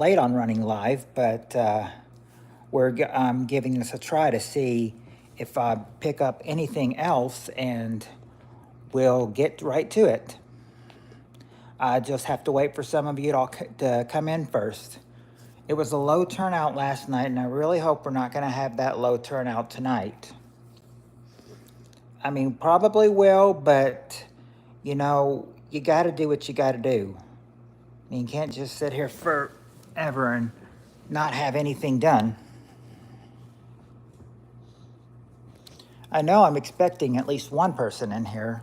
late on running live, but I'm giving this a try to see if I pick up anything else, and we'll get right to it. I just have to wait for some of you to come in first. It was a low turnout last night, and I really hope we're not going to have that low turnout tonight. I mean, probably will, but you know, you got to do what you got to do. I mean, you can't just sit here forever and not have anything done. I know I'm expecting at least one person in here.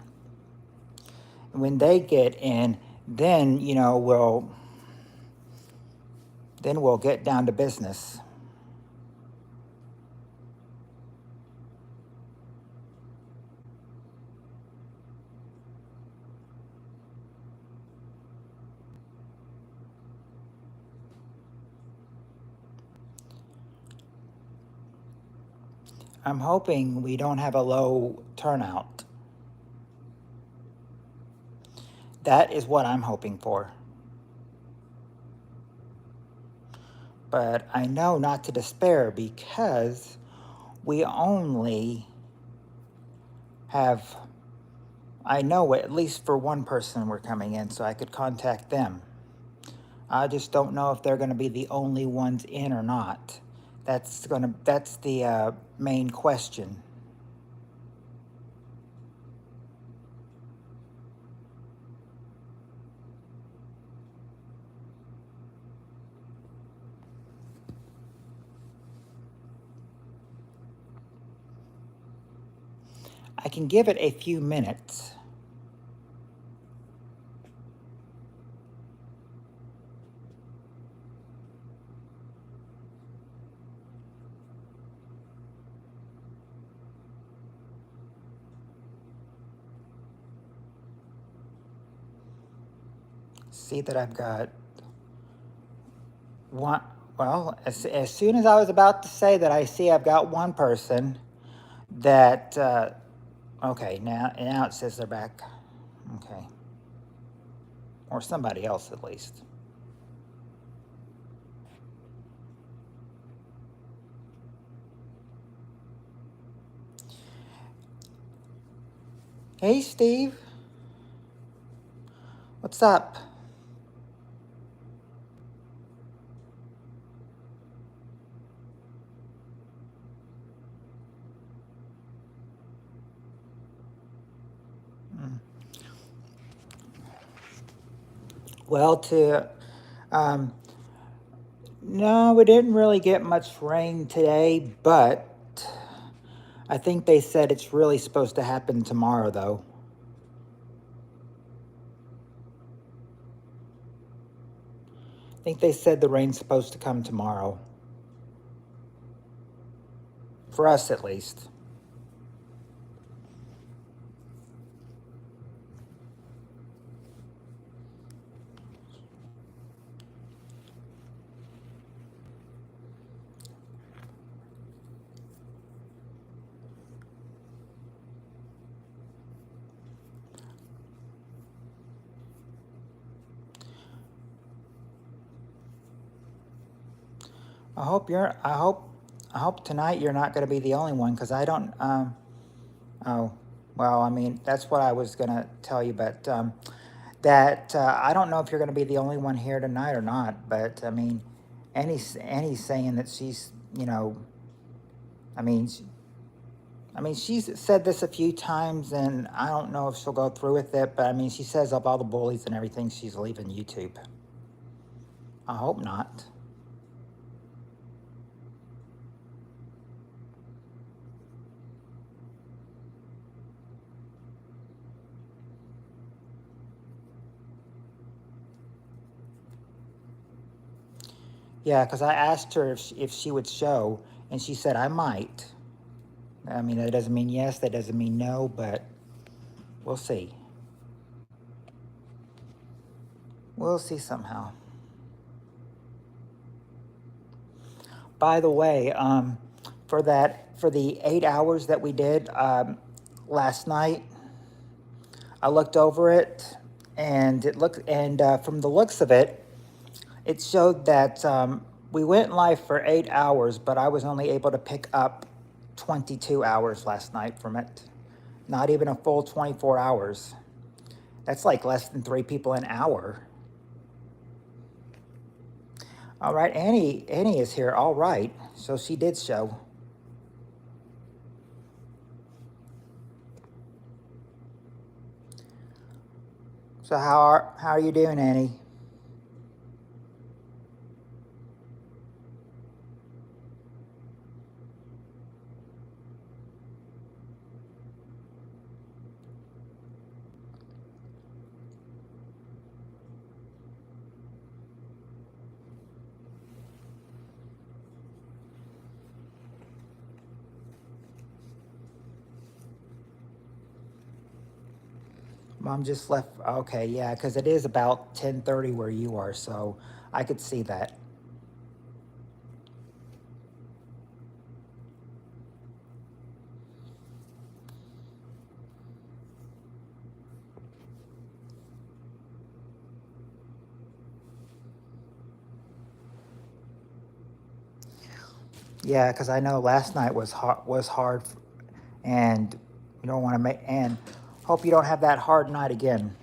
And when they get in, then, you know, we'll get down to business. I'm hoping we don't have a low turnout. That is what I'm hoping for. But I know not to despair, because we only have, I know at least for one person we're coming in, so I could contact them. I just don't know if they're going to be the only ones in or not. That's the main question. I can give it a few minutes. See that I've got one. Well, as soon as I was about to say that, I see I've got one person that, okay, now it says they're back. Okay. Or somebody else at least. Hey, Steve. What's up? Well, no, we didn't really get much rain today, but I think they said it's really supposed to happen tomorrow, though. I think they said the rain's supposed to come tomorrow. For us, at least. I hope tonight you're not going to be the only one, because I don't, oh, well, I mean, that's what I was going to tell you, but, I don't know if you're going to be the only one here tonight or not, but, I mean, Annie's saying that she's, you know, I mean, she's said this a few times, and I don't know if she'll go through with it, but, I mean, she says of all the bullies and everything, she's leaving YouTube. I hope not. Yeah, because I asked her if she would show, and she said I might. I mean, that doesn't mean yes, that doesn't mean no, but we'll see. We'll see somehow. By the way, for the 8 hours that we did last night, I looked over it, and from the looks of it, It showed that we went live for 8 hours, but I was only able to pick up 22 hours last night from it. Not even a full 24 hours. That's like less than 3 people an hour. All right, Annie is here. All right, so she did show. So how are you doing, Annie? Mom just left. Okay, yeah, because it is about 10:30 where you are, so I could see that. Yeah, because I know last night was hard, and you don't want to make, and hope you don't have that hard night again.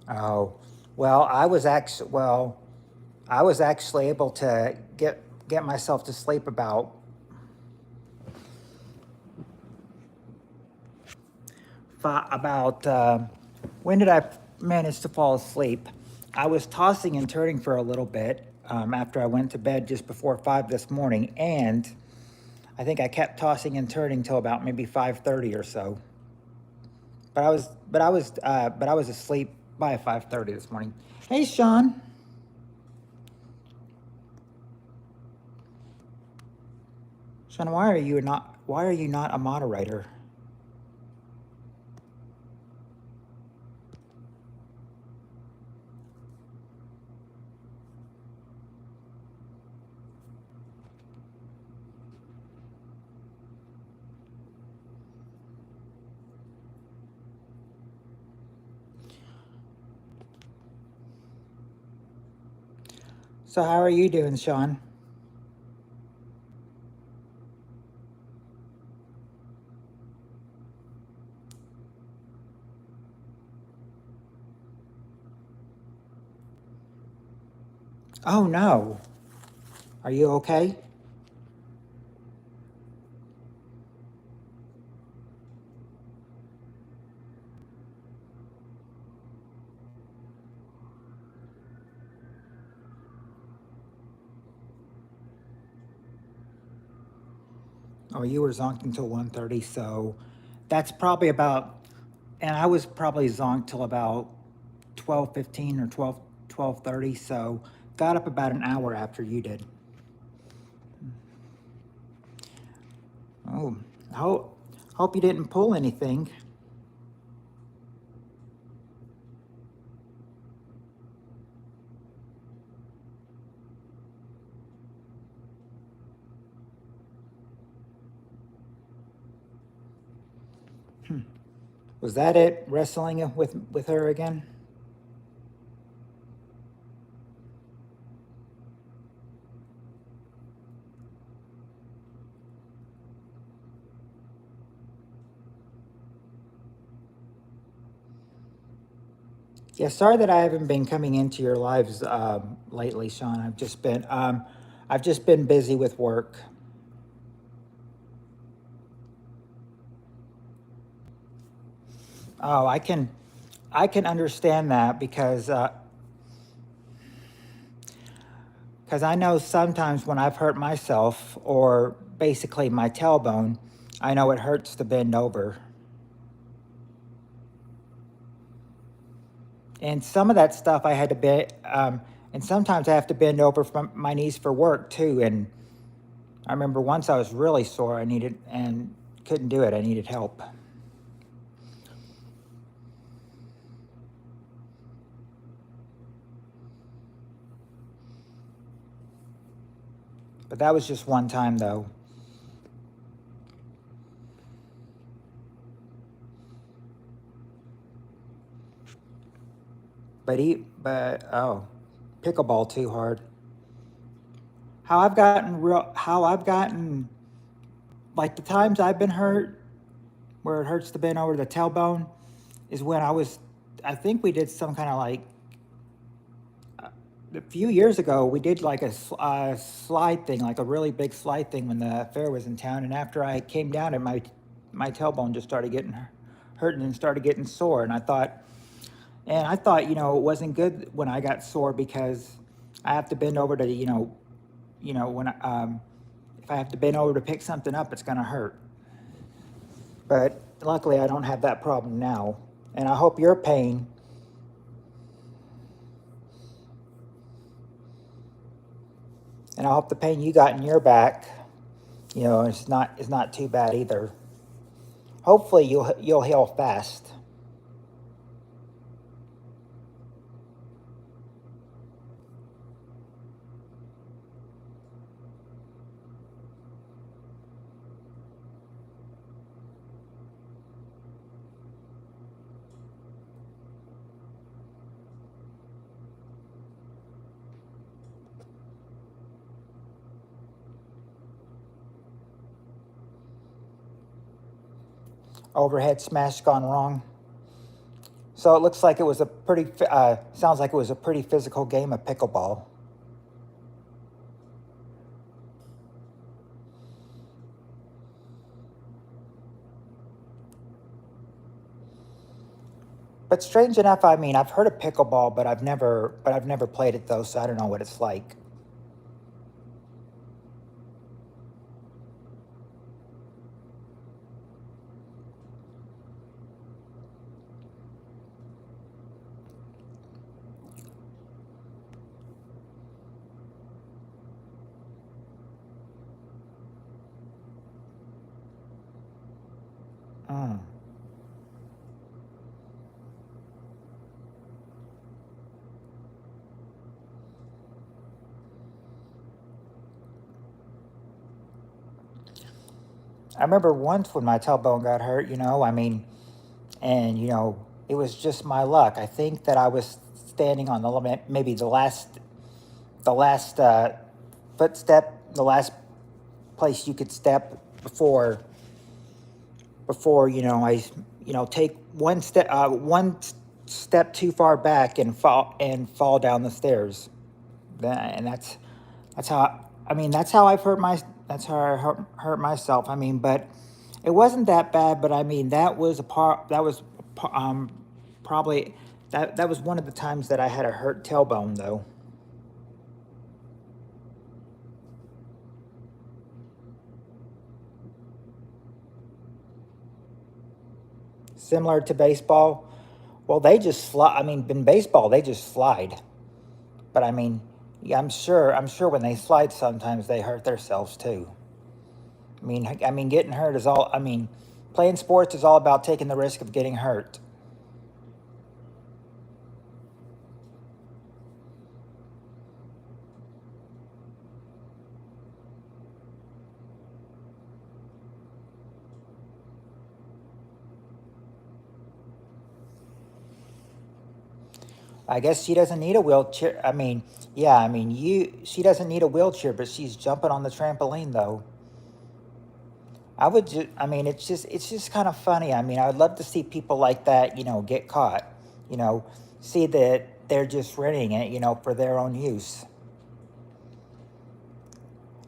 Oh, well, I was actually able to get myself to sleep about when did I manage to fall asleep? I was tossing and turning for a little bit after I went to bed just before 5 this morning, and I think I kept tossing and turning till about maybe 5:30 or so. But I was asleep by 5:30 this morning. Hey, Sean. Sean, why are you not a moderator? So how are you doing, Sean? Oh no. Are you okay? Oh, you were zonked until 1:30, so that's probably about, and I was probably zonked till about 12:15 or 12:30, so got up about an hour after you did. Oh, hope you didn't pull anything. Was that it? Wrestling with her again? Yeah, sorry that I haven't been coming into your lives lately, Sean. I've just been busy with work. Oh, I can understand that because I know sometimes when I've hurt myself or basically my tailbone, I know it hurts to bend over. And some of that stuff I had to bend, and sometimes I have to bend over from my knees for work too. And I remember once I was really sore, and couldn't do it. I needed help. But that was just one time though. Oh, pickleball too hard. How I've gotten, like the times I've been hurt, where it hurts the bend over the tailbone, is when I think we did some kind of like, a few years ago, we did like a slide thing, like a really big slide thing when the fair was in town. And after I came down, and my tailbone just started getting hurting and started getting sore. And I thought, it wasn't good when I got sore because I have to bend over to, when if I have to bend over to pick something up, it's gonna hurt. But luckily, I don't have that problem now. And I hope your pain, and I hope the pain you got in your back, is not too bad either. Hopefully, you'll heal fast. Overhead smash gone wrong. So it looks like it was sounds like it was a pretty physical game of pickleball. But strange enough, I mean, I've heard of pickleball, but I've never played it though, so I don't know what it's like. Mm. I remember once when my tailbone got hurt, I mean, and it was just my luck. I think that I was standing on the limit, maybe the last footstep, the last place you could step before I take one step too far back and fall down the stairs. And that's how I mean that's how I hurt myself. I mean, but it wasn't that bad. But I mean that was probably that was one of the times that I had a hurt tailbone though. Similar to baseball. Well, they just slide. I mean, in baseball they just slide. But I mean, yeah, I'm sure when they slide, sometimes they hurt themselves too. I mean, getting hurt is all. I mean, playing sports is all about taking the risk of getting hurt. I guess she doesn't need a wheelchair. I mean, yeah, I mean, she doesn't need a wheelchair, but she's jumping on the trampoline though. I mean, it's just kind of funny. I mean, I would love to see people like that, get caught, you know, see that they're just renting it, for their own use.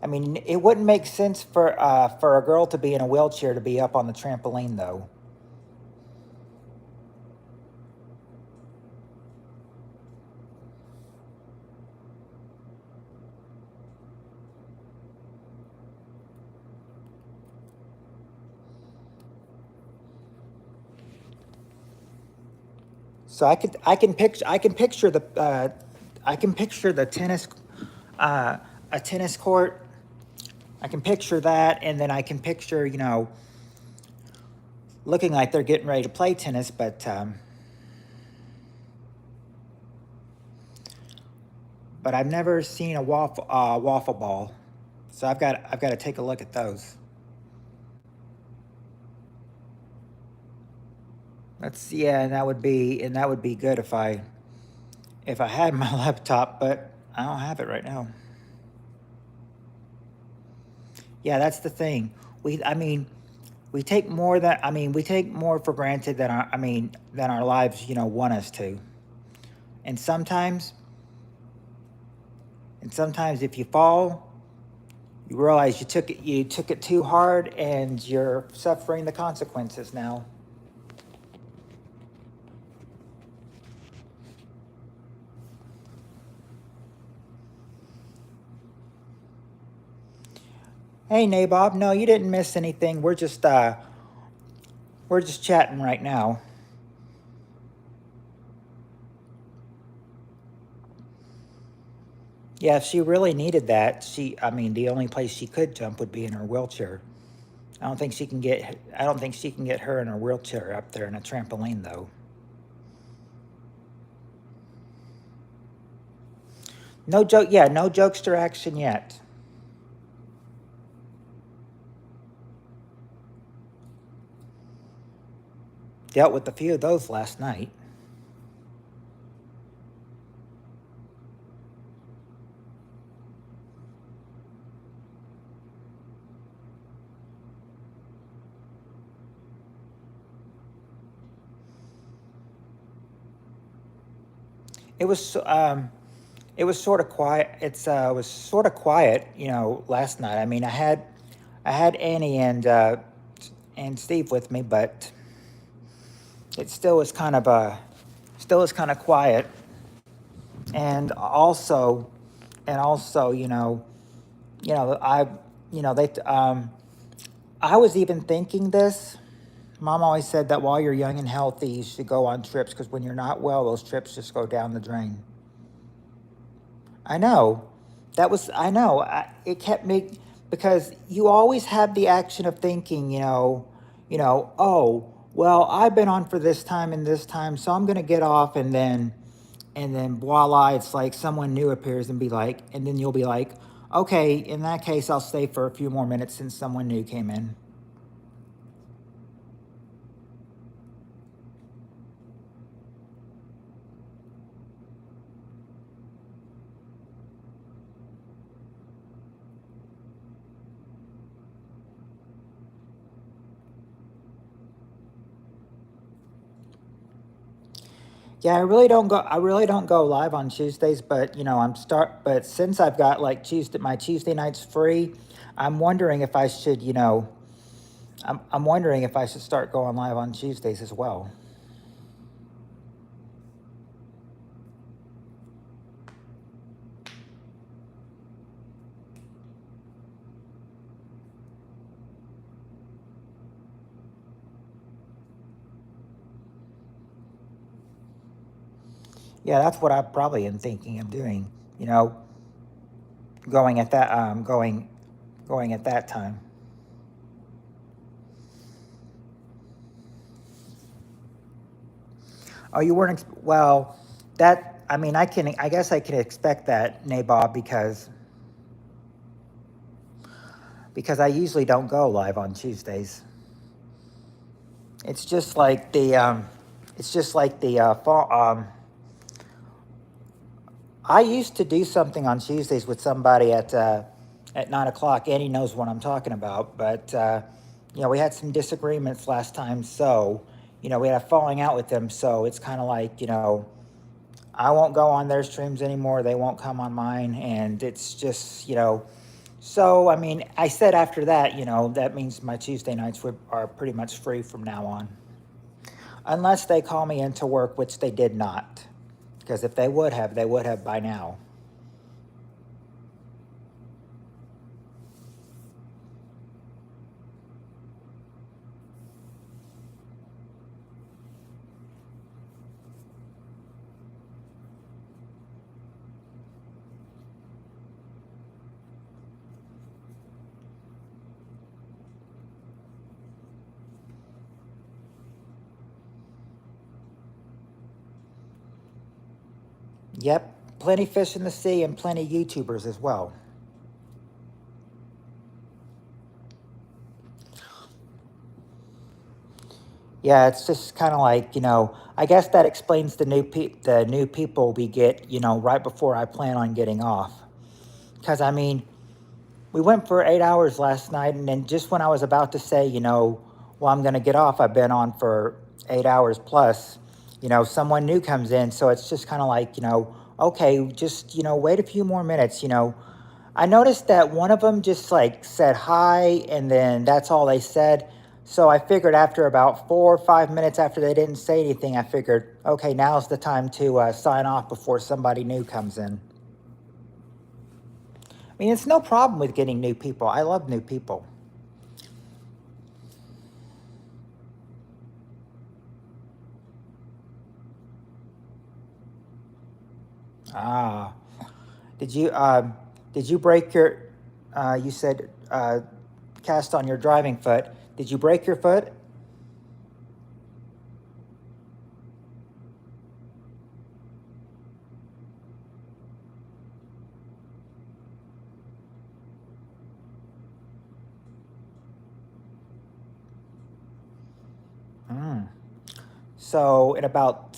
I mean, it wouldn't make sense for a girl to be in a wheelchair to be up on the trampoline though. So I can picture the tennis a tennis court. I can picture that, and then I can picture looking like they're getting ready to play tennis, but I've never seen a waffle ball. So I've got to take a look at those. Yeah, and that would be good if I had my laptop, but I don't have it right now. Yeah, that's the thing. I mean, we take more than we take more for granted than our lives, want us to. And sometimes if you fall, you realize you took it too hard and you're suffering the consequences now. Hey Nabob, no, you didn't miss anything. We're just chatting right now. Yeah, if she really needed that, the only place she could jump would be in her wheelchair. I don't think she can get her in her wheelchair up there in a trampoline though. No joke, yeah, no jokester action yet. Dealt with a few of those last night. It was it was sort of quiet. Was sort of quiet, last night. I had Annie and Steve with me, but it still was kind of quiet. And also, I they I was even thinking this. Mom always said that while you're young and healthy, you should go on trips because when you're not well, those trips just go down the drain. I know. I know. It kept me, because you always have the action of thinking, oh, well, I've been on for this time and this time, so I'm going to get off. And then voila, it's like someone new appears and then you'll be like, okay, in that case, I'll stay for a few more minutes since someone new came in. Yeah, I really don't go live on Tuesdays, but but since I've got like my Tuesday nights free, I'm wondering if I should, I'm wondering if I should start going live on Tuesdays as well. Yeah, that's what I probably am thinking of doing, going at that going at that time. Oh, you weren't well, that I guess I can expect that, Nabob, because I usually don't go live on Tuesdays. It's just like the fall. I used to do something on Tuesdays with somebody at 9 o'clock. Annie knows what I'm talking about, but we had some disagreements last time, so we had a falling out with them. So it's kind of like I won't go on their streams anymore. They won't come on mine, and it's just So I said after that, that means my Tuesday nights are pretty much free from now on, unless they call me into work, which they did not. Because if they would have by now. Yep, plenty fish in the sea and plenty YouTubers as well. Yeah, it's just kind of like, I guess that explains the new people we get, right before I plan on getting off. Because, I mean, we went for 8 hours last night, and then just when I was about to say, well, I'm going to get off, I've been on for 8 hours plus, someone new comes in. So it's just kind of like, okay, just, wait a few more minutes. I noticed that one of them just like said hi, and then that's all they said. So I figured after about 4 or 5 minutes after they didn't say anything, I figured, okay, now's the time to sign off before somebody new comes in. I mean, it's no problem with getting new people. I love new people. Ah, did you did you break your? You said cast on your driving foot. Did you break your foot? Mm. So in about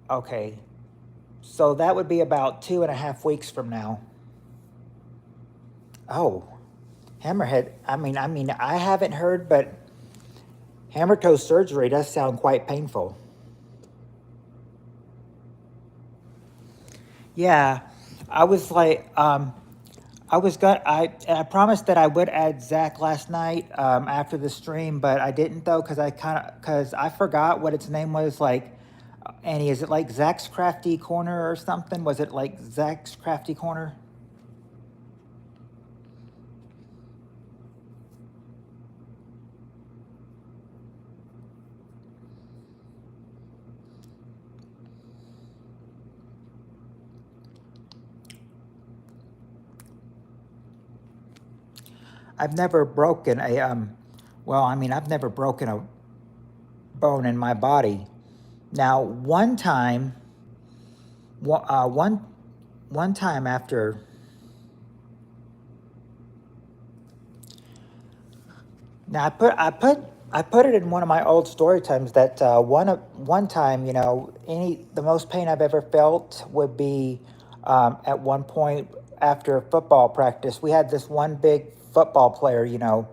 okay, so that would be about 2.5 weeks from now. Oh, hammerhead. I mean, I haven't heard, but hammer toe surgery does sound quite painful. Yeah, I was like, I was going I promised that I would add Zach last night after the stream, but I didn't though because I forgot what its name was. Like, Annie, is it like Zach's Crafty Corner or something? Was it like Zach's Crafty Corner? I've never broken a well, I mean, I've never broken a bone in my body. Now, one one time after. Now I put it in one of my old story times that one time, the most pain I've ever felt would be at one point after football practice. We had this one big football player. Of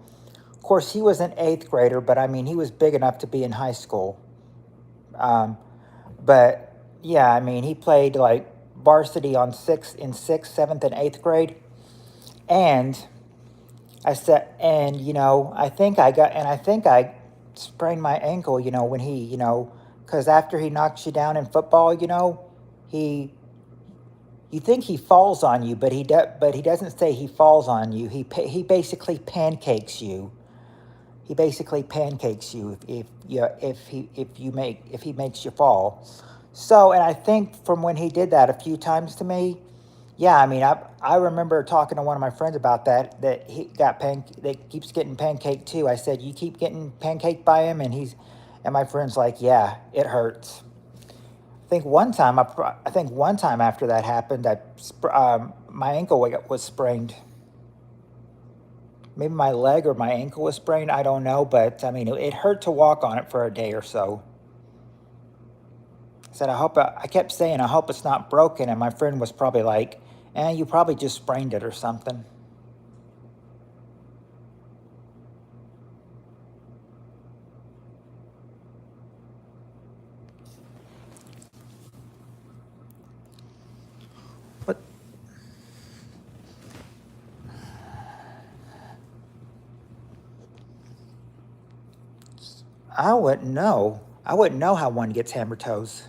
course, he was an eighth grader, but I mean, he was big enough to be in high school. Um, but yeah, I mean, he played like varsity in sixth, seventh, and eighth grade, and I said, and I think I sprained my ankle, when he, because after he knocks you down in football, he, you think he falls on you, but he doesn't say he falls on you. He basically pancakes you. He basically pancakes you if he makes you fall. So, and I think from when he did that a few times to me, yeah, I mean, I remember talking to one of my friends about that he that keeps getting pancaked too. I said, you keep getting pancaked by him, and my friend's like, yeah, it hurts. I think one time after that happened, my ankle was sprained. Maybe my leg or my ankle was sprained. I don't know, but I mean, it hurt to walk on it for a day or so. I said, I kept saying, I hope it's not broken. And my friend was probably like, you probably just sprained it or something. But I wouldn't know. I wouldn't know how one gets hammer toes.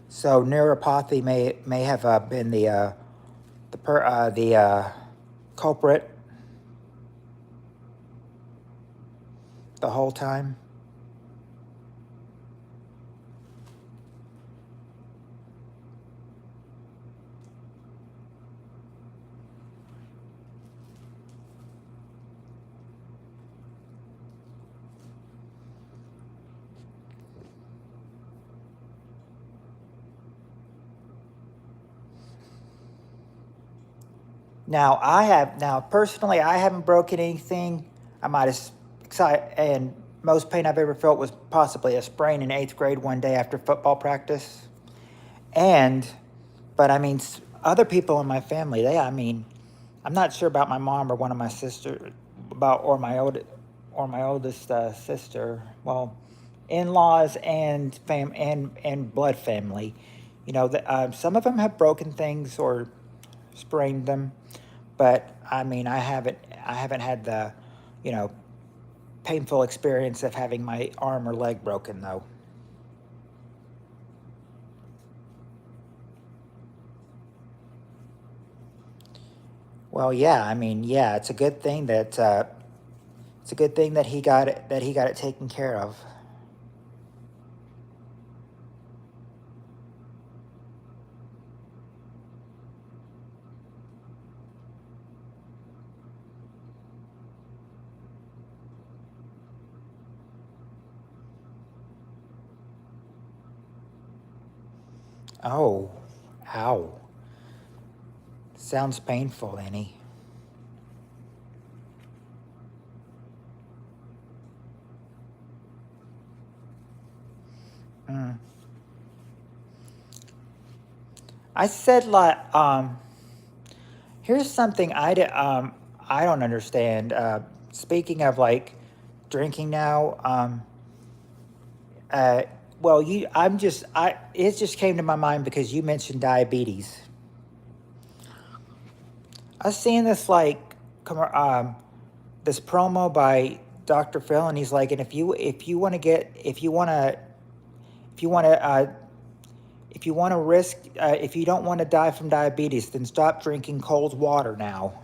So neuropathy may have been the culprit the whole time. Now personally, I haven't broken anything. I might have and most pain I've ever felt was possibly a sprain in 8th grade one day after football practice. And, but I mean, other people in my family, I'm not sure about my mom or one of my sisters, or my oldest sister. Well, in-laws and and blood family. Some of them have broken things or sprained them, but I haven't had the, you know, painful experience of having my arm or leg broken though. Well, yeah, yeah, it's a good thing that he got it taken care of. Oh, ow. Sounds painful, Annie. Mm. I said like here's something I don't understand. Speaking of like drinking now, uh, well, it just came to my mind because you mentioned diabetes. I was seeing this this promo by Dr. Phil, and he's like, and if you want to if you don't want to die from diabetes, then stop drinking cold water now.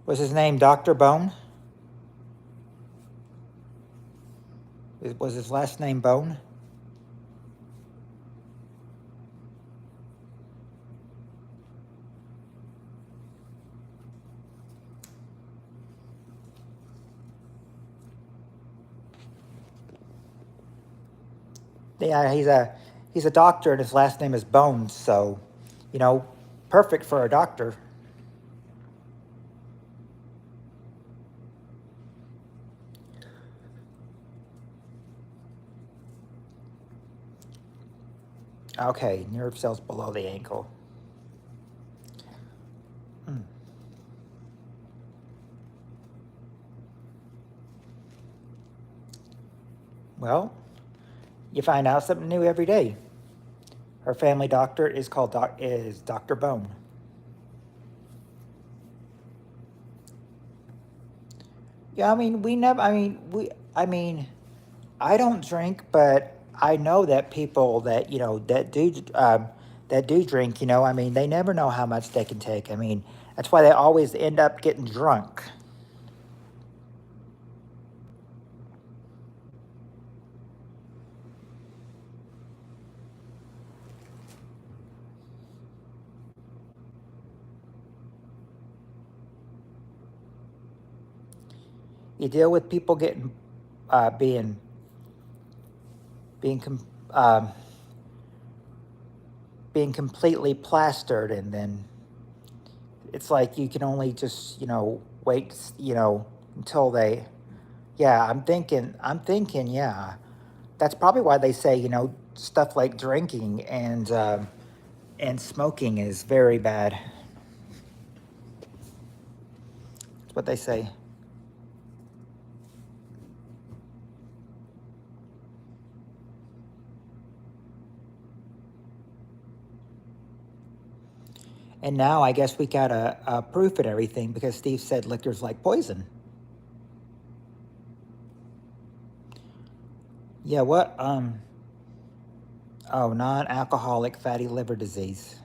Was his name Dr. Bone? Was his last name Bone? Yeah, he's a doctor, and his last name is Bones. So, you know, perfect for a doctor. Okay, nerve cells below the ankle. Hmm. Well, you find out something new every day. Her family doctor is Dr. Bone. Yeah, I mean, we never. I mean, we. I mean, I don't drink, but I know that people that do drink. They never know how much they can take. That's why they always end up getting drunk. You deal with people getting uh, being being com- um, being completely plastered, and then it's like you can only just wait until they. Yeah, I'm thinking, yeah, that's probably why they say stuff like drinking and smoking is very bad. That's what they say. And now I guess we got a proof and everything because Steve said liquor's like poison. Yeah, what? Oh, non-alcoholic fatty liver disease.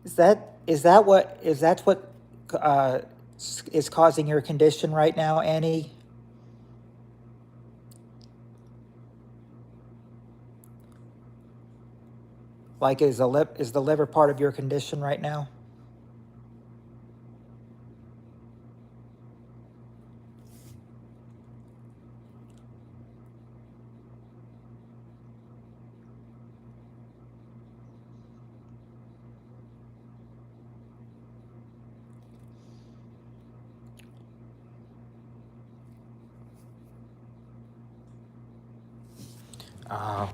Is that what uh, is causing your condition right now, Annie? Like, is the liver part of your condition right now? Uh,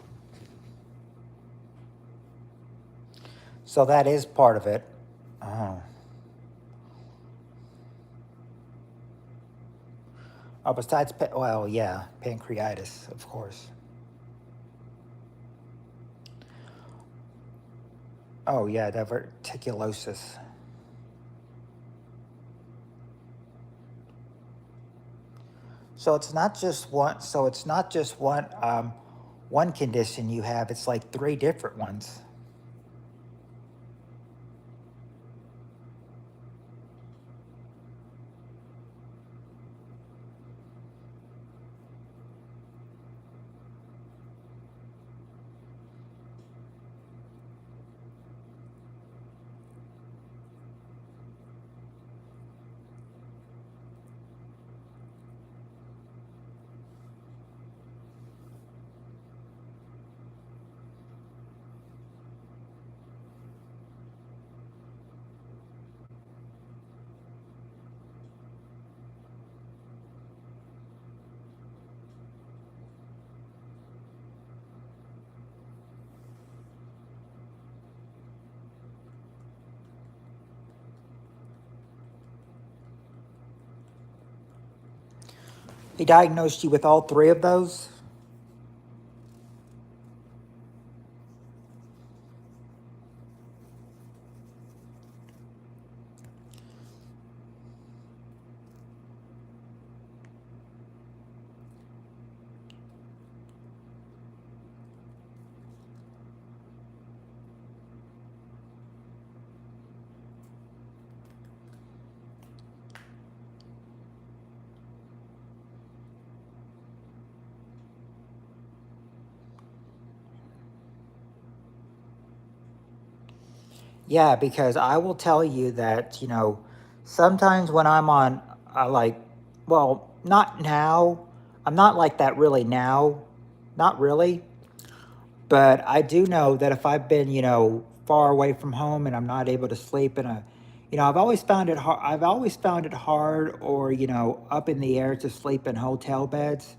so that is part of it. Oh. Oh, besides, well, yeah, pancreatitis, of course. Oh, yeah, diverticulosis. So it's not just one. So it's not just one condition you have. It's like three different ones. He diagnosed you with all three of those. Yeah, because I will tell you that, sometimes when I'm on, like, well, not now. I'm not like that really now. Not really. But I do know that if I've been, far away from home and I'm not able to sleep in a, I've always found it hard. I've always found it hard or, up in the air to sleep in hotel beds.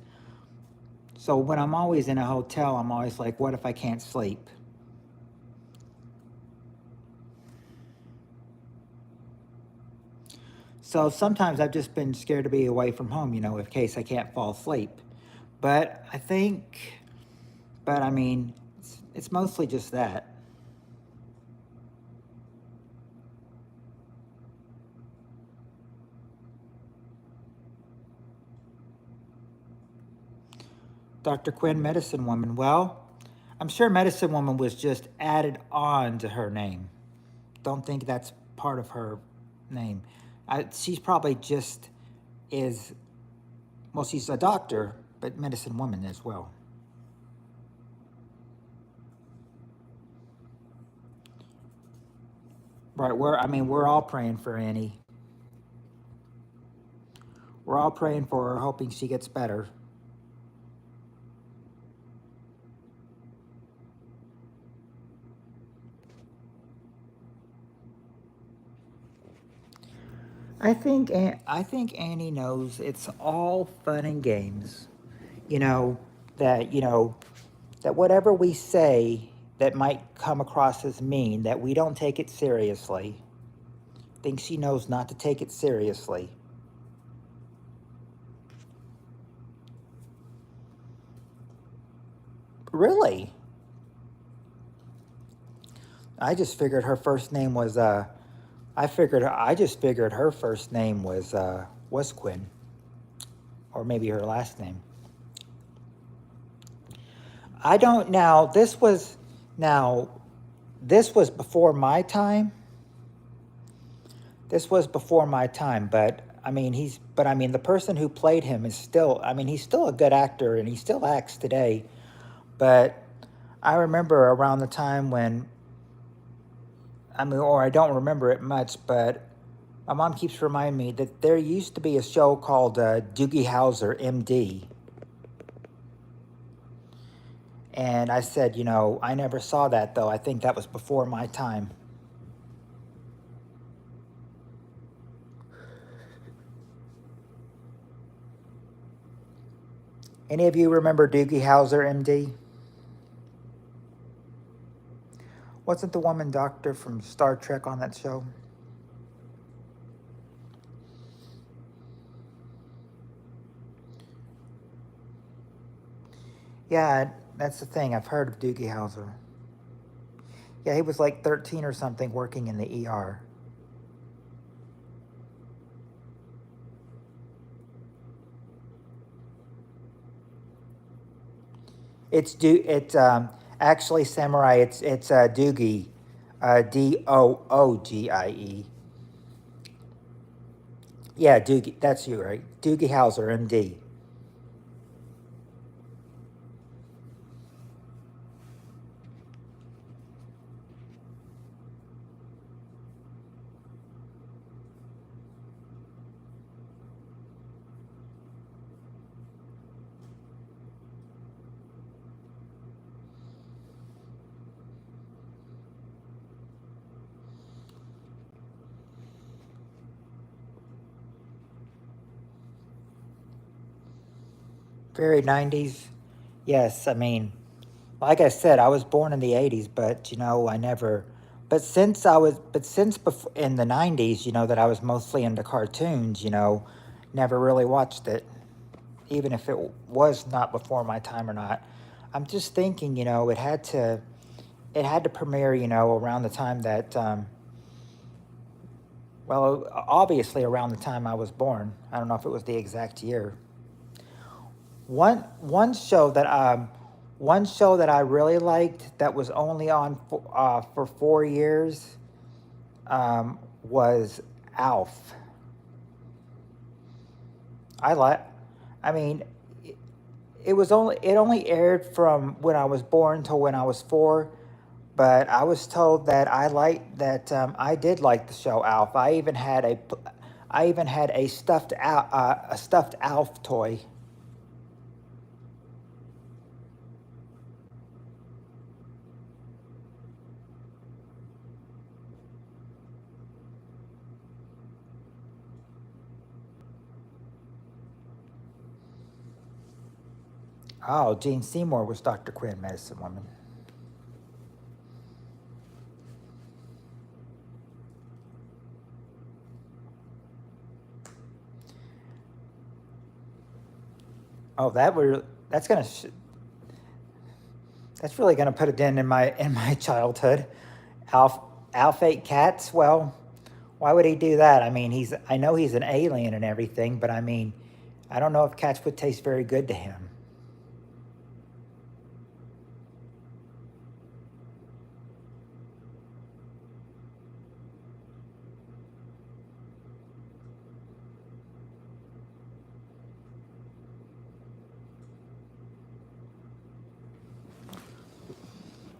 So when I'm always in a hotel, I'm always like, what if I can't sleep? So sometimes I've just been scared to be away from home, in case I can't fall asleep. But I think, but I mean, it's mostly just that. Dr. Quinn, Medicine Woman. Well, I'm sure Medicine Woman was just added on to her name. Don't think that's part of her name. She's probably just is, well, she's a doctor, but Medicine Woman as well. Right, we're all praying for Annie. We're all praying for her, hoping she gets better. I think Annie knows it's all fun and games. You know that that whatever we say that might come across as mean, that we don't take it seriously. I think she knows not to take it seriously. Really? I just figured her first name was I just figured her first name was Quinn, or maybe her last name. I don't now. Now this was before my time. This was before my time, but I mean the person who played him is still, he's still a good actor and he still acts today. But I remember around the time when, or I don't remember it much, but my mom keeps reminding me that there used to be a show called Doogie Howser, MD. And I said, I never saw that though. I think that was before my time. Any of you remember Doogie Howser, MD? Wasn't the woman doctor from Star Trek on that show? Yeah, that's the thing. I've heard of Doogie Howser. Yeah, he was like 13 or something working in the ER. Actually Samurai. It's Doogie, Doogie. Yeah, Doogie. That's you, right? Doogie Howser, MD. Very 90s. Yes, I mean, like I said, I was born in the 80s, but I never. But since before in the 90s, that I was mostly into cartoons. Never really watched it, even if it was not before my time or not. I'm just thinking, it had to premiere, around the time that, well, obviously around the time I was born. I don't know if it was the exact year. One show that I really liked that was only on for 4 years was Alf. I like, I mean, it only aired from when I was born till when I was 4, but I was told that I did like the show Alf. I even had a stuffed Alf toy. Oh, Jane Seymour was Dr. Quinn, Medicine Woman. Oh, that's really gonna put a dent in my childhood. Alf Alf ate cats. Well, why would he do that? I mean, I know he's an alien and everything, but I mean, I don't know if cats would taste very good to him.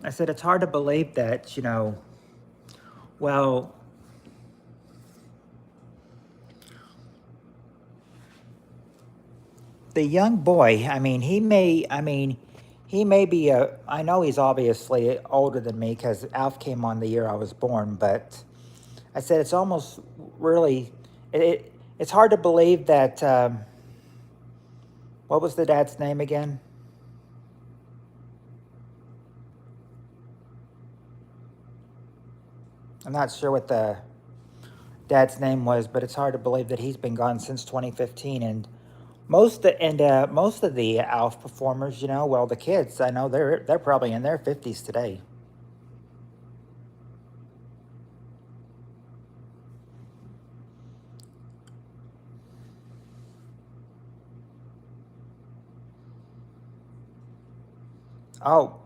I said it's hard to believe that, well, the young boy, he may be I know he's obviously older than me because Alf came on the year I was born, but I said it's almost really, it's hard to believe that, what was the dad's name again? I'm not sure what the dad's name was, but it's hard to believe that he's been gone since 2015. And most of the Alf performers, well, the kids, I know they're probably in their 50s today. Oh,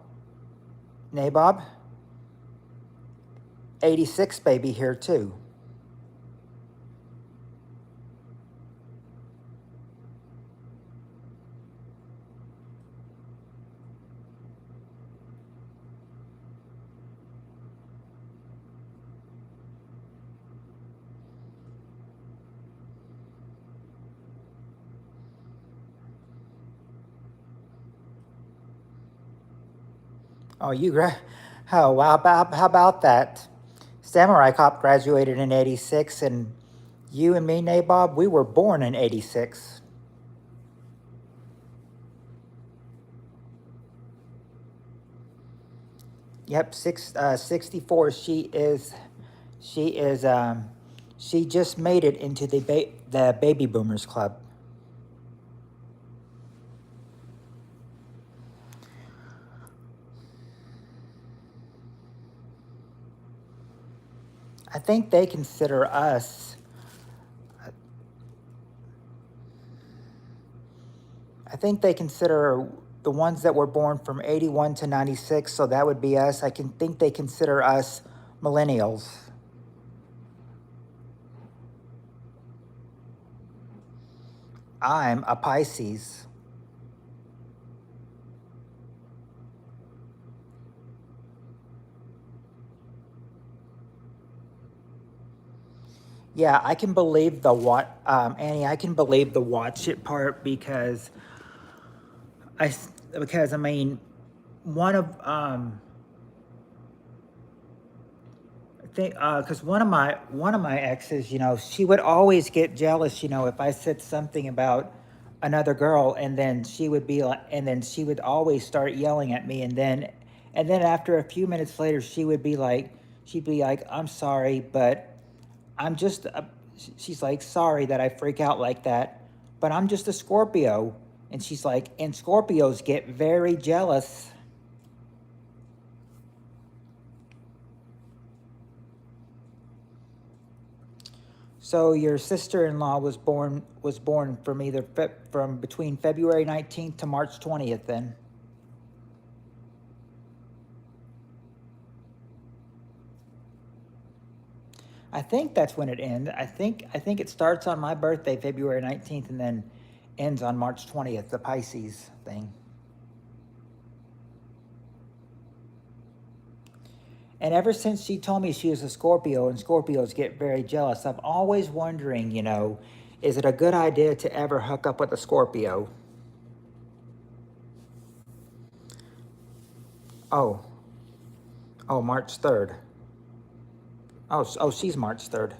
Nabob, 86 baby here too. Oh, oh, how about that? Samurai Cop graduated in 86, and you and me, Nabob, we were born in 86. Yep, 64. She is, she just made it into the baby boomers club. I think they consider us, I think they consider the ones that were born from 81 to 96, so that would be us. I can think they consider us millennials. I'm a Pisces. Yeah, I can believe the what, Annie. I can believe the watch it part because because I mean, one of I think because one of my exes, you know, she would always get jealous, you know, if I said something about another girl, and then she would be like, and then she would always start yelling at me, and then after a few minutes later, she'd be like, I'm sorry, but I'm just, she's like, sorry that I freak out like that, but I'm just a Scorpio. And she's like, and Scorpios get very jealous. So your sister-in-law was born from from between February 19th to March 20th then. I think that's when it ends. I think it starts on my birthday, February 19th, and then ends on March 20th, the Pisces thing. And ever since she told me she was a Scorpio and Scorpios get very jealous, I'm always wondering, you know, is it a good idea to ever hook up with a Scorpio? Oh, oh, March 3rd. Oh, she's March 3rd.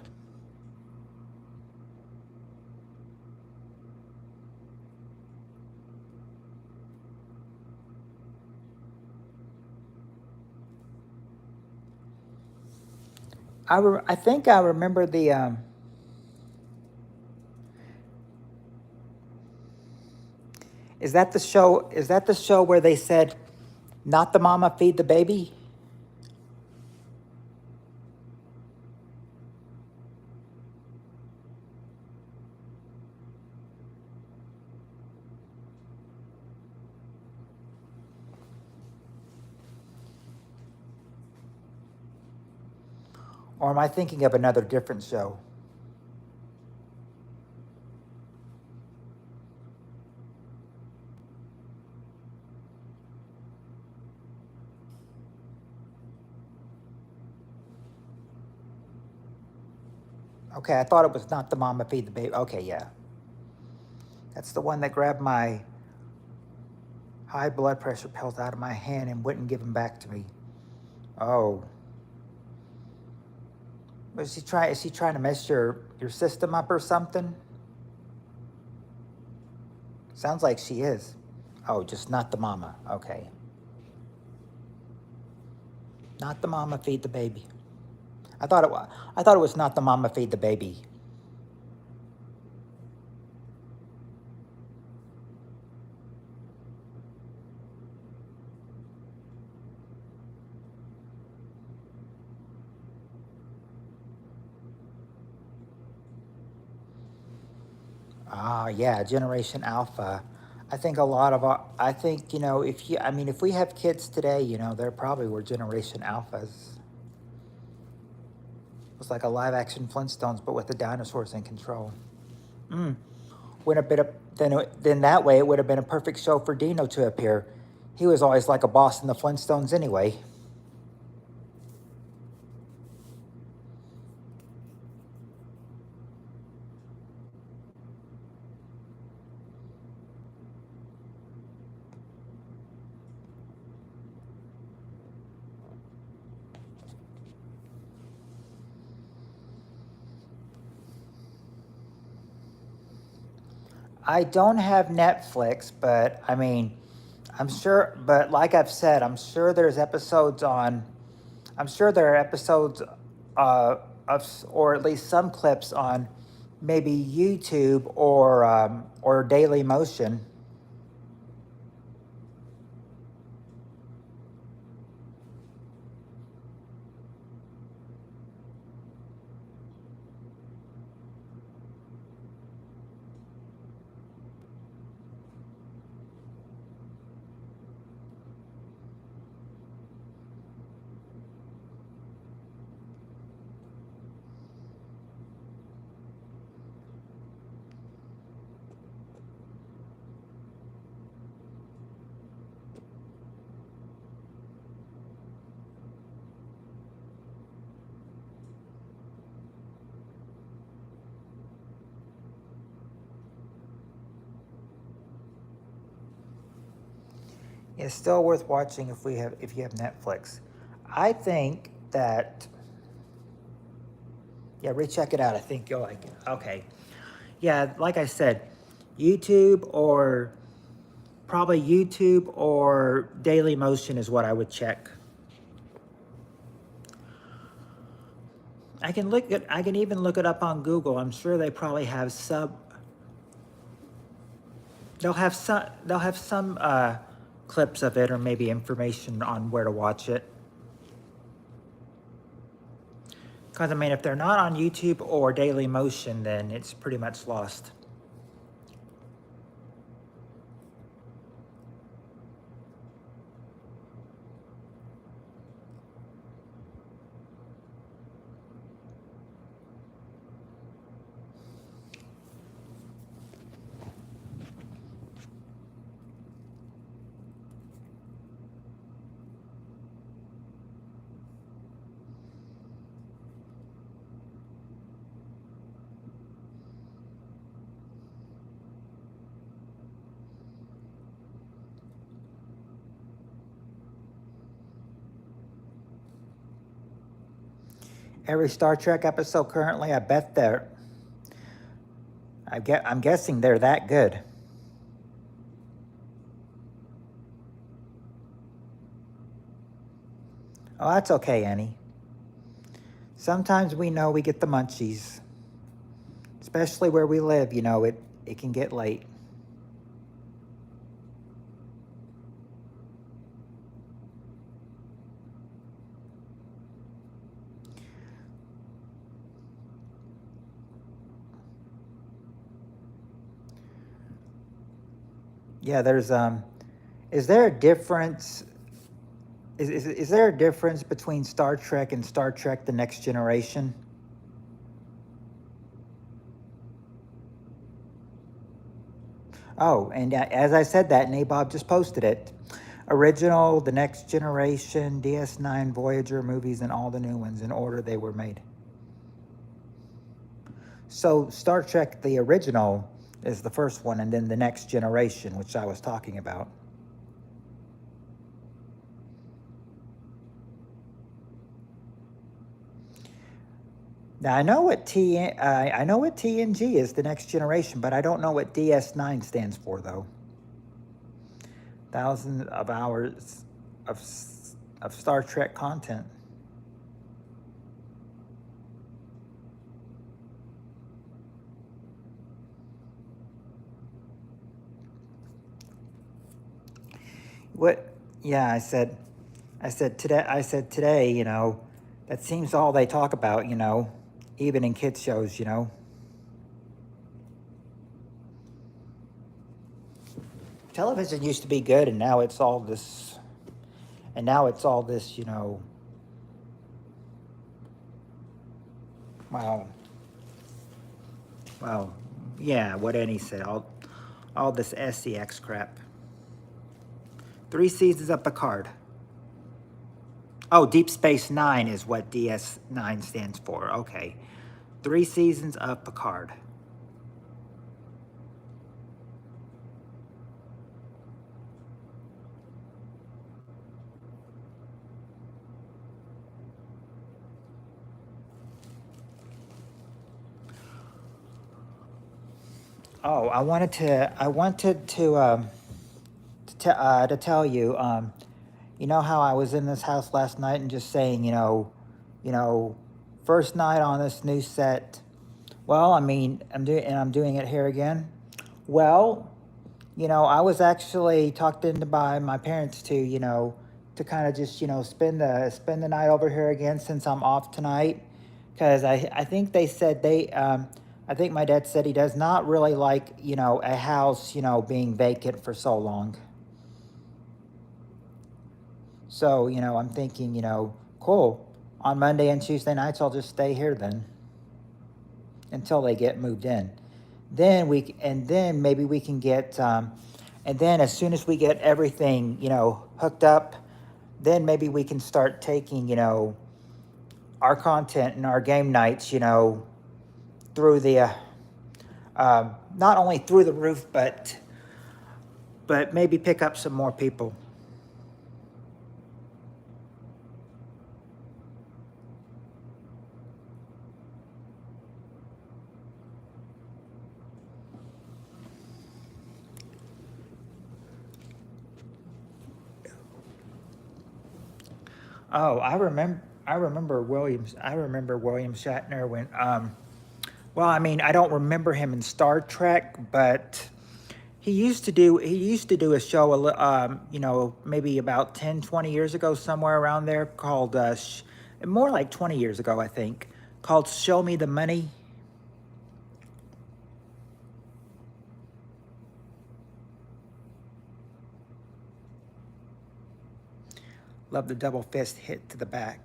I think I remember the, is that the show where they said, not the mama, feed the baby? Or am I thinking of another different show? Okay, I thought it was not the mama, feed the baby. Okay, yeah. That's the one that grabbed my high blood pressure pills out of my hand and wouldn't give them back to me. Oh. Is she trying to mess your system up or something? Sounds like she is. Oh, just not the mama. Okay. Not the mama, feed the baby. I thought it was not the mama, feed the baby. Ah, yeah, Generation Alpha. I think a lot of I think, you know, I mean, if we have kids today, you know, they're probably were Generation Alphas. It was like a live action Flintstones, but with the dinosaurs in control. Mm. Would have been then that way it would have been a perfect show for Dino to appear. He was always like a boss in the Flintstones anyway. I don't have Netflix, but I mean, I'm sure, but like I've said, I'm sure there's episodes on. I'm sure there are episodes or at least some clips on maybe YouTube or Daily Motion. It's still worth watching if you have Netflix. I think that yeah, recheck it out. I think you'll like it. Okay. Yeah, like I said, YouTube or probably YouTube or Daily Motion is what I would check. I can even look it up on Google. I'm sure they probably have they'll have some clips of it or maybe information on where to watch it. Because I mean, if they're not on YouTube or Daily Motion, then it's pretty much lost. Every Star Trek episode currently, I bet I'm guessing they're that good. Oh, that's okay, Annie. Sometimes we know we get the munchies, especially where we live. You know, it can get late. Yeah, there's is there a difference? Is there a difference between Star Trek and Star Trek: The Next Generation? Oh, and as I said that, Nabob just posted it. Original, The Next Generation, DS9, Voyager movies, and all the new ones in order they were made. So Star Trek, the original, is the first one, and then The Next Generation, which I was talking about. Now I know what I know what TNG is, The Next Generation, but I don't know what DS9 stands for though. Thousands of hours of Star Trek content. What? Yeah, I said today. You know, that seems all they talk about. You know, even in kids shows. You know, television used to be good, and now it's all this. And now it's all this. You know. Wow. Well, yeah. What Annie said. All this SEX crap. 3 seasons of Picard. Oh, Deep Space Nine is what DS9 stands for. Okay. 3 seasons of Picard. Oh, I wanted to to tell you. You know how I was in this house last night and just saying, you know, first night on this new set. Well, I mean, I'm doing it here again. Well, I was actually talked into by my parents to, to kind of just, spend the night over here again since I'm off tonight. Because I think they said I think my dad said he does not really like, a house, being vacant for so long. So, I'm thinking, cool. On Monday and Tuesday nights, I'll just stay here then until they get moved in. Then maybe we can get, and then as soon as we get everything, hooked up, then maybe we can start taking, our content and our game nights, through the, not only through the roof, but maybe pick up some more people. Oh, I remember William Shatner when well, I mean, I don't remember him in Star Trek, but he used to do a show maybe about 10, 20 years ago, somewhere around there, called more like 20 years ago, I think, called Show Me the Money. Love the double fist hit to the back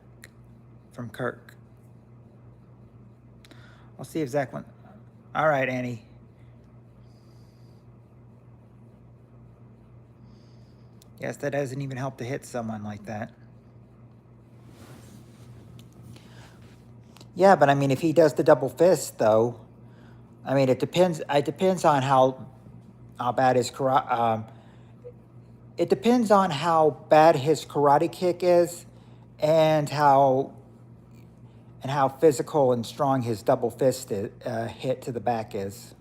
from Kirk. I'll see if Zach went. All right, Annie. Yes, that doesn't even help to hit someone like that. Yeah, but I mean, if he does the double fist, though, I mean, it depends. It depends on how bad his karate. It depends on how bad his karate kick is, and how physical and strong his double fist hit to the back is.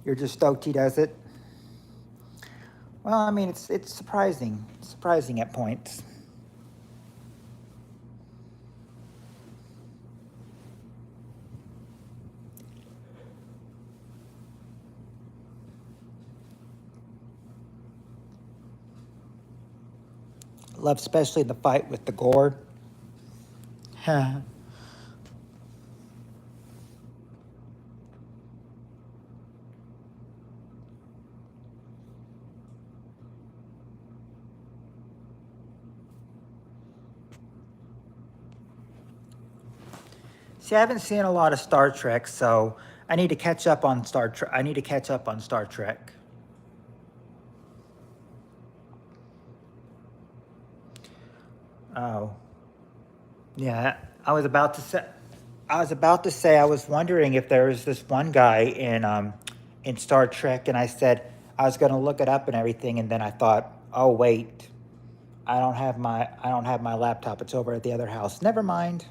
You're just stoked he does it. Well, I mean, it's surprising at points. Love especially the fight with the gourd. See, I haven't seen a lot of Star Trek, so I need to catch up on Star Trek. I need to catch up on Star Trek. Oh, yeah. I was wondering if there was this one guy in Star Trek, and I said I was going to look it up and everything, and then I thought, oh wait, I don't have my laptop. It's over at the other house. Never mind.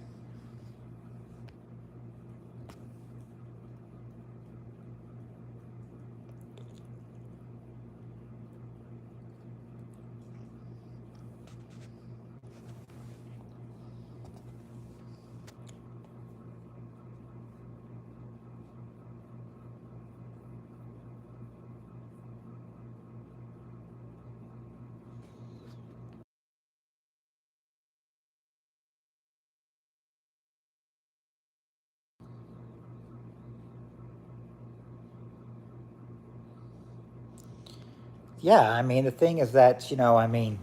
Yeah, I mean the thing is that I mean,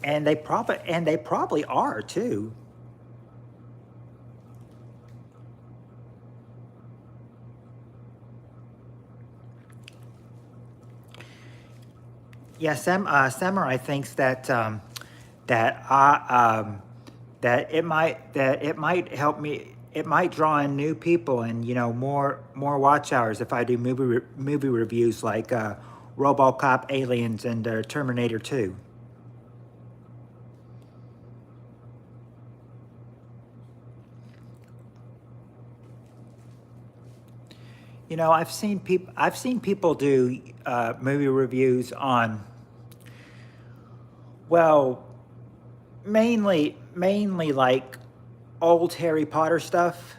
and they probably are too. Yeah, Samurai thinks that that I that it might help me. it might draw in new people and, you know, more watch hours if I do movie reviews like RoboCop, Aliens, and Terminator 2. You know, I've seen people do movie reviews on, well, mainly like old Harry Potter stuff.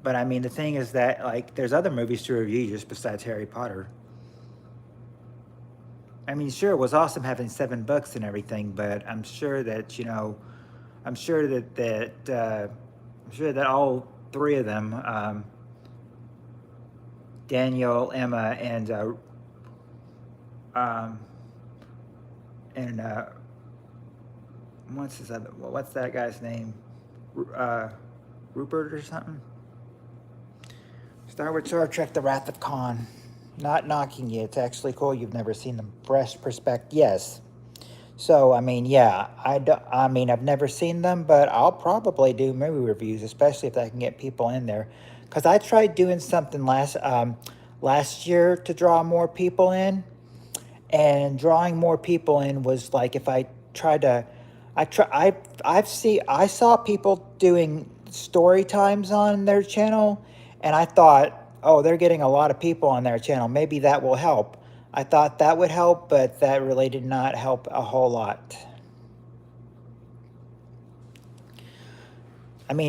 But I mean, the thing is that like there's other movies to review just besides Harry Potter. I mean, sure, it was awesome having 7 books and everything, but I'm sure that, you know, I'm sure that all 3 of them, Daniel, Emma, um, and what's that guy's name? Uh, Rupert or something? Star Wars Star Trek: The Wrath of Khan. Not knocking you. It's actually cool. You've never seen them. Fresh perspective. Yes. So, I mean, yeah, I mean, I've never seen them, but I'll probably do movie reviews, especially if I can get people in there. Because I tried doing something last year to draw more people in, and drawing more people in was like if I tried to, I saw people doing story times on their channel, and I thought, oh, they're getting a lot of people on their channel. Maybe that will help. I thought that would help, but that really did not help a whole lot. My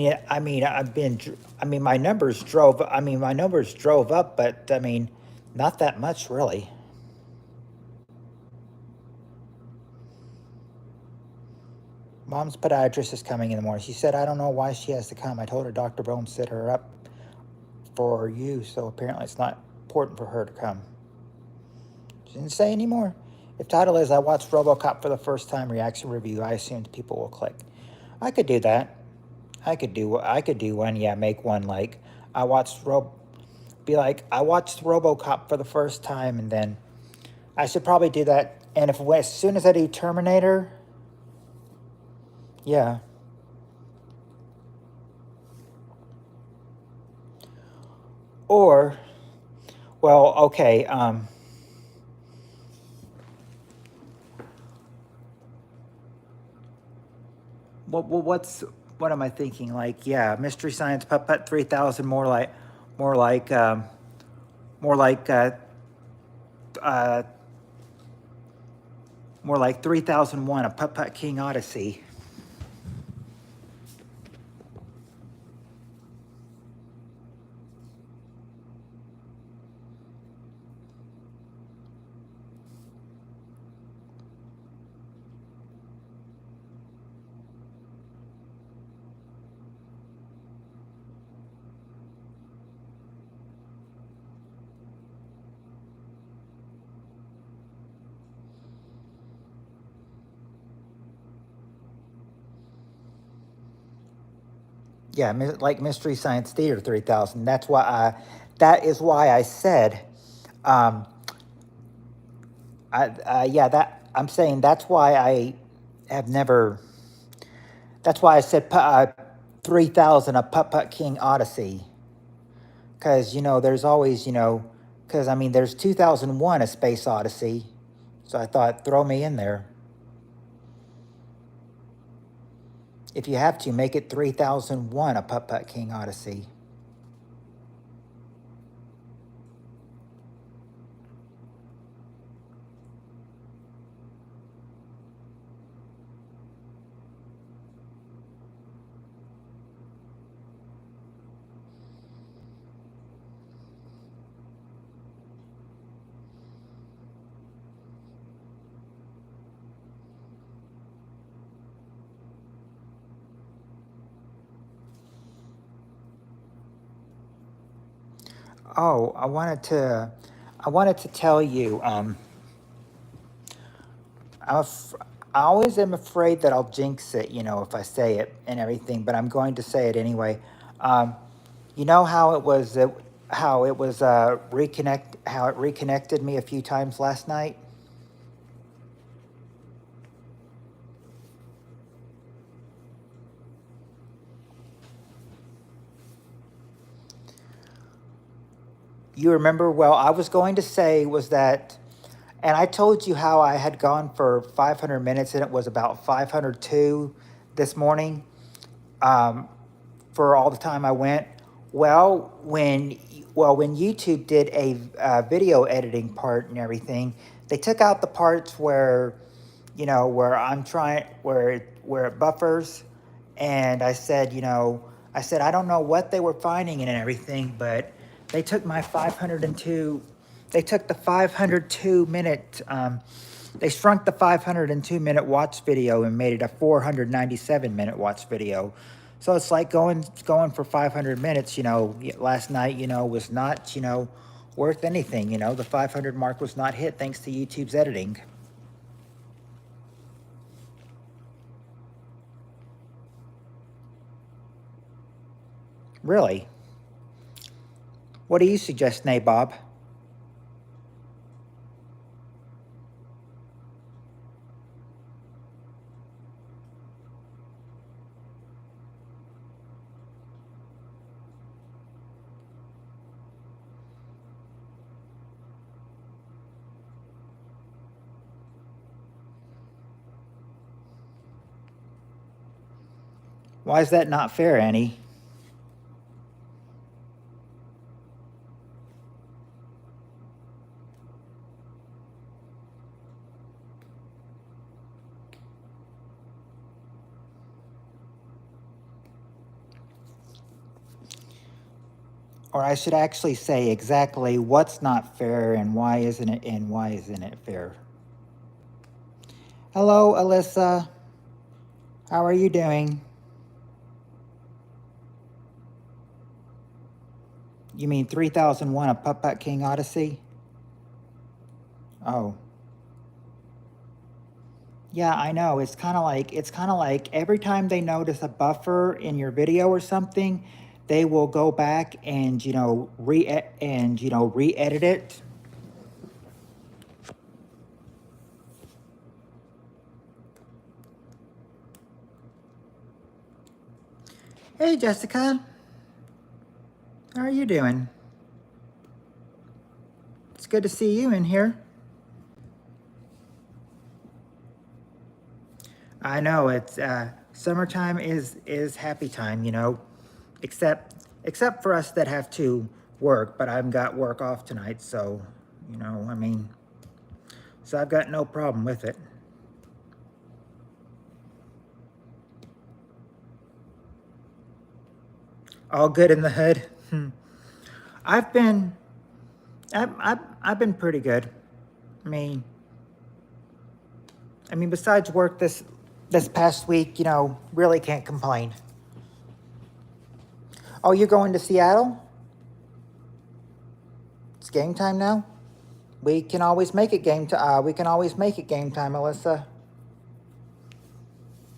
numbers drove up, but I mean, not that much really. Mom's podiatrist is coming in the morning. She said, I don't know why she has to come. I told her Dr. Bone set her up for you, so apparently it's not important for her to come. She didn't say anymore. If title is I watched RoboCop for the first time reaction review, I assumed people will click. I could do that. I could do one, yeah, make one like I watched I watched RoboCop for the first time, and then I should probably do that. And as soon as I do Terminator, yeah. Or, well, okay, what am I thinking? Like, yeah, Mystery Science Putt 3000, more like, more like, uh, more like 3001, a Putt King Odyssey. Yeah, like Mystery Science Theater 3000. That is why I said, um, yeah, that I'm saying that's why I have never. That's why I said 3000, a Putt King Odyssey, because you know there's always because I mean there's 2001, a Space Odyssey, so I thought throw me in there. If you have to, make it 3001, a Putt King Odyssey. Oh, I wanted to tell you. I always am afraid that I'll jinx it, if I say it and everything. But I'm going to say it anyway. Um, you know how it was how it reconnected me a few times last night. You remember? Well, I was going to say was that, and I told you how I had gone for 500 minutes and it was about 502 this morning, for all the time I went. Well, when YouTube did a video editing part and everything, they took out the parts where, where I'm trying, where it buffers, and I said I don't know what they were finding and everything, but they took my 502, they took the 502 minute, they shrunk the 502-minute watch video and made it a 497-minute watch video. So it's like going for 500 minutes, last night, was not, worth anything. The 500 mark was not hit thanks to YouTube's editing. Really? What do you suggest, Nabob? Why is that not fair, Annie? Or I should actually say exactly what's not fair and why isn't it fair. Hello, Alyssa. How are you doing? You mean 3001 of Putt Putt King Odyssey? Oh. Yeah, I know. It's kind of like every time they notice a buffer in your video or something, they will go back and, re-edit it. Hey, Jessica. How are you doing? It's good to see you in here. I know it's summertime is happy time, except for us that have to work. But I've got work off tonight, so so I've got no problem with it. All good in the hood. I've been pretty good. I mean, besides work this past week, really can't complain. Oh, you're going to Seattle? It's game time now. We can always make it game time. We can always make it game time, Alyssa.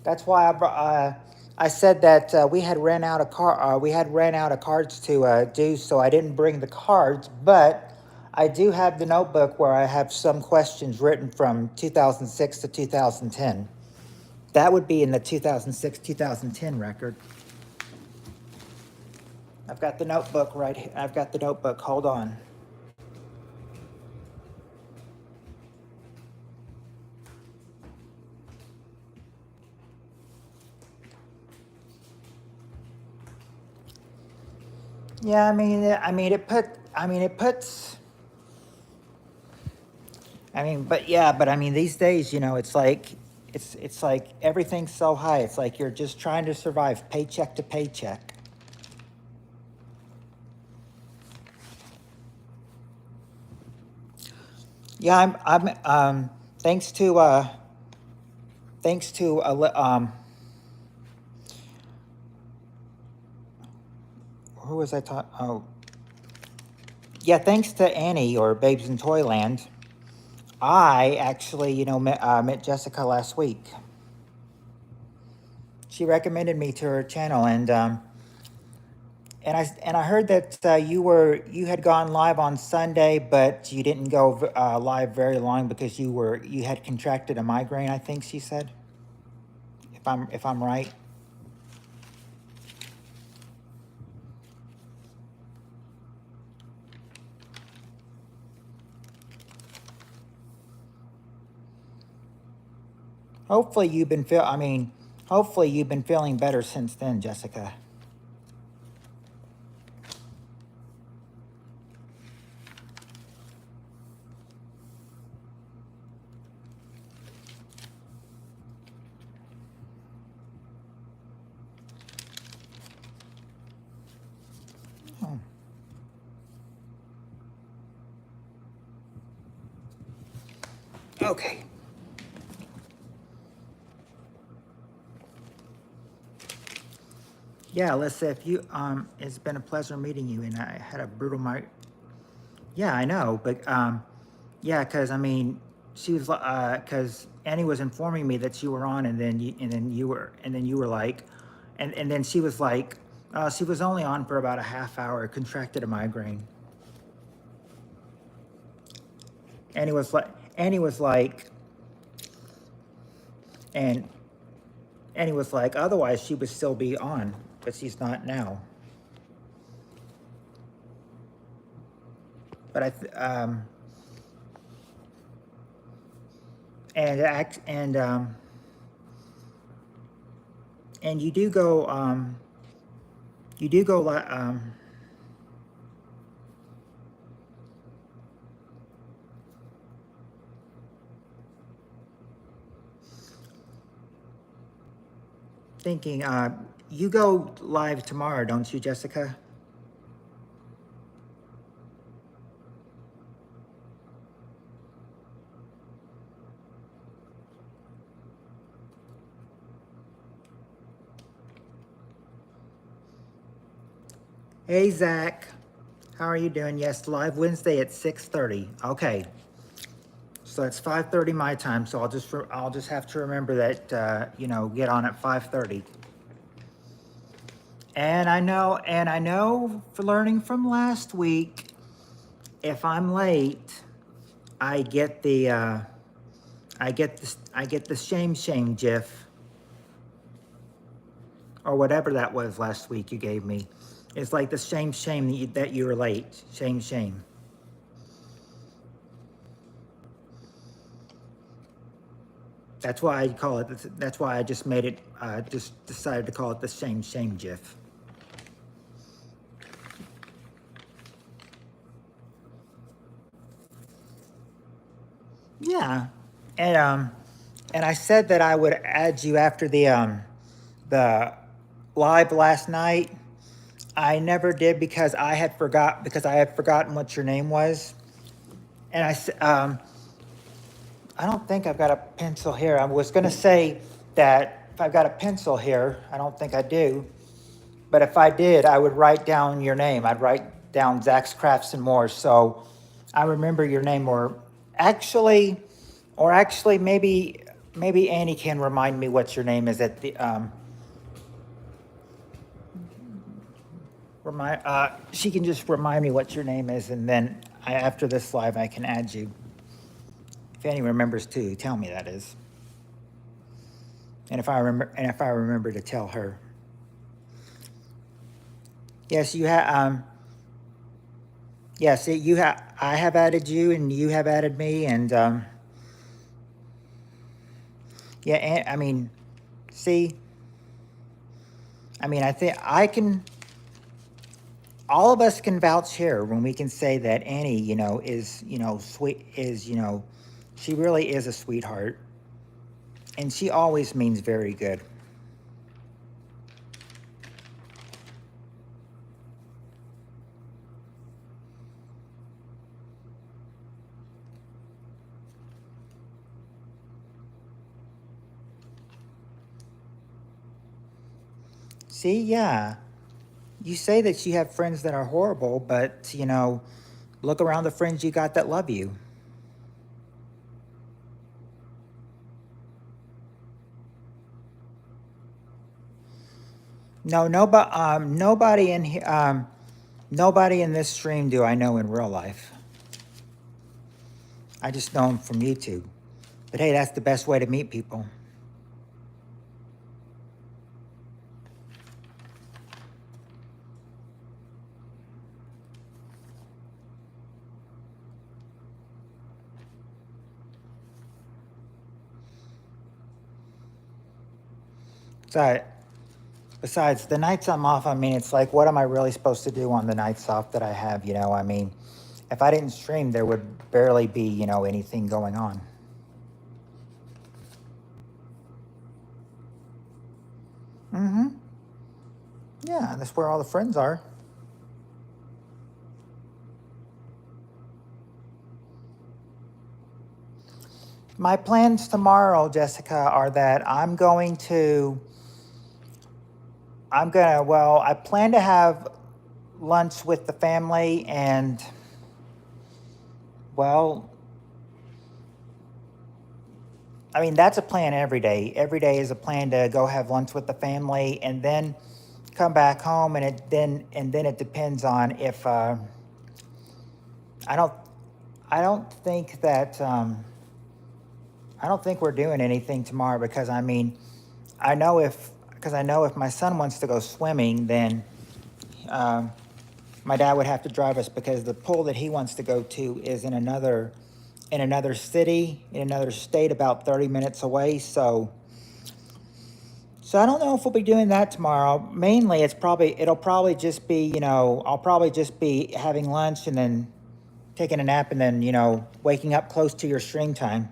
That's why I said that we had ran out of cards to do, so I didn't bring the cards. But I do have the notebook where I have some questions written from 2006 to 2010. That would be in the 2006-2010 record. I've got the notebook right here. I've got the notebook. Hold on. Yeah, it puts. But these days, it's like, it's like everything's so high. It's like you're just trying to survive paycheck to paycheck. Yeah, thanks to who was I talking? Oh, yeah, thanks to Annie or Babes in Toyland. I actually, met Jessica last week. She recommended me to her channel, and I heard that you had gone live on Sunday, but you didn't go live very long because you had contracted a migraine. I think she said, if I'm right. Hopefully you've been hopefully you've been feeling better since then, Jessica. Oh. Okay. Yeah, Alyssa, if you it's been a pleasure meeting you, and I had a brutal mic. Yeah, I know, but yeah, because I mean, she was because Annie was informing me that you were on, and then you were like, and then she was like, she was only on for about a half hour, contracted a migraine. Annie was like, Annie was like, and Annie was like, otherwise she would still be on, but she's not now. But and act and you do go thinking you go live tomorrow, don't you, Jessica? Hey Zach, how are you doing? Yes, live Wednesday at 6:30. Okay, so it's 5:30 my time. So I'll just have to remember that you know, get on at 5:30. And I know for learning from last week, if I'm late, I get the I get the shame gif or whatever that was last week you gave me. It's like the shame that you were late. Shame. That's why I call it. That's why I just made it. Just decided to call it the shame gif. Yeah, and I said that I would add you after the live last night. I never did because I had forgotten what your name was, and I don't think I've got a pencil here. I was gonna say that if I've got a pencil here, I don't think I do. But if I did, I would write down your name. I'd write down Zach's Crafts and More. So I remember your name, or actually, maybe Annie can remind me what your name is at the she can just remind me what your name is, and then after this live, I can add you. If Annie remembers too, tell me that is. And if I remember to tell her. Yes, you have. Yes, you have. I have added you, and you have added me, and yeah. And, I mean, see. I mean, I think I can. All of us can vouch here when we can say that Annie, you know, is sweet. She really is a sweetheart, and she always means very good. See, yeah. You say that you have friends that are horrible, but look around the friends you got that love you. No, nobody in here, nobody in this stream do I know in real life. I just know them from YouTube. But hey, that's the best way to meet people. So, besides, the nights I'm off, I mean, it's like, what am I really supposed to do on the nights off that I have, you know? I mean, if I didn't stream, there would barely be, you know, anything going on. Mm-hmm. Yeah, that's where all the friends are. My plans tomorrow, Jessica, are that well, I plan to have lunch with the family and, well, I mean, that's a plan every day. Every day is a plan to go have lunch with the family and then come back home, and then it depends on if I don't I don't think that I don't think we're doing anything tomorrow because I mean I know if my son wants to go swimming, then um, my dad would have to drive us because the pool that he wants to go to is in another city, in another state, about 30 minutes away. So I don't know if we'll be doing that tomorrow. Mainly, it'll probably just be, you know, I'll probably just be having lunch and then taking a nap and then, you know, waking up close to your stream time.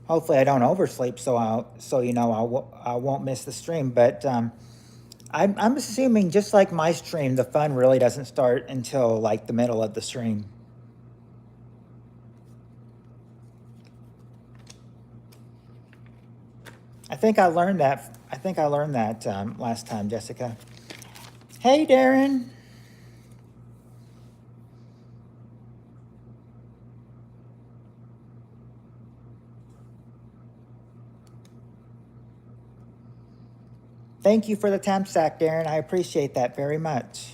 Hopefully, I don't oversleep, I won't miss the stream. But I'm assuming, just like my stream, the fun really doesn't start until like the middle of the stream. I think I learned that. Last time, Jessica. Hey, Darren. Thank you for the temp stack, Darren. I appreciate that very much.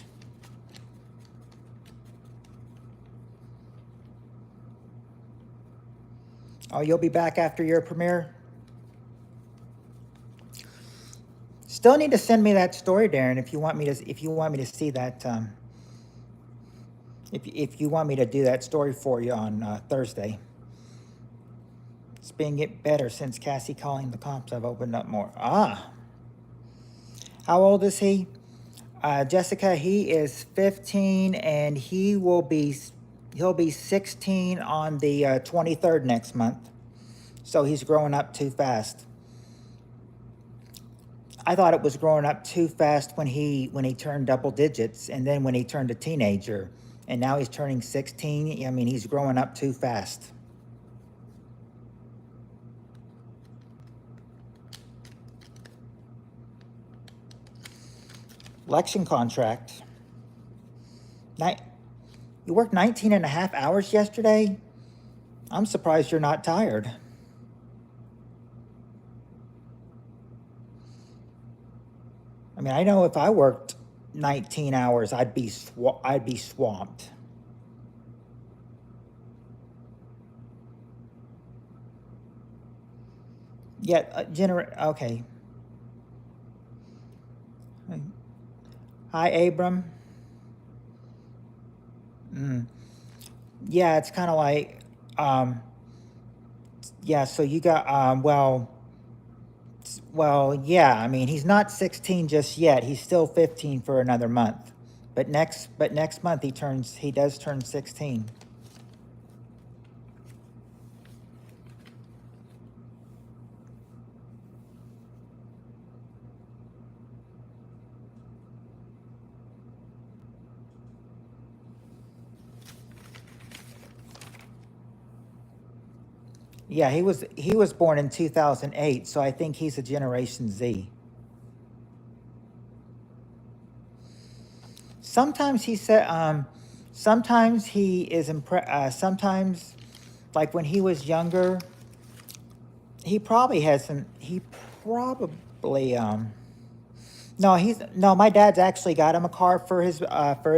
Oh, you'll be back after your premiere? Still need to send me that story, Darren, if you want me to see that. If you want me to do that story for you on Thursday. It's been getting better since Cassie calling the comps. I've opened up more. Ah, how old is he? Jessica, he is 15, and he'll be 16 on the 23rd next month. So he's growing up too fast. I thought it was growing up too fast when he turned double digits, and then when he turned a teenager, and now he's turning 16. I mean, he's growing up too fast. Election contract. You worked 19 and a half hours yesterday? I'm surprised you're not tired. I mean, I know if I worked 19 hours, I'd be swamped. Yet, okay. Hi, Abram. Yeah, it's kind of like, yeah. So you got, yeah. I mean, he's not 16 just yet. He's still 15 for another month. But next month he does turn 16. Yeah, he was born in 2008, so I think he's a Generation Z. Sometimes he said, sometimes he is sometimes, like when he was younger, he probably has some. He probably no, my dad's actually got him a car for his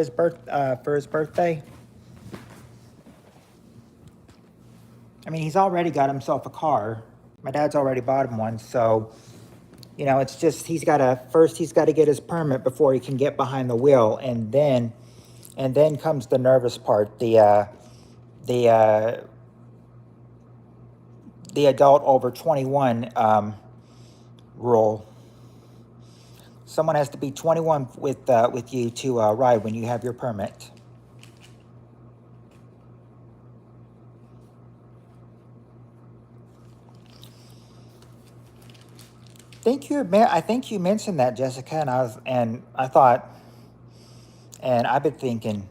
birthday. I mean, he's already got himself a car. My dad's already bought him one, so you know, it's just he's got to get his permit before he can get behind the wheel, and then comes the nervous part, the uh, the adult over 21 rule. Someone has to be 21 with you to ride when you have your permit. I think you mentioned that, Jessica, and I thought, and I've been thinking,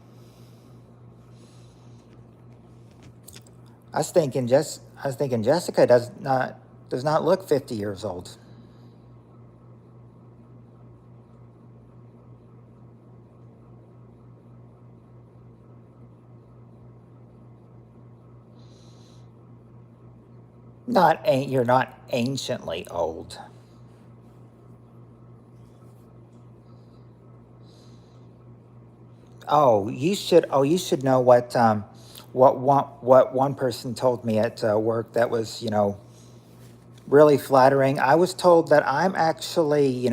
I was thinking Jessica does not look 50 years old. You're not anciently old. You should know what one person told me at work that was, really flattering. I was told that I'm actually,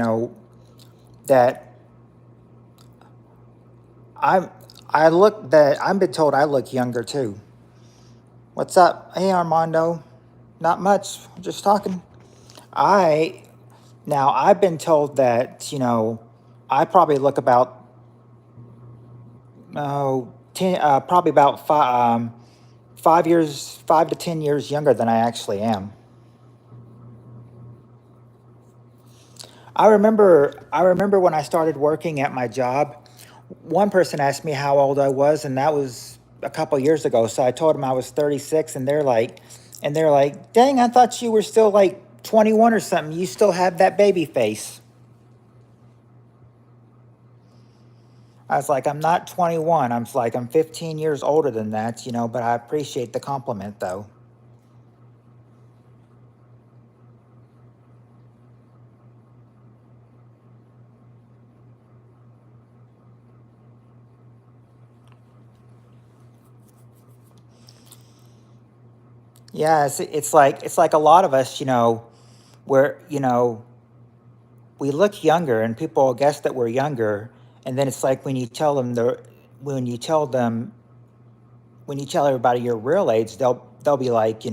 that I'm I've been told I look younger too. What's up? Hey Armando. Not much. Just talking. I Now I've been told that, I probably look about probably about 5 to 10 years younger than I actually am. I remember when I started working at my job, one person asked me how old I was, and that was a couple years ago. So I told them I was 36, and they're like, "Dang, I thought you were still like 21 or something. You still have that baby face." I was like, "I'm not 21. I'm 15 years older than that, but I appreciate the compliment though." Yeah, it's like a lot of us, where, we look younger and people guess that we're younger, and then it's like when you tell them when you tell everybody your real age, they'll be like,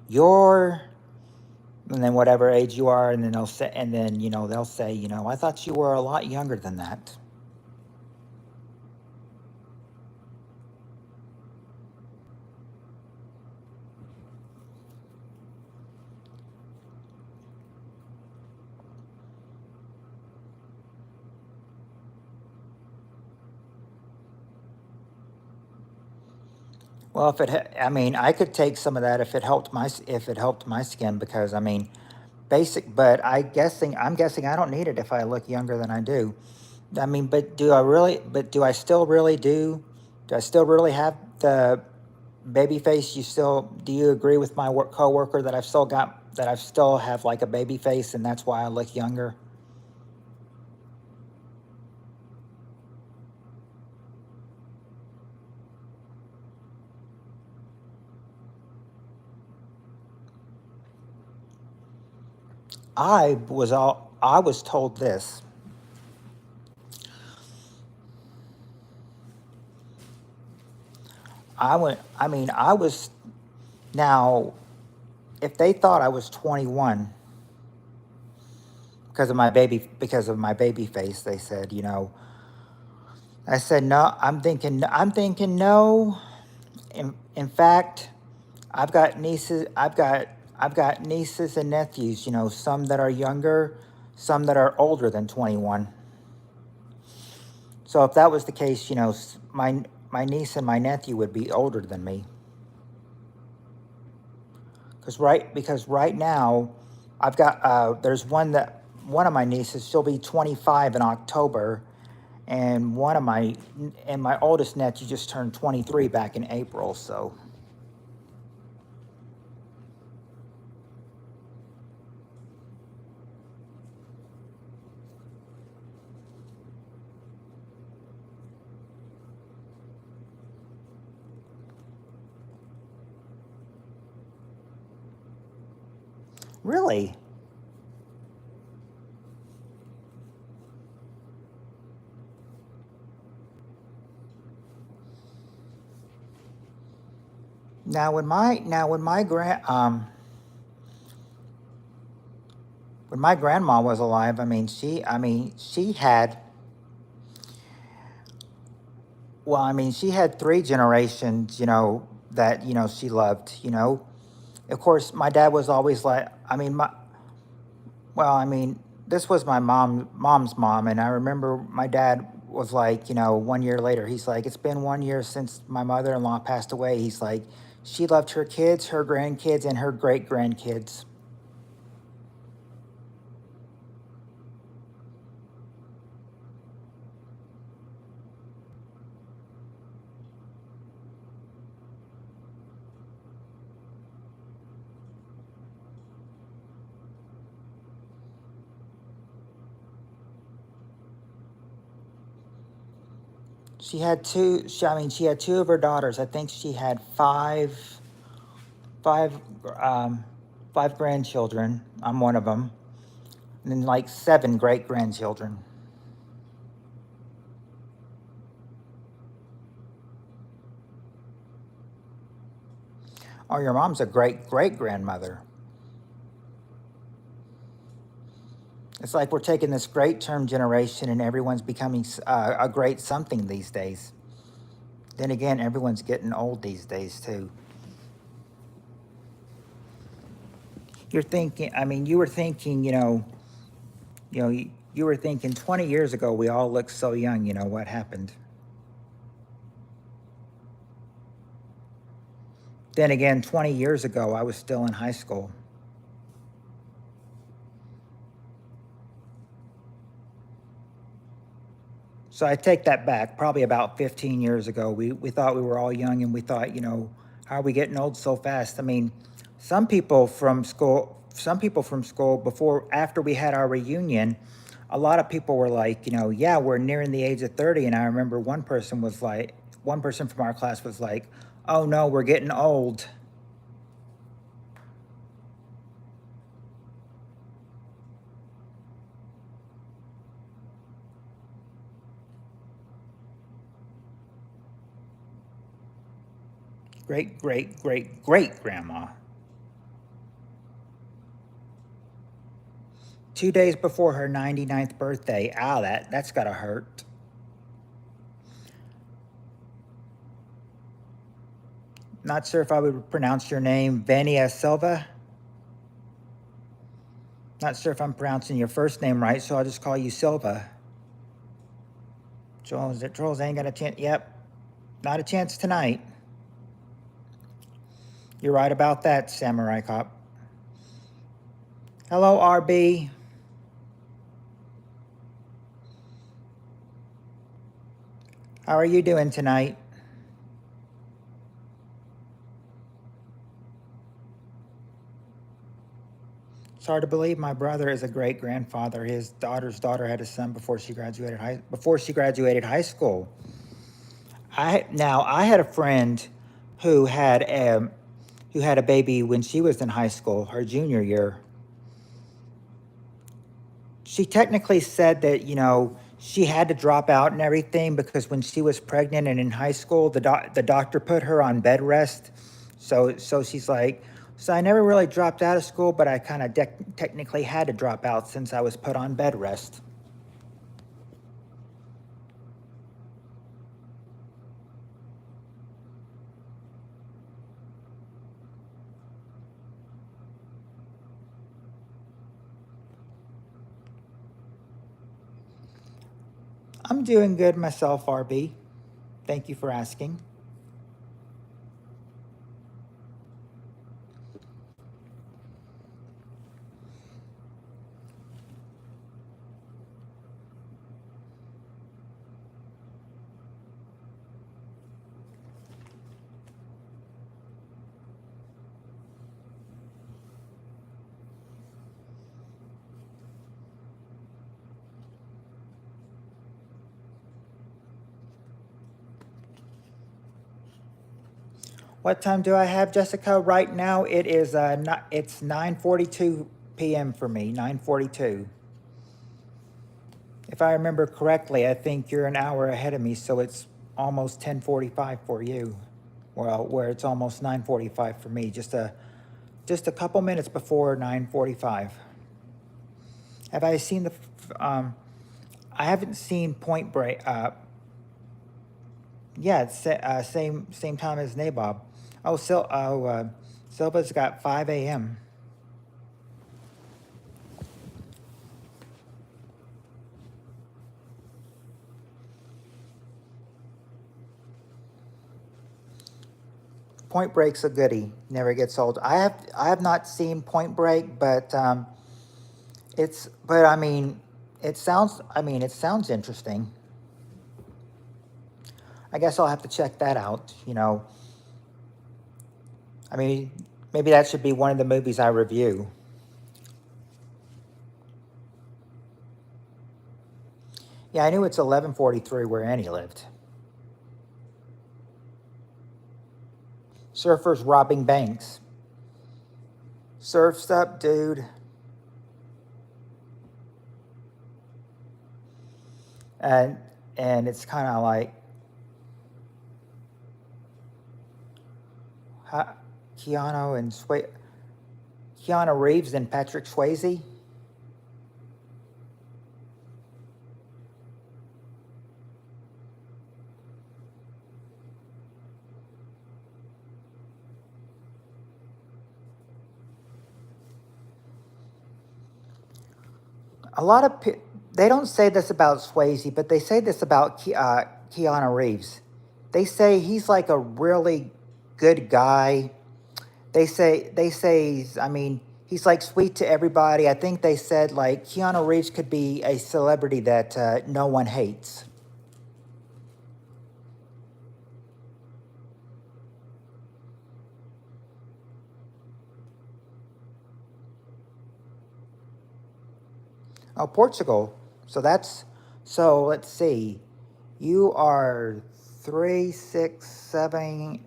you're, and then whatever age you are, and then they'll say, I thought you were a lot younger than that. Well, I mean, I could take some of that if it helped my skin, because I mean, but I'm guessing I don't need it if I look younger than I do. I mean, do I still really do I still really have the baby face? Do you agree with my coworker that I still have like a baby face, and that's why I look younger? I was told this. I was now, if they thought I was 21 because of my baby face, they said, I said no. I'm thinking no. In fact, I've got nieces. I've got nieces and nephews. Some that are younger, some that are older than 21. So if that was the case, my niece and my nephew would be older than me. Because right now, I've got there's one of my nieces. She'll be 25 in October, and my oldest nephew just turned 23 back in April. So really, when my when my grandma was alive, she had, well, she had three generations, that, she loved. Of course, my dad was always like, well, this was my mom's mom, and I remember my dad was like, 1 year later, he's like, it's been 1 year since my mother-in-law passed away. He's like, she loved her kids, her grandkids, and her great grandkids. She had two. She had two of her daughters. I think she had five, um, five grandchildren. I'm one of them, and then like seven great grandchildren. Oh, your mom's a great great grandmother. It's like we're taking this great term generation, and everyone's becoming a great something these days. Then again, everyone's getting old these days too. You're thinking. You were thinking. You were thinking 20 years ago we all looked so young. What happened? Then again, 20 years ago I was still in high school. So I take that back. Probably about 15 years ago, we thought we were all young, and we thought, how are we getting old so fast? Some people from school after we had our reunion, a lot of people were like, yeah, we're nearing the age of 30. And I remember one person from our class was like, oh no, we're getting old. Great, great, great, great grandma. 2 days before her 99th birthday. Ow, that's gotta hurt. Not sure if I would pronounce your name Vania Silva. Not sure if I'm pronouncing your first name right, so I'll just call you Silva. Trolls ain't got a chance. Yep, not a chance tonight. You're right about that, Samurai Cop. Hello, RB. How are you doing tonight? It's hard to believe my brother is a great grandfather. His daughter's daughter had a son before she graduated high school. I had a friend who had a baby when she was in high school, her junior year. She technically said that, she had to drop out and everything because when she was pregnant and in high school, the doctor put her on bed rest. So she's like, so I never really dropped out of school, but I kind of technically had to drop out since I was put on bed rest. I'm doing good myself, RB. Thank you for asking. What time do I have, Jessica? Right now, it's 9:42 p.m. for me. 9:42. If I remember correctly, I think you're an hour ahead of me, so it's almost 10:45 for you. Well, where it's almost 9:45 for me. Just a couple minutes before 9:45. Have I seen the? I haven't seen Point Break. Yeah, it's same time as Nabob. Oh, Silva's got 5 a.m. Point Break's a goodie. Never gets old. I have not seen Point Break, but I mean, it sounds interesting. I guess I'll have to check that out. I mean, maybe that should be one of the movies I review. Yeah, I knew it's 11:43 where Annie lived. Surfers robbing banks. Surf's up, dude. And it's kind of like ha, Keanu Reeves and Patrick Swayze. A lot of they don't say this about Swayze, but they say this about Keanu Reeves. They say he's like a really good guy. They say I mean, he's like sweet to everybody. I think they said like Keanu Reeves could be a celebrity that no one hates. Oh, Portugal. So let's see. You are 3, 6, 7,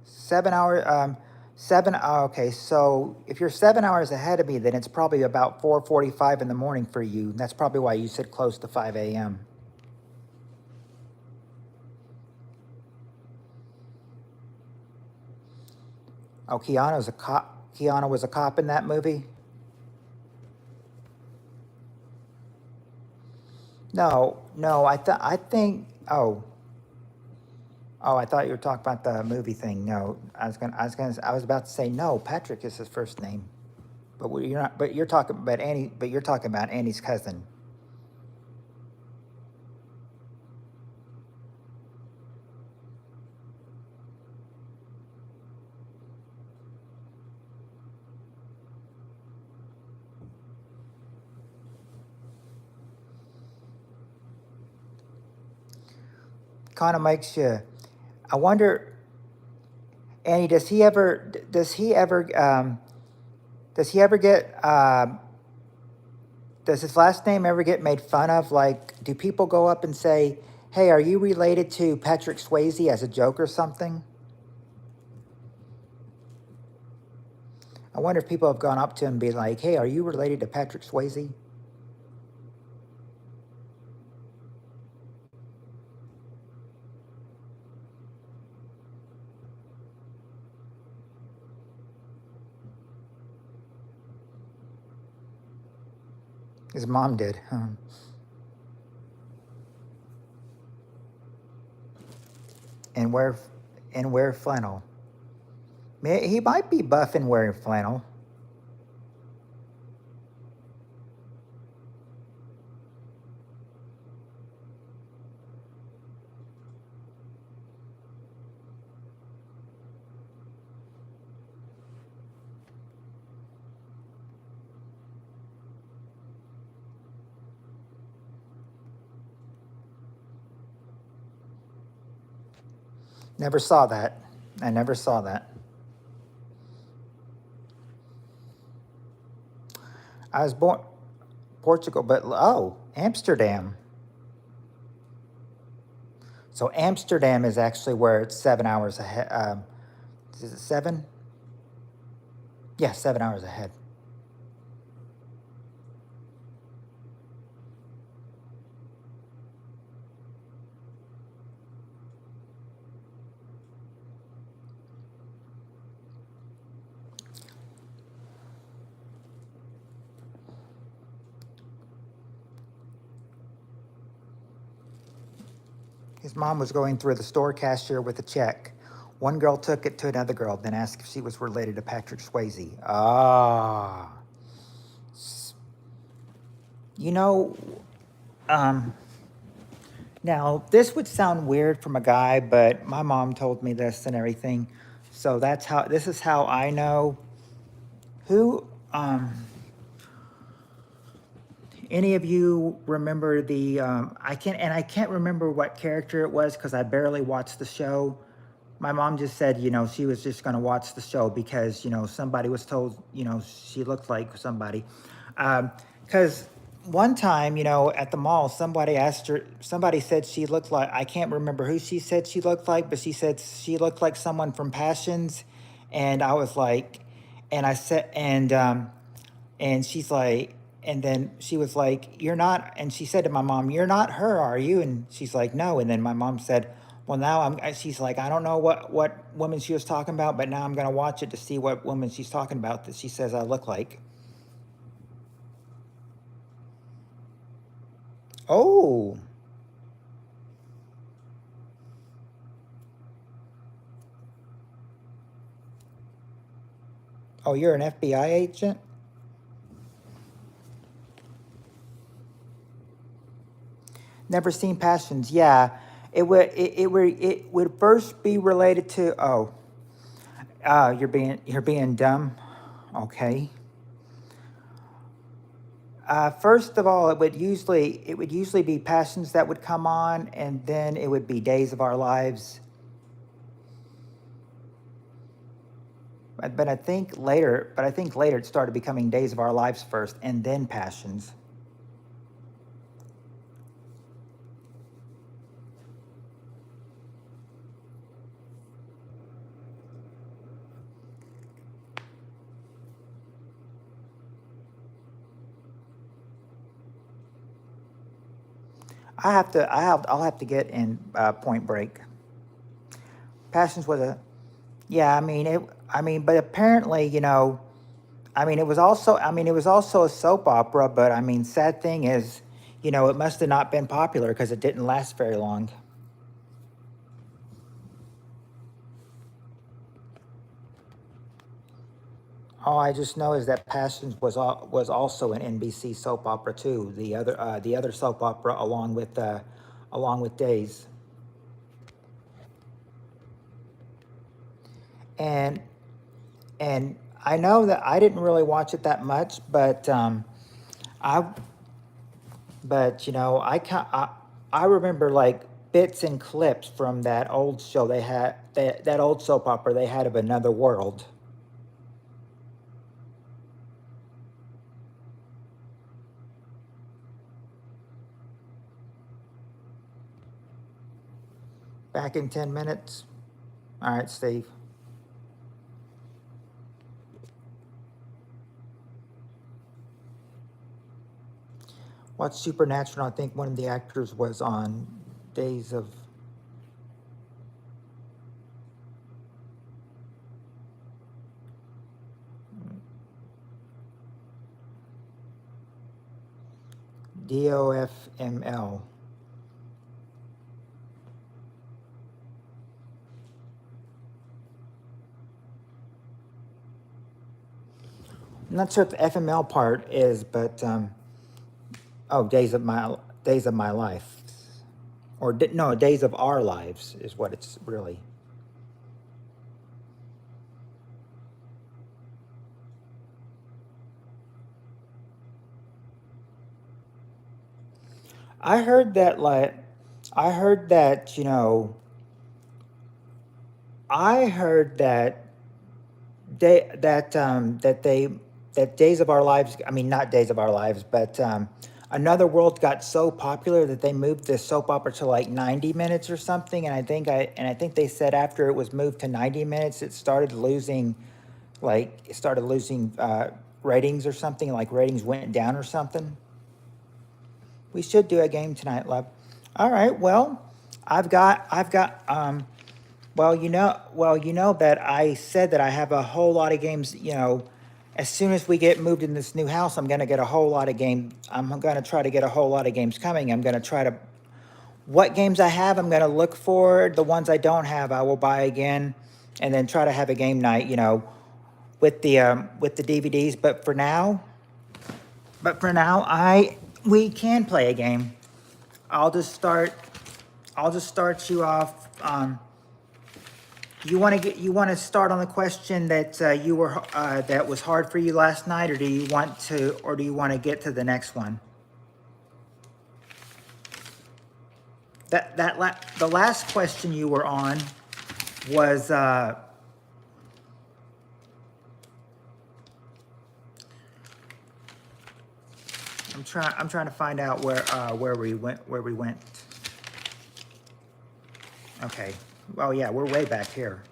7 hours. 7. Okay, so if you're 7 hours ahead of me, then it's probably about 4:45 in the morning for you. That's probably why you said close to 5 a.m. Oh, Keanu's a cop. Keanu was a cop in that movie. No, no. I think. Oh, I thought you were talking about the movie thing. No, I was about to say no. Patrick is his first name, but you're not. But you're talking about Annie. But you're talking about Annie's cousin. Kind of makes you. I wonder, Annie. Does he ever get? Does his last name ever get made fun of? Like, do people go up and say, "Hey, are you related to Patrick Swayze?" as a joke or something? I wonder if people have gone up to him and be like, "Hey, are you related to Patrick Swayze?" His mom did. And wear flannel. He might be buff and wearing flannel. Never saw that. I never saw that. I was born Portugal, but Amsterdam. So Amsterdam is actually where it's 7 hours ahead. Is it 7? Yeah, 7 hours ahead. His mom was going through the store cashier with a check. One girl took it to another girl, then asked if she was related to Patrick Swayze. Ah. You know, um, now this would sound weird from a guy, but my mom told me this and everything. So this is how I know who, any of you remember I can't remember what character it was because I barely watched the show. My mom just said, she was just going to watch the show because, somebody was told, she looked like somebody. Because one time, at the mall, somebody said she looked like, I can't remember who she said she looked like, but she said she looked like someone from Passions. And I was like, and I said, and she's like, and then she was like, "You're not," and she said to my mom, "You're not her, are you?" And she's like, "No." And then my mom said, "Well, now she's like, I don't know what woman she was talking about, but now I'm going to watch it to see what woman she's talking about that she says I look like." Oh. Oh, you're an FBI agent? Never seen Passions. Yeah. It would first be related to you're being dumb. Okay. First of all, it would usually be Passions that would come on, and then it would be Days of Our Lives. But I think later it started becoming Days of Our Lives first, and then Passions. I'll have to get in Point Break. Passions was a yeah. But apparently, it was also a soap opera. But sad thing is, it must have not been popular because it didn't last very long. All I just know is that Passions was also an NBC soap opera too. The other soap opera along with Days. And and I know that I didn't really watch it that much, I I remember like bits and clips from that old show they had, that old soap opera they had of Another World. Back in 10 minutes. All right, Steve. What's Supernatural? I think one of the actors was on Days of. DOFML. I'm not sure what the FML part is, but Days of My Life, or no, Days of Our Lives is what it's really. I heard that like, I heard that I heard that that Days of Our Lives. I mean, not Days of Our Lives, but Another World got so popular that they moved the soap opera to like 90 minutes or something. And I think they said after it was moved to 90 minutes, it started losing ratings or something. Like ratings went down or something. We should do a game tonight, love. All right. Well, I've got. Well, that I said that I have a whole lot of games. As soon as we get moved in this new house, I'm going to get a whole lot of game. I'm going to try to get a whole lot of games coming. I'm going to try to what games I have, I'm going to look for. The ones I don't have, I will buy again, and then try to have a game night, you know, with the DVDs. But for now, we can play a game. I'll just start you off. You want to start on the question that that was hard for you last night, or do you want to get to the next one? The last question you were on was I'm trying to find out where we went. Okay. Well, yeah, we're way back here.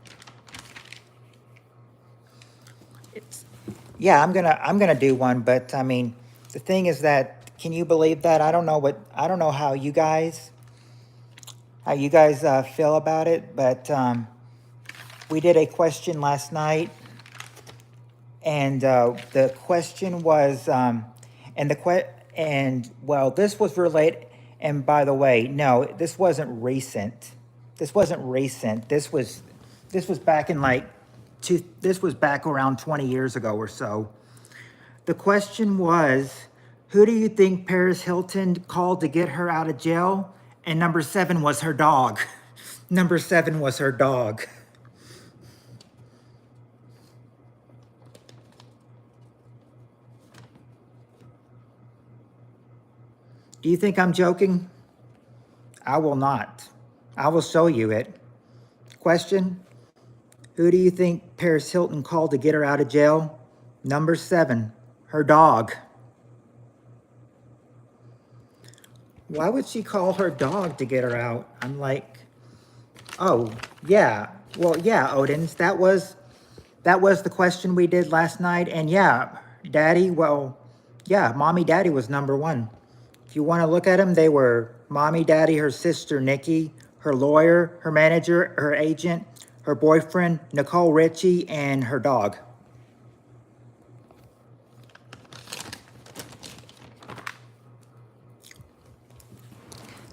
Yeah, I'm gonna do one, but I mean, the thing is that, can you believe that? I don't know how you guys feel about it, but we did a question last night, and the question was, well, this was related. And by the way, no, this wasn't recent. This was back in this was back around 20 years ago or so. The question was, who do you think Paris Hilton called to get her out of jail? And number 7 was her dog. Number 7 was her dog. Do you think I'm joking? I will not. I will show you it. Question, who do you think Paris Hilton called to get her out of jail? Number 7, her dog. Why would she call her dog to get her out? I'm like, oh, yeah. Well, yeah, Odins, that was the question we did last night. And yeah, Daddy, well, yeah, Mommy, Daddy was number 1. If you want to look at them, they were Mommy, Daddy, her sister, Nikki, her lawyer, her manager, her agent, her boyfriend, Nicole Richie, and her dog.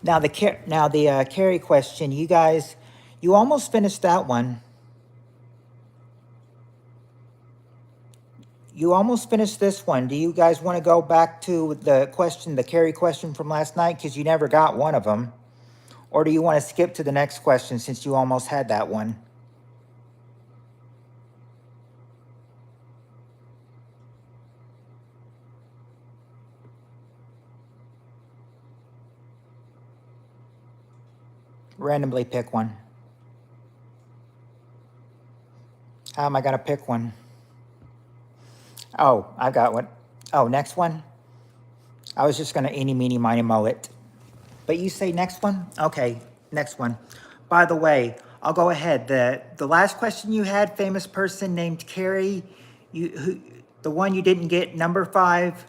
Now the Carrie question, you guys, you almost finished that one. You almost finished this one. Do you guys want to go back to the Carrie question from last night, because you never got one of them? Or do you want to skip to the next question since you almost had that one? Randomly pick one. How am I going to pick one? Oh, I got one. Oh, next one? I was just going to eeny, meeny, miny, moe it. But you say next one? Okay, next one. By the way, I'll go ahead. The last question you had, famous person named Carrie, the one you didn't get, number 5,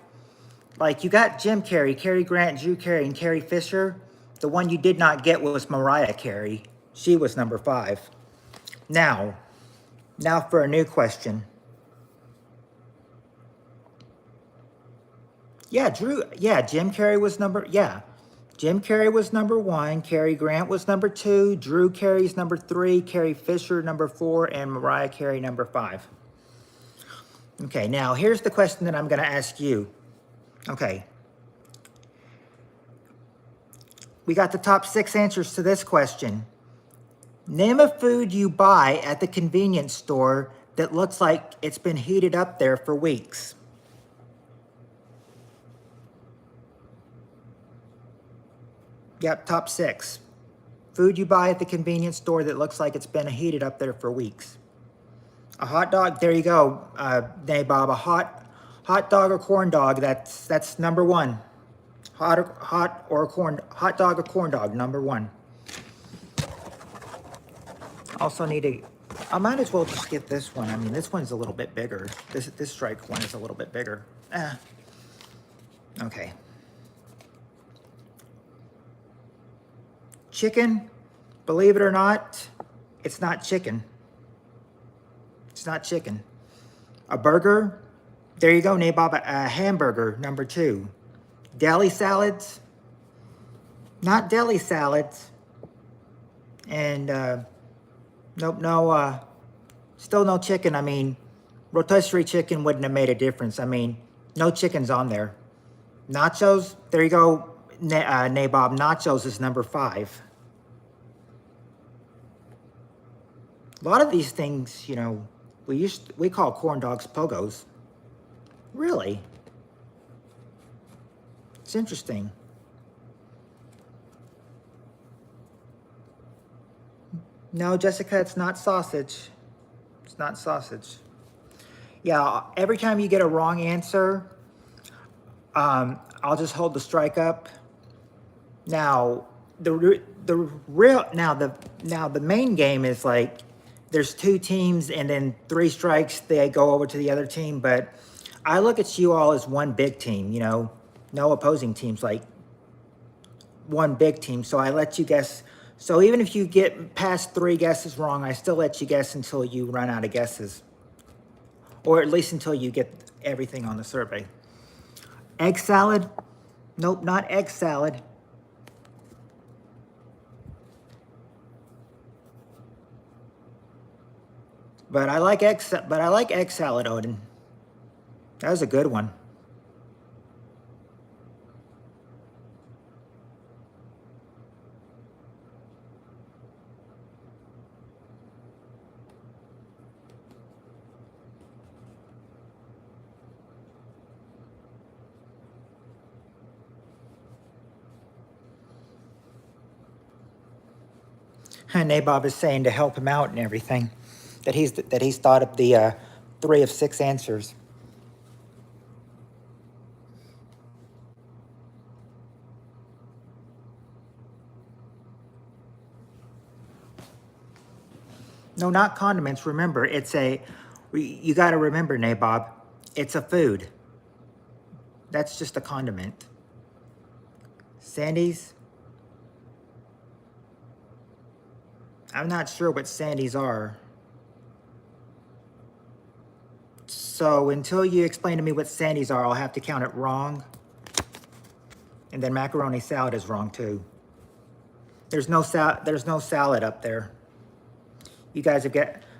like you got Jim Carrey, Cary Grant, Drew Carey, and Carrie Fisher. The one you did not get was Mariah Carey. She was number 5. Now for a new question. Yeah, Jim Carrey was Jim Carrey was number 1, Cary Grant was number 2, Drew Carey's number 3, Carrie Fisher number 4, and Mariah Carey number 5. Okay, now here's the question that I'm going to ask you. Okay. We got the top 6 answers to this question. Name a food you buy at the convenience store that looks like it's been heated up there for weeks. Yep, top 6. Food you buy at the convenience store that looks like it's been heated up there for weeks. A hot dog, there you go, Bob. A hot dog or corn dog, that's number 1. Hot dog or corn dog, number 1. Also I might as well just get this one. I mean, this one's a little bit bigger. This strike one is a little bit bigger. Okay. Chicken, believe it or not, it's not chicken. It's not chicken. A burger, there you go, Nabob, a hamburger, number 2. Deli salads, Not deli salads. And nope, no, still no chicken. I mean, rotisserie chicken wouldn't have made a difference. I mean, no chicken's on there. Nachos, there you go, Nabob. Nachos is number 5. A lot of these things, you know, we call corn dogs pogos. Really? It's interesting. No, Jessica, it's not sausage. It's not sausage. Yeah, every time you get a wrong answer, I'll just hold the strike up. Now, the main game is like there's 2 teams and then 3 strikes, they go over to the other team, but I look at you all as one big team, you know, no opposing teams, like one big team. So I let you guess. So even if you get past 3 guesses wrong, I still let you guess until you run out of guesses, or at least until you get everything on the survey. Egg salad? Nope, not egg salad. But I like egg salad, Odin. That was a good one. And Nabob is saying to help him out and everything, that he's thought of the 3 of 6 answers. No, not condiments. Remember, you got to remember, Nabob, it's a food. That's just a condiment. Sandies? I'm not sure what sandies are. So until you explain to me what sandies are, I'll have to count it wrong. And then macaroni salad is wrong too. There's no salad up there. You guys have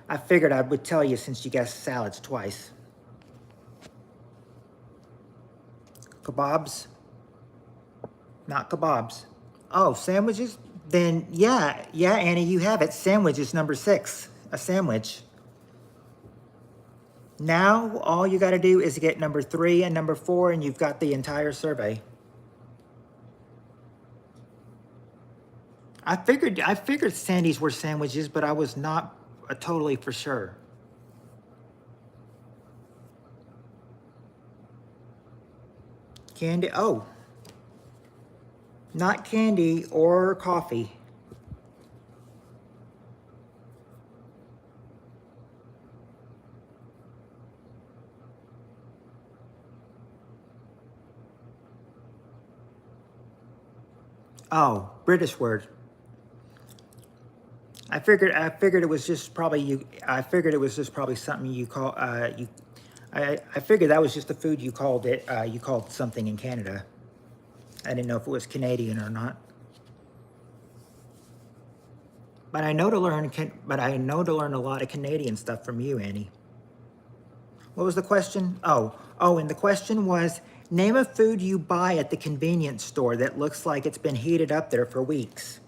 I figured I would tell you since you guessed salads twice. Kebabs? Not kebabs. Oh, sandwiches? Then yeah, Annie, you have it. Sandwich is number 6. A sandwich. Now all you got to do is get number 3 and number 4, and you've got the entire survey. I figured sandies were sandwiches, but I was not totally for sure. Candy? Oh, not candy or coffee. Oh, British word. I figured it was just probably something you call you. I figured that was just the food you called it. You called something in Canada. I didn't know if it was Canadian or not. But I know to learn. But I know to learn a lot of Canadian stuff from you, Annie. What was the question? And the question was, name a food you buy at the convenience store that looks like it's been heated up there for weeks.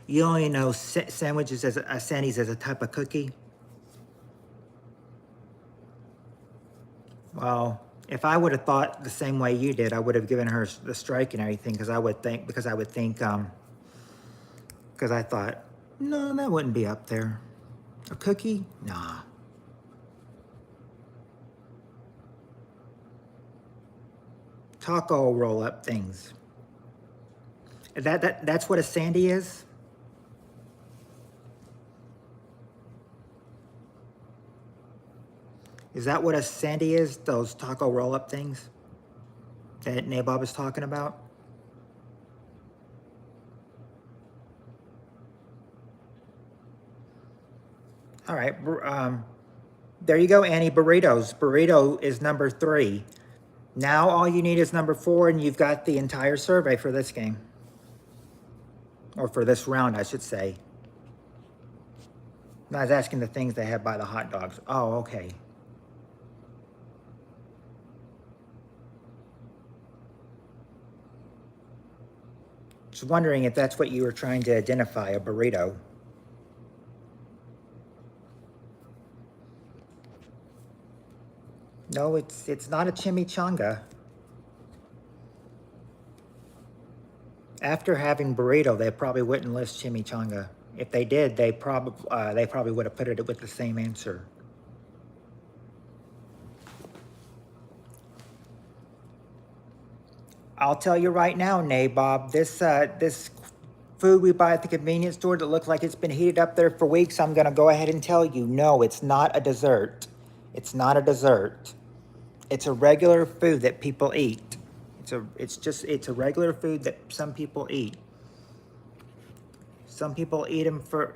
You only know sandwiches as sandies as a type of cookie. Well, if I would have thought the same way you did, I would have given her the strike and everything because I thought, no, that wouldn't be up there. A cookie? Nah. Taco roll up things. That's what a sandy is? Is that what a sandy is? Those taco roll up things that Nabob is talking about? All right. There you go, Annie. Burritos. Burrito is number 3. Now all you need is number 4, and you've got the entire survey for this game. Or for this round, I should say. I was asking the things they have by the hot dogs. Oh, okay. Just wondering if that's what you were trying to identify, a burrito. No, it's not a chimichanga. After having burrito, they probably wouldn't list chimichanga. If they did, they probably would have put it with the same answer. I'll tell you right now, Nabob, this food we buy at the convenience store that looks like it's been heated up there for weeks, I'm gonna go ahead and tell you, no, it's not a dessert. It's not a dessert. It's a regular food that people eat. It's a regular food that some people eat. Some people eat it for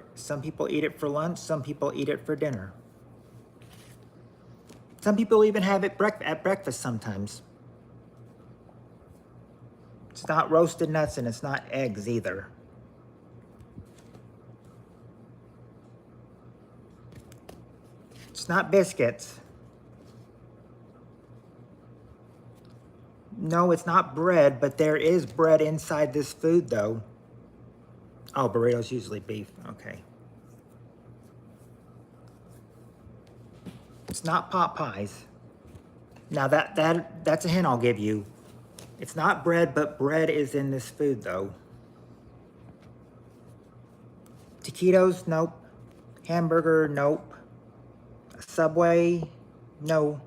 lunch, some people eat it for dinner. Some people even have it at breakfast sometimes. It's not roasted nuts and it's not eggs either. It's not biscuits. No, it's not bread, but there is bread inside this food though. Oh, burritos usually beef, okay. It's not pot pies. Now that's a hint I'll give you. It's not bread, but bread is in this food though. Taquitos, nope. Hamburger, nope. Subway, no.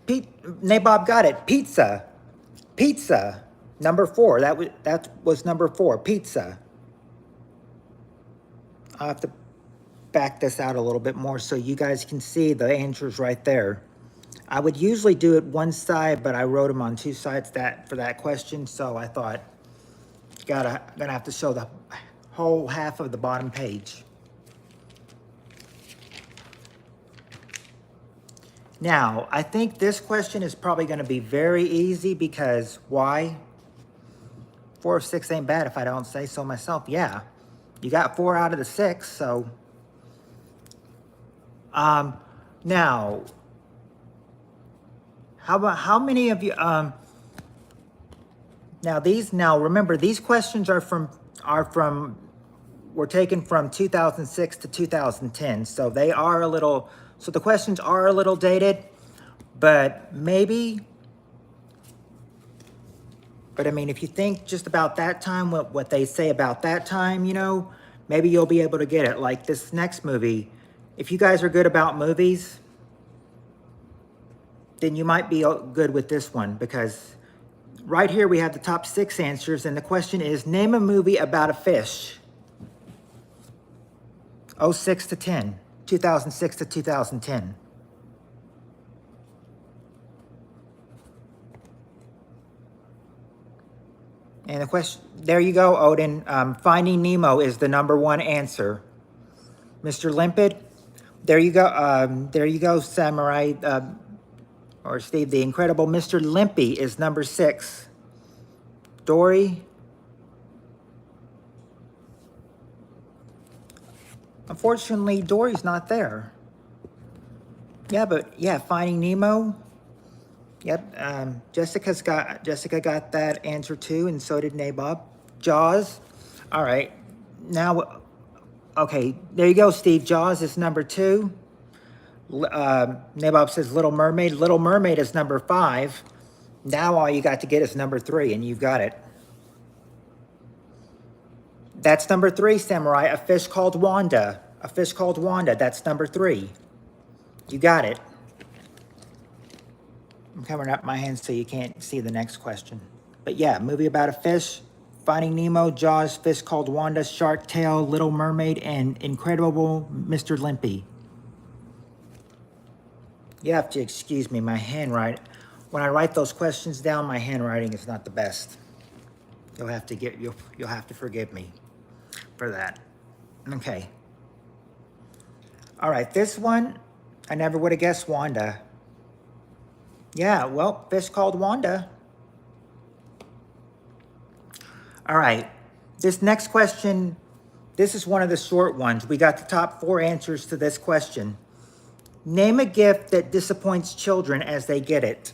Nabob got it. Pizza. Pizza. Number 4. That was number 4. Pizza. I'll have to back this out a little bit more so you guys can see the answers right there. I would usually do it one side, but I wrote them on 2 sides for that question, so I thought gonna have to show the whole half of the bottom page. Now, I think this question is probably going to be very easy because why? 4 of 6 ain't bad if I don't say so myself. Yeah, you got 4 out of the 6, so. Now, how many of you, now remember, these questions were taken from 2006 to 2010, so they are a little, so the questions are a little dated, but maybe, but I mean, if you think just about that time, what they say about that time, you know, maybe you'll be able to get it. Like this next movie, if you guys are good about movies, then you might be good with this one, because right here we have the top 6 answers, and the question is, name a movie about a fish. 06 to 10, 2006 to 2010. And the question, there you go, Odin. Finding Nemo is the number 1 answer. Mr. Limpid, there you go, Samurai, or Steve, the Incredible Mr. Limpy is number 6. Dory. Unfortunately, Dory's not there. Yeah, but yeah, Finding Nemo. Yep, Jessica got that answer too, and so did Nabob. Jaws. All right, now, okay, there you go, Steve. Jaws is number 2. Nabob says Little Mermaid. Little Mermaid is number 5. Now all you got to get is number 3, and you've got it. That's number 3, Samurai. A Fish Called Wanda. A Fish Called Wanda. That's number 3. You got it. I'm covering up my hands so you can't see the next question. But yeah, movie about a fish. Finding Nemo, Jaws, Fish Called Wanda, Shark Tale, Little Mermaid, and Incredible Mr. Limpy. You have to excuse me, my handwriting. When I write those questions down, my handwriting is not the best. You'll have to forgive me for that. Okay. All right, this one, I never would have guessed Wanda. Yeah, well, fish called Wanda. All right, this next question, this is one of the short ones. We got the top 4 answers to this question. Name a gift that disappoints children as they get it.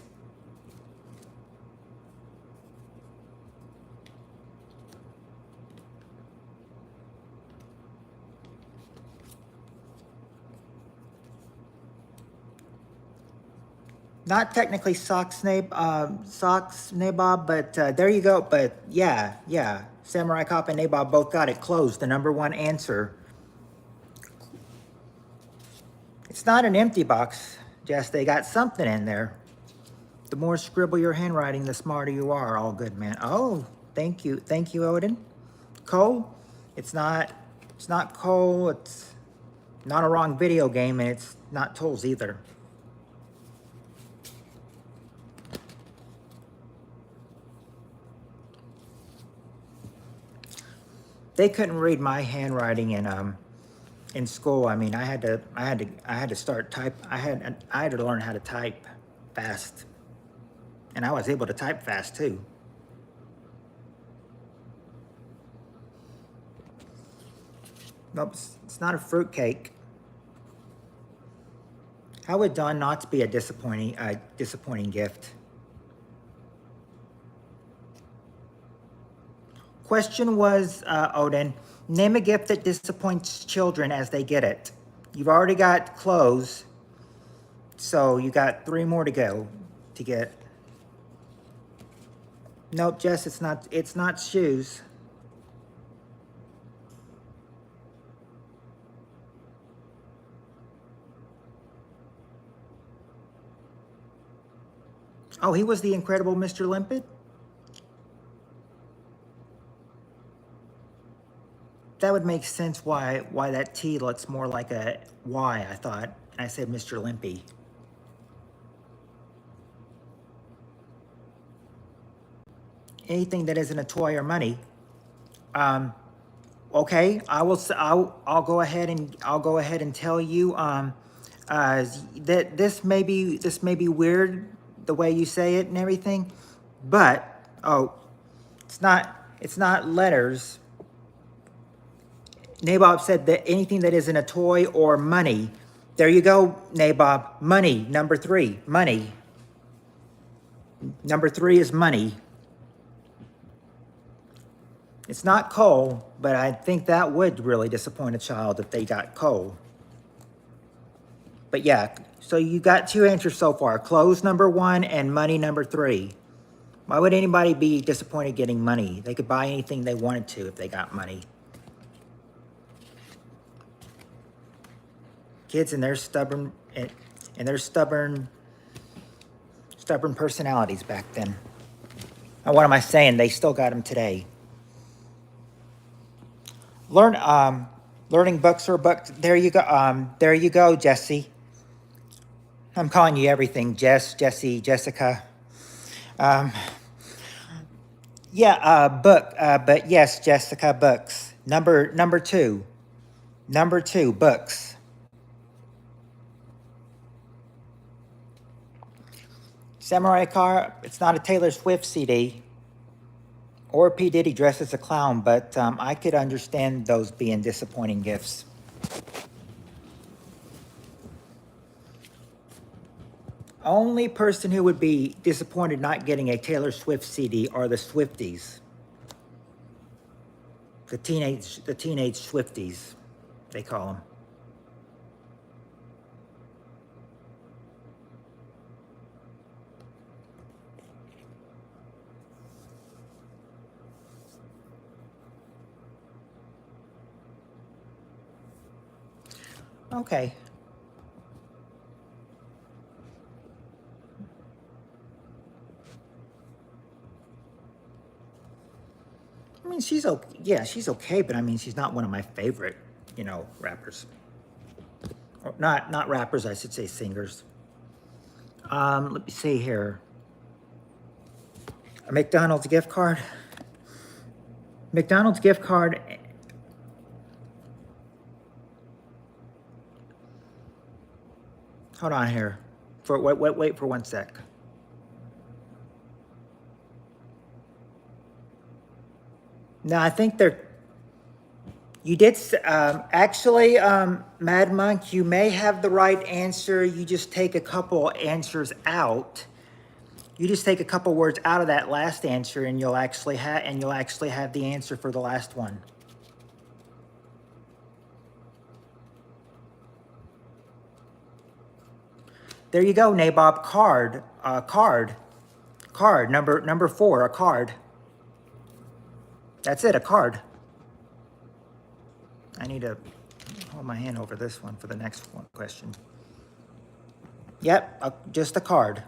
Not technically socks, Nabob, but there you go. But yeah. Samurai Cop and Nabob both got it closed. The number 1 answer. It's not an empty box, Jess. They got something in there. The more scribble your handwriting, the smarter you are. All good, man. Oh, thank you, Odin. Cole, it's not Cole. It's not a wrong video game, and it's not Tolls either. They couldn't read my handwriting in school. I mean, I had to start type. I had to learn how to type fast, and I was able to type fast too. Nope, it's not a fruitcake. How would Dawn not be a disappointing gift? Question was, Odin, name a gift that disappoints children as they get it. You've already got clothes, so you got 3 more to go to get. Nope, Jess, it's not shoes. Oh, he was the incredible Mr. Limpet? That would make sense why that T looks more like a Y, I thought. And I said Mr. Limpy. Anything that isn't a toy or money. Okay, I'll go ahead and tell you that this may be weird the way you say it and everything, but it's not letters. Nabob said that anything that isn't a toy or money. There you go, Nabob. Money, number 3, money. Number 3 is money. It's not coal, but I think that would really disappoint a child if they got coal. But yeah, so you got 2 answers so far. Clothes number 1 and money number 3. Why would anybody be disappointed getting money? They could buy anything they wanted to if they got money. Kids and their stubborn personalities back then. And what am I saying? They still got them today. Learning books or books. There you go. There you go, Jesse. I'm calling you everything, Jesse, Jessica. Yeah, book. But yes, Jessica, books. Number 2. Number 2, books. Samurai Car, it's not a Taylor Swift CD or P. Diddy dressed as a clown, but I could understand those being disappointing gifts. Only person who would be disappointed not getting a Taylor Swift CD are the Swifties. The teenage Swifties, they call them. Okay. I mean, she's okay. Yeah, she's okay, but I mean, she's not one of my favorite, rappers. Or not rappers, I should say singers. Let me see here. A McDonald's gift card. McDonald's gift card. Hold on here. Wait for 1 sec. No, I think they're. You did actually, Mad Monk. You may have the right answer. You just take a couple answers out. You just take a couple words out of that last answer, and you'll actually have the answer for the last one. There you go, Nabob. Card. Card. Number 4. A card. That's it. A card. I need to hold my hand over this one for the next one question. Yep, just a card.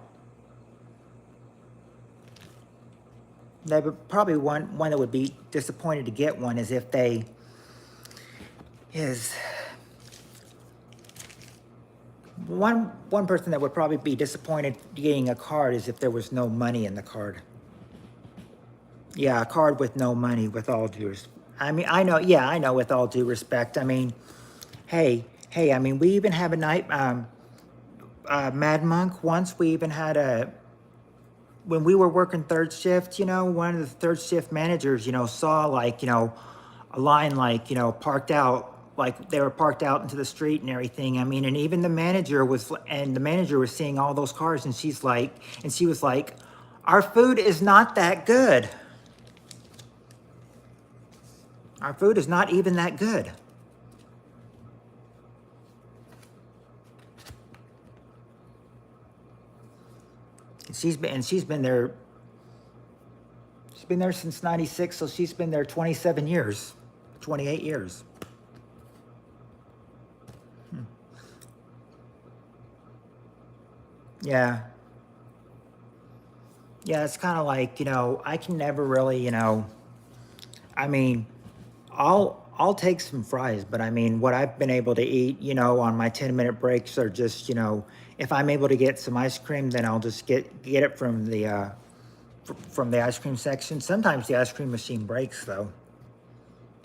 They would probably one that would be disappointed to get one is if they one person that would probably be disappointed getting a card is if there was no money in the card. Yeah, a card with no money, with all due respect. I mean, I know with all due respect. I mean, hey, I mean, we even have a night, Mad Monk, once we even had when we were working third shift, you know, one of the third shift managers, you know, saw like, you know, a line like, you know, parked out, like they were parked out into the street and everything. I mean, and even the manager was seeing all those cars, and she was like, our food is not that good. Our food is not even that good. She's been there since 96, so she's been there 27 years, 28 years. Yeah. Yeah, it's kind of like, you know, I can never really, you know, I mean, I'll take some fries, but I mean, what I've been able to eat, you know, on my 10-minute breaks are just, you know, if I'm able to get some ice cream, then I'll just get it from the ice cream section. Sometimes the ice cream machine breaks, though.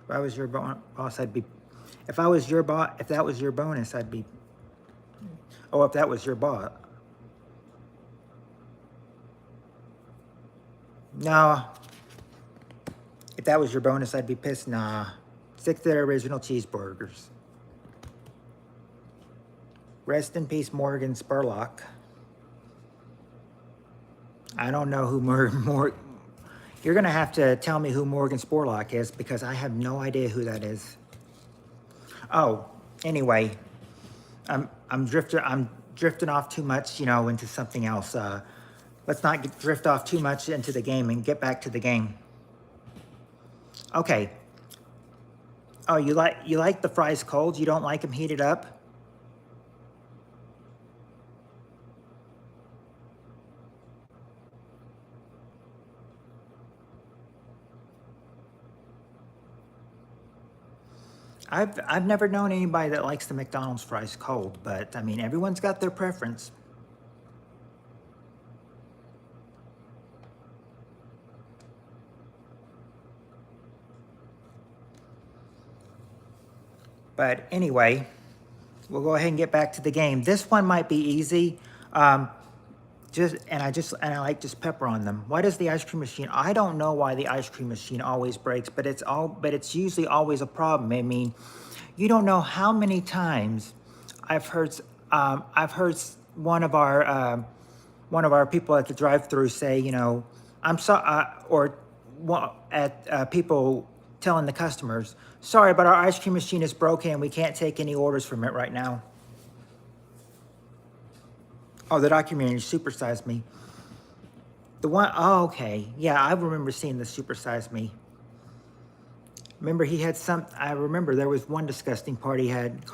If I was your boss, I'd be. If I was your boss, if that was your bonus, I'd be. Oh, if that was your boss. No. If that was your bonus, I'd be pissed. Nah. Stick to their original cheeseburgers. Rest in peace, Morgan Spurlock. I don't know who You're gonna have to tell me who Morgan Spurlock is, because I have no idea who that is. Oh, anyway, I'm drifting off too much, you know, into something else. Let's not drift off too much into the game and get back to the game. Okay. Oh, you like the fries cold? You don't like them heated up? I've never known anybody that likes the McDonald's fries cold, but I mean, everyone's got their preference. But anyway, we'll go ahead and get back to the game. This one might be easy. I like just pepper on them. Why does the ice cream machine? I don't know why the ice cream machine always breaks, but it's usually always a problem. I mean, you don't know how many times I've heard one of our people at the drive-through say, you know, I'm sorry, people telling the customers, sorry, but our ice cream machine is broken and we can't take any orders from it right now. Oh, the documentary, Supersize Me. The one, oh, okay. Yeah, I remember seeing the Supersize Me. Remember I remember there was one disgusting part he had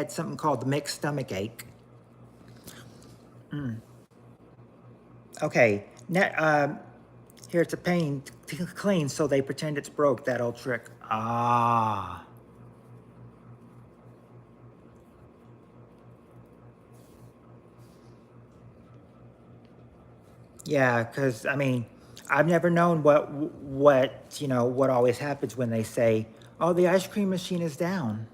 something called the mixed stomach ache. Okay, here it's a pain to clean, so they pretend it's broke, that old trick. Ah. Yeah, because I mean, I've never known what always happens when they say, "Oh, the ice cream machine is down."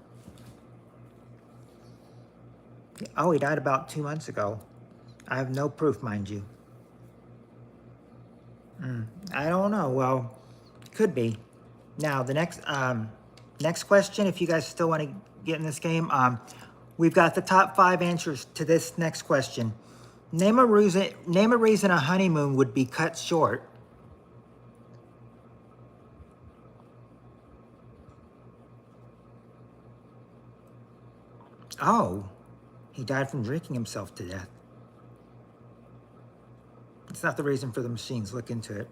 Oh, he died about 2 months ago. I have no proof, mind you. I don't know. Well, could be. Now the next question, if you guys still want to get in this game, we've got the top 5 answers to this next question. Name a reason. Name a reason a honeymoon would be cut short. Oh, he died from drinking himself to death. It's not the reason for the machines. Look into it.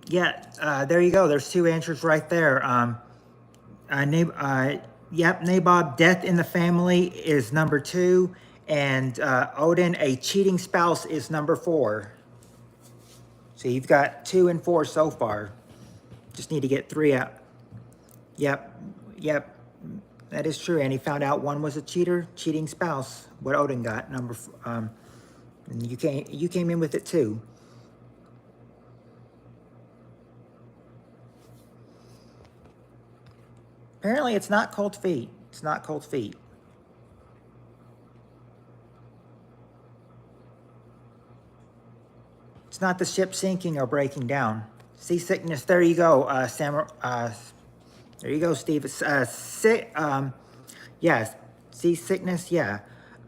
Yeah, there you go. There's 2 answers right there. Yep, Nabob, death in the family is number 2, and Odin, a cheating spouse, is number 4. So you've got 2 and 4 so far. Just need to get 3 out. Yep, that is true. And he found out one was a cheating spouse. What Odin got, and you came in with it too. Apparently, it's not cold feet. It's not cold feet. It's not the ship sinking or breaking down. Seasickness. There you go, there you go, Steve. It's sick. Yes, seasickness. Yeah,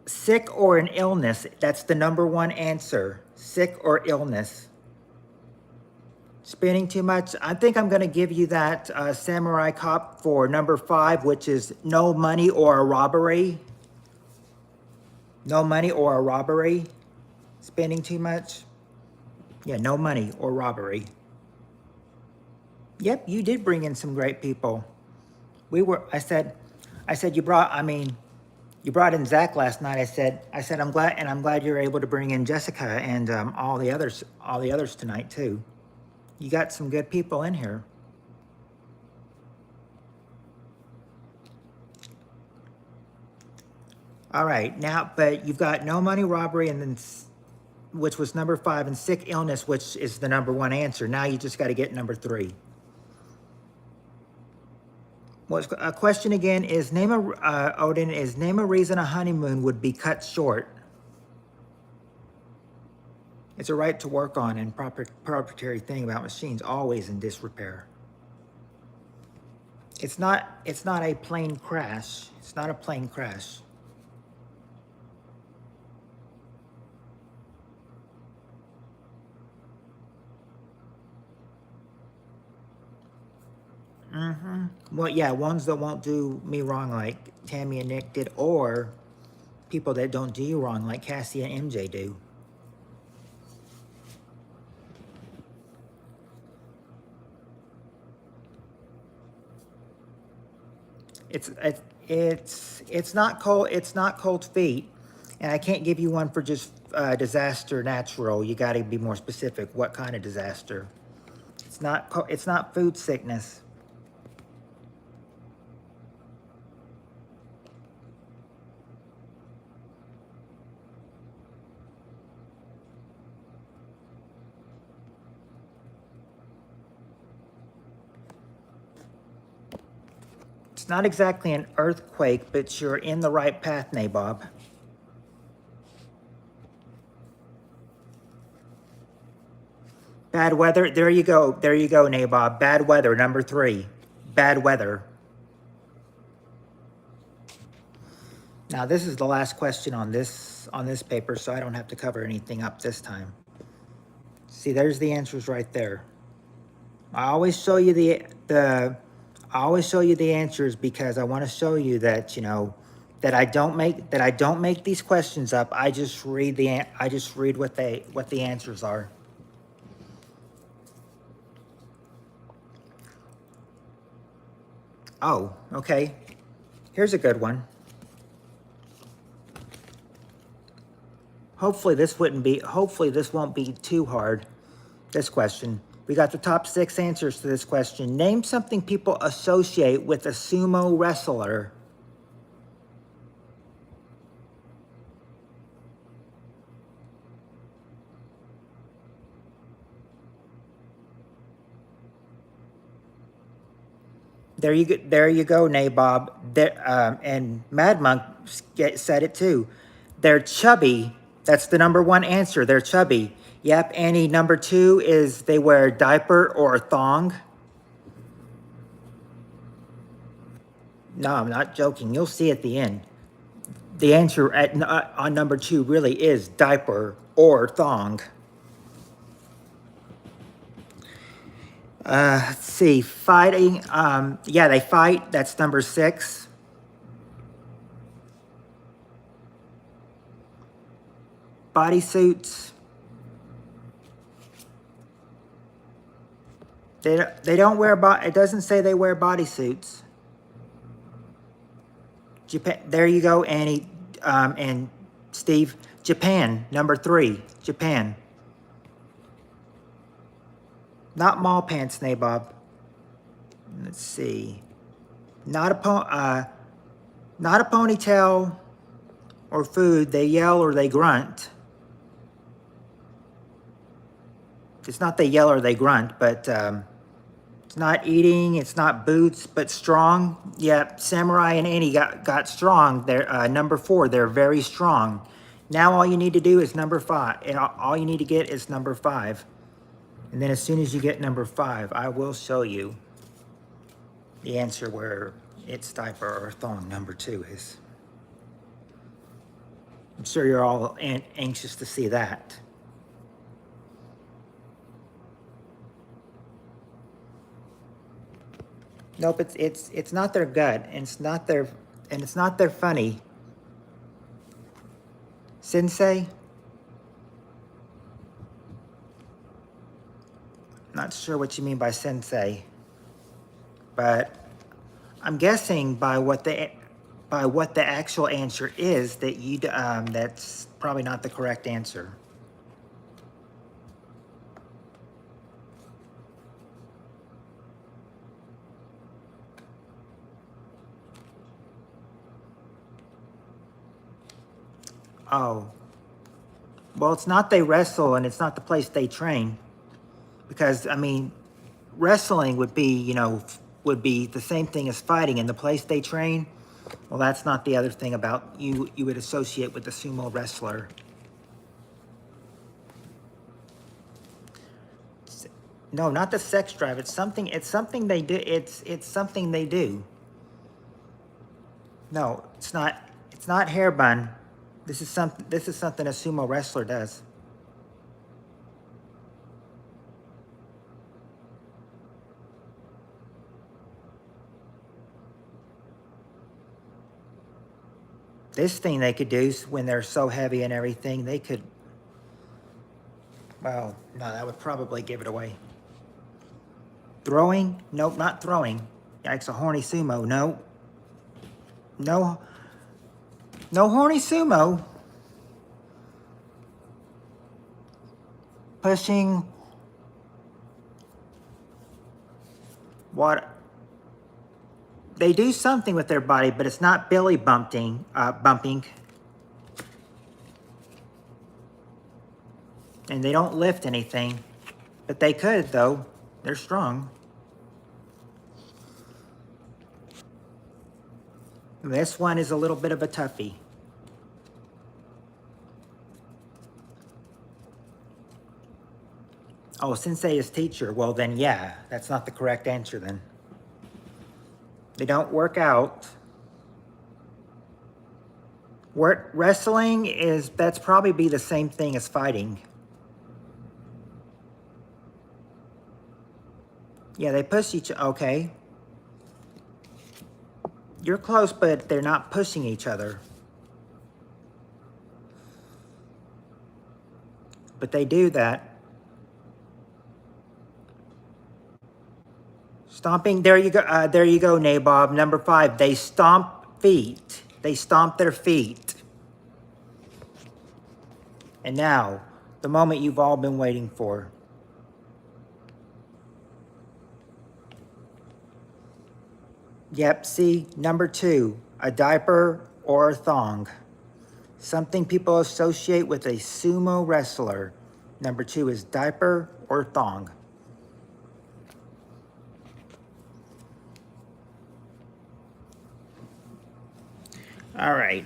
sick or an illness. That's the number 1 answer. Sick or illness. Spending too much. I think I'm going to give you that Samurai Cop for number 5, which is no money or a robbery. No money or a robbery. Spending too much. Yeah, no money or robbery. Yep, you did bring in some great people. I said you brought in Zach last night. I said I'm glad you're able to bring in Jessica and all the others tonight too. You got some good people in here. All right, now, but you've got no money, robbery, and then, which was number 5, and sick, illness, which is the number 1 answer. Now you just got to get number 3. What's a question again is Odin, is name a reason a honeymoon would be cut short. It's a right to work on and proprietary thing about machines, always in disrepair. It's not a plane crash. It's not a plane crash. Well, yeah, ones that won't do me wrong like Tammy and Nick did, or people that don't do you wrong like Cassie and MJ do. It's not cold feet, and I can't give you one for just disaster natural. You got to be more specific. What kind of disaster? It's not food sickness. It's not exactly an earthquake, but you're in the right path, Nabob. Bad weather. There you go, Nabob. Bad weather, number 3. Bad weather. Now, this is the last question on this paper, so I don't have to cover anything up this time. See, there's the answers right there. I always show you the answers because I want to show you that, that I don't make these questions up. I just read what the answers are. Oh, okay. Here's a good one. Hopefully this won't be too hard. This question. We got the top 6 answers to this question. Name something people associate with a sumo wrestler. There you go, Nabob. And Mad Monk said it too. They're chubby. That's the number one answer. They're chubby. Yep, Annie, number two is they wear a diaper or a thong. No, I'm not joking. You'll see at the end. The answer on number two really is diaper or thong. Let's see, fighting. Yeah, they fight. That's number six. Bodysuits. They don't wear it doesn't say they wear bodysuits. Japan. There you go, Annie, and Steve. Japan, number three. Japan. Not mall pants, Nabob. Let's see. Not a ponytail or food. They yell or they grunt. It's not they yell or they grunt, but it's not eating. It's not boots, but strong. Yeah, Samurai and Annie got strong. They're number four. They're very strong. Now all you need to do is number five. And all you need to get is number five. And then as soon as you get number five, I will show you the answer where it's diaper or thong number two is. I'm sure you're all anxious to see that. Nope, it's not their gut, and it's not their funny. Sensei? Not sure what you mean by sensei, but I'm guessing by what the actual answer is that that's probably not the correct answer. Oh, well, it's not they wrestle, and it's not the place they train, because I mean, wrestling would be the same thing as fighting, and the place they train. Well, that's not the other thing about you would associate with the sumo wrestler. No, not the sex drive. It's something they do. It's something they do. No, it's not hair bun. This is something a sumo wrestler does. This thing they could do when they're so heavy and everything, they could, well, no, that would probably give it away. Throwing? Nope, not throwing. It's a horny sumo. No. No horny sumo. Pushing. What? They do something with their body, but it's not belly bumping. And they don't lift anything. But they could, though. They're strong. This one is a little bit of a toughie. Oh, sensei is teacher. Well, then, yeah, that's not the correct answer, then. They don't work out. Wrestling that's probably be the same thing as fighting. Yeah, they push each other. Okay. You're close, but they're not pushing each other. But they do that. Stomping, there you go, Nabob. Number five, they stomp feet. They stomp their feet. And now, the moment you've all been waiting for. Yep, see, number two, a diaper or a thong. Something people associate with a sumo wrestler. Number two is diaper or thong. All right.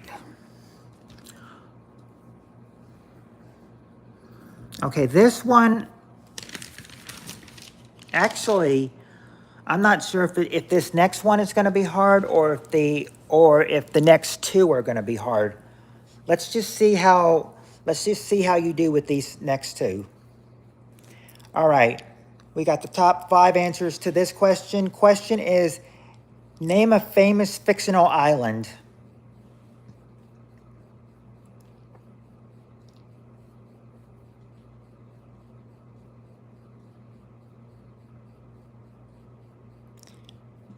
Okay, this one, actually, I'm not sure if this next one is going to be hard or if the next two are going to be hard. Let's just see how you do with these next two. All right. We got the top 5 answers to this question. Question is, name a famous fictional island.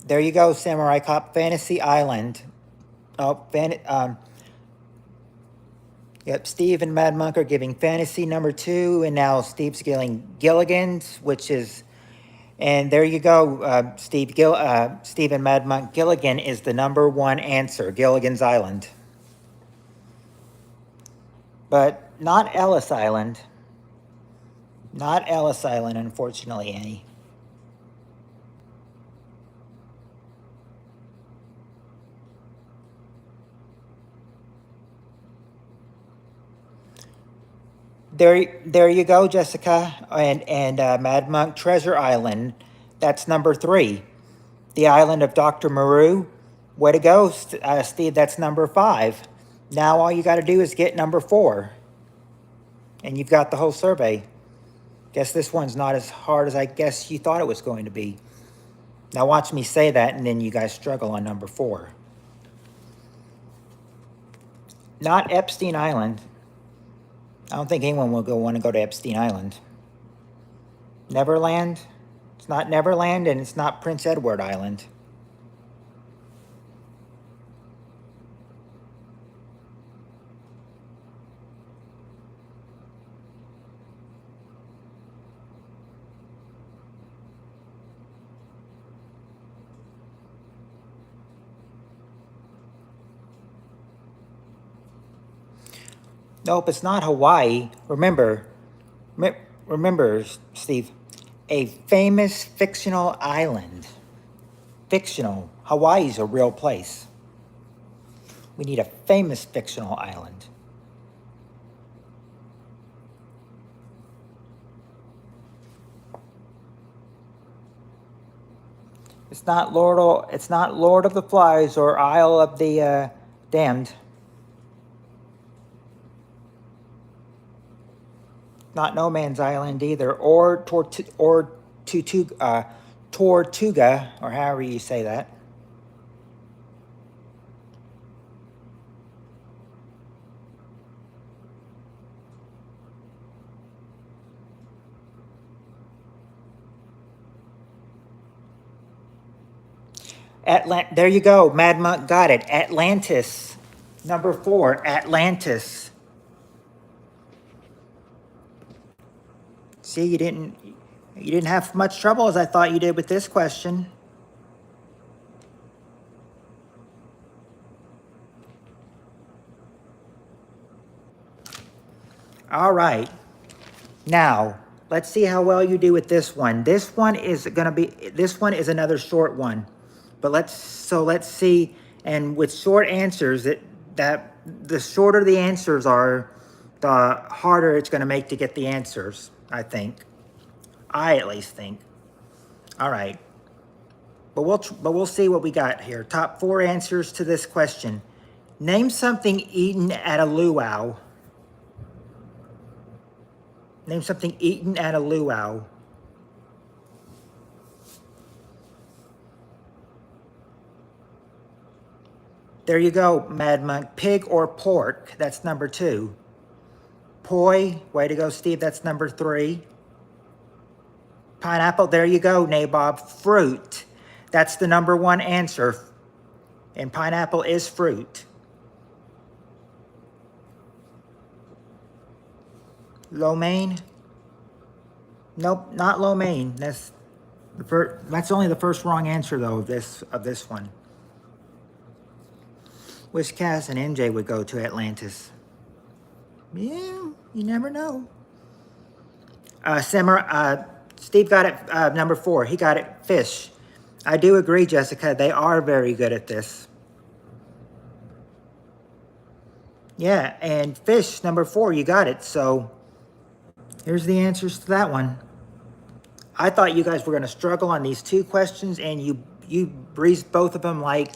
There you go, Samurai Cop. Fantasy Island. Oh, yep, Steve and Mad Monk are giving Fantasy number 2, and now Steve's giving Gilligan's, which is, and there you go, Steve and Mad Monk. Gilligan is the number 1 answer, Gilligan's Island. But not Ellis Island. Not Ellis Island, unfortunately, Annie. There you go, Jessica and Mad Monk. Treasure Island, that's number 3. The Island of Dr. Maru, way to go, Steve. That's number 5. Now all you got to do is get number 4, and you've got the whole survey. Guess this one's not as hard as I guess you thought it was going to be. Now watch me say that, and then you guys struggle on number 4. Not Epstein Island. I don't think anyone will want to go to Epstein Island. Neverland? It's not Neverland, and it's not Prince Edward Island. Nope, it's not Hawaii. Remember, Steve, a famous fictional island. Fictional. Hawaii's a real place. We need a famous fictional island. It's not Lord of the Flies or Isle of the Damned. Not No Man's Island either, or Tortuga, or however you say that. There you go, Mad Monk got it. Atlantis, number 4, Atlantis. See, you didn't have much trouble as I thought you did with this question. All right. Now, let's see how well you do with this one. This one is another short one. But let's see, and with short answers, that the shorter the answers are, the harder it's going to make to get the answers, I think. I at least think. All right. But we'll see what we got here. Top 4 answers to this question. Name something eaten at a luau. Name something eaten at a luau. There you go, Mad Monk. Pig or pork, that's number 2. Poi, way to go, Steve, that's number 3. Pineapple, there you go, Nabob. Fruit, that's the number 1 answer. And pineapple is fruit. Lo mein? Nope, not lo mein. That's only the first wrong answer though of this one. Wish Cass and MJ would go to Atlantis. Yeah, you never know. Steve got it, number 4. He got it, fish. I do agree, Jessica. They are very good at this. Yeah, and fish, number 4, you got it. So here's the answers to that one. I thought you guys were going to struggle on these 2 questions, and you breezed both of them like,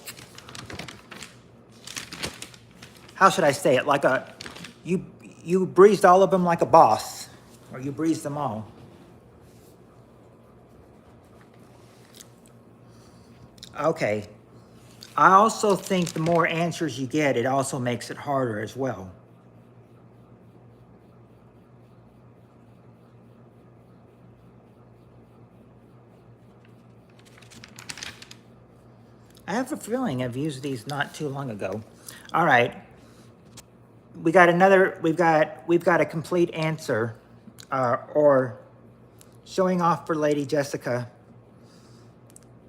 how should I say it? Like you breezed all of them like a boss, or you breezed them all. Okay. I also think the more answers you get, it also makes it harder as well. I have a feeling I've used these not too long ago. All right. We've got a complete answer, or showing off for Lady Jessica.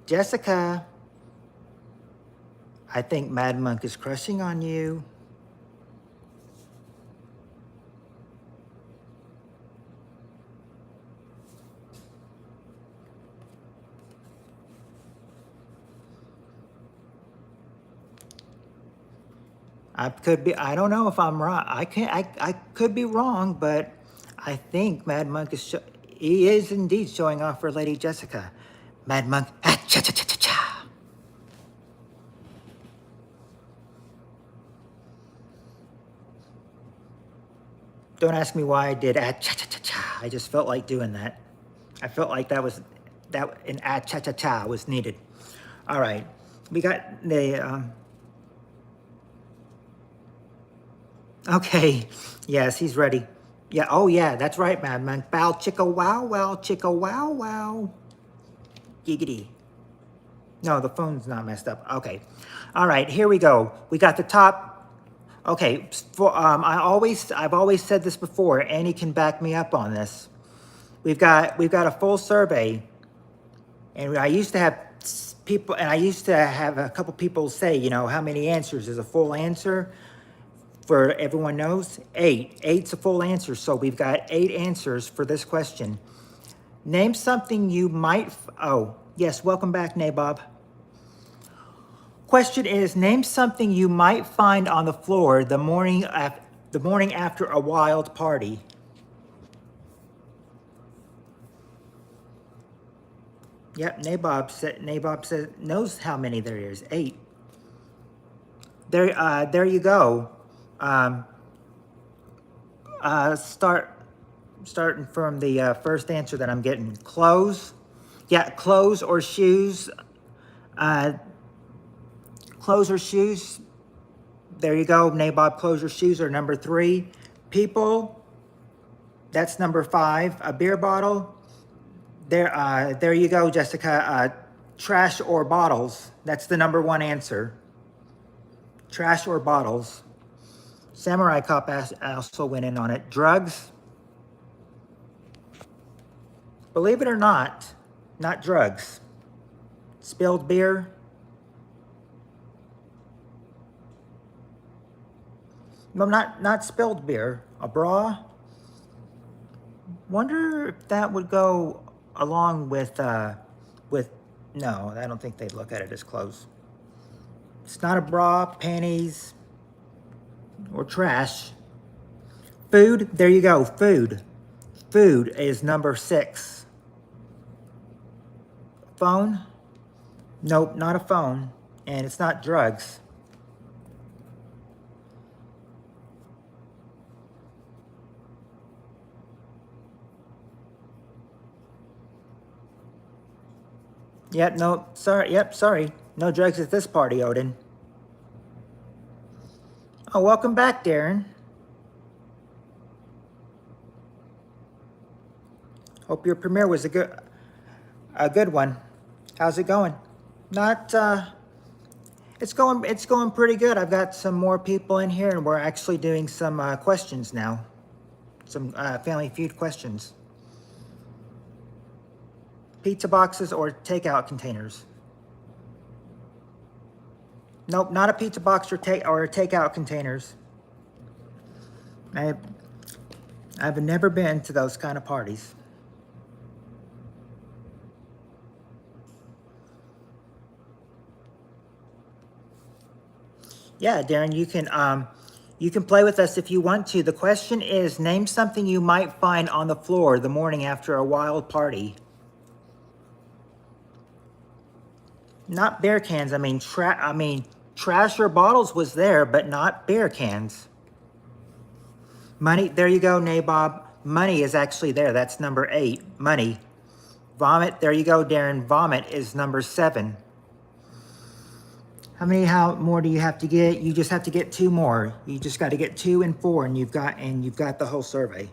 Jessica, I think Mad Monk is crushing on you. I don't know if I'm wrong. I could be wrong, but I think Mad Monk he is indeed showing off for Lady Jessica. Mad Monk, ah, cha cha cha cha cha. Don't ask me why I did ah, cha cha cha cha. I just felt like doing that. I felt like that an ah, cha cha cha was needed. All right, we got the. Okay, yes, he's ready. Yeah, oh yeah, that's right, Mad Monk. Bow chicka wow wow, chicka wow wow. Giggity. No, the phone's not messed up. Okay. All right, here we go. We got the top. Okay, I've always said this before. Annie can back me up on this. We've got a full survey, and I used to have people, and I used to have a couple people say, you know, how many answers is a full answer? For everyone knows, 8. 8's a full answer. So we've got 8 answers for this question. Name something you might. Oh, yes. Welcome back, Nabob. Question is, name something you might find on the floor the morning after a wild party. Yep, Nabob says knows how many there is. 8. There you go. Starting from the first answer that I'm getting. Clothes. Yeah, clothes or shoes. Clothes or shoes. There you go, Nabob. Clothes or shoes are number 3. People. That's number 5. A beer bottle. There you go, Jessica. Trash or bottles. That's the number 1 answer. Trash or bottles. Samurai Cop also went in on it. Drugs. Believe it or not drugs. Spilled beer. No, not spilled beer. A bra. Wonder if that would go along with. No, I don't think they'd look at it as clothes. It's not a bra, panties, or trash. Food. There you go. Food. Food is number 6. Phone. Nope, not a phone, and it's not drugs. Yep, no, sorry, yep, sorry. No drugs at this party, Odin. Oh, welcome back, Darren. Hope your premiere was a good one. How's it going? Not, it's going pretty good. I've got some more people in here, and we're actually doing some questions now. Some Family Feud questions. Pizza boxes or takeout containers? Nope, not a pizza box or takeout containers. I've never been to those kind of parties. Yeah, Darren, you can You can play with us if you want to. The question is, name something you might find on the floor the morning after a wild party. Not beer cans. I mean, trash or bottles was there, but not beer cans. Money, there you go, Nabob. Money is actually there. That's number 8, money. Vomit, there you go, Darren. Vomit is number 7. How more do you have to get? You just have to get 2 more. You just got to get 2 and 4, and you've got the whole survey.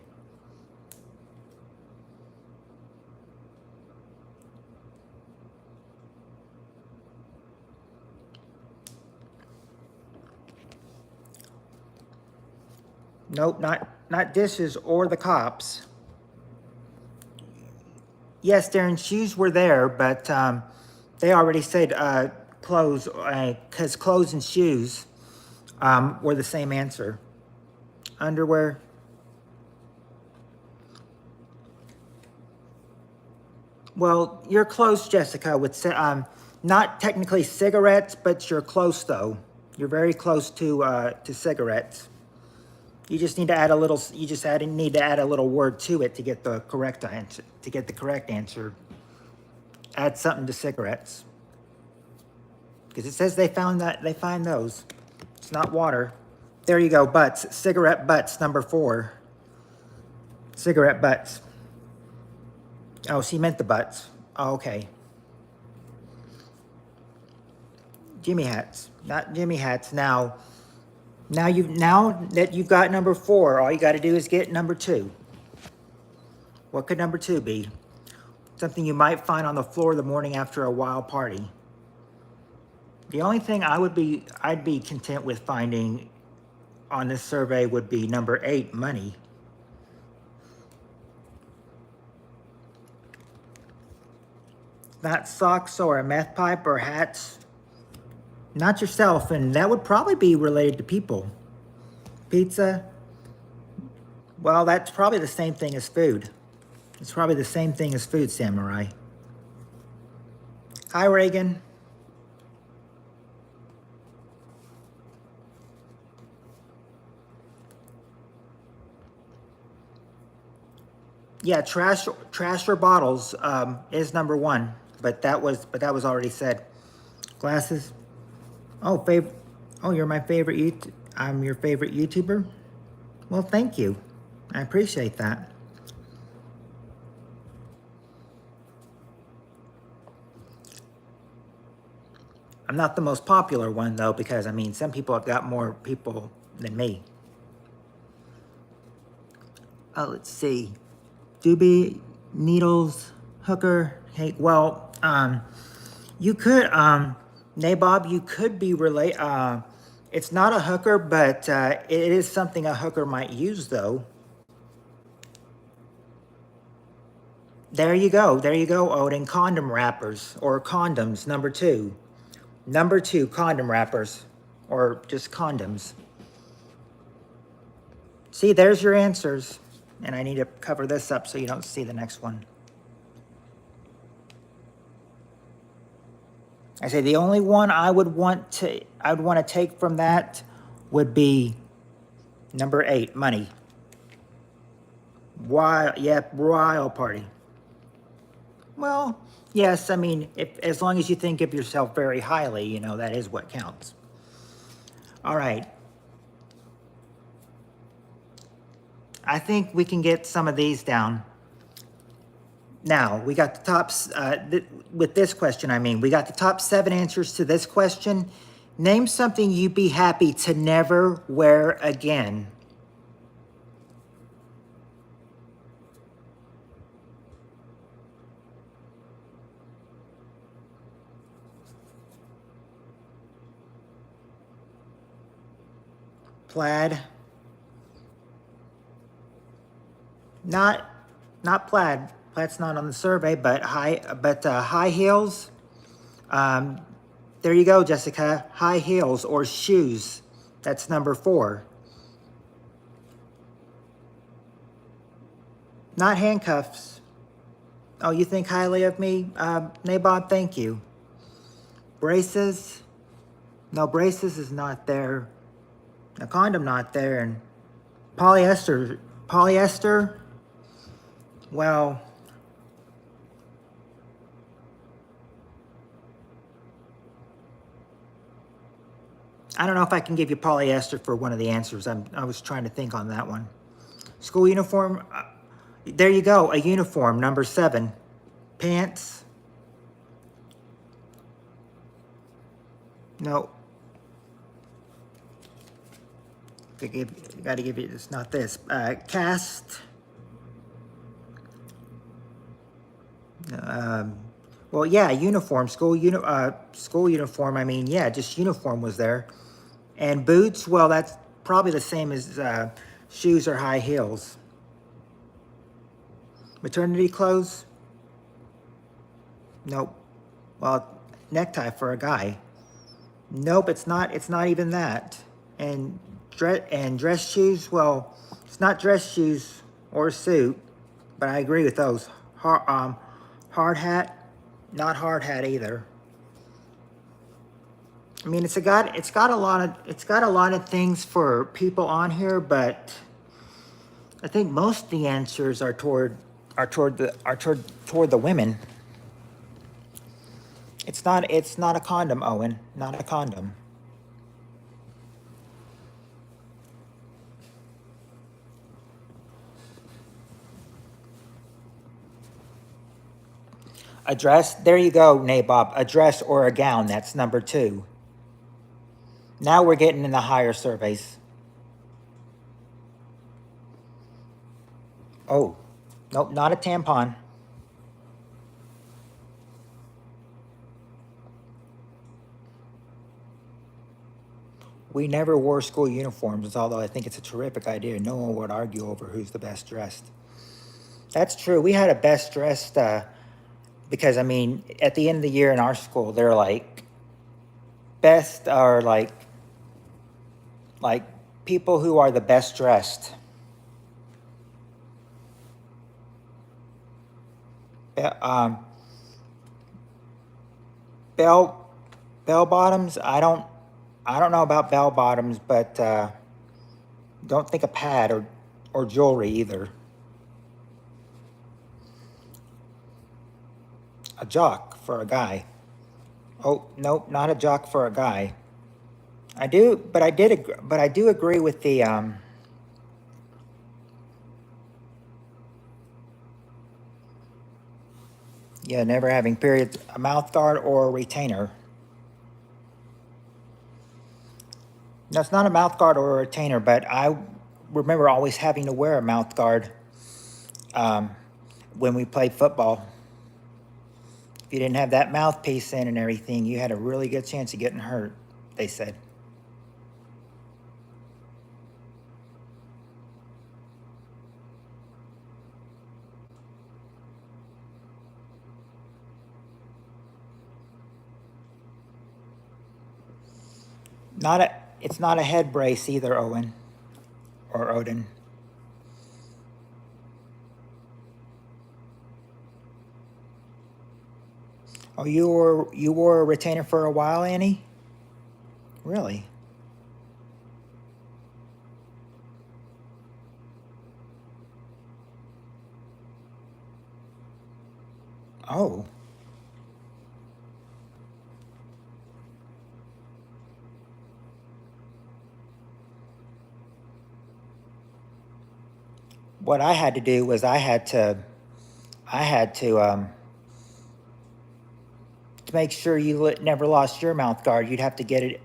Nope, not dishes or the cops. Yes, Darren, shoes were there, but they already said clothes, because clothes and shoes were the same answer. Underwear. Well, you're close, Jessica, with not technically cigarettes, but you're close, though. You're very close to cigarettes. You just need to add a little. You just need to add a little word to it to get the correct answer. To get the correct answer, add something to cigarettes, because it says they find those. It's not water. There you go. Butts. Cigarette butts. Number 4. Cigarette butts. Oh, she meant the butts. Oh, okay. Jimmy hats. Not Jimmy hats. Now that you've got number 4, all you got to do is get number 2. What could number 2 be? Something you might find on the floor the morning after a wild party. The only thing I'd be content with finding on this survey would be number 8, money. Not socks or a meth pipe or hats. Not yourself, and that would probably be related to people. Pizza. Well, that's probably the same thing as food. It's probably the same thing as food, Samurai. Hi, Reagan. Yeah, trash or bottles is number 1, but that was already said. Glasses. Oh, you're my favorite. I'm your favorite YouTuber. Well, thank you. I appreciate that. I'm not the most popular one, though, because, I mean, some people have got more people than me. Oh, let's see. Doobie, needles, hooker. Hey, well, you could, Nabob, you could be it's not a hooker, but it is something a hooker might use, though. There you go, Odin. Condom wrappers or condoms, number 2. Number 2, condom wrappers or just condoms. See, there's your answers. And I need to cover this up so you don't see the next one. I say the only one I would want to take from that would be number 8, money. Wild party. Well, yes, I mean, as long as you think of yourself very highly, that is what counts. All right. I think we can get some of these down. Now, we got the tops, with this question, we got the top 7 answers to this question. Name something you'd be happy to never wear again. Plaid. Not plaid. Plaid's not on the survey, but high heels. There you go, Jessica. High heels or shoes. That's number 4. Not handcuffs. Oh, you think highly of me, Nabob? Thank you. Braces. No, braces is not there. A condom not there, and polyester, well, I don't know if I can give you polyester for one of the answers. I was trying to think on that one. School uniform, there you go, a uniform, number 7. Pants, no. Gotta give you, it's not this. Cast, well, yeah, uniform, school uniform, I mean, yeah, just uniform was there. And boots, well, that's probably the same as shoes or high heels. Maternity clothes? Nope. Well, necktie for a guy. Nope, it's not even that. And dress shoes, well, it's not dress shoes or a suit, but I agree with those. Hard hat, not hard hat either. I mean, it's got a lot of things for people on here, but I think most of the answers are toward the women. It's not a condom, Owen. Not a condom. A dress, there you go, Nabob. A dress or a gown, that's number 2. Now we're getting in the higher surveys. Oh, nope, not a tampon. We never wore school uniforms, although I think it's a terrific idea. No one would argue over who's the best dressed. That's true. We had a best dressed, because, I mean, at the end of the year in our school, they're like, best are like people who are the best dressed. Bell bottoms, I don't know about bell bottoms, but don't think a pad or jewelry either. A jock for a guy. Oh, nope, not a jock for a guy. I do agree with the yeah, never having periods, a mouth guard or a retainer. No, it's not a mouth guard or a retainer, but I remember always having to wear a mouth guard when we played football. If you didn't have that mouthpiece in and everything, you had a really good chance of getting hurt, they said. It's not a head brace either, Owen or Odin. Oh, you wore a retainer for a while, Annie? Really? Oh. What I had to do was I had to make sure you never lost your mouth guard, you'd have to get it,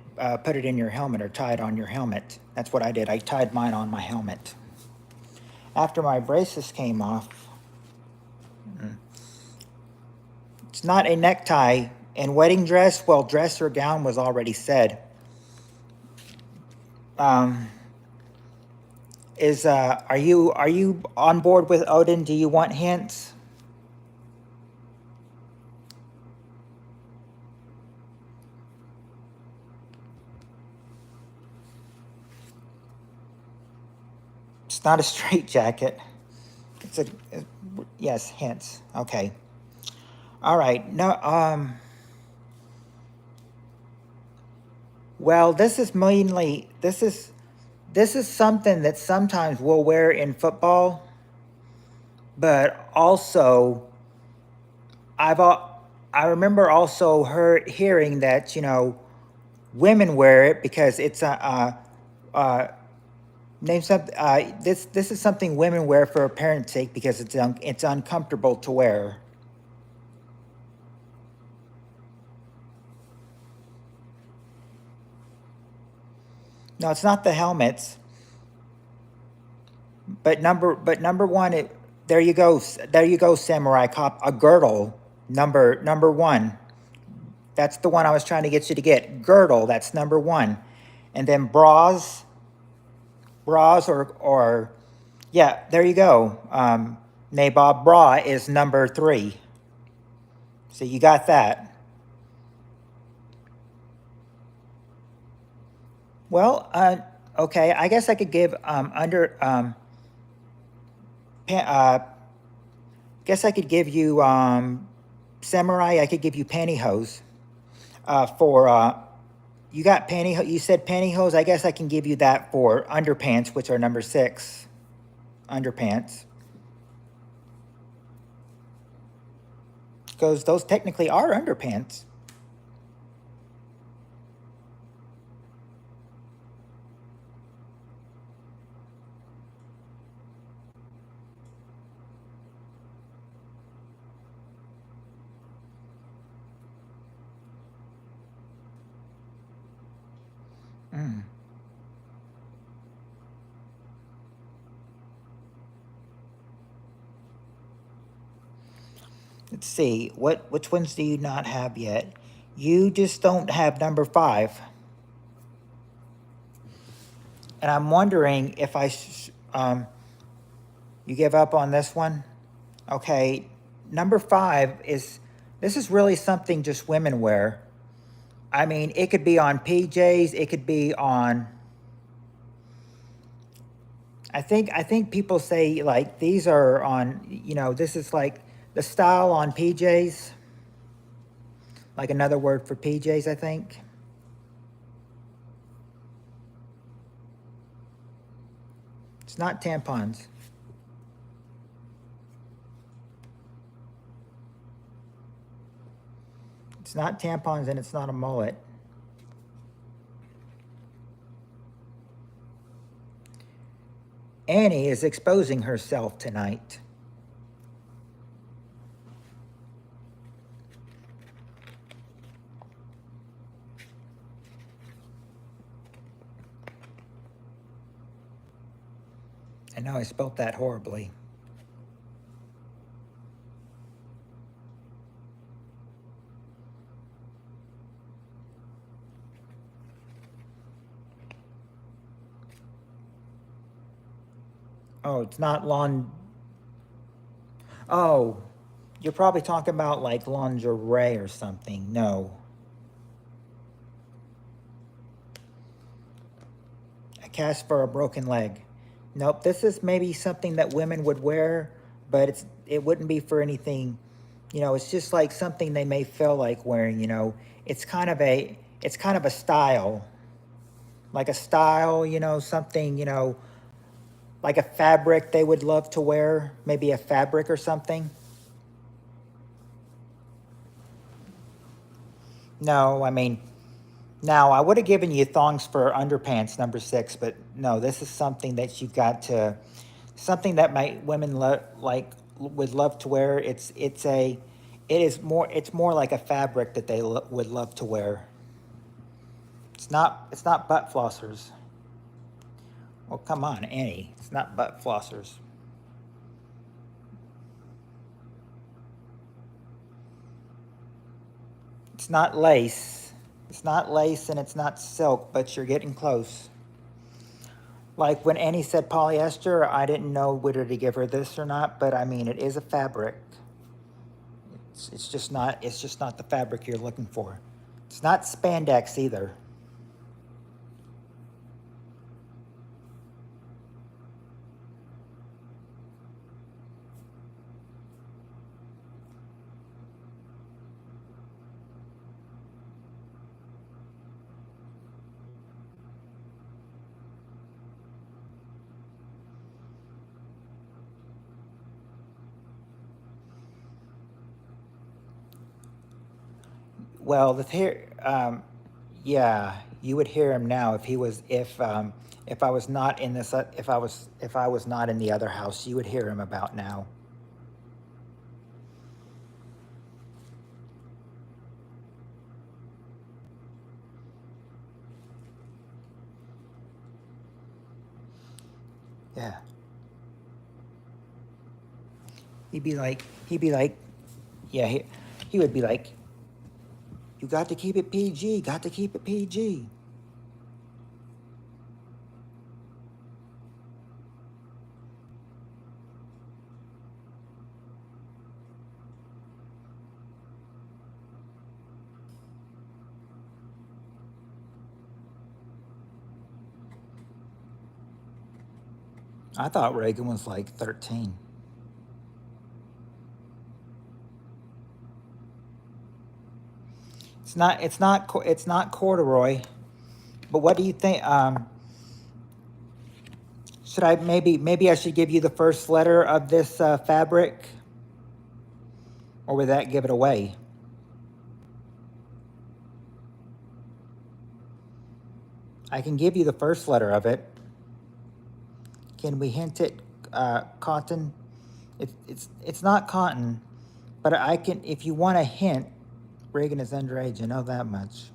put it in your helmet or tie it on your helmet. That's what I did. I tied mine on my helmet. After my braces came off, it's not a necktie. And wedding dress, well, dress or gown was already said. Are you on board with Odin? Do you want hints? It's not a straight jacket. Yes, hints. Okay. All right. No. Well, this is This is something that sometimes we'll wear in football, but also I've I remember also hearing that women wear it because it's name something. This is something women wear for appearance sake because it's uncomfortable to wear. No, it's not the helmets, but number one. There you go. There you go, samurai cop. A girdle. Number one. That's the one I was trying to get you to get. Girdle. That's number one, and then bras or yeah. There you go. Nabob bra is number three. So you got that. Well, okay. I guess I could give guess I could give you samurai. I could give you pantyhose. For you got pantyhose. You said pantyhose. I guess I can give you that for underpants, which are number 6. Underpants, because those technically are underpants. Mm. Let's see. Which ones do you not have yet? You just don't have number 5. And I'm wondering if you give up on this one. Okay, number 5 is, this is really something just women wear. I mean, it could be on PJs, it could be on, I think people say like these are on, this is like the style on PJs, like another word for PJs, I think. It's not tampons. It's not tampons and it's not a mullet. Annie is exposing herself tonight. I know I spelt that horribly. Oh, it's not lawn. Oh, you're probably talking about like lingerie or something. No. A cast for a broken leg. Nope, this is maybe something that women would wear, but it wouldn't be for anything. It's just like something they may feel like wearing. It's kind of a style. Like a style, something, like a fabric they would love to wear, maybe a fabric or something. No, I mean, now I would have given you thongs for underpants, number 6, but no, this is something that you've got to, something that my women would love to wear. It's more like a fabric that they would love to wear. It's not butt flossers. Well, come on, Annie, it's not butt flossers. It's not lace. It's not lace and it's not silk, but you're getting close. Like when Annie said polyester, I didn't know whether to give her this or not, but I mean, it is a fabric. It's just not the fabric you're looking for. It's not spandex either. Well, yeah, you would hear him now if I was not in this if I was not in the other house, you would hear him about now. Yeah. He'd be like, yeah, he would be like, you got to keep it PG, got to keep it PG. I thought Reagan was like 13. It's not corduroy. But what do you think? Should I maybe I should give you the first letter of this fabric, or would that give it away? I can give you the first letter of it. Can we hint it? Cotton. It's not cotton, but I can if you want a hint. Reagan is underage. I know that much.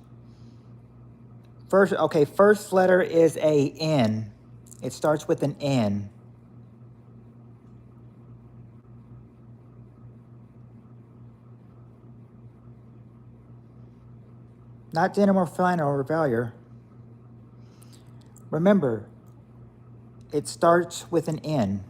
First letter is a N. It starts with an N. Not denim or flannel or failure. Remember, it starts with an N.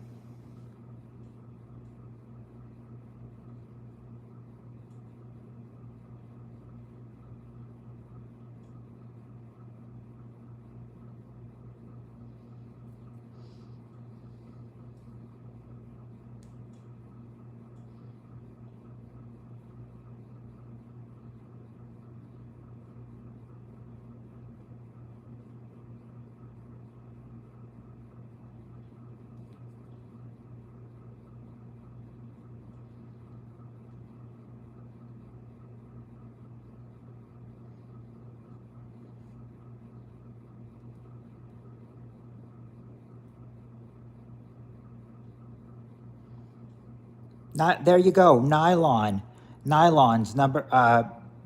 Not there you go. Nylon. Nylons.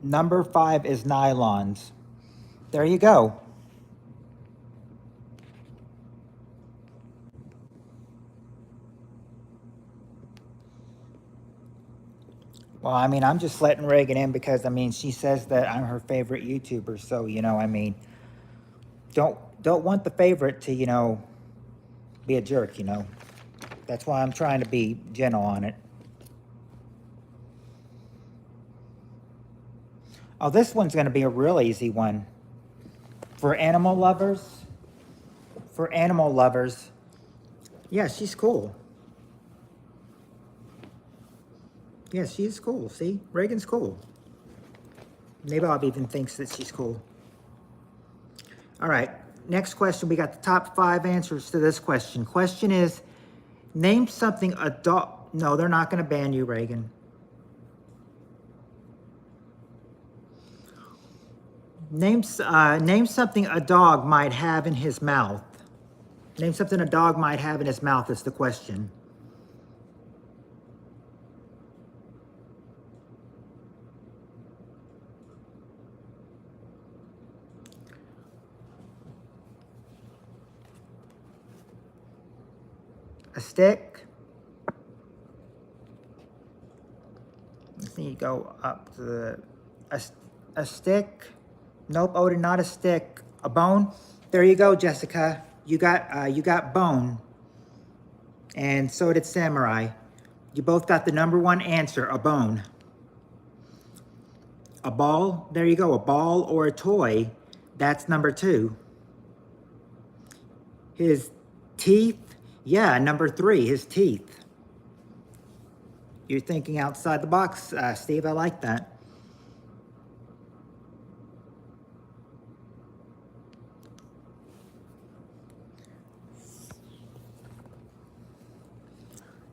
Number 5 is nylons. There you go. Well, I mean, I'm just letting Reagan in because I mean she says that I'm her favorite YouTuber. So I mean, don't want the favorite to be a jerk. That's why I'm trying to be gentle on it. Oh, this one's going to be a real easy one for animal lovers. For animal lovers, yeah, she's cool. Yeah, she's cool. See, Reagan's cool. Nabob even thinks that she's cool. All right, next question. We got the top 5 answers to this question. Question is, name something a dog. No, they're not going to ban you, Reagan. Name something a dog might have in his mouth. Name something a dog might have in his mouth is the question. A stick. Let's see, go up to a stick. Nope, Odin, not a stick. A bone. There you go, Jessica. You got bone. And so did Samurai. You both got the number 1 answer, a bone. A ball, there you go, a ball or a toy. That's number 2. His teeth, yeah, number 3, his teeth. You're thinking outside the box, Steve, I like that.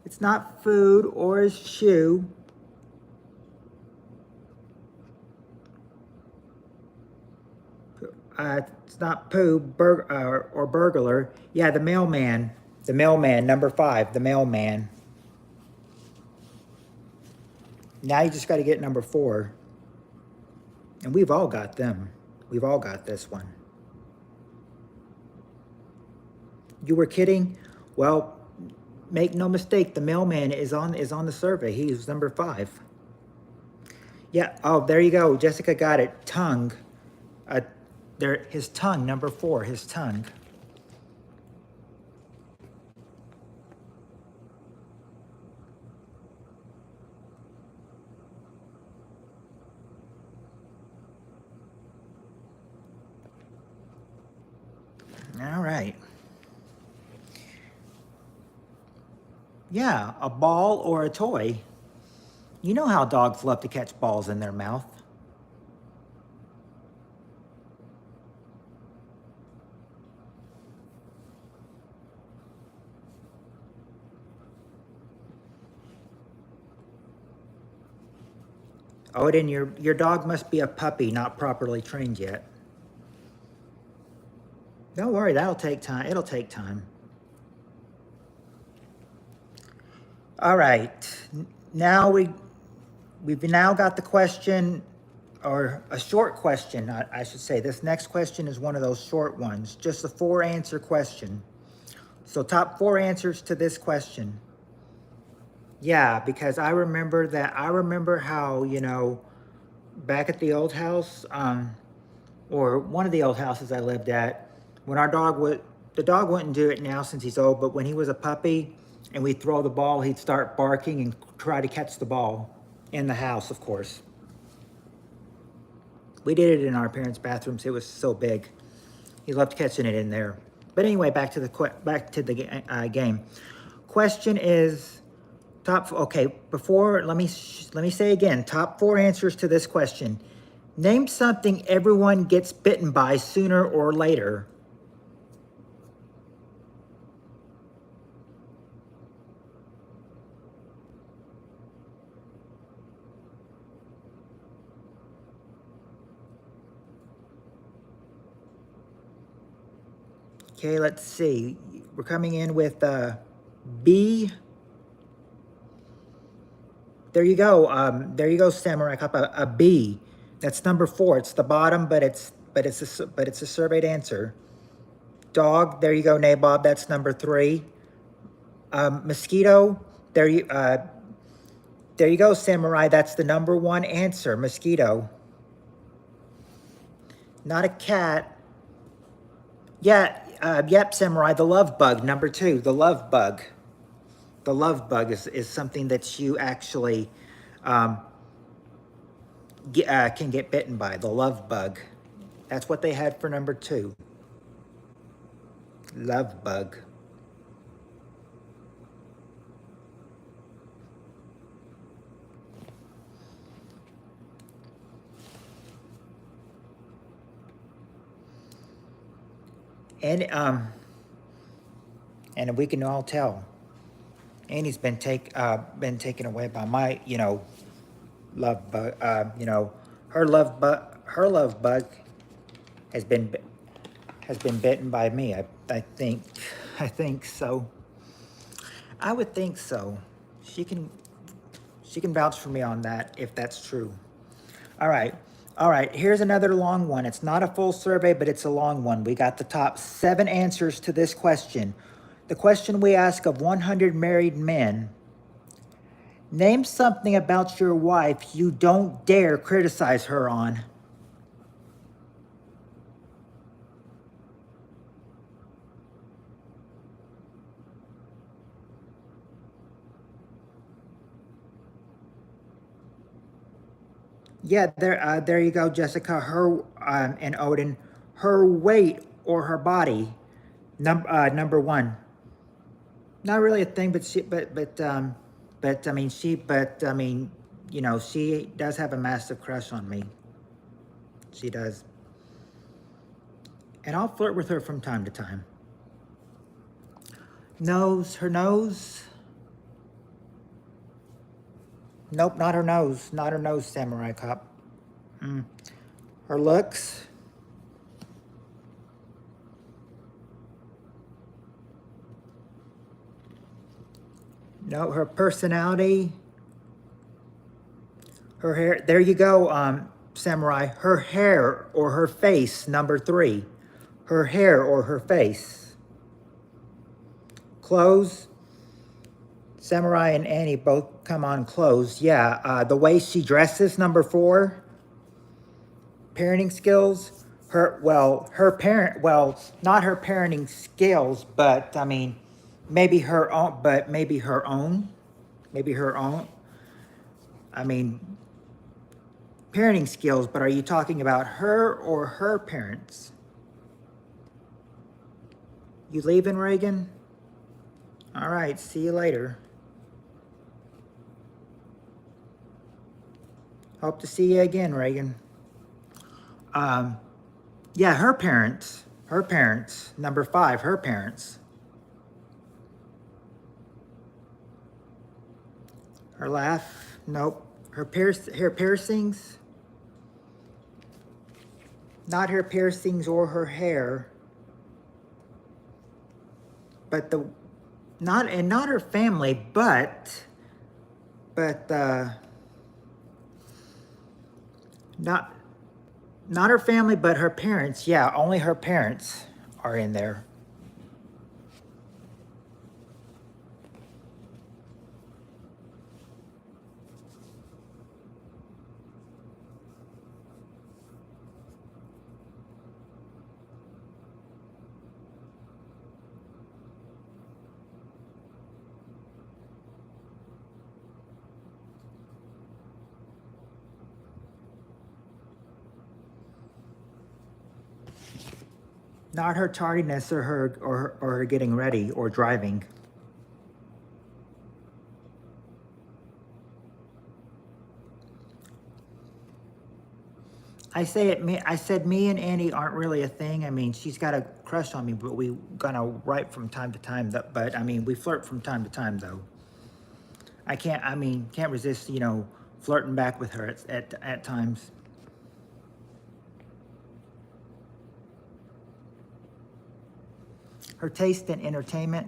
It's not food or a shoe. it's not poo, or burglar. Yeah, the mailman. The mailman, number 5, the mailman. Now you just got to get number 4. And we've all got them. We've all got this one. You were kidding? Well, make no mistake, the mailman is on the survey. He's number 5. Yeah, oh, there you go. Jessica got it. Tongue. His tongue, number 4, his tongue. All right. Yeah, a ball or a toy. You know how dogs love to catch balls in their mouth. Odin, your dog must be a puppy, not properly trained yet. Don't worry, that'll take time. It'll take time. All right. Now we've now got the question, or a short question, I should say. This next question is one of those short ones, just a 4-answer question. So top 4 answers to this question. Yeah, because I remember how, you know, back at the old house, or one of the old houses I lived at, when the dog wouldn't do it now since he's old, but when he was a puppy and we'd throw the ball, he'd start barking and try to catch the ball in the house, of course. We did it in our parents' bathrooms. It was so big. He loved catching it in there. But anyway, back to the game. Question is, let me say again, top 4 answers to this question. Name something everyone gets bitten by sooner or later. Okay, let's see. We're coming in with B. There you go, Samurai Cop. A B. That's number 4. It's the bottom, but it's a surveyed answer. Dog. There you go, Nabob. That's number 3. Mosquito. There you go, Samurai. That's the number 1 answer. Mosquito. Not a cat. Yeah. Yep, Samurai. The love bug. Number 2. The love bug. The love bug is something that you actually can get bitten by. The love bug. That's what they had for number 2. Love bug. And we can all tell. Annie's been taken away by my, you know, love bug. You know, her love bug has been bitten by me. I think so. I would think so. She can vouch for me on that if that's true. All right. Here's another long one. It's not a full survey, but it's a long one. We got the top 7 answers to this question. The question we ask of 100 married men: name something about your wife you don't dare criticize her on. Yeah, there you go, Jessica. Her and Odin, her weight or her body, number 1. Not really a thing, but I mean, you know, she does have a massive crush on me. She does, and I'll flirt with her from time to time. Her nose. Nope, not her nose. Not her nose, Samurai Cop. Her looks. No, her personality, her hair. There you go, Samurai. Her hair or her face, number 3. Her hair or her face. Clothes. Samurai and Annie both come on clothes. Yeah, the way she dresses, number 4. Parenting skills. Not her parenting skills, but I mean, maybe her own, maybe her own. I mean, parenting skills, but are you talking about her or her parents? You leaving, Reagan? All right, see you later. Hope to see you again, Reagan. Yeah, her parents, number 5, her parents. Her laugh, nope. Her piercings, not her piercings or her hair, but not her family, but not her family, but her parents. Yeah, only her parents are in there. Not her tardiness or her getting ready or driving. I said me and Annie aren't really a thing. I mean, she's got a crush on me, but we gonna write from time to time. But I mean, we flirt from time to time, though. Can't resist, flirting back with her at times. Her taste in entertainment.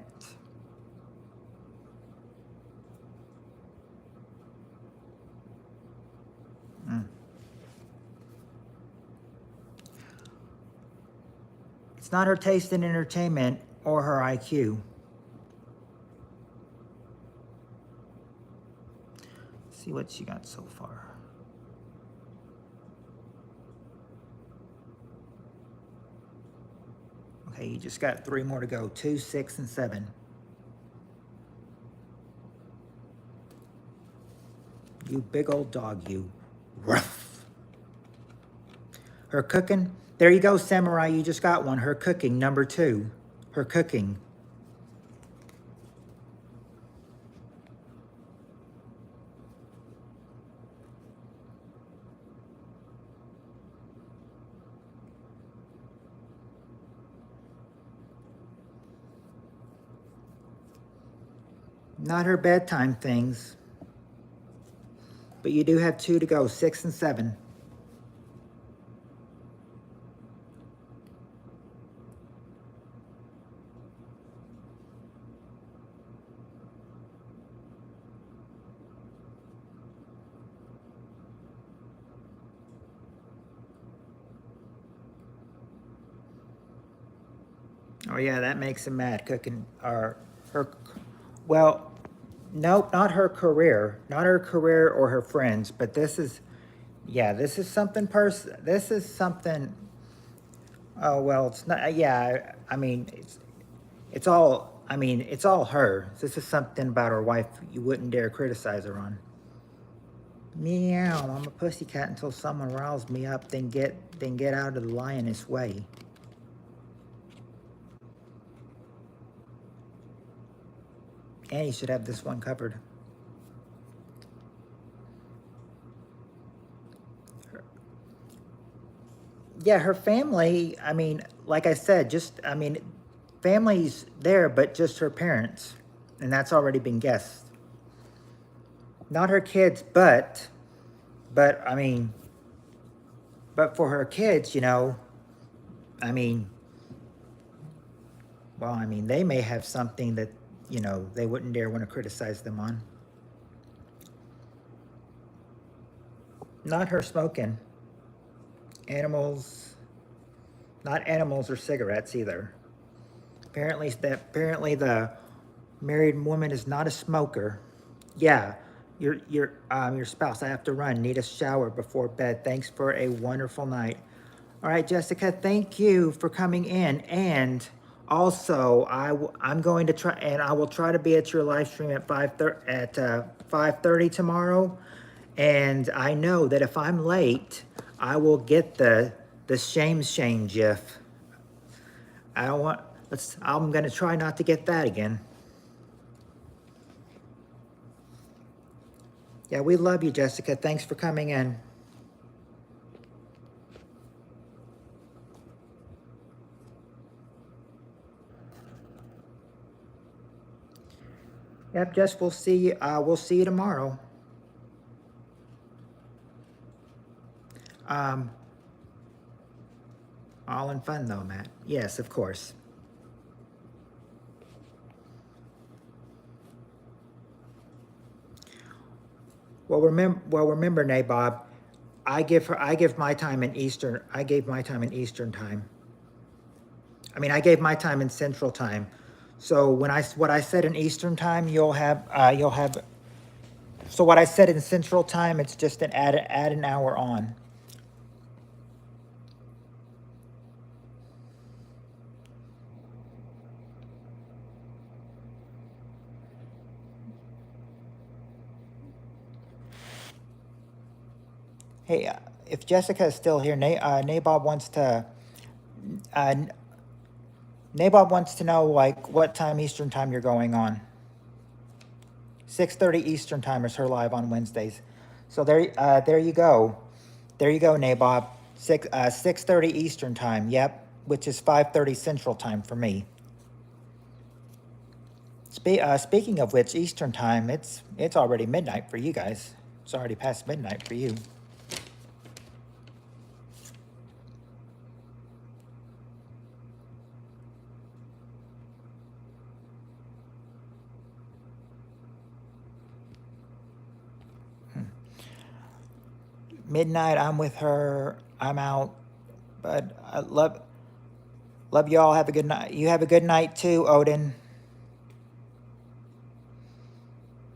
It's not her taste in entertainment or her IQ. Let's see what she got so far. Okay, you just got 3 more to go. 2, 6, and 7. You big old dog, you. Ruff. Her cooking. There you go, Samurai. You just got one. Her cooking, number 2. Her cooking. Not her bedtime things. But you do have 2 to go, 6 and 7. Oh yeah, that makes him mad, cooking, or her, well, nope, not her career or her friends, but this is, yeah, this is something this is something, oh, well, it's not, yeah, I mean, it's all, it's all her. This is something about her wife you wouldn't dare criticize her on. Meow, I'm a pussycat until someone riles me up, then get out of the lioness way. Annie should have this one covered. Yeah, her family, like I said, family's there, but just her parents. And that's already been guessed. Not her kids, but for her kids, they may have something that, you know, they wouldn't dare want to criticize them on. Not her smoking. Animals, not animals or cigarettes either. Apparently the married woman is not a smoker. Yeah, your spouse. I have to run. Need a shower before bed. Thanks for a wonderful night. All right, Jessica. Thank you for coming in. And also, I'm going to try, and I will try to be at your live stream at 5:30 tomorrow. And I know that if I'm late, I will get the shame gif. I don't want. I'm gonna try not to get that again. Yeah, we love you, Jessica. Thanks for coming in. Yep, Jess. We'll see. We'll see you tomorrow. Um, all in fun, though, Matt. Yes, of course. Well, remember, Nabob. I give my time in Eastern. I gave my time in Eastern time. I mean, I gave my time in Central time. So what I said in Eastern time, you'll have. So what I said in Central time, it's just add an hour on. Hey, if Jessica is still here, Nabob wants to. Uh, Nabob wants to know like what time Eastern time you're going on. 6:30 Eastern time is her live on Wednesdays. So there you go. There you go, Nabob. 6:30 Eastern time. Yep, which is 5:30 Central time for me. Speaking of which, Eastern time, it's already midnight for you guys. It's already past midnight for you. Midnight, I'm with her. I'm out. But I love y'all. Have a good night. You have a good night too, Odin.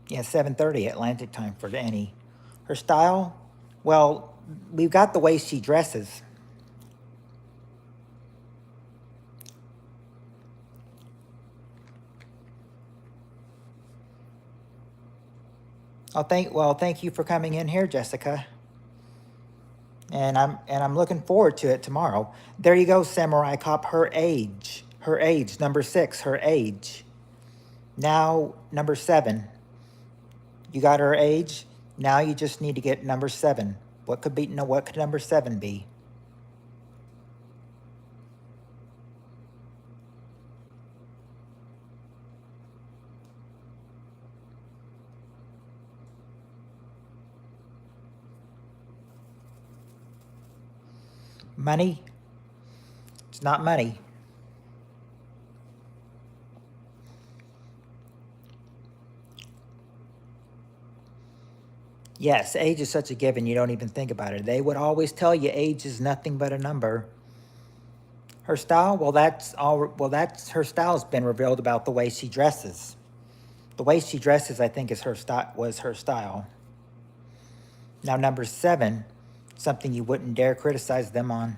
Yeah, 7:30 Atlantic time for Annie. Her style? Well, we've got the way she dresses. Thank you for coming in here, Jessica. And I'm looking forward to it tomorrow. There you go, Samurai Cop. Her age, number 6, her age. Now number 7. You got her age. Now you just need to get number 7. What could number 7 be? Money? It's not money. Yes, age is such a given, you don't even think about it. They would always tell you age is nothing but a number. Her style? Her style's been revealed about the way she dresses. The way she dresses, I think, was her style. Now, number 7, something you wouldn't dare criticize them on.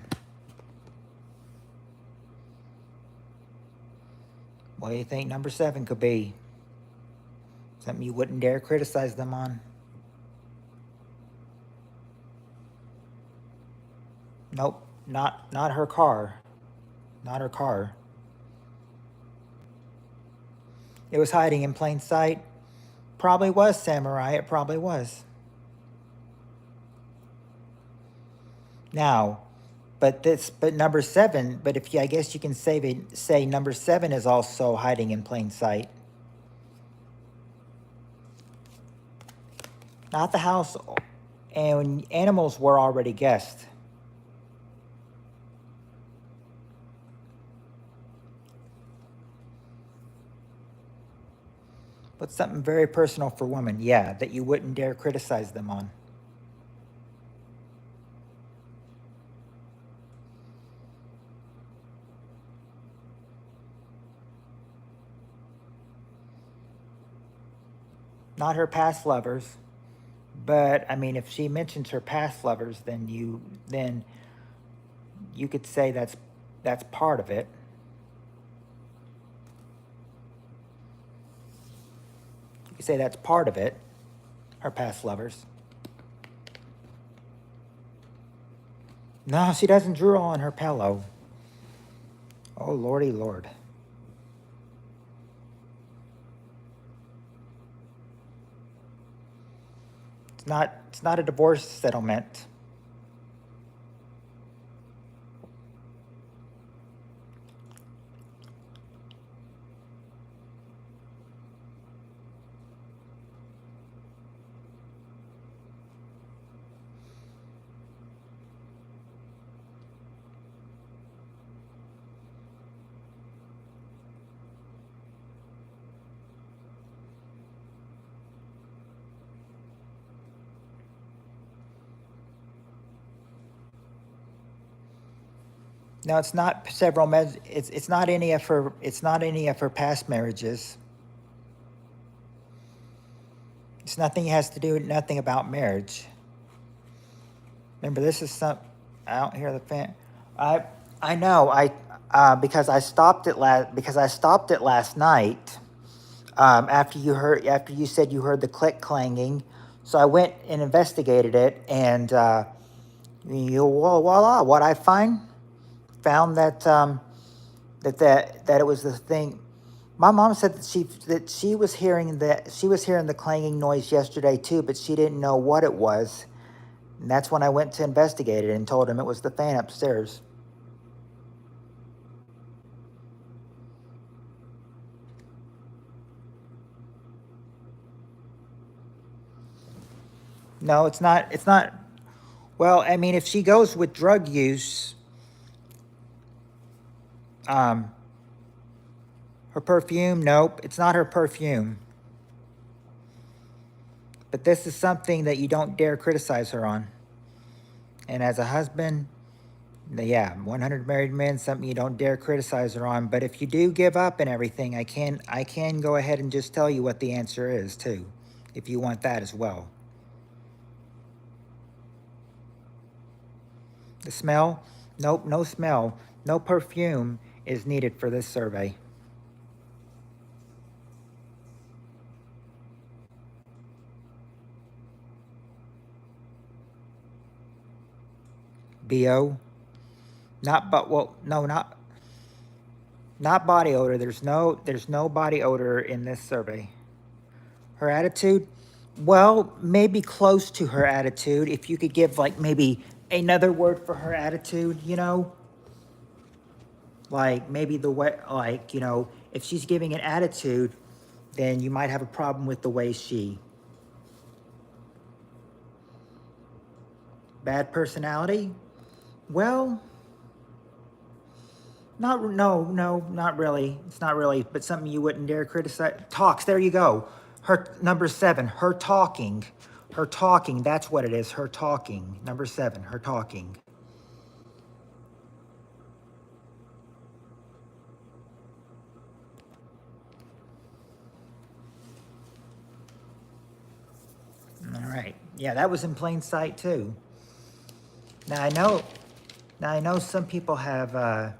What do you think number 7 could be? Something you wouldn't dare criticize them on. Nope, not her car. Not her car. It was hiding in plain sight. Probably was, Samurai. It probably was. Now, but number 7. But I guess you can say number 7 is also hiding in plain sight. Not the house, and animals were already guessed. What's something very personal for women? Yeah, that you wouldn't dare criticize them on. Not her past lovers, but I mean, if she mentions her past lovers, then you could say that's part of it. You could say that's part of it. Her past lovers. No, she doesn't drool on her pillow. Oh, lordy lord. It's not a divorce settlement. No, it's not several it's not any of her past marriages. It's nothing has to do with nothing about marriage. Remember, this is some. I don't hear the fan. I know. Because I stopped it last night. After you said you heard the click clanging, so I went and investigated it, and voila! What I found that it was the thing. My mom said that she was hearing the clanging noise yesterday too, but she didn't know what it was. And that's when I went to investigate it and told him it was the fan upstairs. No, it's not. It's not. Well, I mean, if she goes with drug use, her perfume, nope, it's not her perfume. But this is something that you don't dare criticize her on. And as a husband, yeah, 100 married men, something you don't dare criticize her on. But if you do give up and everything, I can go ahead and just tell you what the answer is too, if you want that as well. The smell? Nope, no smell. No perfume is needed for this survey. BO? Not body odor. There's no body odor in this survey. Her attitude? Well, maybe close to her attitude. If you could give like maybe another word for her attitude, like maybe the way, like, if she's giving an attitude, then you might have a problem with the way she. Bad personality? Well, not really. It's not really, but something you wouldn't dare criticize. Talks, there you go. Her number 7, her talking. Her talking, that's what it is. Her talking. Number 7, her talking. All right. Yeah, that was in plain sight too. Now I know some people have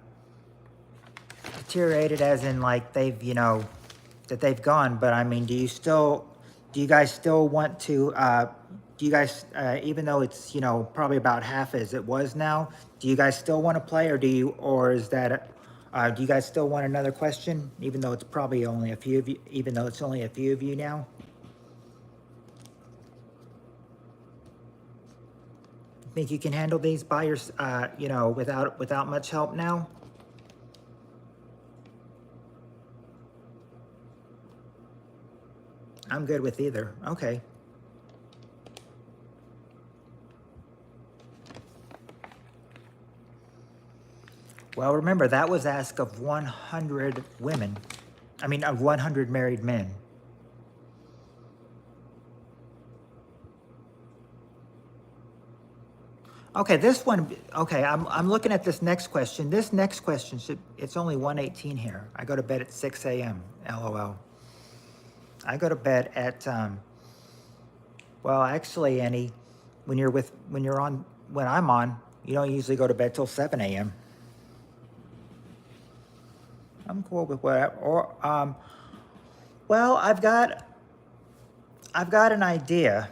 deteriorated as in like they've, that they've gone, but I mean, do you guys still want to, do you guys, even though it's, probably about half as it was now, do you guys still want to play, or do you guys still want another question, even though it's probably only a few of you, even though it's only a few of you now? Think you can handle these by your, without much help now? I'm good with either. Okay. Well, remember, that was asked of 100 women. I mean, of 100 married men. Okay, this one, okay, I'm looking at this next question. This next question it's only 1:18 here. I go to bed at 6 a.m. LOL. I go to bed at, well, actually, Annie, when I'm on, you don't usually go to bed till 7 a.m. I'm cool with whatever, well, I've got an idea.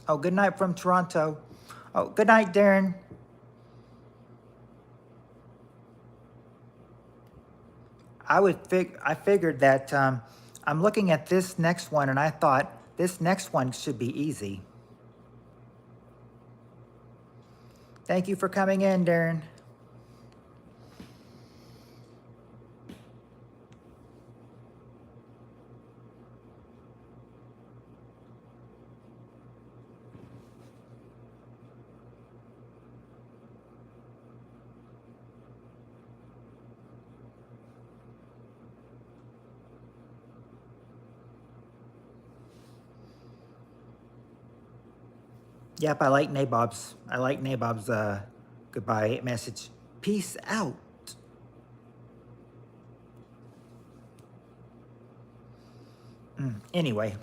Oh, good night from Toronto. Oh, good night, Darren. I figured that I'm looking at this next one, and I thought this next one should be easy. Thank you for coming in, Darren. Yep, I like Nabob's. Goodbye message. Peace out. Anyway,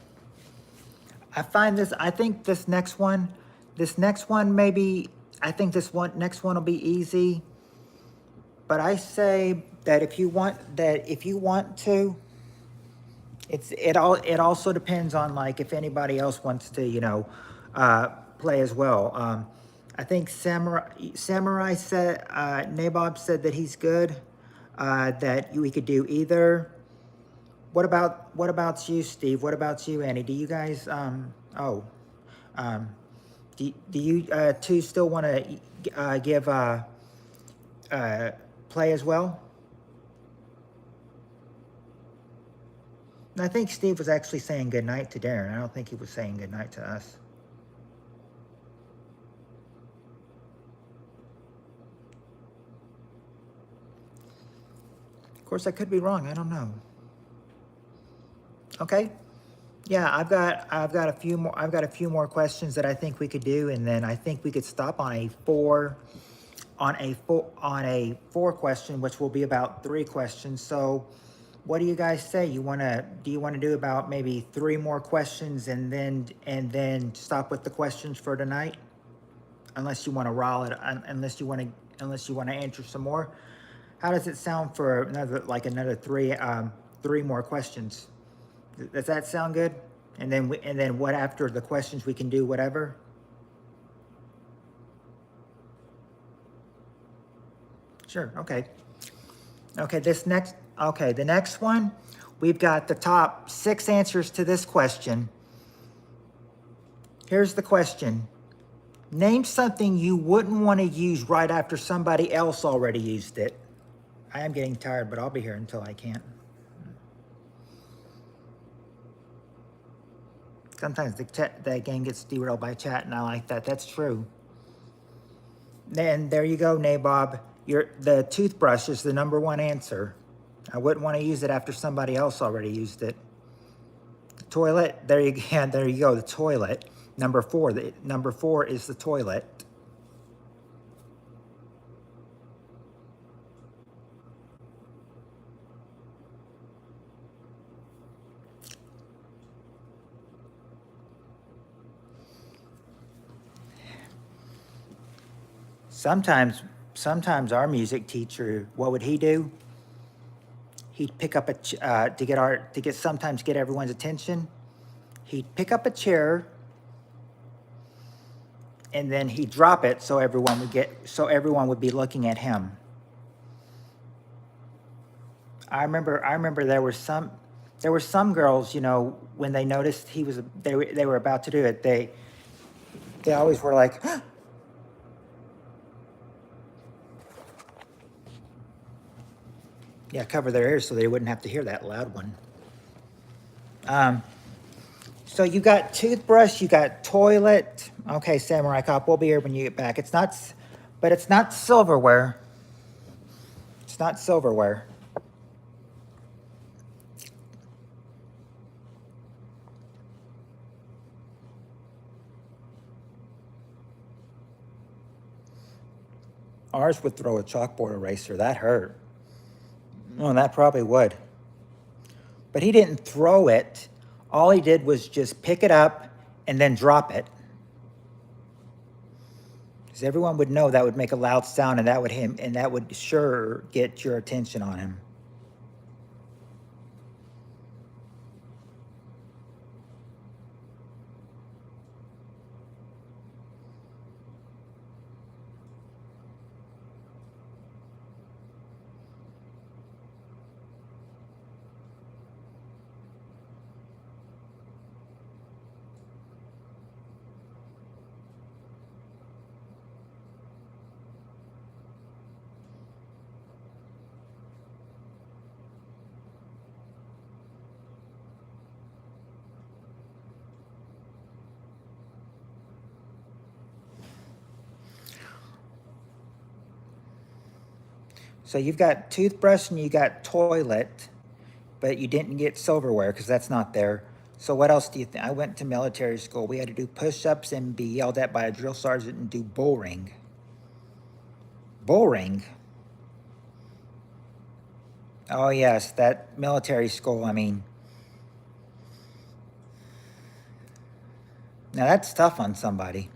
I think this next one, maybe, I think next one will be easy. But I say that if you want to, it also depends on, like, if anybody else wants to, play as well. I think Samurai said, Nabob said that he's good, that we could do either. What about you, Steve? What about you, Annie? Do you guys, do you two still want to give play as well? I think Steve was actually saying good night to Darren. I don't think he was saying good night to us. Of course, I could be wrong. I don't know. Okay. Yeah, I've got a few more questions that I think we could do, and then I think we could stop on a four question, which will be about 3 questions. So, what do you guys say? Do you want to do about maybe 3 more questions and then stop with the questions for tonight? Unless you want to roll it, unless you want to answer some more. How does it sound for another 3 more questions? Does that sound good? And then what after the questions we can do whatever? Sure, okay. Okay, the next one, we've got the top 6 answers to this question. Here's the question. Name something you wouldn't want to use right after somebody else already used it. I am getting tired, but I'll be here until I can't. Sometimes the game gets derailed by chat, and I like that. That's true. Then there you go, Nabob. The toothbrush is the number 1 answer. I wouldn't want to use it after somebody else already used it. The toilet, there you go, the toilet. Number 4 is the toilet. Sometimes our music teacher, what would he do? He'd pick up sometimes get everyone's attention. He'd pick up a chair, and then he'd drop it so everyone would be looking at him. I remember there were some girls, when they noticed they were about to do it, they always were like, yeah, cover their ears so they wouldn't have to hear that loud one. So you got toothbrush, you got toilet. Okay, Samurai Cop, we'll be here when you get back. It's not silverware. It's not silverware. Ours would throw a chalkboard eraser. That hurt. Oh, that probably would. But he didn't throw it. All he did was just pick it up and then drop it. Because everyone would know that would make a loud sound, and that would sure get your attention on him. So you've got toothbrush and you got toilet, but you didn't get silverware because that's not there. So what else do you think? I went to military school. We had to do push-ups and be yelled at by a drill sergeant and do bull ring. Bull ring? Oh yes, that military school, I mean. Now that's tough on somebody.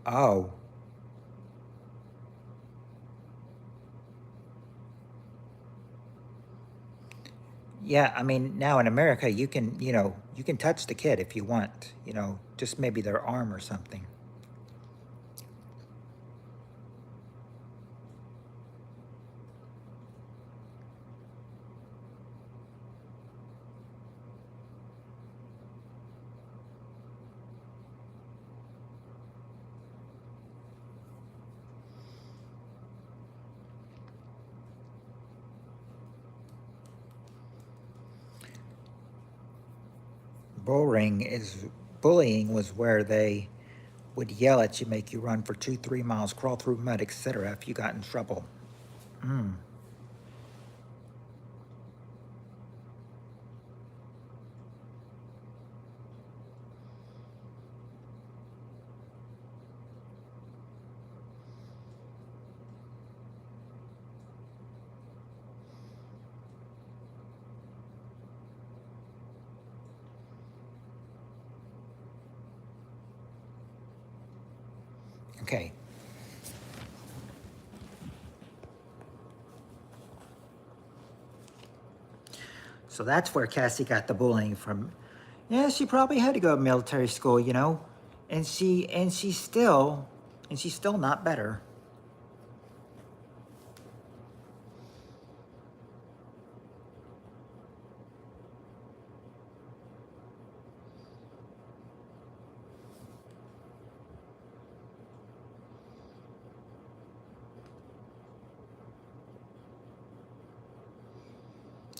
Oh. Yeah, I mean, now in America, you can, you can touch the kid if you want, just maybe their arm or something. Bullying was where they would yell at you, make you run for 2, 3 miles, crawl through mud, etc. if you got in trouble. Mm. Okay. So that's where Cassie got the bullying from. Yeah, she probably had to go to military school, and she's still not better.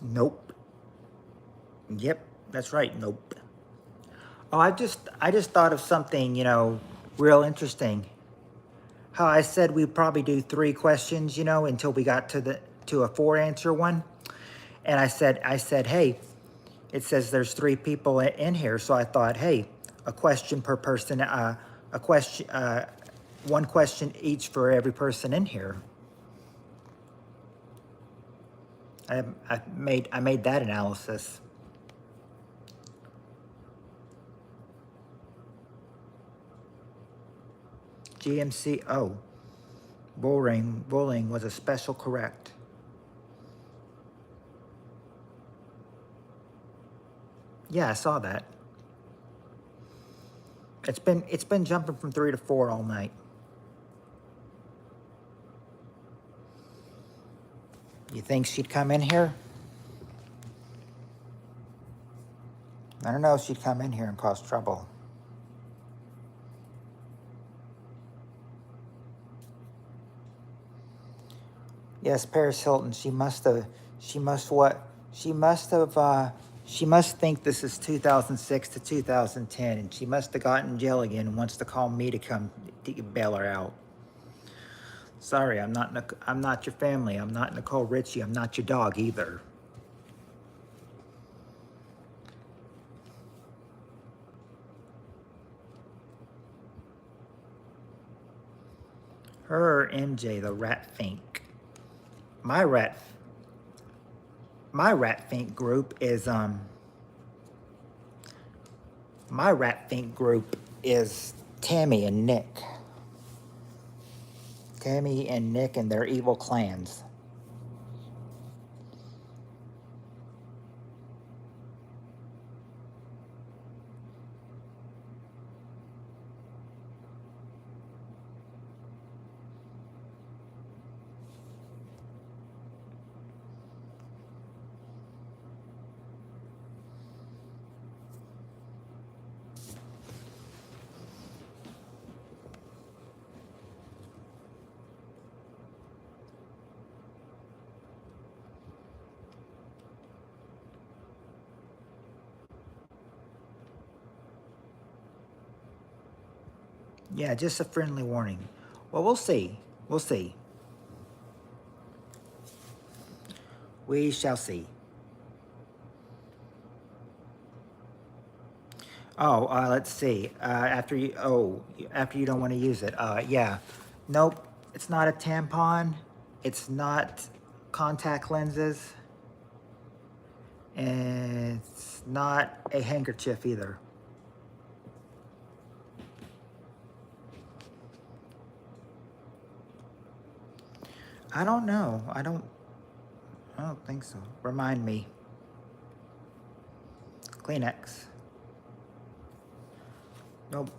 Nope. Yep, that's right. Nope. Oh, I just thought of something, real interesting. How I said we'd probably do 3 questions, until we got to a 4-answer one. And I said, hey, it says there's 3 people in here, so I thought, hey, a question per person, a question, 1 question each for every person in here. I made that analysis. GMC, oh, bullying was a special correct. Yeah, I saw that. It's been jumping from 3 to 4 all night. You think she'd come in here? I don't know if she'd come in here and cause trouble. Yes, Paris Hilton. She must think this is 2006 to 2010, and she must have gotten in jail again and wants to call me to come to bail her out. Sorry, I'm not your family. I'm not Nicole Richie. I'm not your dog either. Her or MJ, the rat fink. My rat fink group is my rat fink group is Tammy and Nick. Tammy and Nick and their evil clans. Yeah, just a friendly warning. Well, we'll see. We'll see. We shall see. Oh, let's see. After you don't want to use it. Yeah. Nope. It's not a tampon. It's not contact lenses. And it's not a handkerchief either. I don't know. I don't think so. Remind me. Kleenex. Nope.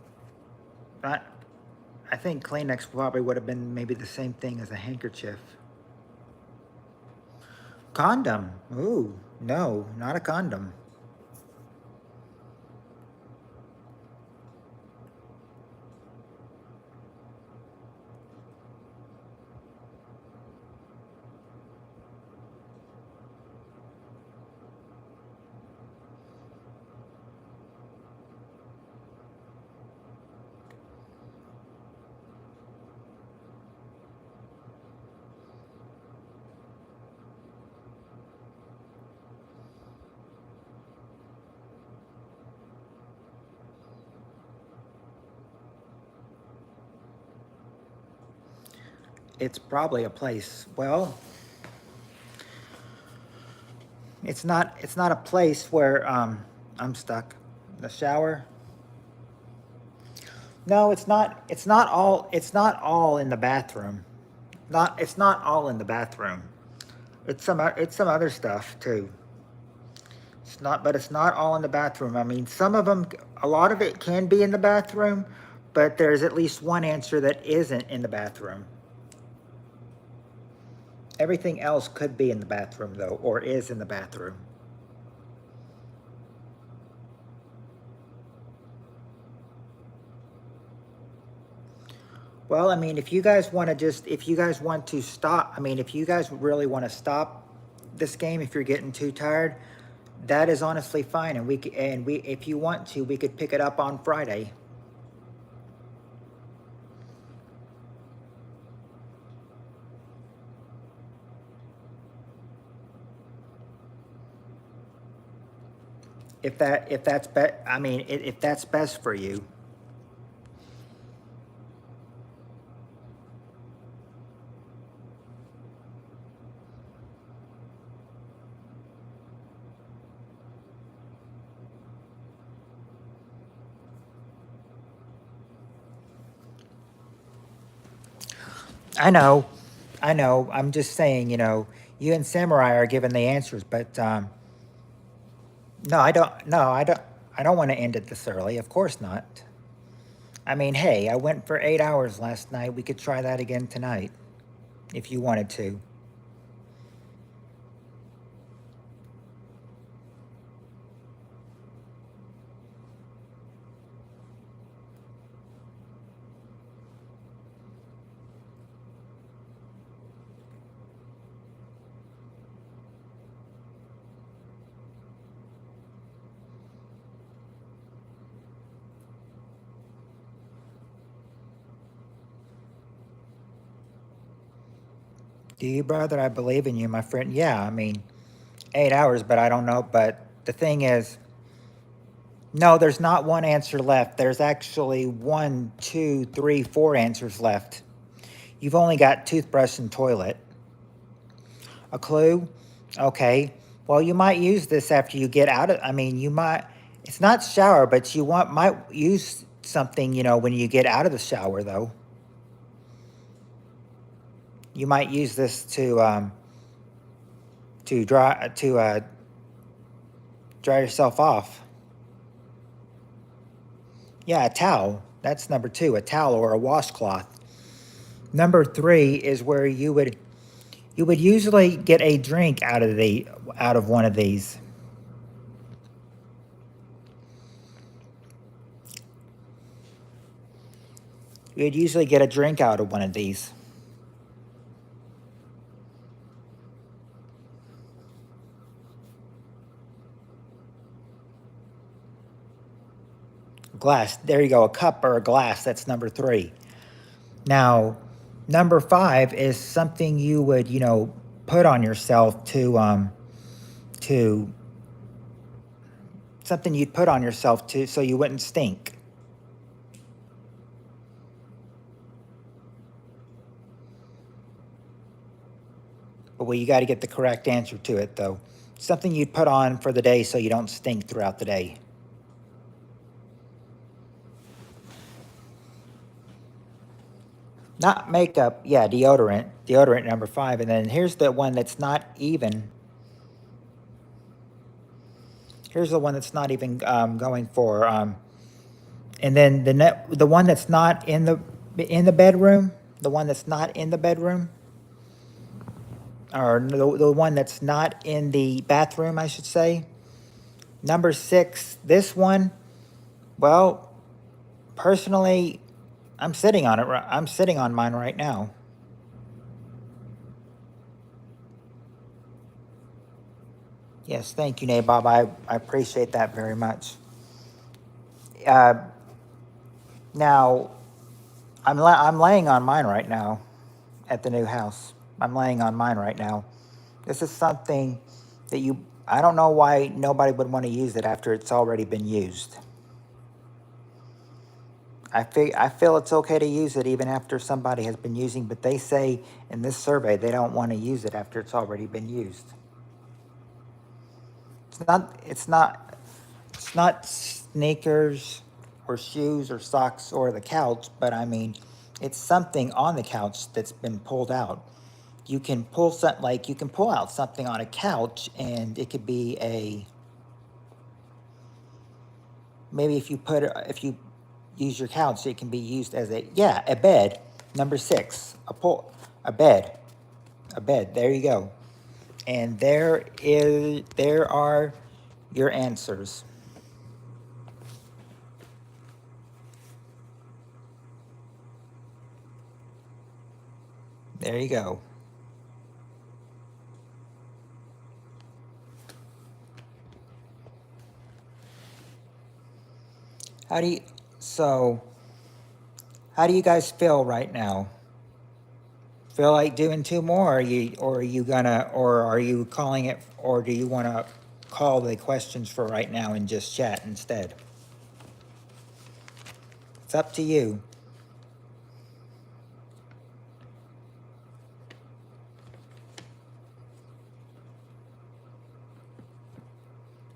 Not. I think Kleenex probably would have been maybe the same thing as a handkerchief. Condom. Ooh, no, not a condom. It's probably a place. Well, it's not a place where I'm stuck. The shower. No, it's not. It's not all. It's not all in the bathroom. It's not all in the bathroom. It's some. It's some other stuff too. It's not. But it's not all in the bathroom. I mean, some of them. A lot of it can be in the bathroom, but there's at least one answer that isn't in the bathroom. Everything else could be in the bathroom though, or is in the bathroom. Well, I mean, if you guys want to stop, I mean, if you guys really want to stop this game, if you're getting too tired, that is honestly fine. And if you want to, we could pick it up on Friday. If that's best for you. I know. I'm just saying, you and Samurai are giving the answers, but no, I don't. No, I don't. I don't want to end it this early. Of course not. I mean, hey, I went for 8 hours last night. We could try that again tonight, if you wanted to. Do you, brother? I believe in you, my friend. Yeah, I mean, 8 hours, but I don't know. But the thing is, no, there's not one answer left. There's actually 1, 2, 3, 4 answers left. You've only got toothbrush and toilet. A clue? Okay. Well, you might use this after you get out of, I mean, you might, it's not shower, but might use something, when you get out of the shower, though. You might use this to dry yourself off. Yeah, a towel. That's number 2, a towel or a washcloth. Number 3 is where you would usually get a drink out of one of these. You'd usually get a drink out of one of these. Glass. There you go, a cup or a glass. That's number 3. Now, number 5 is something you would, put on yourself to something you'd put on yourself so you wouldn't stink. But well, you got to get the correct answer to it, though. Something you'd put on for the day so you don't stink throughout the day. Not makeup, yeah, deodorant. Deodorant, number 5. And then here's the one that's not even. Here's the one that's not even going for. And then the one that's not in the bedroom. The one that's not in the bedroom. Or the one that's not in the bathroom, I should say. Number 6, this one. Well, personally, I'm sitting on it. I'm sitting on mine right now. Yes, thank you, Nabob. I appreciate that very much. Now, I'm laying on mine right now at the new house. I'm laying on mine right now. This is something that I don't know why nobody would want to use it after it's already been used. I feel it's okay to use it even after somebody has been using, but they say in this survey they don't want to use it after it's already been used. It's not sneakers or shoes or socks or the couch, but I mean, it's something on the couch that's been pulled out. You can pull out something on a couch, and it could be maybe if you use your couch, it can be used as a bed. Number 6, a bed. There you go. And there are your answers. There you go. How do you guys feel right now? Feel like doing 2 more? Or are you calling it, or do you want to call the questions for right now and just chat instead? It's up to you.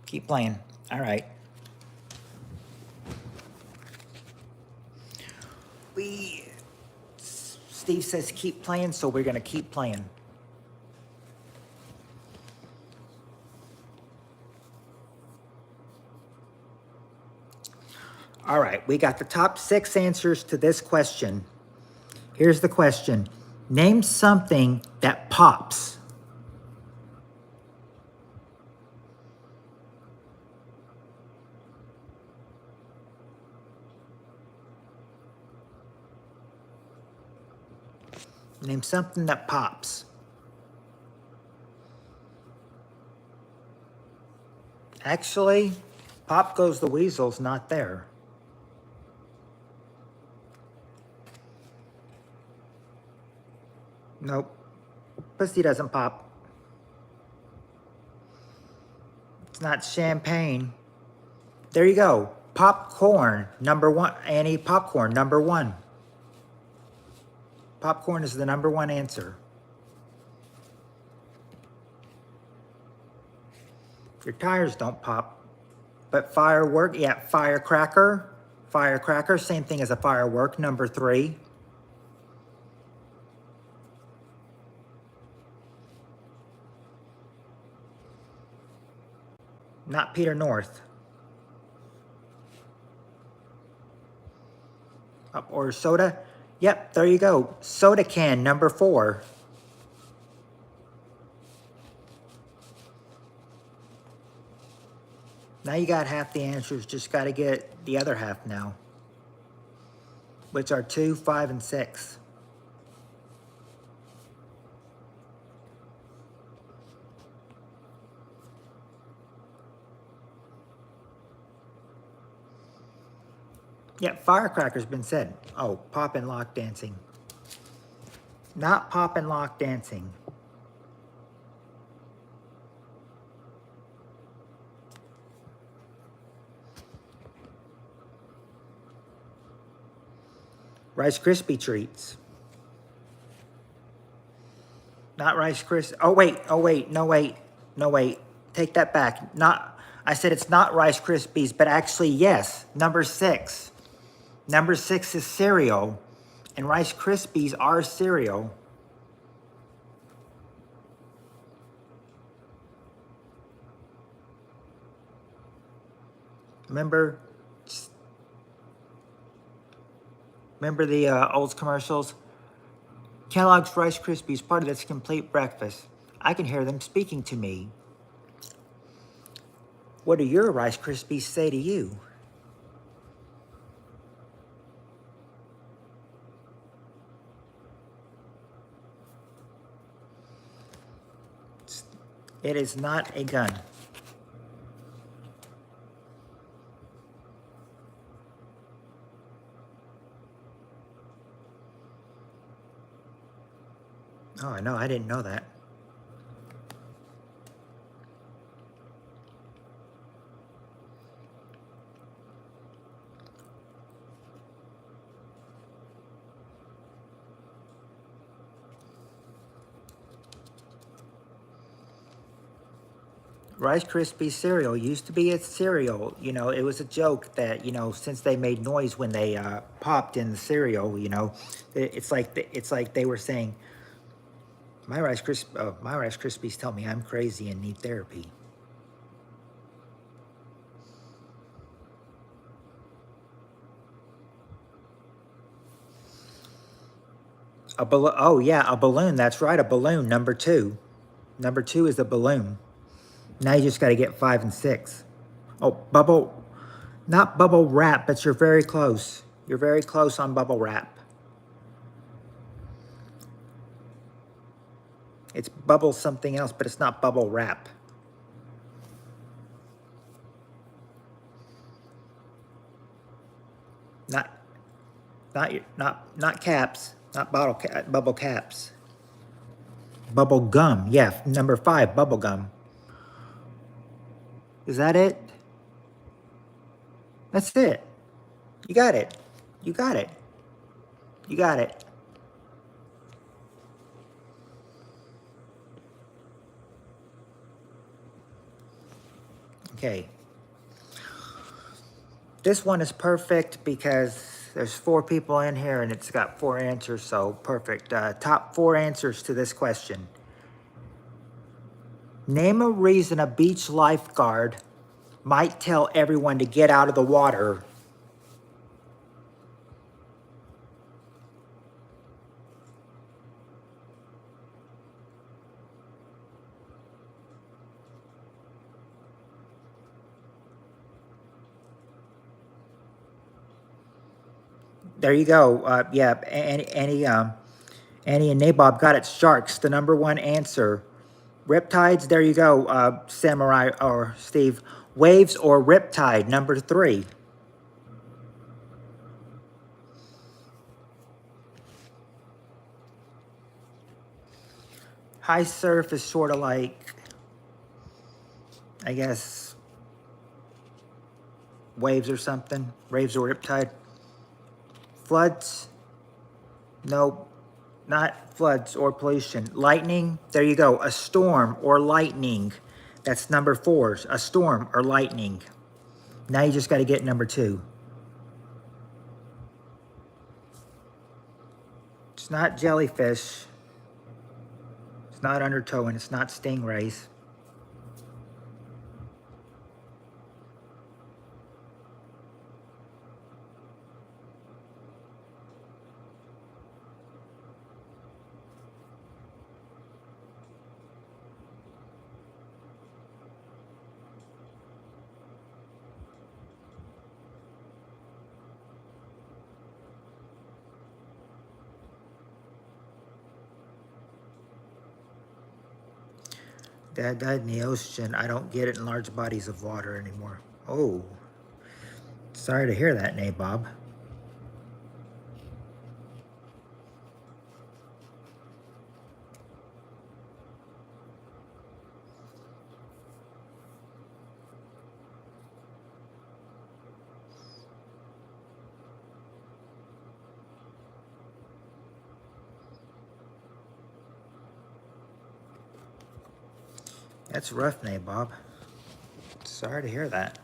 Keep playing. All right. Steve says keep playing, so we're going to keep playing. All right, we got the top 6 answers to this question. Here's the question. Name something that pops. Name something that pops. Actually, Pop Goes the Weasel's not there. Nope. Pussy doesn't pop. It's not champagne. There you go. Popcorn, number one. Annie, popcorn, number one. Popcorn is the number one answer. Your tires don't pop. But firework, yeah, firecracker. Firecracker, same thing as a firework, number three. Not Peter North. Or soda. Yep, there you go. Soda can, number four. Now you got half the answers, just got to get the other half now, which are 2, 5, and 6. Yeah, firecracker's been said. Oh, pop and lock dancing. Not pop and lock dancing. Rice Krispie treats. Not Rice Krispies. Oh wait, no wait. Take that back. I said it's not Rice Krispies, but actually yes, number 6. Number 6 is cereal, and Rice Krispies are cereal. Remember the old commercials? Kellogg's Rice Krispies, part of this complete breakfast. I can hear them speaking to me. What do your Rice Krispies say to you? It is not a gun. Oh, I know. I didn't know that. Rice Krispies cereal used to be a cereal. You know, it was a joke that, you know, since they made noise when they popped in the cereal, you know, it's like they were saying, my Rice Krispies tell me I'm crazy and need therapy. Oh yeah, a balloon. That's right, a balloon. Number 2. Number 2 is a balloon. Now you just got to get 5 and 6. Oh, not bubble wrap, but you're very close. You're very close on bubble wrap. It's bubble something else, but it's not bubble wrap. Not caps. Not bubble caps. Bubble gum. Yeah, number 5, bubble gum. Is that it? That's it. You got it. You got it. You got it. Okay. This one is perfect because there's 4 people in here and it's got 4 answers, so perfect. Top 4 answers to this question. Name a reason a beach lifeguard might tell everyone to get out of the water. There you go. Yeah, Annie and Nabob got it. Sharks, the number 1 answer. Riptides, there you go, Samurai or Steve. Waves or riptide, number 3. High surf is sort of like, I guess, waves or something. Waves or riptide. Floods, nope, not floods or pollution. Lightning, there you go. A storm or lightning. That's number 4. A storm or lightning. Now you just got to get number 2. It's not jellyfish. It's not undertow, and it's not stingrays. Dad died in the ocean. I don't get it in large bodies of water anymore. Oh, sorry to hear that, Nabob. That's rough, Nabob. Sorry to hear that.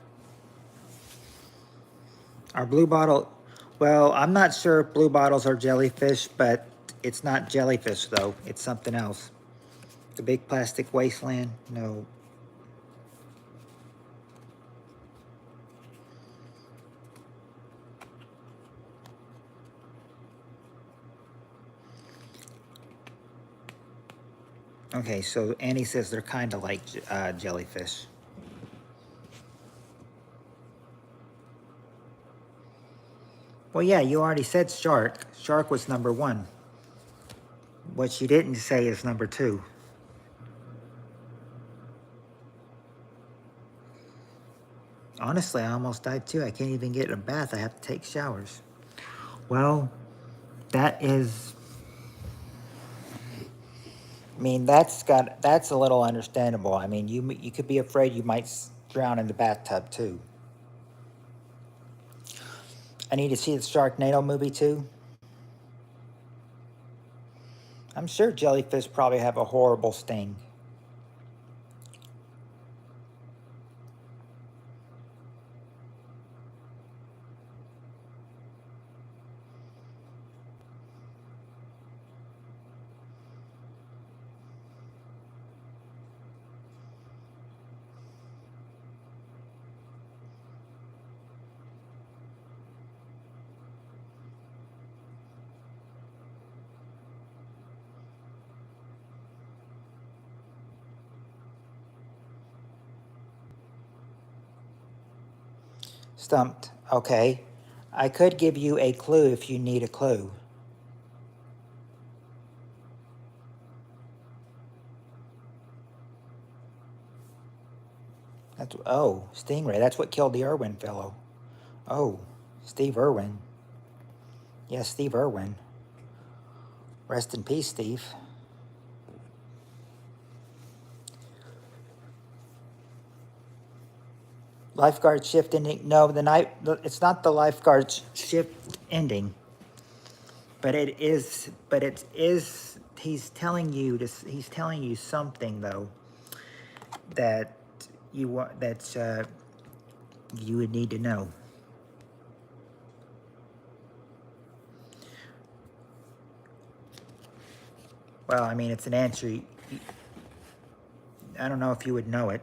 Our blue bottle, well, I'm not sure if blue bottles are jellyfish, but it's not jellyfish, though. It's something else. The big plastic wasteland? No. Okay, so Annie says they're kind of like jellyfish. Well, yeah, you already said shark. Shark was number 1. What she didn't say is number 2. Honestly, I almost died too. I can't even get a bath. I have to take showers. Well, that is... I mean, that's a little understandable. I mean, you could be afraid you might drown in the bathtub too. I need to see the Sharknado movie too. I'm sure jellyfish probably have a horrible sting. Stumped. Okay. I could give you a clue if you need a clue. Oh, Stingray. That's what killed the Irwin fellow. Oh, Steve Irwin. Yes, Steve Irwin. Rest in peace, Steve. Lifeguard shift ending. No, it's not the lifeguard shift ending. But it is. He's telling you this. He's telling you something though that you would need to know. Well, I mean, it's an answer. I don't know if you would know it.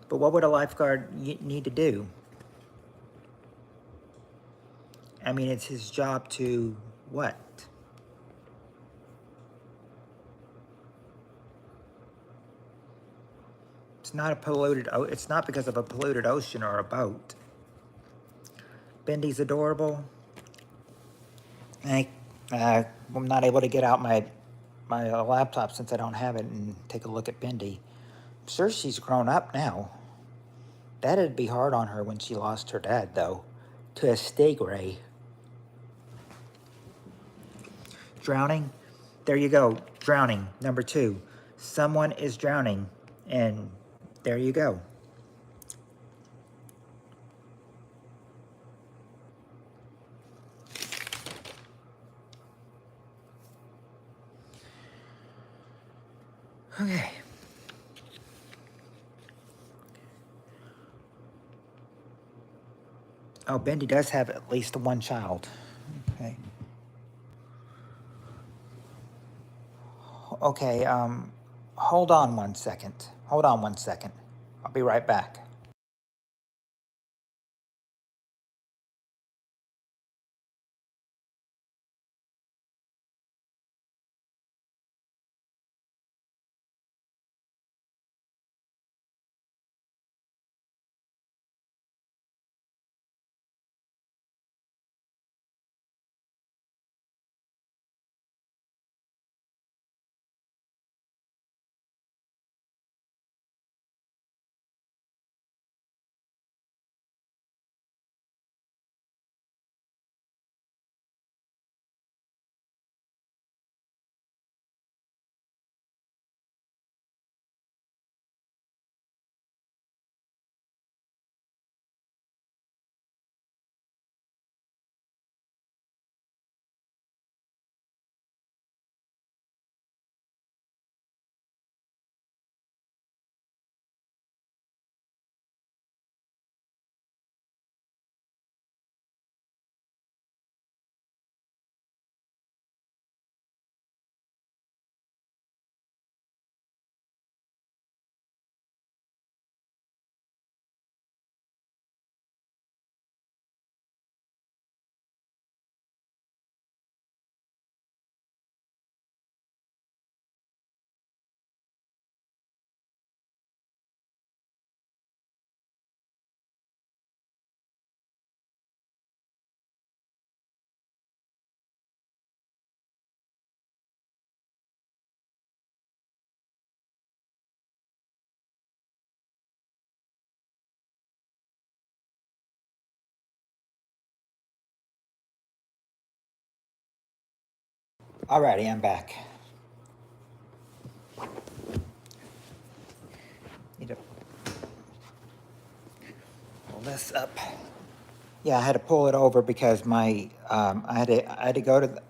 But what would a lifeguard need to do? I mean, it's his job to what? It's not it's not because of a polluted ocean or a boat. Bendy's adorable. I'm not able to get out my laptop since I don't have it and take a look at Bendy. I'm sure she's grown up now. That'd be hard on her when she lost her dad, though, to a stingray. Drowning. There you go. Drowning. Number 2. Someone is drowning. And there you go. Okay. Oh, Bendy does have at least one child. Okay. Okay, hold on one second. Hold on one second. I'll be right back. Alrighty, I'm back. Need to pull this up. Yeah, I had to pull it over because my I had to go to the,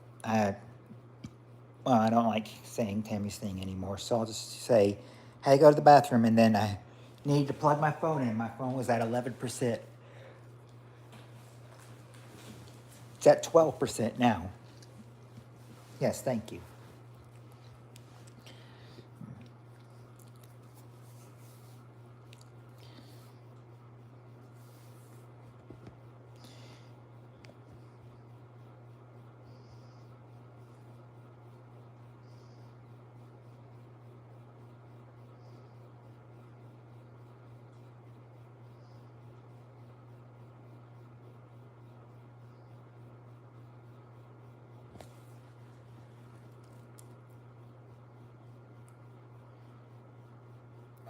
well, I don't like saying Tammy's thing anymore, so I'll just say, hey, go to the bathroom, and then I needed to plug my phone in. My phone was at 11%. It's at 12% now. Yes, thank you.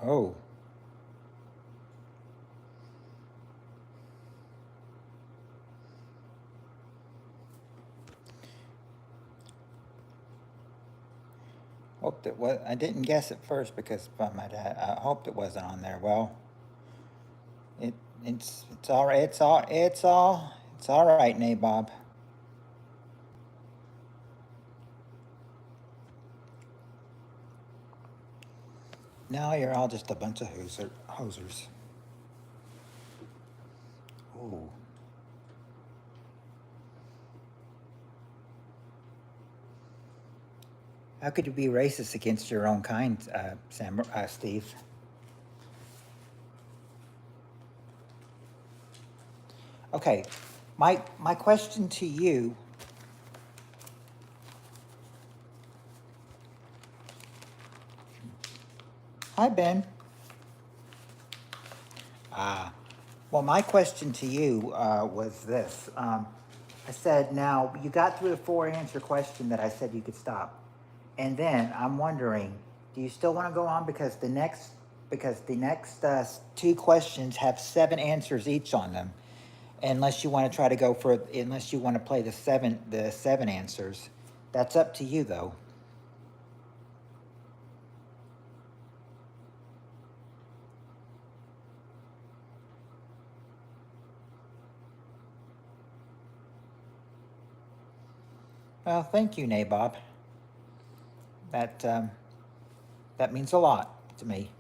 Oh. Hoped it was. I didn't guess at first because my dad. I hoped it wasn't on there. Well, it it's all right. It's all right, Nabob. Now you're all just a bunch of hosers. Ooh. How could you be racist against your own kind, Steve? Okay, my question to you. Hi, Ben. Well, my question to you was this. I said, now you got through the 4-answer question that I said you could stop, and then I'm wondering, do you still want to go on because the next 2 questions have 7 answers each on them, unless you want to try to go for unless you want to play the seven answers, That's up to you, though. Well, thank you, Nabob. That, that means a lot to me.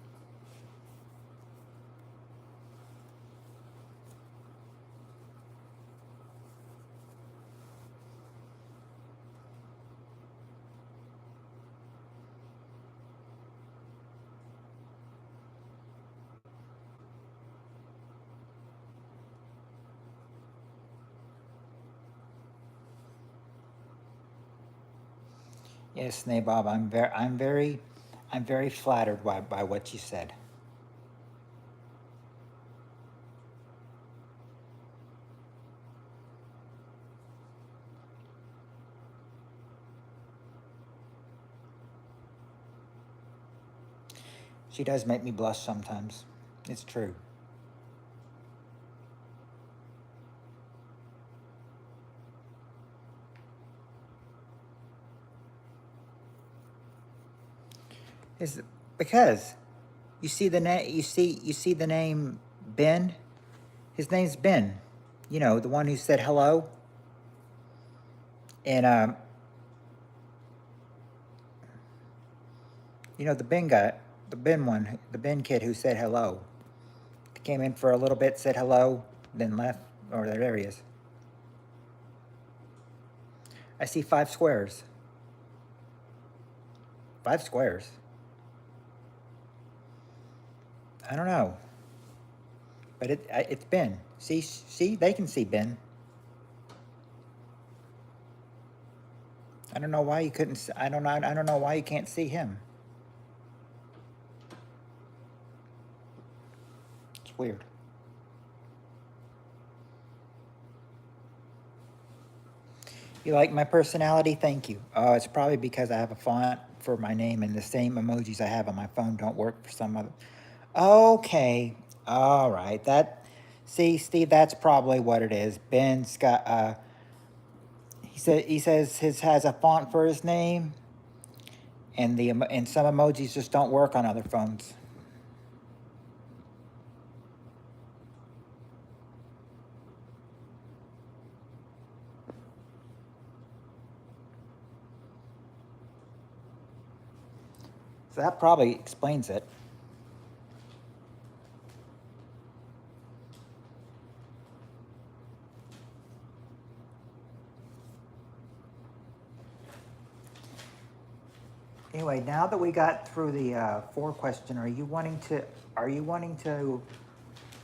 Yes, Nabob, I'm very flattered by what you said. She does make me blush sometimes. It's true. Is because you see the name. You see the name Ben. His name's Ben. You know, the one who said hello. And you know, the Ben guy, the Ben one, the Ben kid who said hello. Came in for a little bit, said hello, then left. Or there he is. I see 5 squares. 5 squares. I don't know, but it's Ben. See, they can see Ben. I don't know why you couldn't. I don't know. I don't know why you can't see him. It's weird. You like my personality? Thank you. Oh, it's probably because I have a font for my name and the same emojis I have on my phone don't work for some other. Okay. All right. See, Steve, that's probably what it is. Ben's got, he says his has a font for his name and some emojis just don't work on other phones. So that probably explains it. Anyway, now that we got through the 4 question, are you wanting to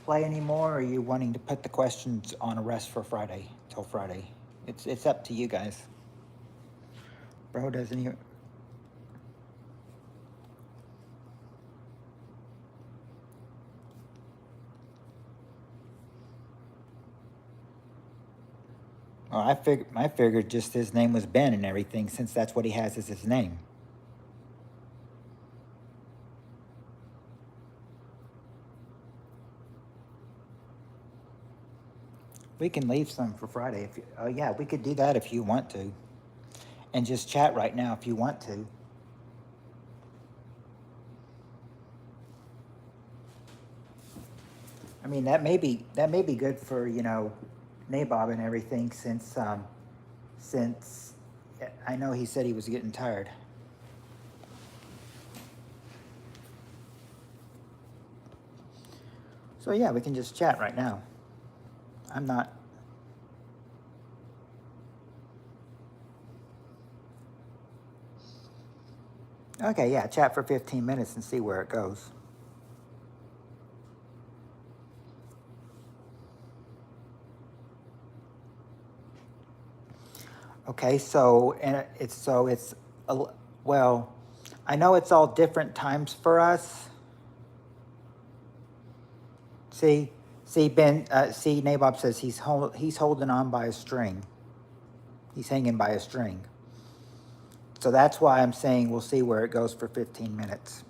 play anymore, or are you wanting to put the questions on a rest for Friday till Friday? It's up to you guys. Bro doesn't even. Well, I figured just his name was Ben and everything, since that's what he has as his name. We can leave some for Friday if you, yeah, we could do that if you want to, and just chat right now if you want to. I mean, that may be good for, you know, Nabob and everything, since I know he said he was getting tired. So yeah, we can just chat right now. I'm not. Okay, yeah, chat for 15 minutes and see where it goes. Okay, so well, I know it's all different times for us. See, Ben. See, Nabob says he's holding on by a string. He's hanging by a string. So that's why I'm saying we'll see where it goes for 15 minutes.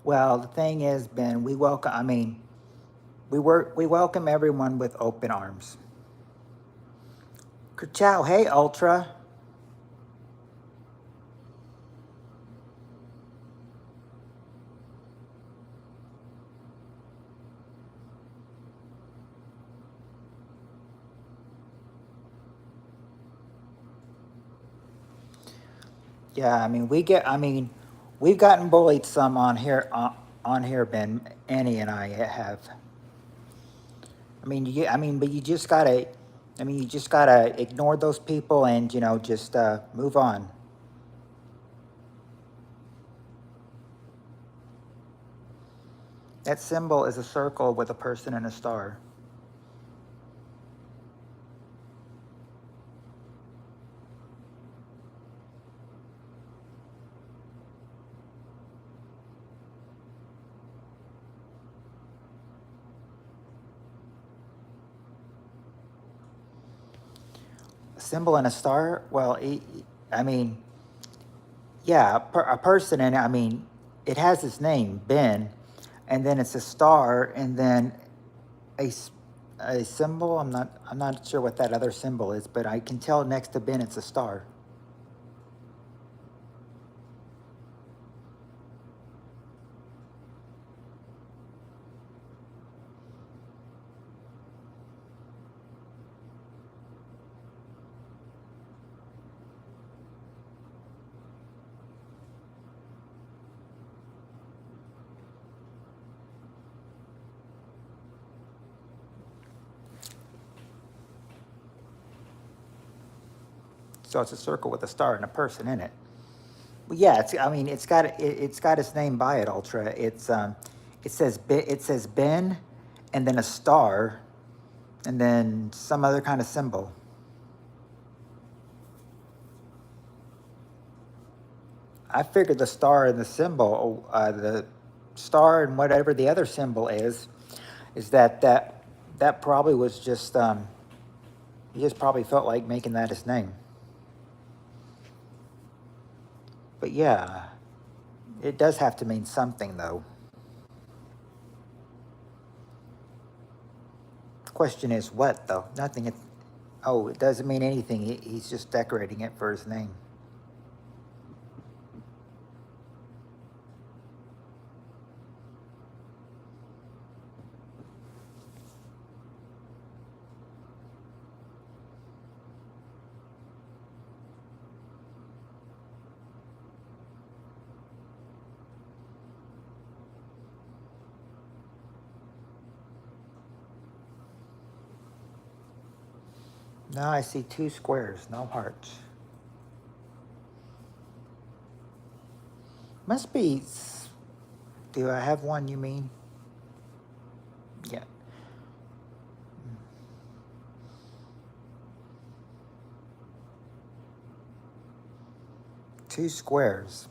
Well, the thing is, Ben, we welcome. I mean, we welcome everyone with open arms. Ciao, hey Ultra. Yeah, I mean, we've gotten bullied some on here, Ben. Annie and I have. But you just gotta. You just gotta ignore those people and just move on. That symbol is a circle with a person and a star. A symbol and a star. Well, I mean, yeah, a person, and it has its name, Ben, and then it's a star, and then a, a symbol. I'm not sure what that other symbol is, but I can tell next to Ben it's a star. So it's a circle with a star and a person in it. Well, yeah, it's got its name by it, Ultra. It says Ben, and then a star, and then some other kind of symbol. I figured the star and the symbol, the star and whatever the other symbol is that probably was just he just probably felt like making that his name. But yeah, it does have to mean something though. The question is what though? Nothing. Oh, it doesn't mean anything. He's just decorating it for his name. No, I see 2 squares, no hearts. Must be. Do I have one? You mean? Yeah. 2 squares.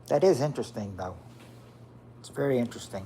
That is interesting, though. It's very interesting.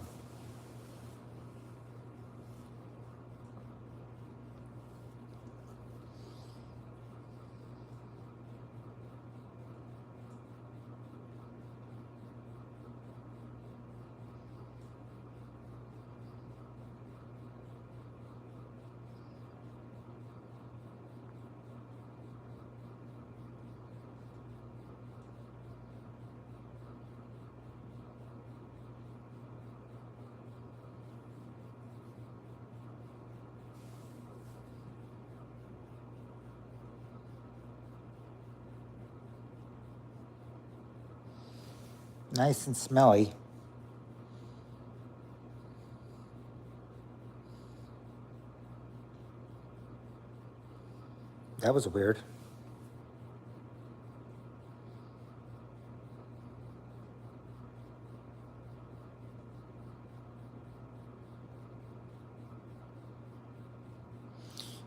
Nice and smelly. That was weird.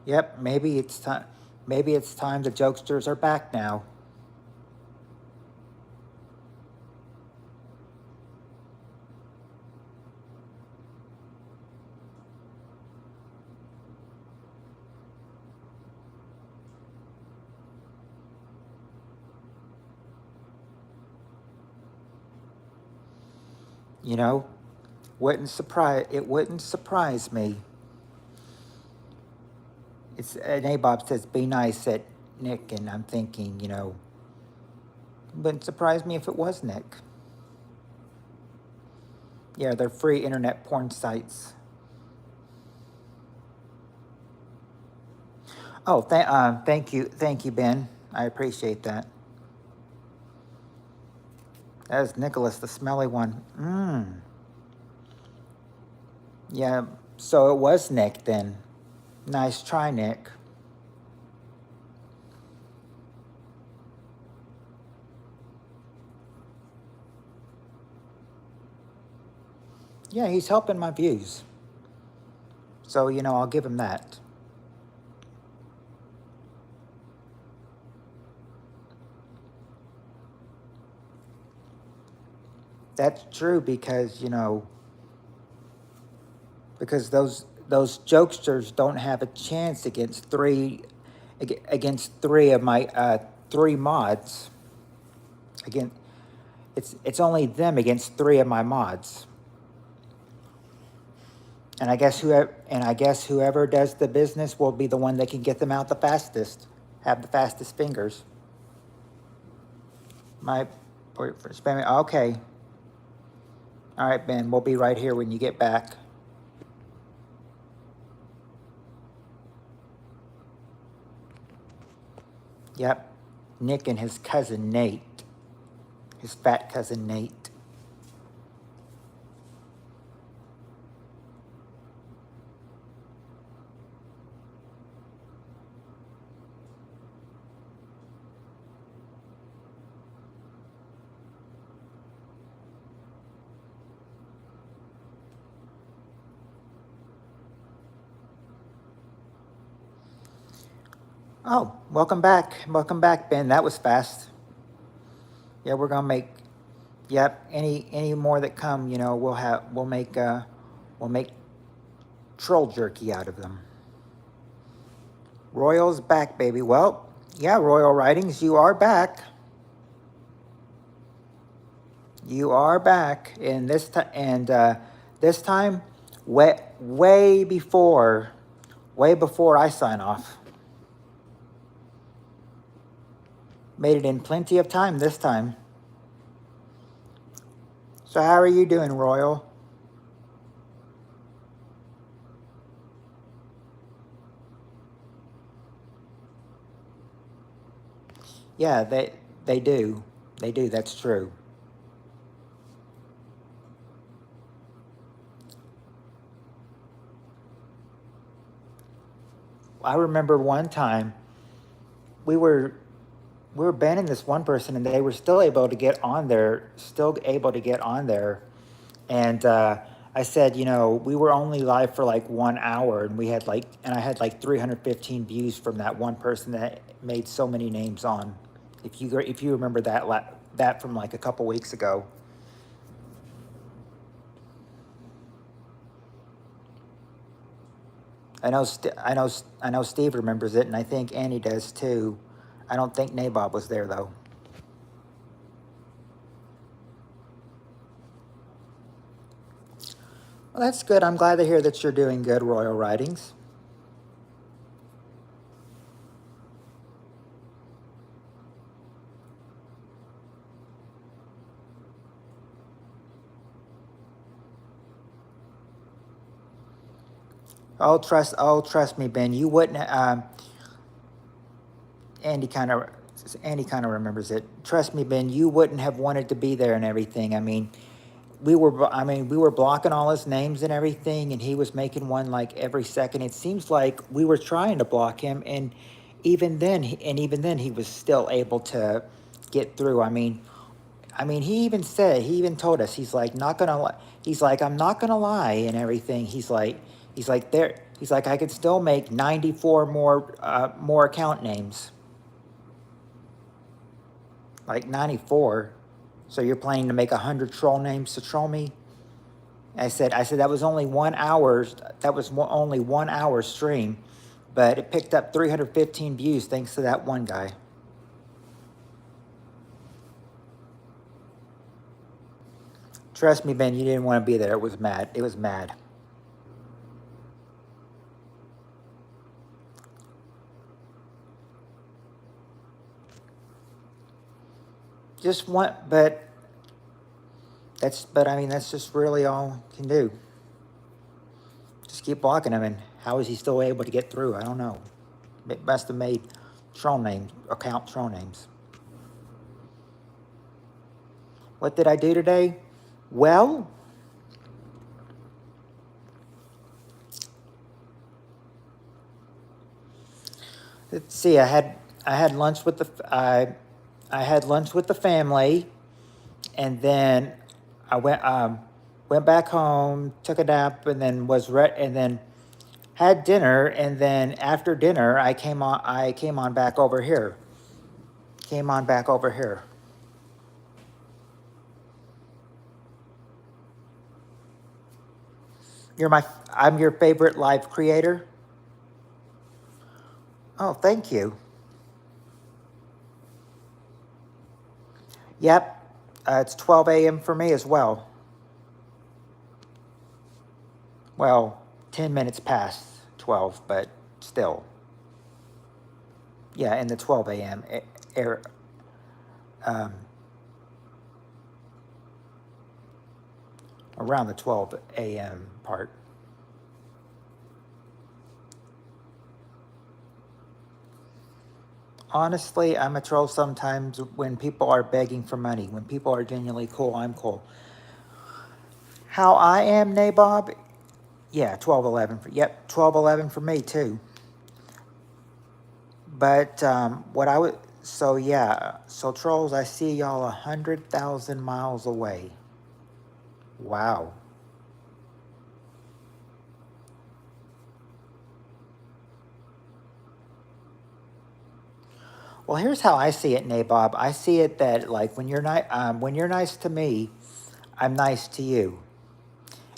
Yep, maybe it's time. Maybe it's time the jokesters are back now. You know, it wouldn't surprise me. It's Nabob says, "Be nice," at Nick, and I'm thinking, you know, wouldn't surprise me if it was Nick. Yeah, they're free internet porn sites. Oh, thank you, Ben. I appreciate that. That is Nicholas, the smelly one. Yeah, so it was Nick then. Nice try, Nick. Yeah, he's helping my views. So, you know, I'll give him that. That's true because, you know, because those jokesters don't have a chance against three of my three mods. Again, it's only them against three of my mods. And I guess whoever does the business will be the one that can get them out the fastest, have the fastest fingers. My boyfriend spamming. Okay. All right, Ben. We'll be right here when you get back. Yep. Nick and his cousin Nate. His fat cousin Nate. Oh, welcome back. Welcome back, Ben. That was fast. Yeah, we're gonna make. Yep. Any more that come, you know, we'll make troll jerky out of them. Royal's back, baby. Well, yeah, Royal Writings, you are back. You are back, and this time, way before I sign off. Made it in plenty of time this time. So how are you doing, Royal? Yeah, they do. They do. That's true. I remember one time we were banning this one person, and they were still able to get on there. And I said, you know, we were only live for like 1 hour, and I had like 315 views from that one person that made so many names on. If you remember that from like a couple weeks ago. I know Steve remembers it, and I think Annie does too. I don't think Nabob was there though. Well, that's good. I'm glad to hear that you're doing good, Royal Writings. Trust me, Ben. You wouldn't. Andy kind of Andy kind of remembers it. Trust me, Ben. You wouldn't have wanted to be there and everything. We were blocking all his names and everything, and he was making one like every second. It seems like we were trying to block him, and even then, he was still able to get through. He even told us, he's like, not gonna lie. He's like, I'm not gonna lie and everything. He's like, I could still make 94 more account names. Like 94. So you're planning to make 100 troll names to troll me? I said that was only 1 hour. That was only 1 hour stream, but it picked up 315 views thanks to that one guy. Trust me, Ben, you didn't want to be there. It was mad. It was mad. Just one, but I mean, that's just really all you can do. Just keep blocking him, and how is he still able to get through? I don't know. It must have made troll names, account troll names. What did I do today? Well, let's see. I had lunch with I had lunch with the family, and then I went back home, took a nap, and then and then had dinner, and then after dinner I came on back over here. Came on back over here. I'm your favorite live creator. Oh, thank you. Yep, it's 12 a.m. for me as well. Well, 10 minutes past 12, but still. Yeah, in the 12 a.m. Air, around the 12 a.m. part. Honestly, I'm a troll sometimes when people are begging for money. When people are genuinely cool, I'm cool. How I am, Nabob? Yeah, 12:11. Yep, 12:11 for me too. But what I would, so yeah, so trolls, I see y'all 100,000 miles away. Wow. Well, here's how I see it, Nabob. I see it that like when you're nice to me, I'm nice to you,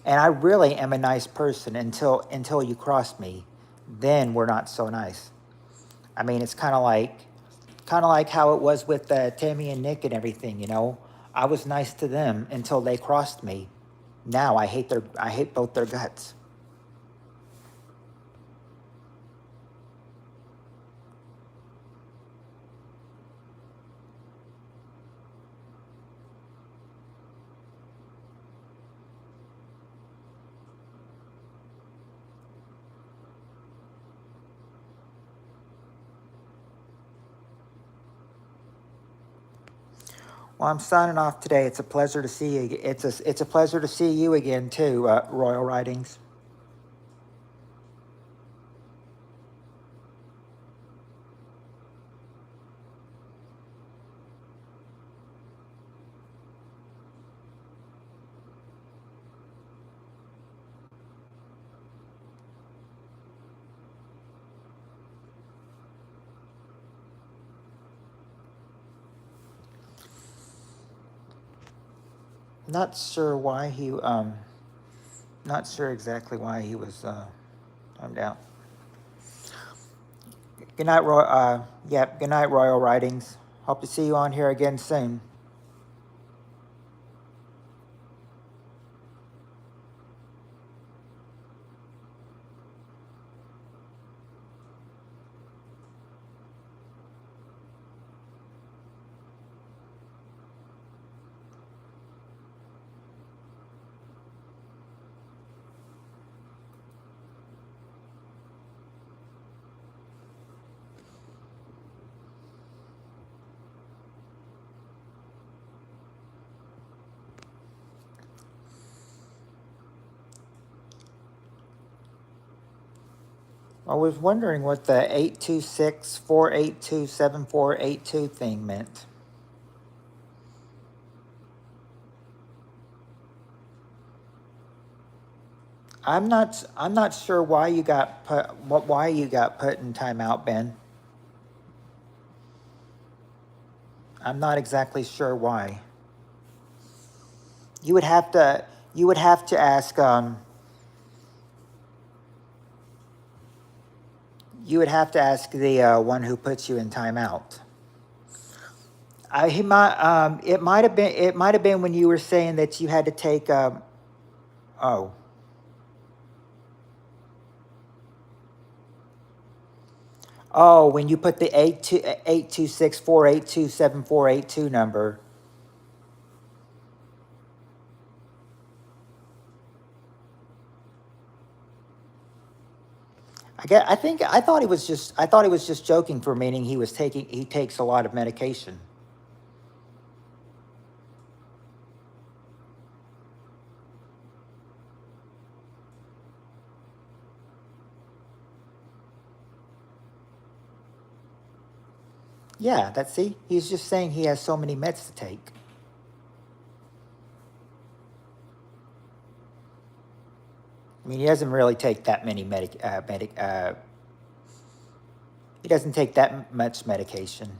and I really am a nice person until you cross me. Then we're not so nice. I mean, it's kind of like how it was with Tammy and Nick and everything. You know, I was nice to them until they crossed me. Now I hate both their guts. Well, I'm signing off today. It's a pleasure to see you. It's a pleasure to see you again too, Royal Writings. Not sure why not sure exactly why he was timed out. Good night, Good night, Royal Writings. Hope to see you on here again soon. I was wondering what the 826-482-7482 thing meant. I'm not sure why you got put in timeout, Ben. I'm not exactly sure why. You would have to ask you would have to ask the one who puts you in timeout. He might. It might have been. It might have been when you were saying that you had to take. Oh. Oh, when you put the 8264827482 number. I thought he was just. I thought he was just joking for meaning he was taking. He takes a lot of medication. Yeah, that's see. He's just saying he has so many meds to take. I mean, he doesn't really take that many he doesn't take that much medication.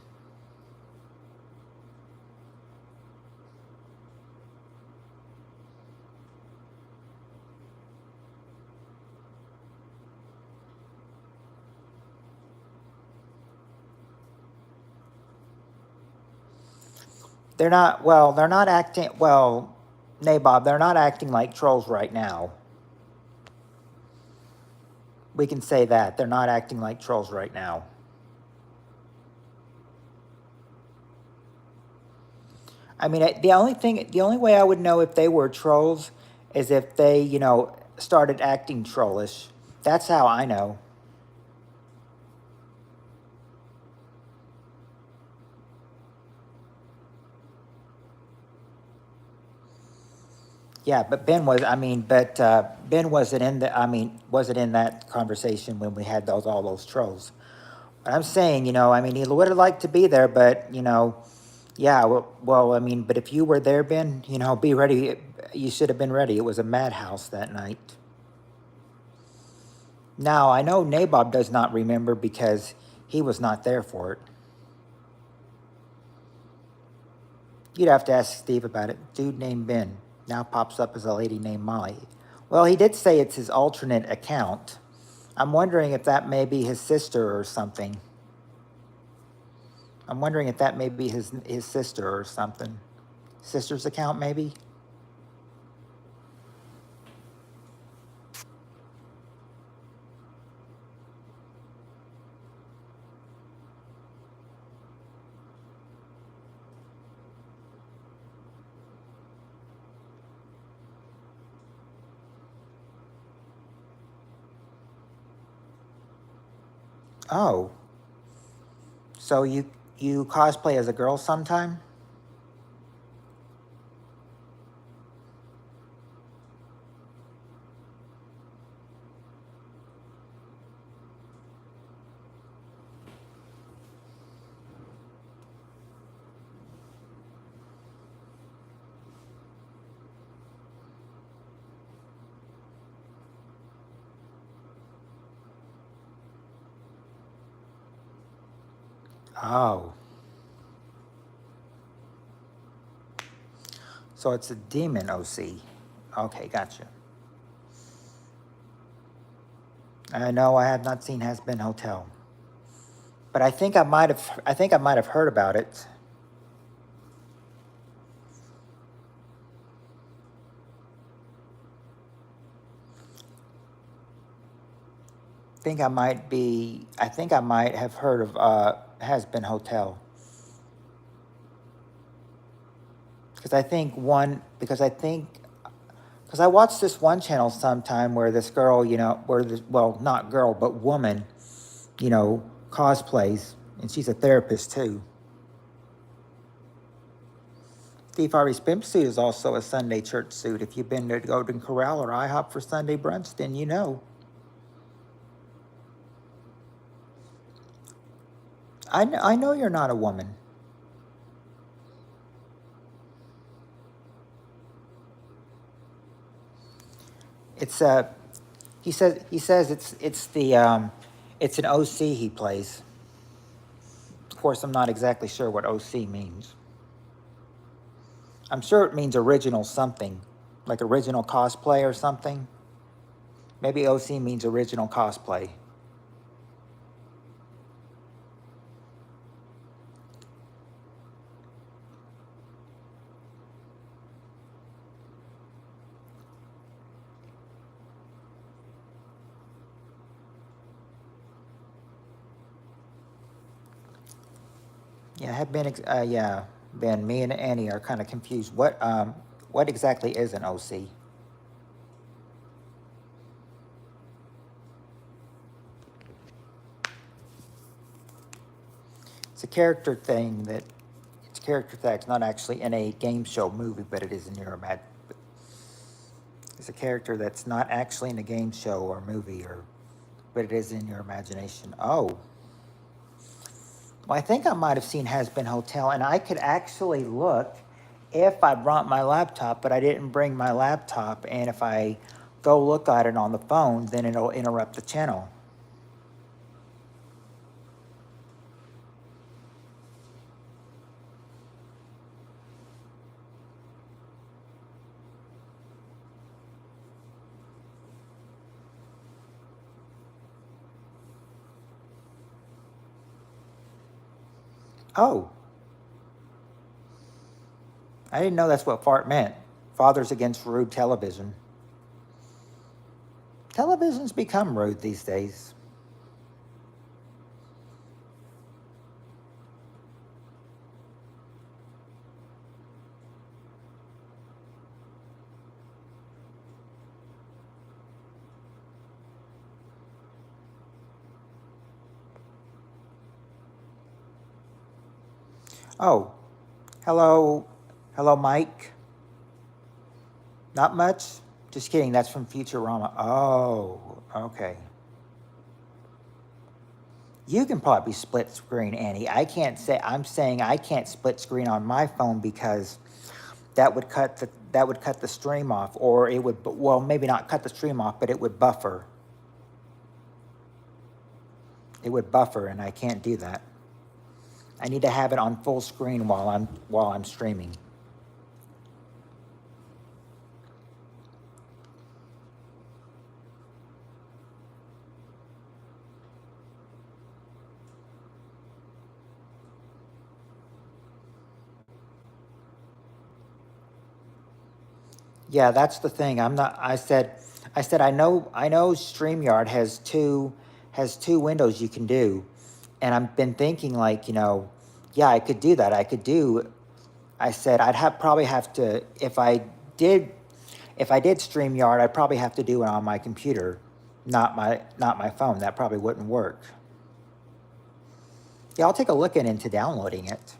They're not. Well, they're not acting. Well, Nabob, they're not acting like trolls right now. We can say that they're not acting like trolls right now. I mean, the only way I would know if they were trolls is if they, started acting trollish. That's how I know. Yeah, but Ben was. I mean, but Ben wasn't in the. I mean, wasn't in that conversation when we had all those trolls. But I'm saying, I mean, he would have liked to be there, but yeah. Well, I mean, but if you were there, Ben, be ready. You should have been ready. It was a madhouse that night. Now I know Nabob does not remember because he was not there for it. You'd have to ask Steve about it. Dude named Ben now pops up as a lady named Molly. Well, he did say it's his alternate account. I'm wondering if that may be his sister or something. I'm wondering if that may be his sister or something. Sister's account, maybe? Oh, so you cosplay as a girl sometime? Oh, so it's a demon OC. Okay, gotcha. I know I have not seen Has Been Hotel, but I think I might have. I think I might have heard about it. Think I might be. I think I might have heard of Has Been Hotel because I think one because I think because I watched this one channel sometime where this girl, where this well not girl but woman, cosplays and she's a therapist too. Steve Harvey's pimp suit is also a Sunday church suit. If you've been to Golden Corral or IHOP for Sunday brunch, then you know. I know you're not a woman. It's he says it's an OC he plays. Of course, I'm not exactly sure what OC means. I'm sure it means original something, like original cosplay or something. Maybe OC means original cosplay. Yeah, have been, yeah, Ben, me and Annie are kind of confused. What exactly is an OC? It's a character thing that, it's a character that's not actually in a game show movie, but it is in your it's a character that's not actually in a game show or movie, but it is in your imagination. Oh, well, I think I might have seen Has Been Hotel, and I could actually look if I brought my laptop, but I didn't bring my laptop, and if I go look at it on the phone, then it'll interrupt the channel. Oh, I didn't know that's what fart meant. Fathers Against Rude Television. Television's become rude these days. Oh, hello, hello, Mike. Not much. Just kidding. That's from Futurama. Oh, okay. You can probably split screen, Annie. I can't say. I'm saying I can't split screen on my phone because that would cut the stream off, or it would. Well, maybe not cut the stream off, but it would buffer. It would buffer, and I can't do that. I need to have it on full screen while I'm streaming. Yeah, that's the thing. I'm not. I said I know StreamYard has two windows you can do, and I've been thinking like yeah, I could do that. I could do. I said I'd probably have to did if I did StreamYard, I'd probably have to do it on my computer, not my phone. That probably wouldn't work. Yeah, I'll take a look into downloading it.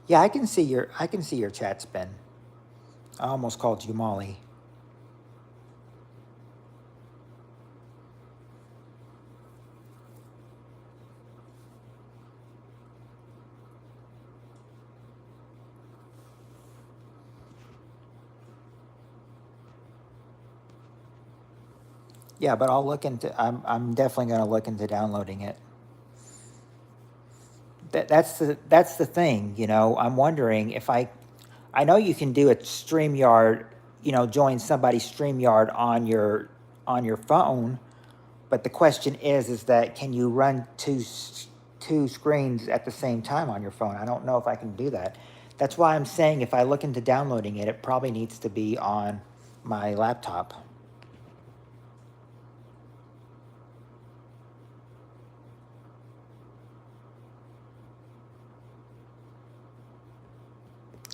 Yeah, I can see your chat spin. I almost called you Molly. Yeah, but I'm definitely going to look into downloading it. That's the thing, I'm wondering if I know you can do a StreamYard, join somebody's StreamYard on your phone, but the question is that can you run two screens at the same time on your phone? I don't know if I can do that. That's why I'm saying if I look into downloading it, it probably needs to be on my laptop.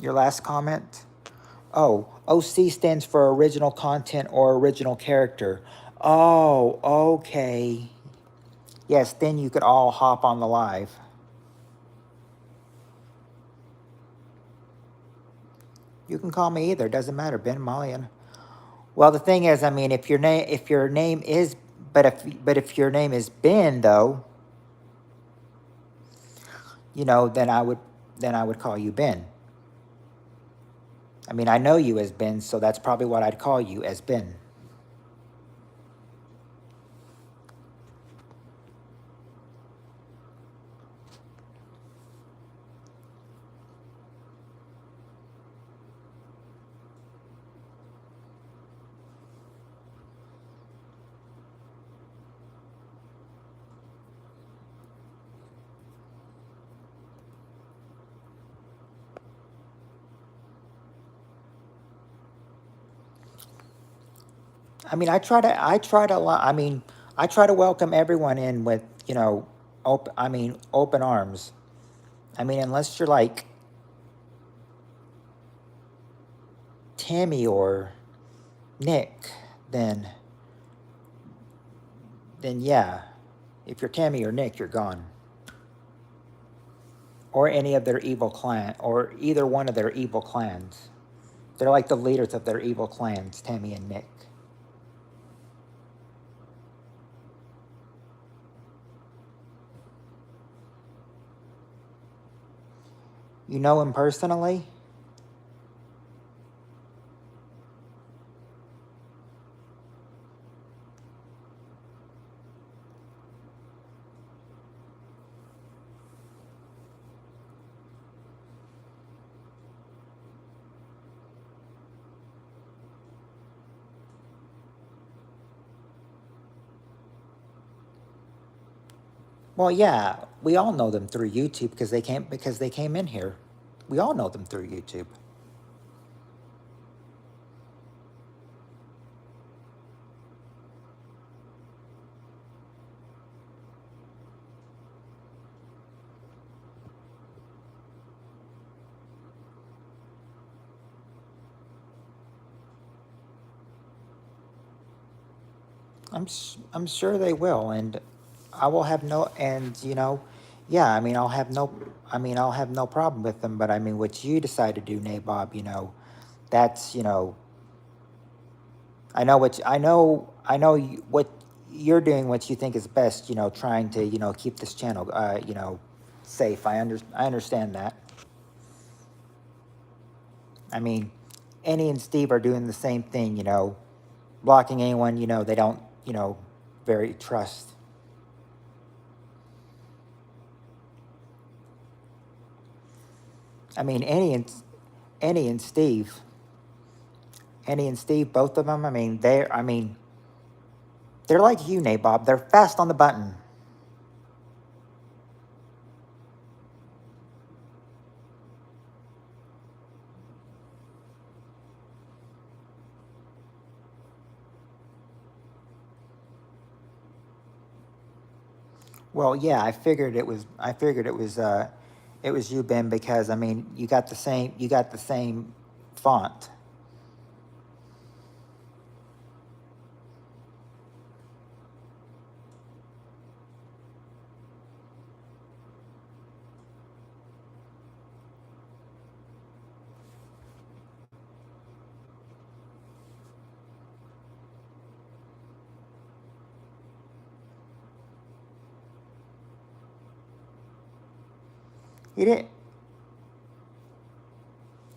Your last comment? Oh, OC stands for original content or original character. Oh, okay. Yes, then you could all hop on the live. You can call me either. Doesn't matter. Ben, Molly, and well, the thing is, I mean, if your name is, but if your name is Ben, though, then I would call you Ben. I mean, I know you as Ben, so that's probably what I'd call you as Ben. I mean, I try to welcome everyone in with, open arms. I mean, unless you're like Tammy or Nick, then, yeah. If you're Tammy or Nick, you're gone. Or any of their evil clan, or either one of their evil clans. They're like the leaders of their evil clans, Tammy and Nick. You know him personally? Well, yeah, we all know them through YouTube because they came in here. We all know them through YouTube. I'm sure they will, and I will have no and yeah. I'll have no problem with them. But I mean, what you decide to do, Nabob, that's what you're doing. What you think is best, trying to keep this channel safe. I understand that. I mean, Annie and Steve are doing the same thing, blocking anyone, they don't, very trust. I mean, Annie and Steve, both of them, they're like you, Nabob. They're fast on the button. Well, yeah, it was you, Ben, because you got the same font. He didn't.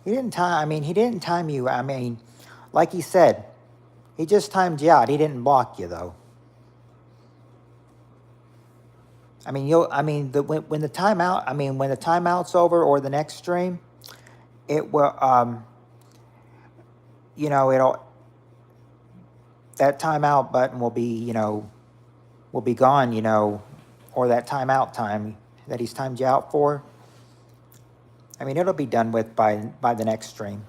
He didn't time. He didn't time you. Like he said, he just timed you out. He didn't block you though. When the timeout. When the timeout's over or the next stream, it will. It'll that timeout button will be. Will be gone. Or that timeout time that he's timed you out for. It'll be done with by the next stream.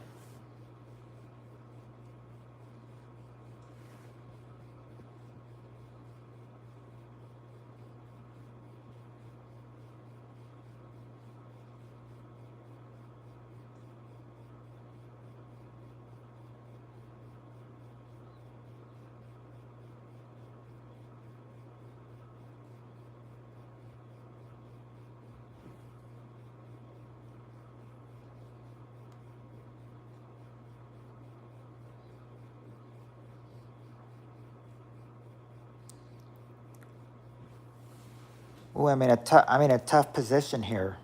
Ooh, I'm in a tough position here.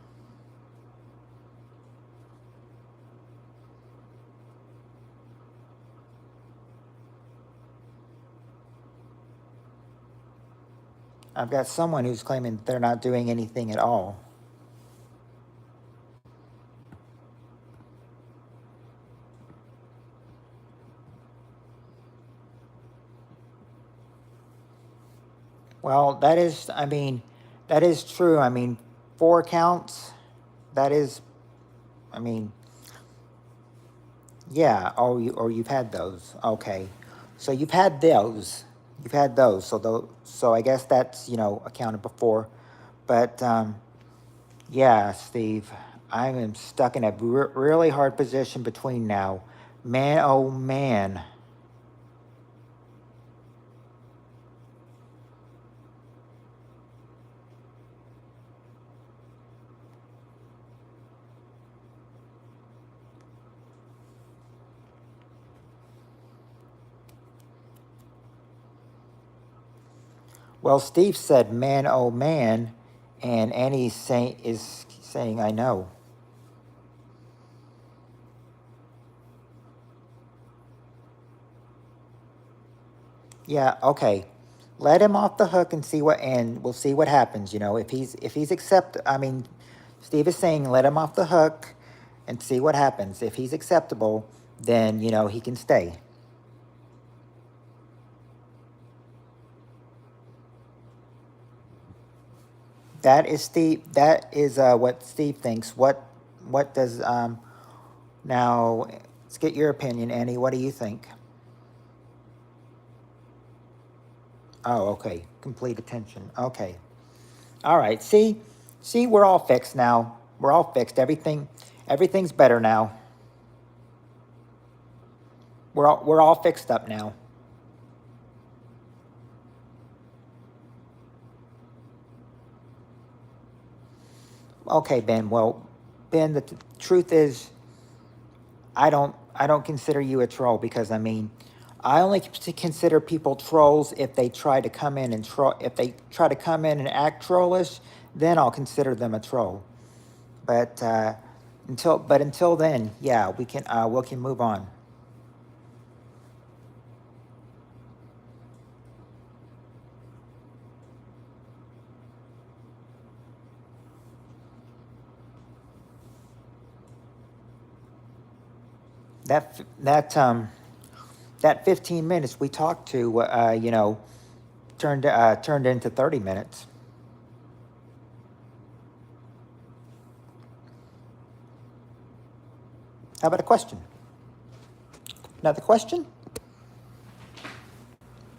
I've got someone who's claiming they're not doing anything at all. Well, that is true. 4 counts. That is, yeah. Oh, you've had those. Okay. So you've had those. You've had those. So I guess that's, accounted before. But yeah, Steve, I am stuck in a really hard position between now. Man, oh man. Well, Steve said, "Man, oh man," and Annie is saying, "I know." Yeah, okay. Let him off the hook and see and we'll see what happens. If he's I mean, Steve is saying let him off the hook and see what happens. If he's acceptable, then he can stay. That is Steve. That is what Steve thinks. What does now? Let's get your opinion, Annie. What do you think? Oh, okay. Complete attention. Okay. All right. See, we're all fixed now. We're all fixed. Everything's better now. We're all fixed up now. Okay, Ben. Well, Ben, the truth is, I don't consider you a troll because I mean, I only consider people trolls if they try to come in and if they try to come in and act trollish, then I'll consider them a troll. But until then, yeah, we can move on. That 15 minutes we talked to, turned into 30 minutes. How about a question? Another question?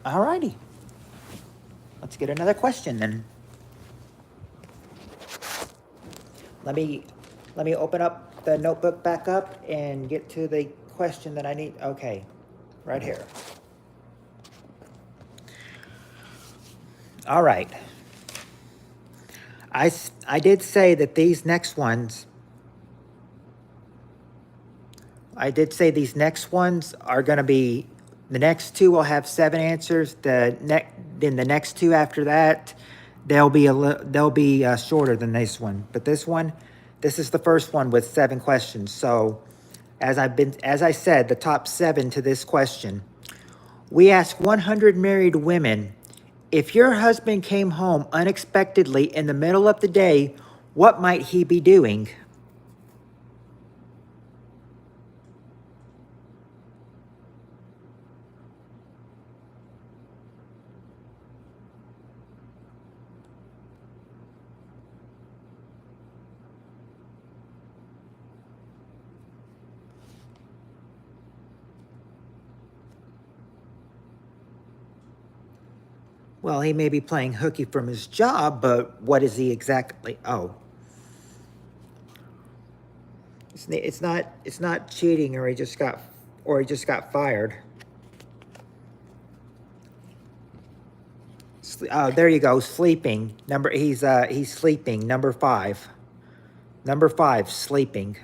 All righty. Let's get another question then. Let me open up the notebook back up and get to the question that I need. Okay, right here. All right. I did say that these next ones, I did say these next ones are going to be, the next two will have 7 answers. Then the next two after that, they'll be shorter than this one. But this is the first one with 7 questions. So, as I said, the top 7 to this question. We ask 100 married women, if your husband came home unexpectedly in the middle of the day, what might he be doing? Well, he may be playing hooky from his job, but what is he exactly? Oh, it's not cheating, or he just got fired. Oh, there you go. Sleeping. He's sleeping. Number 5. Number 5, sleeping.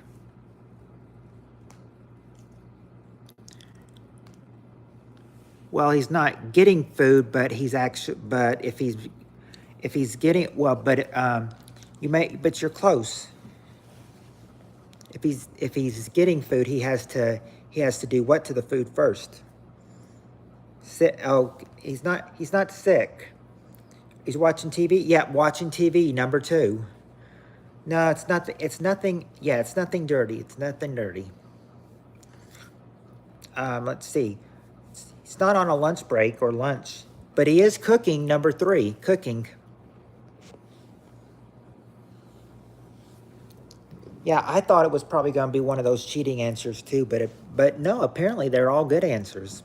Well, he's not getting food, but if he's getting, well, but you're close. If he's getting food, he has to do what to the food first? Oh, he's not sick. He's watching TV. Yeah, watching TV. Number 2. No, it's not. It's nothing. Yeah, it's nothing dirty. It's nothing dirty. Let's see. He's not on a lunch break or lunch, but he is cooking. Number 3, cooking. Yeah, I thought it was probably going to be one of those cheating answers too, but no. Apparently, they're all good answers.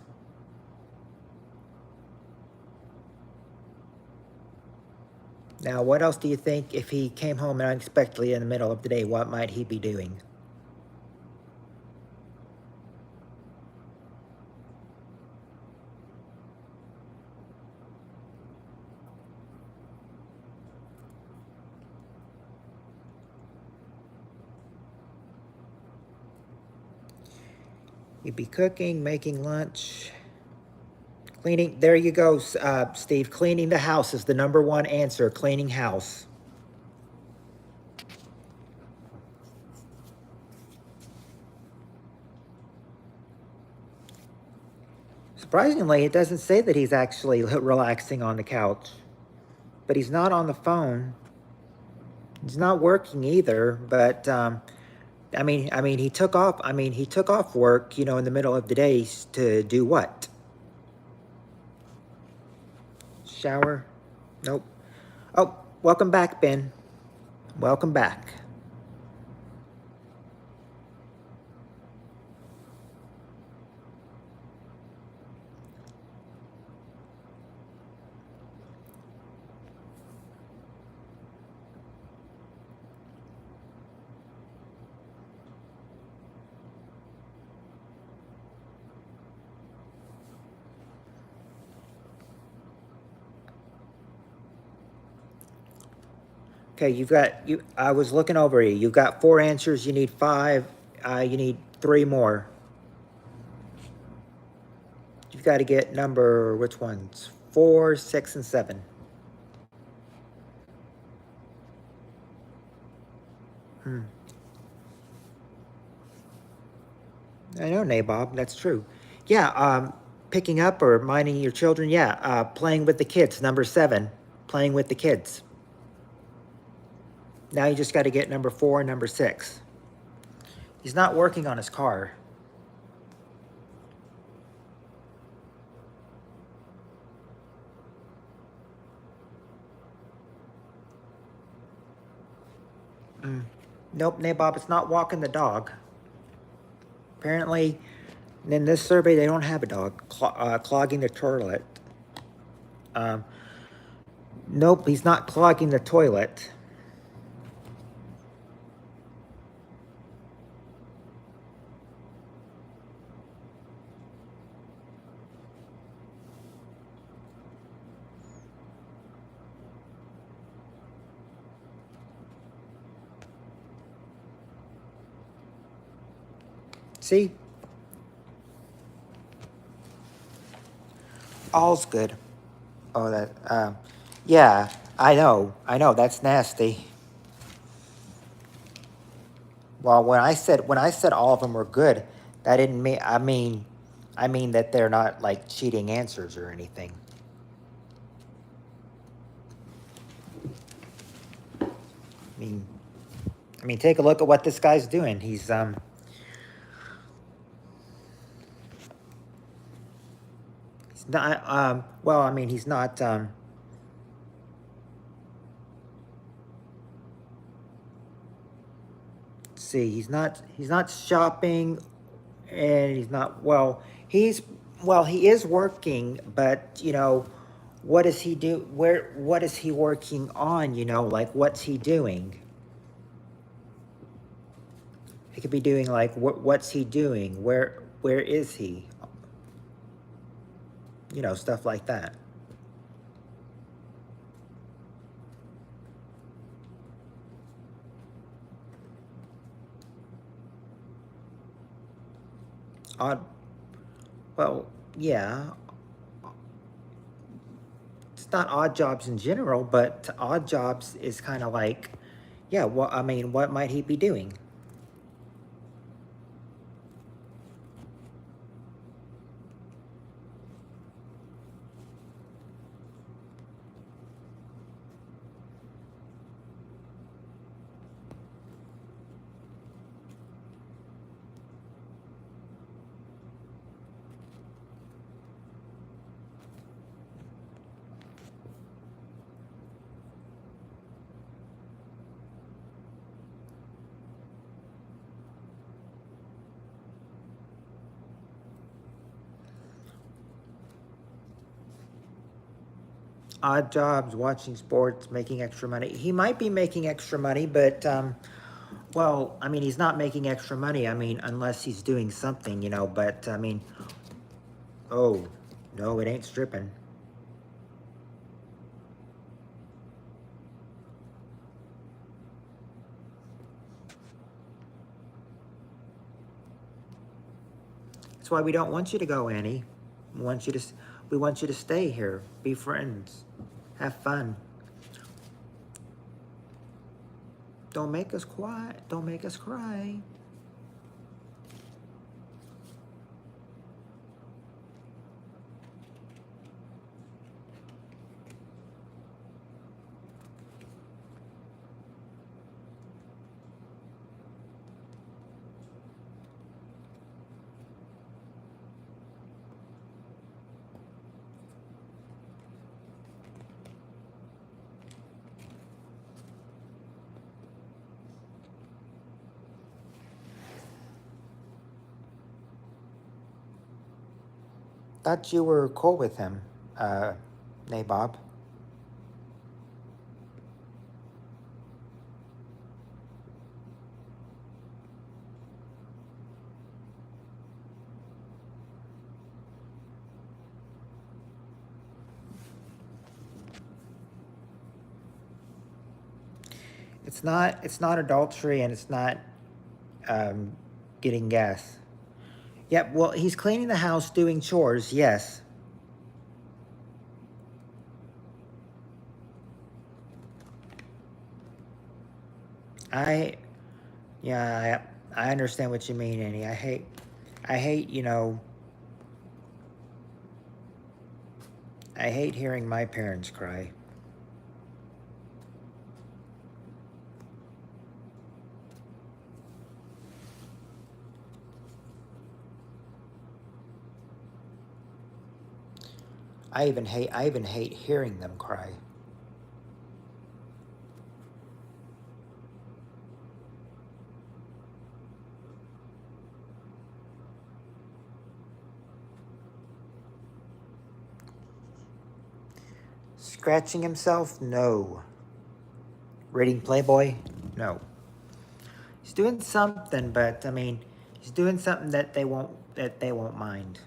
Now, what else do you think if he came home unexpectedly in the middle of the day, what might he be doing? He'd be cooking, making lunch, cleaning. There you go, Steve. Cleaning the house is the #1 answer. Cleaning house. Surprisingly, it doesn't say that he's actually relaxing on the couch, but he's not on the phone. He's not working either. But he took off. He took off work, in the middle of the day to do what? Shower? Nope. Oh, welcome back, Ben. Welcome back. Okay, I was looking over you. You've got 4 answers. You need 5. You need 3 more. You've got to get which ones? 4, 6, and 7. I know, Nabob. That's true. Yeah. Picking up or minding your children. Yeah. Playing with the kids. #7. Playing with the kids. Now you just got to get #4 and #6. He's not working on his car. Nope, Nabob, it's not walking the dog. Apparently, in this survey, they don't have a dog clogging the toilet. Nope, he's not clogging the toilet. See? All's good. Oh, yeah, I know, that's nasty. Well, when I said all of them were good, that didn't mean, I mean that they're not like cheating answers or anything. I mean, take a look at what this guy's doing. He's not, well, he's not, let's see, he's not shopping, and he's not, he is working, but, what does he do, what is he working on, like, what's he doing? He could be doing, like, what's he doing? Where is he? Stuff like that. Odd. Well, yeah. It's not odd jobs in general, but odd jobs is kind of like, yeah, well, what might he be doing? odd jobs, watching sports, making extra money. He might be making extra money, but well, I mean, he's not making extra money. I mean, unless he's doing something, you know. But I mean, oh no, it ain't stripping. That's why we don't want you to go, Annie. We want you to stay here, be friends, have fun. Don't make us quiet. Don't make us cry. Thought you were cool with him, Nabob. It's not adultery, and it's not um, getting gas. Yep. Well, he's cleaning the house, doing chores. Yes. I yeah. I understand what you mean, Annie. I hate you know. I hate hearing my parents cry. I even hate hearing them cry. Scratching himself? No. Reading Playboy? No. He's doing something, but I mean, he's doing something that they won't mind.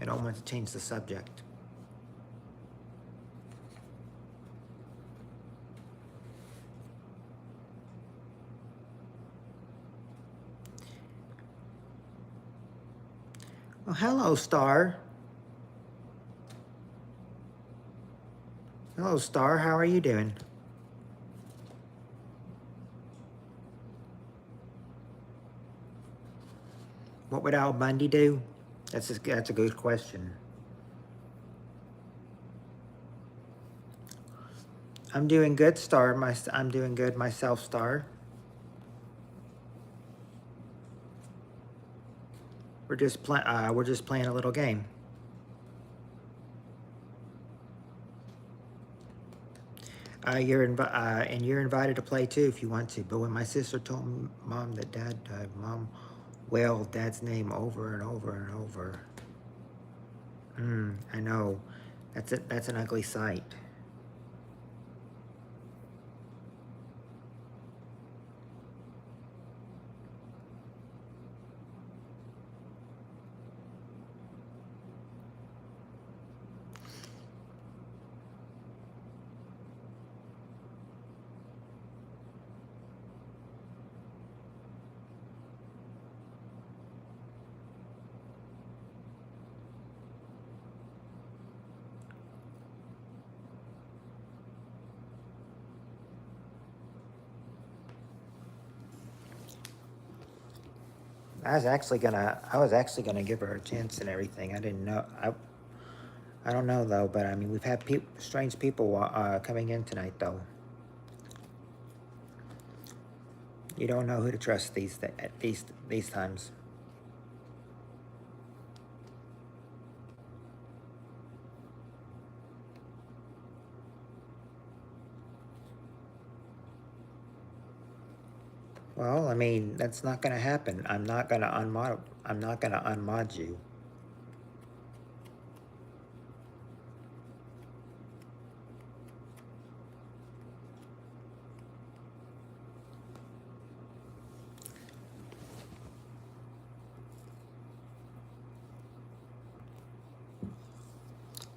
I don't want to change the subject. Oh, hello, Star. Hello, Star. How are you doing? What would Al Bundy do? That's a good question. I'm doing good, Star. I'm doing good myself, Star. We're just playing a little game. And you're invited to play too if you want to. But when my sister told Mom that Dad died, Mom wailed Dad's name over and over and over. I know. That's an ugly sight. I was actually gonna give her a chance and everything. I didn't know. I don't know though, but I mean, we've had strange people coming in tonight though. You don't know who to trust at these times. Well, I mean, that's not gonna happen. I'm not gonna unmod you.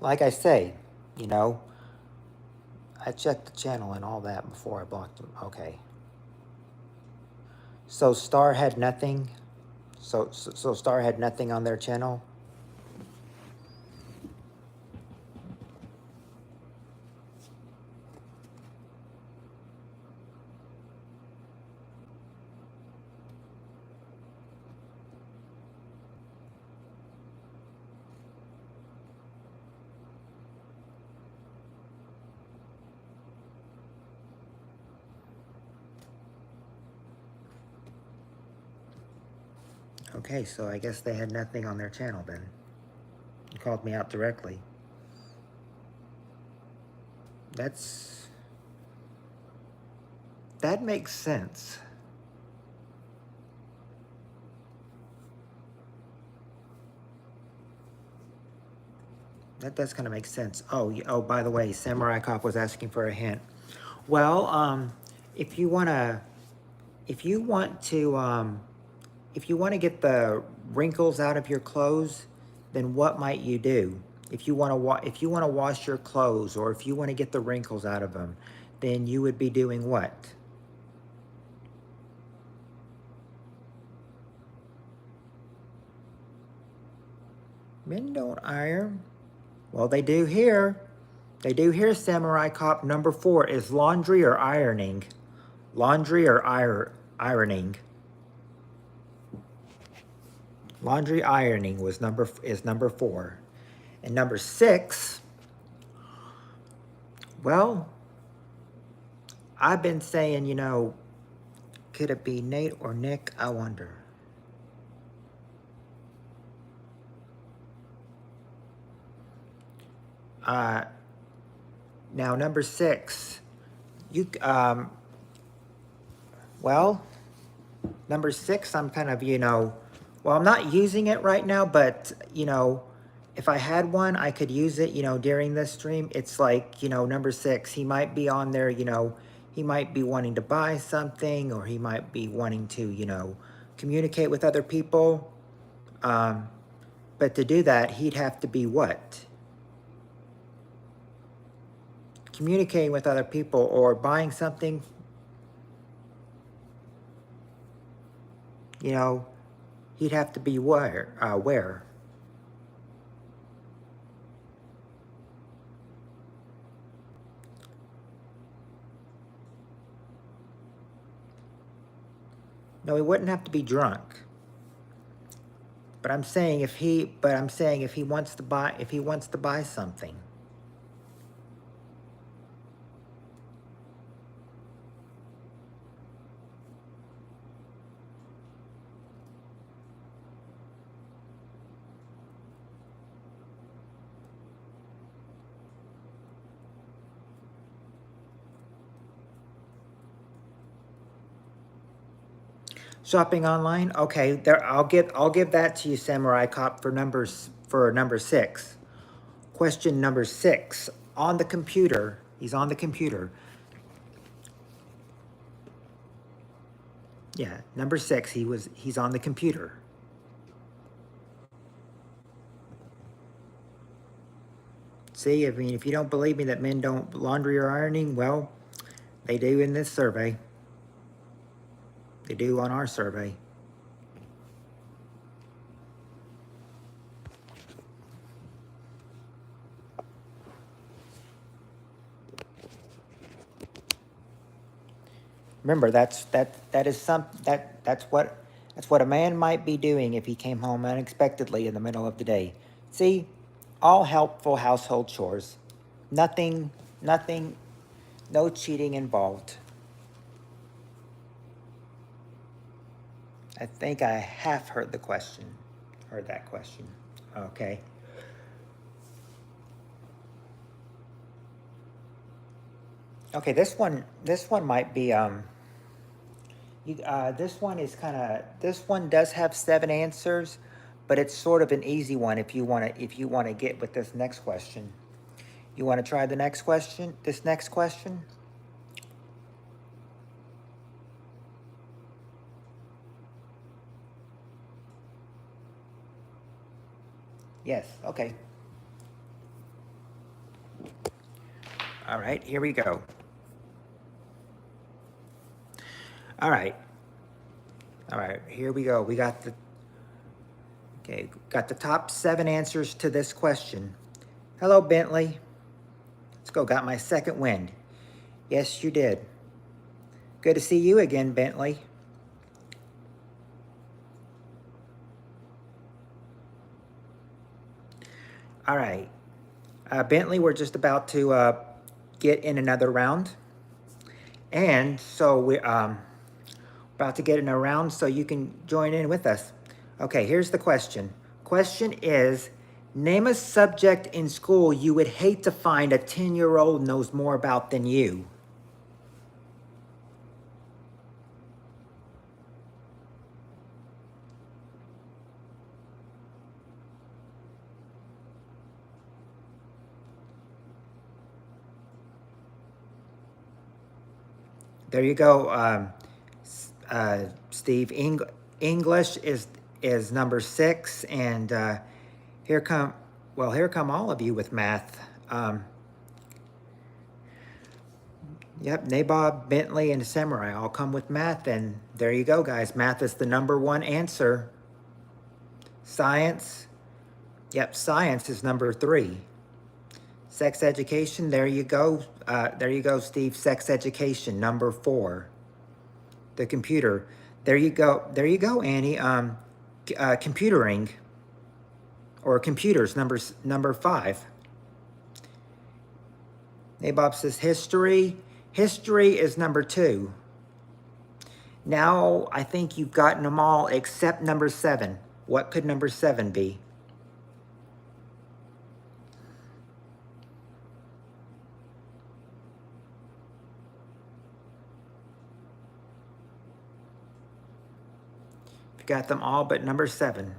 like I say, you know, I checked the channel and all that before I blocked them. Okay. So Star had nothing. So Star had nothing on their channel. Okay, so I guess they had nothing on their channel then. You called me out directly. That makes sense. That does kind of make sense. Oh, by the way, Samurai Cop was asking for a hint. Well, if you want to, if you want to, if you want to get the wrinkles out of your clothes, then what might you do? If you want to wash your clothes, or if you want to get the wrinkles out of them, then you would be doing what? Men don't iron. Well, they do here. They do here, Samurai Cop. Number 4 is laundry or ironing. Laundry or ironing. Laundry ironing is number 4. And number 6, well, I've been saying, you know, could it be Nate or Nick? I wonder. Now number 6, you well, number 6, I'm kind of, you know, well, I'm not using it right now, but you know, if I had one, I could use it, you know, during this stream. It's like, you know, number 6, he might be on there, you know, he might be wanting to buy something, or he might be wanting to, you know, communicate with other people. But to do that, he'd have to be what? Communicating with other people or buying something, you know, he'd have to be where? No, he wouldn't have to be drunk. But I'm saying if he wants to buy something. Shopping online? Okay, there I'll give that to you, Samurai Cop, for number 6. Question number 6. On the computer. He's on the computer. Yeah, number 6, he's on the computer. See, I mean, if you don't believe me that men don't laundry or ironing, well, they do in this survey. They do on our survey. Remember, that's what a man might be doing if he came home unexpectedly in the middle of the day. See, all helpful household chores. Nothing, no cheating involved. I think I half heard that question. Okay. Okay, this one might be this one does have 7 answers, but it's sort of an easy one if you want to get with this next question. You want to try the next question? This next question? Yes, okay. All right, here we go. All right. All right, here we go. We got got the top 7 answers to this question. Hello, Bentley. Let's go. Got my second wind. Yes, you did. Good to see you again, Bentley. All right. Bentley, we're just about to get in another round. And so we're about to get in a round so you can join in with us. Okay, here's the question. Question is, name a subject in school you would hate to find a 10-year-old knows more about than you. There you go, Steve. English is number 6, and here come all of you with math. Yep, Nabob, Bentley, and Samurai all come with math, and there you go, guys. Math is the number 1 answer. Science, yep, science is number 3. Sex education, there you go. There you go, Steve. Sex education, number 4. The computer, there you go. There you go, Annie. Computering, or computers, number 5. Nabob says history. History is number 2. Now I think you've gotten them all except number 7. What could number 7 be? You've got them all but number 7.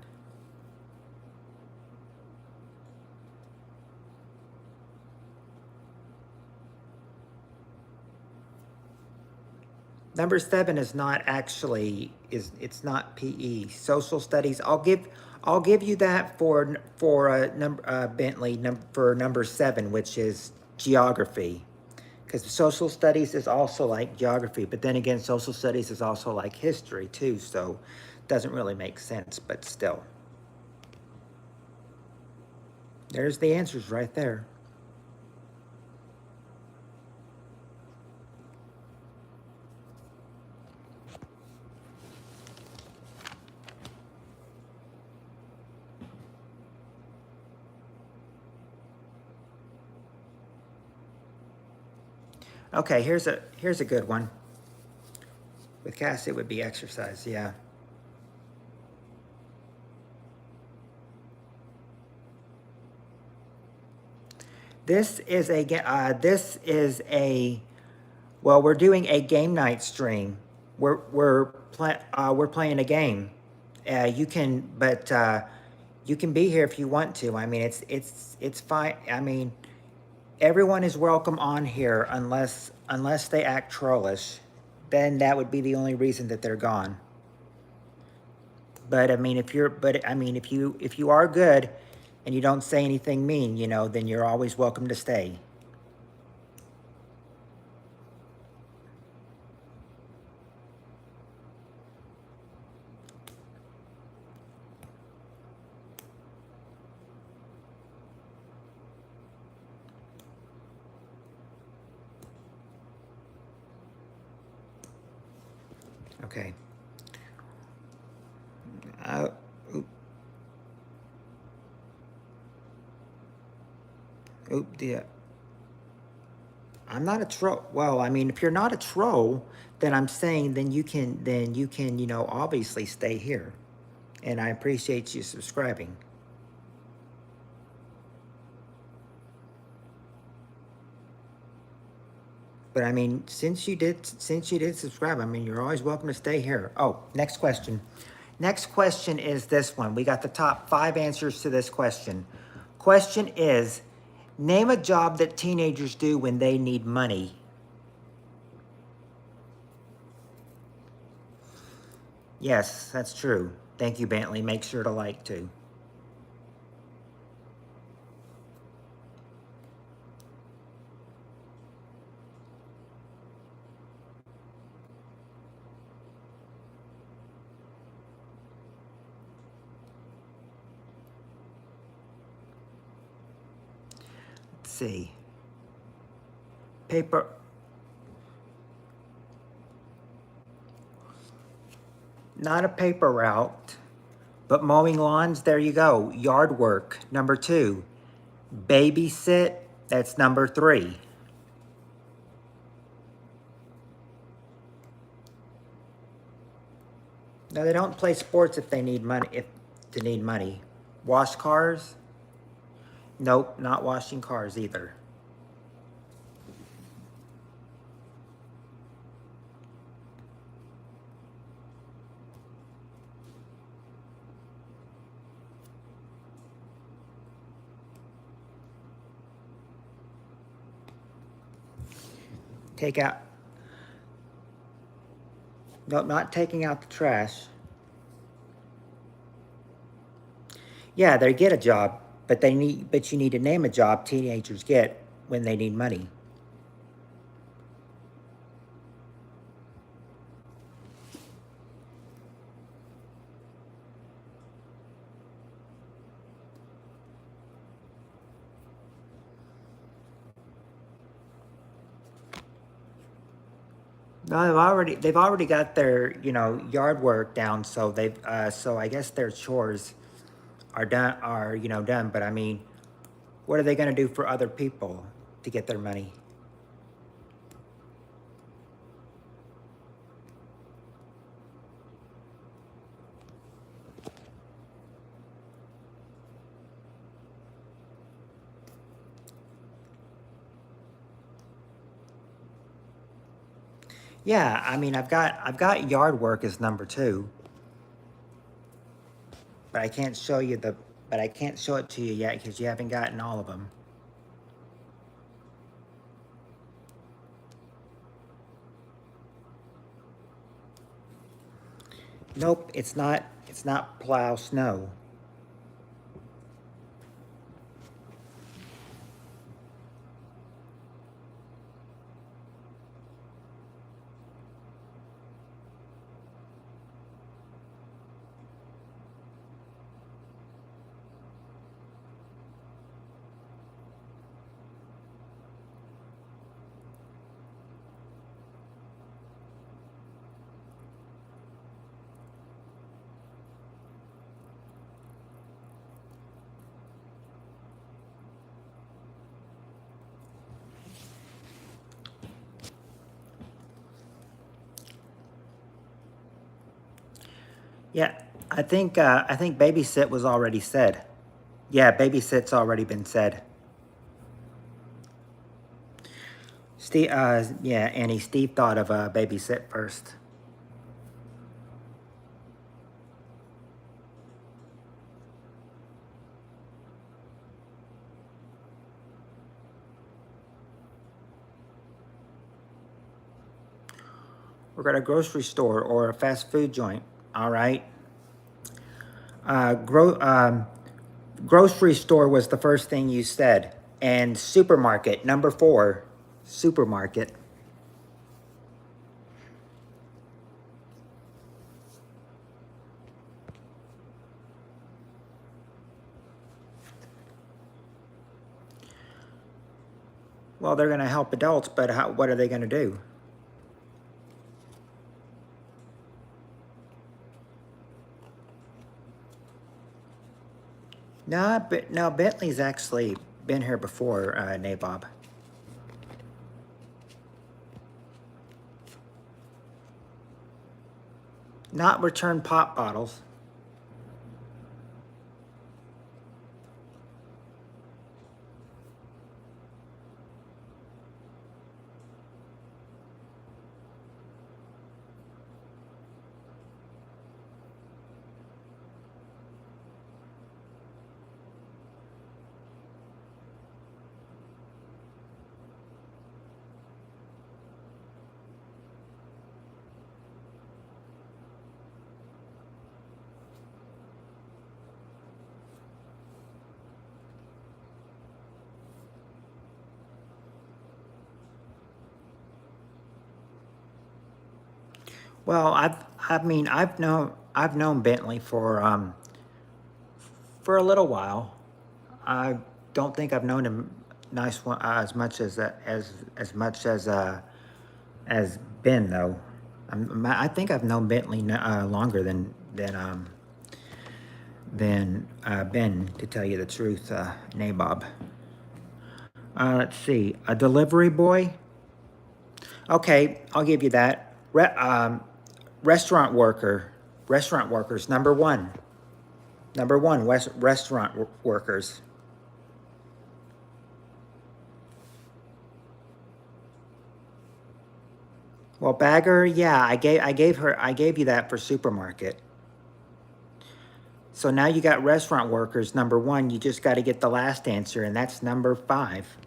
Number 7 is not actually, it's not PE. Social studies. I'll give you that for Bentley, for number 7, which is geography, because social studies is also like geography, but then again, social studies is also like history too. So it doesn't really make sense, but still, there's the answers right there. Okay, here's a good one. With Cass, it would be exercise, yeah. This is a well, we're doing a game night stream. We're playing a game. You can, but you can be here if you want to. I mean, it's fine. I mean, everyone is welcome on here unless they act trollish. Then that would be the only reason that they're gone. But I mean, if you are good and you don't say anything mean, then you're always welcome to stay. Okay. I'm not a troll. Well, I mean, if you're not a troll, then I'm saying then you can obviously stay here, and I appreciate you subscribing. But I mean, since you did subscribe, I mean, you're always welcome to stay here. Oh, next question. Next question is this one. We got the top 5 answers to this question. Question is, name a job that teenagers do when they need money. Yes, that's true. Thank you, Bentley. Make sure to like too. see. Paper. Not a paper route, but mowing lawns, there you go. Yard work, number 2. Babysit, that's number 3. No, they don't play sports if they need money, if to need money. Wash cars? Nope, not washing cars either. Take out. Nope, not taking out the trash. Yeah, they get a job, but you need to name a job teenagers get when they need money. No, they've already got their, yard work down, so so I guess their chores are done, but I mean, what are they going to do for other people to get their money? Yeah, I mean, I've got yard work as number 2, but I can't show it to you yet because you haven't gotten all of them. Nope, it's not plow snow. Yeah, I think babysit was already said. Yeah, babysit's already been said. Steve, yeah, Annie, Steve thought of babysit first. We're at a grocery store or a fast food joint. All right. Grocery store was the first thing you said, and supermarket, number 4. Supermarket. Well, they're going to help adults, but what are they going to do? No, Bentley's actually been here before, Nabob. Not return pop bottles. Well, I've known Bentley for a little while. I don't think I've known nice one, as much as as Ben though. I think I've known Bentley longer than Ben, to tell you the truth, Nabob. Let's see, a delivery boy. Okay, I'll give you that. Restaurant worker. Restaurant workers, number one. Number one, restaurant workers. Well, bagger, yeah, I gave you that for supermarket. So now you got restaurant workers, number one. You just got to get the last answer, and that's number 5.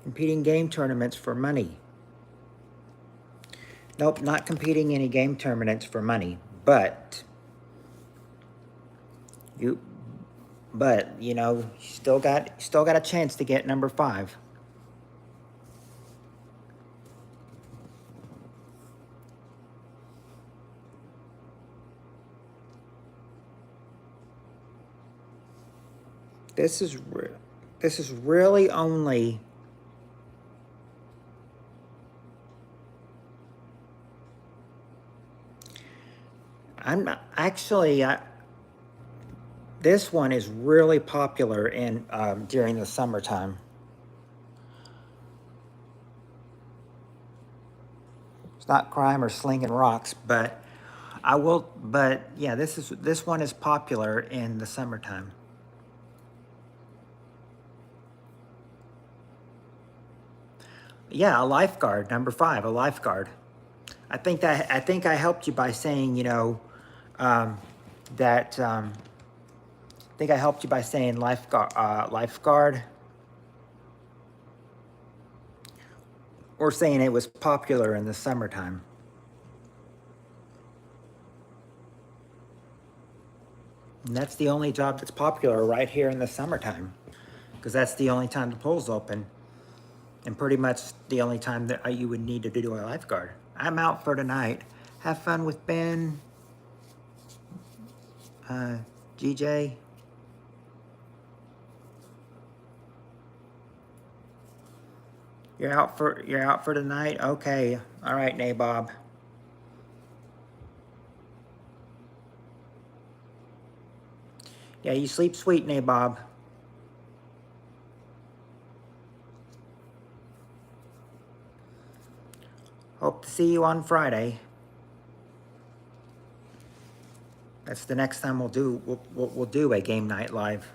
Competing game tournaments for money. Nope, not competing any game tournaments for money, but you still got a chance to get number 5. This is really only I'm not, actually this one is really popular in during the summertime. It's not crime or slinging rocks, but yeah, this one is popular in the summertime. Yeah, a lifeguard, number 5, a lifeguard. I think I helped you by saying, I think I helped you by saying lifeguard, or saying it was popular in the summertime. And that's the only job that's popular right here in the summertime, because that's the only time the pool's open, and pretty much the only time that you would need to do a lifeguard. I'm out for tonight. Have fun with Ben, GJ. You're out for tonight? Okay. All right, Nabob. Yeah, you sleep sweet, Nabob. Hope to see you on Friday. That's the next time we'll do a game night live.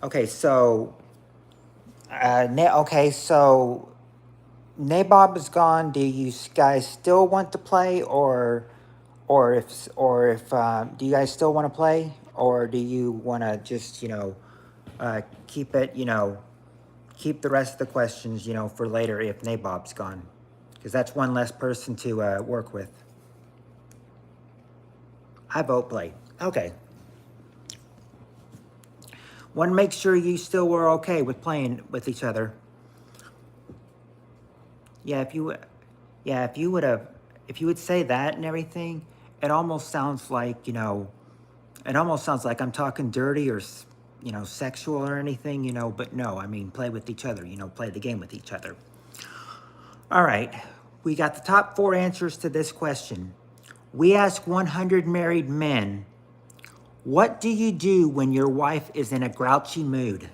Okay, so Nabob is gone. Do you guys still want to play, or if do you guys still want to play, or do you want to just keep it, keep the rest of the questions for later if Nabob's gone, because that's one less person to work with. I vote play. Okay. Want to make sure you still were okay with playing with each other. Yeah, if you would say that and everything, it almost sounds like, I'm talking dirty or, sexual or anything, but no, I mean, play with each other, play the game with each other. All right, we got the top 4 answers to this question. We ask 100 married men, what do you do when your wife is in a grouchy mood?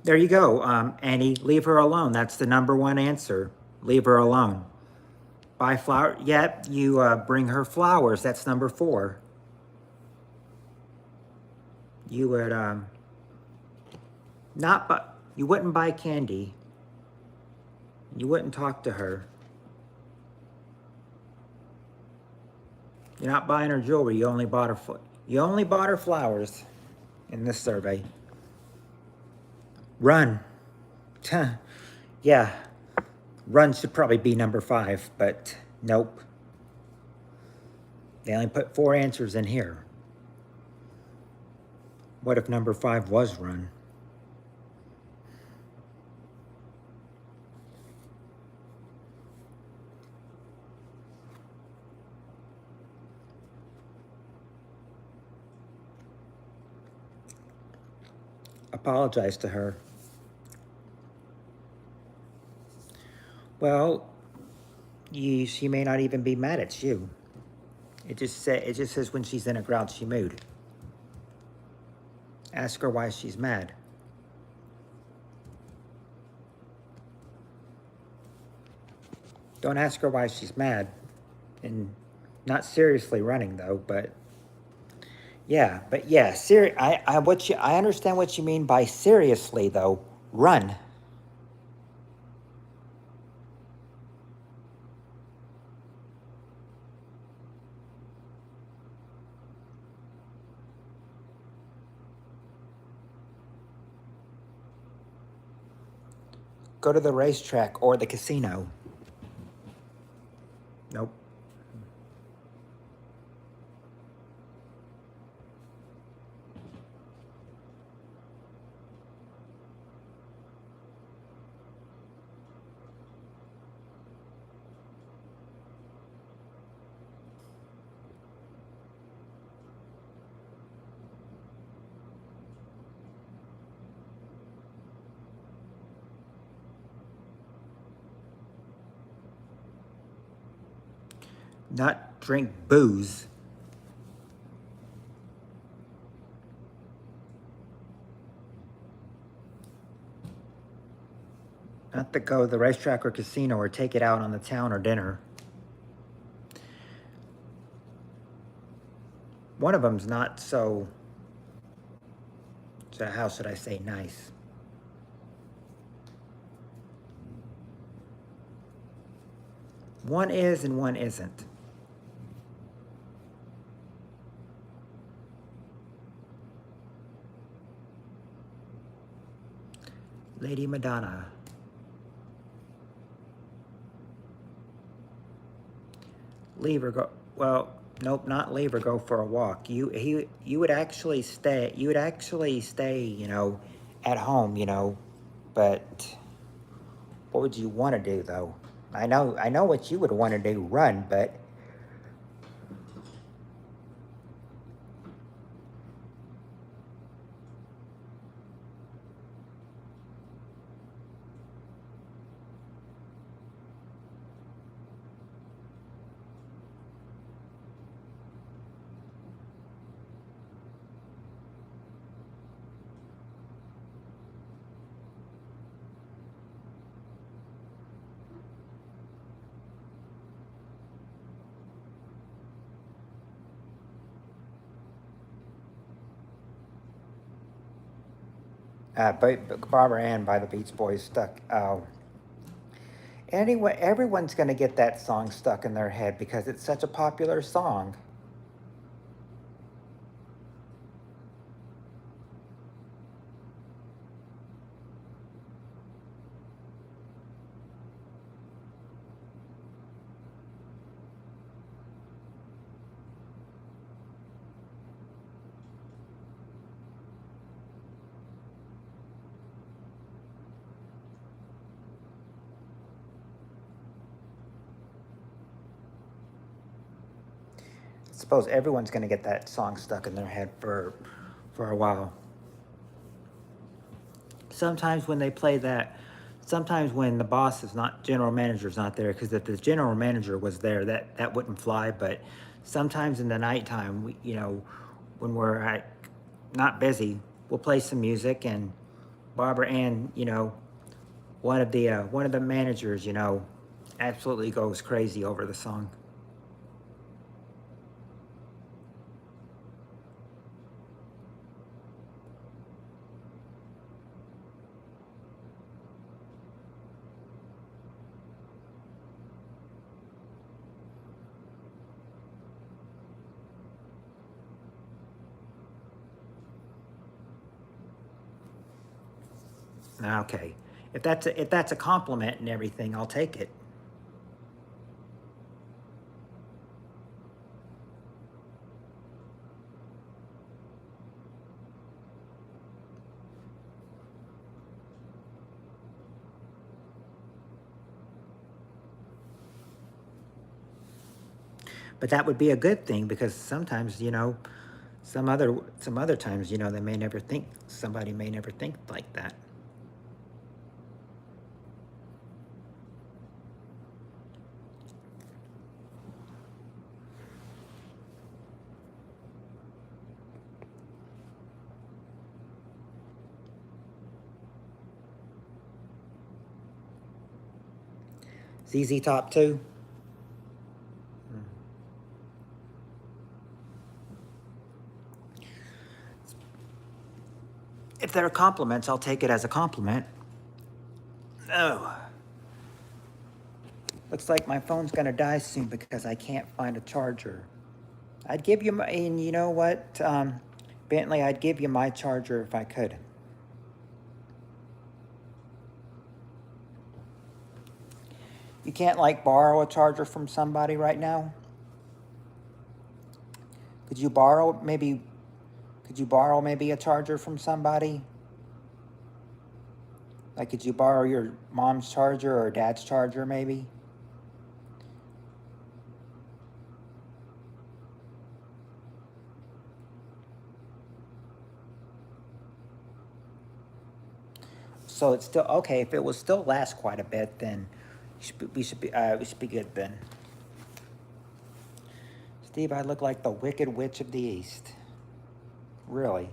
There you go, Annie. Leave her alone. That's the number 1 answer. Leave her alone. Buy flower. Yep, you bring her flowers. That's number 4. You would. Not, but you wouldn't buy candy. You wouldn't talk to her. You're not buying her jewelry. You only bought her flowers in this survey. Run. Yeah. Run should probably be number 5, but nope. They only put 4 answers in here. What if number 5 was run? Apologize to her. Well, she may not even be mad at you. It just says when she's in a grouchy mood. Ask her why she's mad. Don't ask her why she's mad. And not seriously running though, but yeah, I understand what you mean by seriously though. Run. Go to the racetrack or the casino. Nope. Not drink booze. Not to go to the racetrack or casino or take it out on the town or dinner. One of them's not so how should I say, nice. One is and one isn't. Lady Madonna. Leave or go. Well, nope, not leave or go for a walk. You would actually stay. You would actually stay. You know, at home. You know, but what would you want to do though? I know what you would want to do. Run, but. But Barbara Ann by the Beach Boys stuck. Anyway, everyone's going to get that song stuck in their head because it's such a popular song. I suppose everyone's going to get that song stuck in their head for a while. Sometimes when they play that, sometimes when the boss is not, general manager's not there, because if the general manager was there, that wouldn't fly. But sometimes in the nighttime, you know, when we're not busy, we'll play some music, and Barbara Ann, you know, one of the managers, you know, absolutely goes crazy over the song. Okay. If that's a compliment and everything, I'll take it. But that would be a good thing because sometimes, you know, some other times, you know, somebody may never think like that. ZZ Top 2. If they're compliments, I'll take it as a compliment. Oh. Looks like my phone's gonna die soon because I can't find a charger. I'd give you my, and you know what, Bentley, I'd give you my charger if I could. You can't like borrow a charger from somebody right now? Could you borrow maybe a charger from somebody? Like, could you borrow your mom's charger or dad's charger maybe? So it's still okay. If it will still last quite a bit, then we should be good then. Steve, I look like the Wicked Witch of the East. Really?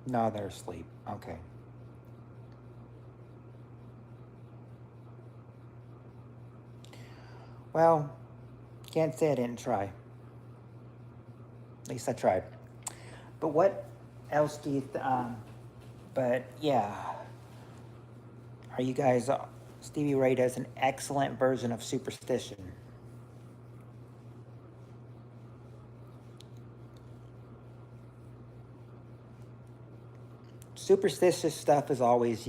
No, they're asleep. Okay. Well, can't say I didn't try. At least I tried. But what else do you? But yeah, are you guys? Stevie Ray does an excellent version of superstition. Superstitious stuff is always,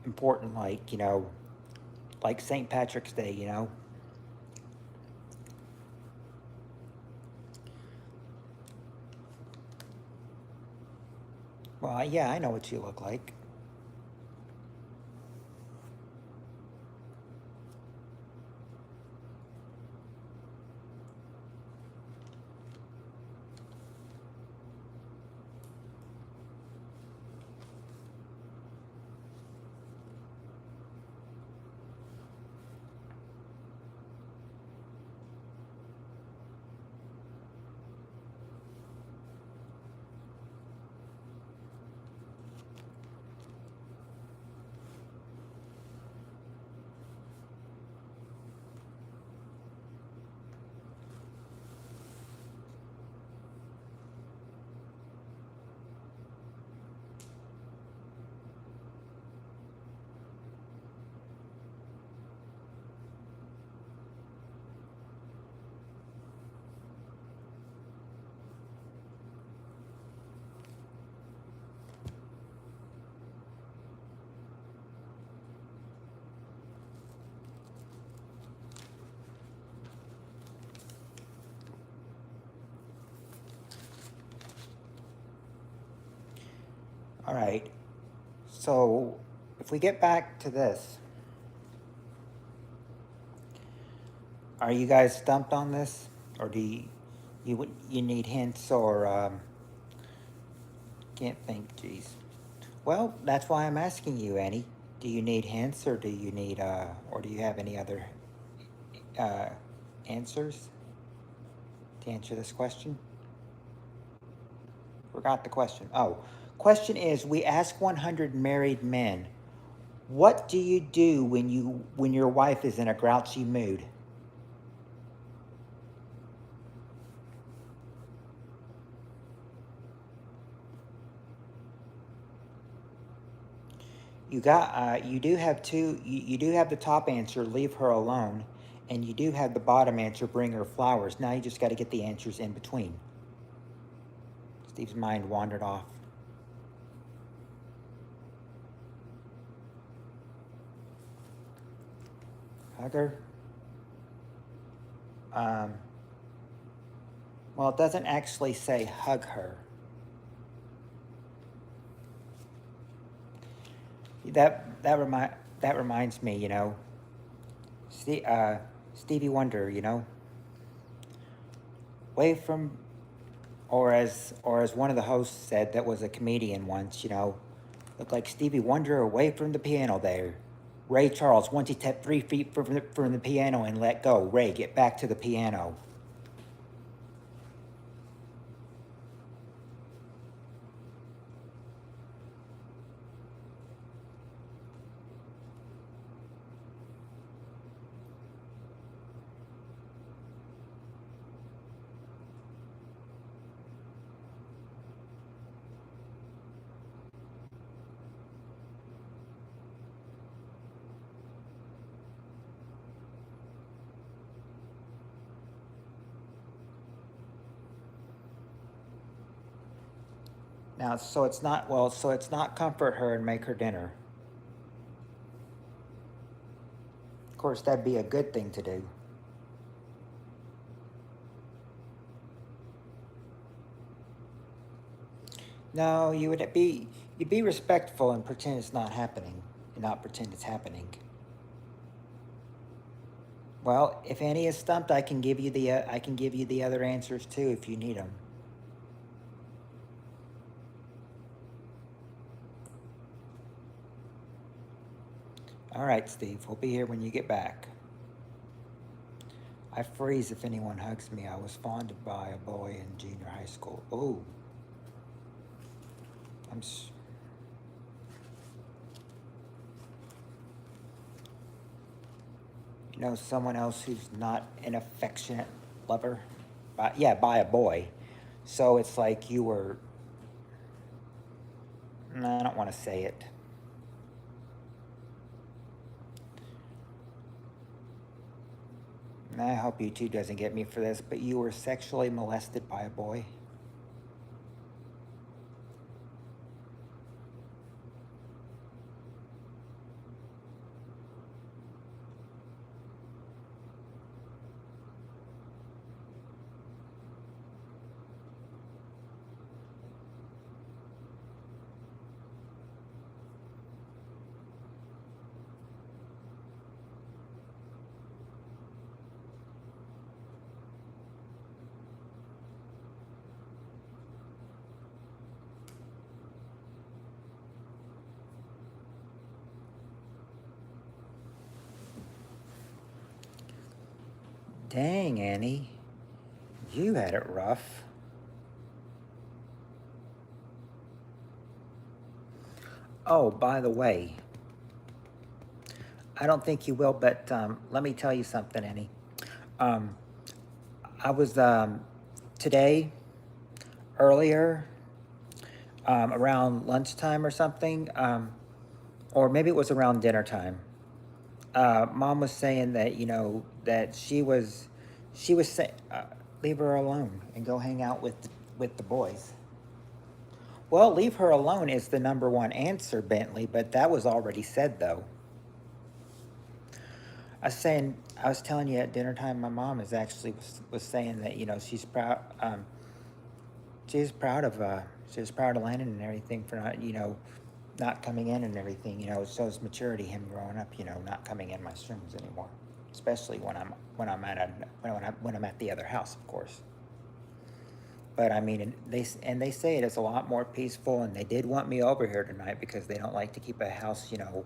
important. Like St. Patrick's Day, you know. Well, yeah, I know what you look like. All right. So, if we get back to this, are you guys stumped on this, or do you need hints or can't think? Geez. Well, that's why I'm asking you, Annie. Do you need hints, or do you have any other uh, answers to answer this question? Forgot the question. Oh, question is: we ask 100 married men, what do you do when your wife is in a grouchy mood? You do have you do have the top answer, leave her alone, and you do have the bottom answer, bring her flowers. Now you just got to get the answers in between. Steve's mind wandered off. Hug her. Um, well, it doesn't actually say hug her. That reminds me, you know, Stevie Wonder, you know, away from, or as one of the hosts said, that was a comedian once, you know, looked like Stevie Wonder away from the piano there. Ray Charles, once he stepped 3 feet from the piano and let go. Ray, get back to the piano. Now, so it's not, well, so it's not comfort her and make her dinner. Of course, that'd be a good thing to do. No, you'd be respectful and pretend it's not happening, and not pretend it's happening. Well, if Annie is stumped, I can give you the other answers too if you need them. All right, Steve, we'll be here when you get back. I freeze if anyone hugs me. I was fondled by a boy in junior high school. Oh, I'm. You know, someone else who's not an affectionate lover, by a boy. So it's like you were. No, I don't want to say it. I hope YouTube doesn't get me for this, but you were sexually molested by a boy. Dang, Annie, you had it rough. Oh, by the way, I don't think you will, but let me tell you something, Annie. Um, I was today, earlier, around lunchtime or something, or maybe it was around dinner time. Mom was saying that, you know, that she was saying, leave her alone and go hang out with the boys. Well, leave her alone is the number one answer, Bentley, but that was already said though. I was telling you at dinner time, my mom is actually was saying that, you know, she's proud of Landon and everything for not, you know, not coming in and everything, you know. It shows maturity, him growing up, you know, not coming in my streams anymore, especially when I'm at the other house, of course. But I mean, and they say it is a lot more peaceful, and they did want me over here tonight because they don't like to keep a house, you know,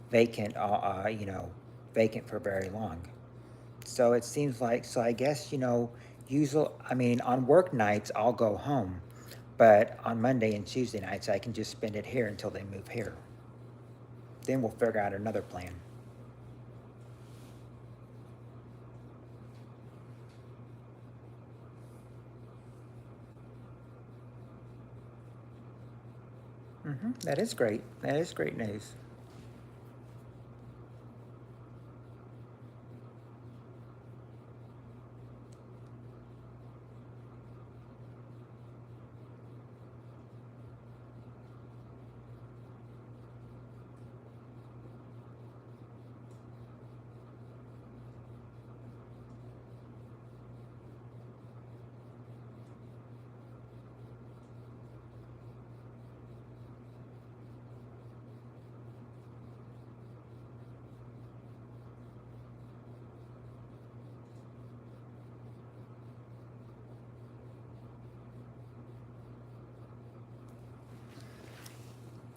vacant, you know, vacant for very long. So it seems like, so I guess, you know, usually, I mean, on work nights I'll go home, but on Monday and Tuesday nights I can just spend it here until they move here. Then we'll figure out another plan. That is great. That is great news.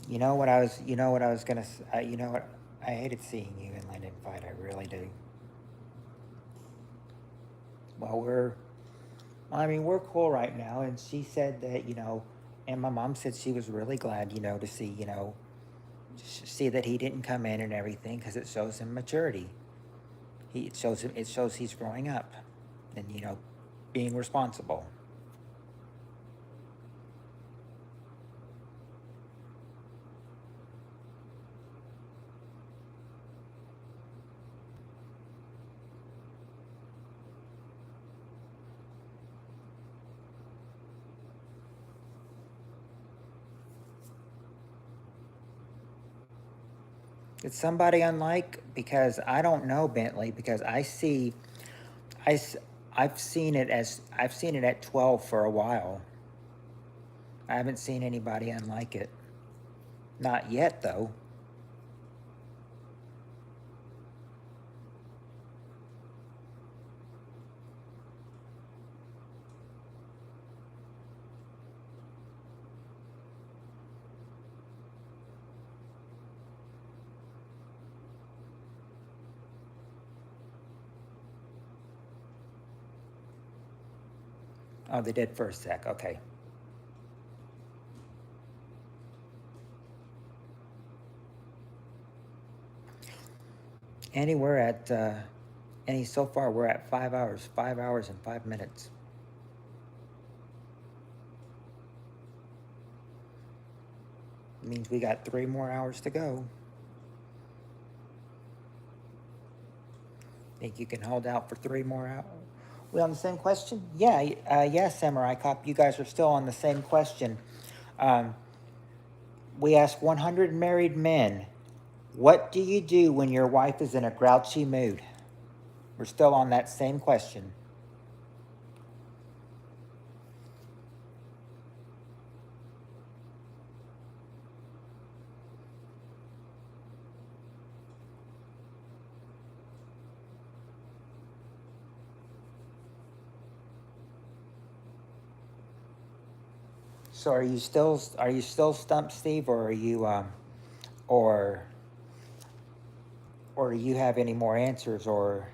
You know what I was gonna. You know what? I hated seeing you and Landon fight. I really do. Well, I mean, we're cool right now. And she said that, and my mom said she was really glad, to see, see that he didn't come in and everything because it shows him maturity. It shows he's growing up, and being responsible. It's somebody unlike, because I don't know Bentley, because I s- I've seen it at 12 for a while. I haven't seen anybody unlike it. Not yet though. Oh, they did for a sec. Okay. Annie, we're at Annie. So far, we're at 5 hours. 5 hours and 5 minutes. It means we got 3 more hours to go. Think you can hold out for 3 more hours? We on the same question? Yeah, yeah, Samurai Cop. You guys are still on the same question. Um, we asked 100 married men, what do you do when your wife is in a grouchy mood? We're still on that same question. So are you still stumped, Steve, or are you or or do you have any more answers, or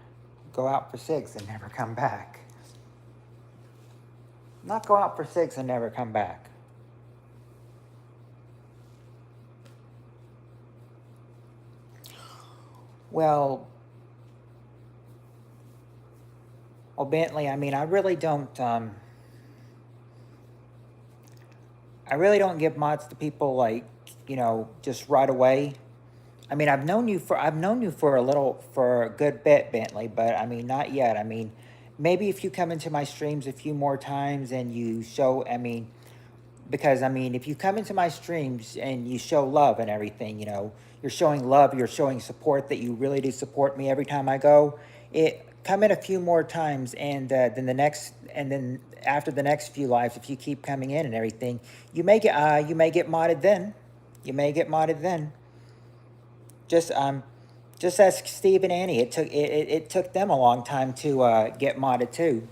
go out for six and never come back? Not go out for six and never come back. Well, Bentley, I mean, I really don't give mods to people like, just right away. I mean, I've known you for a good bit, Bentley, but I mean, not yet. I mean, maybe if you come into my streams a few more times and you show, I mean, because I mean, if you come into my streams and you show love and everything, you're showing love, you're showing support, that you really do support me every time I go. It come in a few more times, and then after the next few lives, if you keep coming in and everything, you may get modded then. You may get modded then. Just just ask Steve and Annie. It took them a long time to get modded too.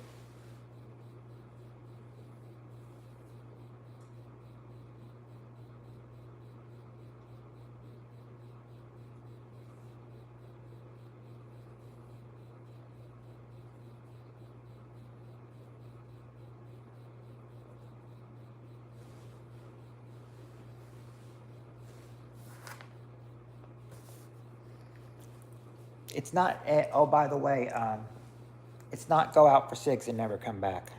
It's not. Oh, by the way, it's not go out for six and never come back.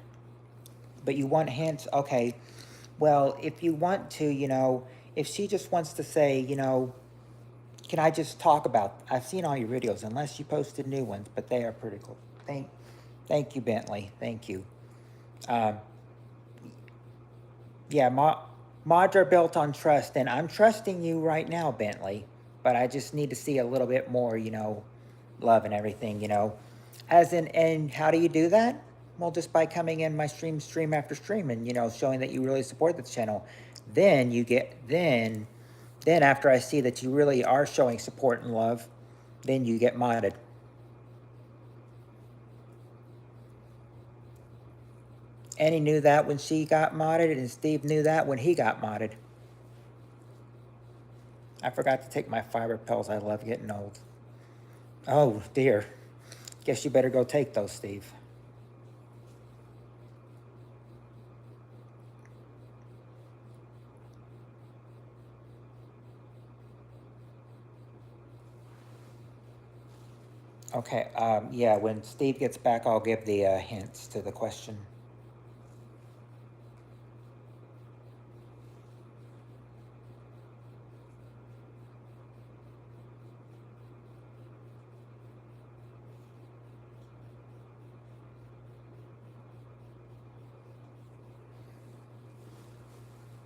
But you want hints? Okay. Well, if you want to, if she just wants to say, can I just talk about? I've seen all your videos, unless you posted new ones, but they are pretty cool. Thank you, Bentley. Thank you. Um, yeah, mods are built on trust, and I'm trusting you right now, Bentley. But I just need to see a little bit more, love and everything, As in, and how do you do that? Well, just by coming in my stream after stream, and showing that you really support this channel. Then you get then after I see that you really are showing support and love, then you get modded. Annie knew that when she got modded, and Steve knew that when he got modded. I forgot to take my fiber pills. I love getting old. Oh, dear. Guess you better go take those, Steve. Okay, yeah, when Steve gets back, I'll give the hints to the question.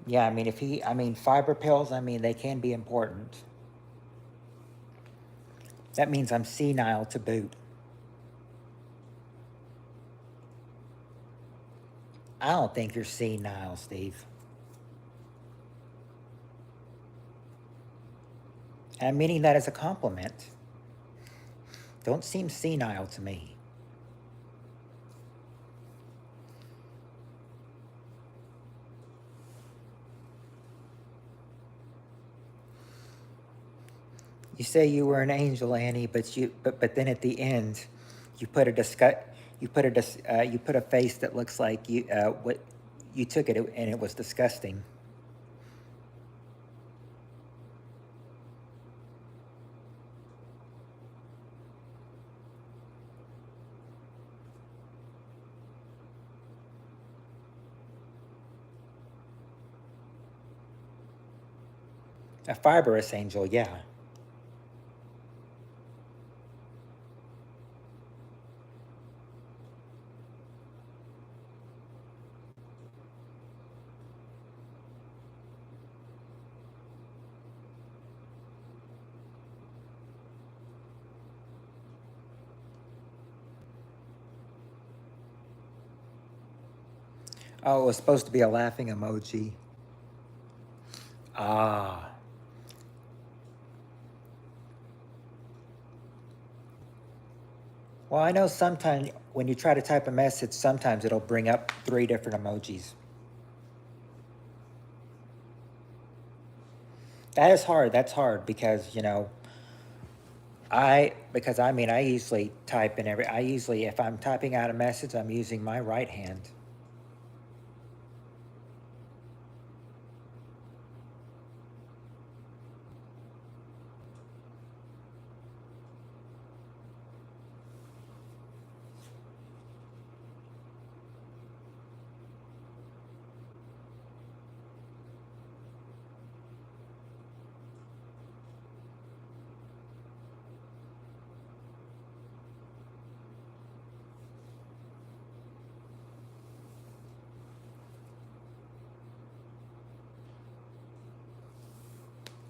Yeah, I mean, fiber pills, I mean, they can be important. That means I'm senile to boot. I don't think you're senile, Steve. And I'm meaning that as a compliment. Don't seem senile to me. You say you were an angel, Annie, but then at the end, you put you put a face that looks like you took it and it was disgusting. A fibrous angel, yeah. Oh, it was supposed to be a laughing emoji. Ah. Well, I know sometimes when you try to type a message, sometimes it'll bring up 3 different emojis. That is hard. That's hard because, I usually type in if I'm typing out a message, I'm using my right hand.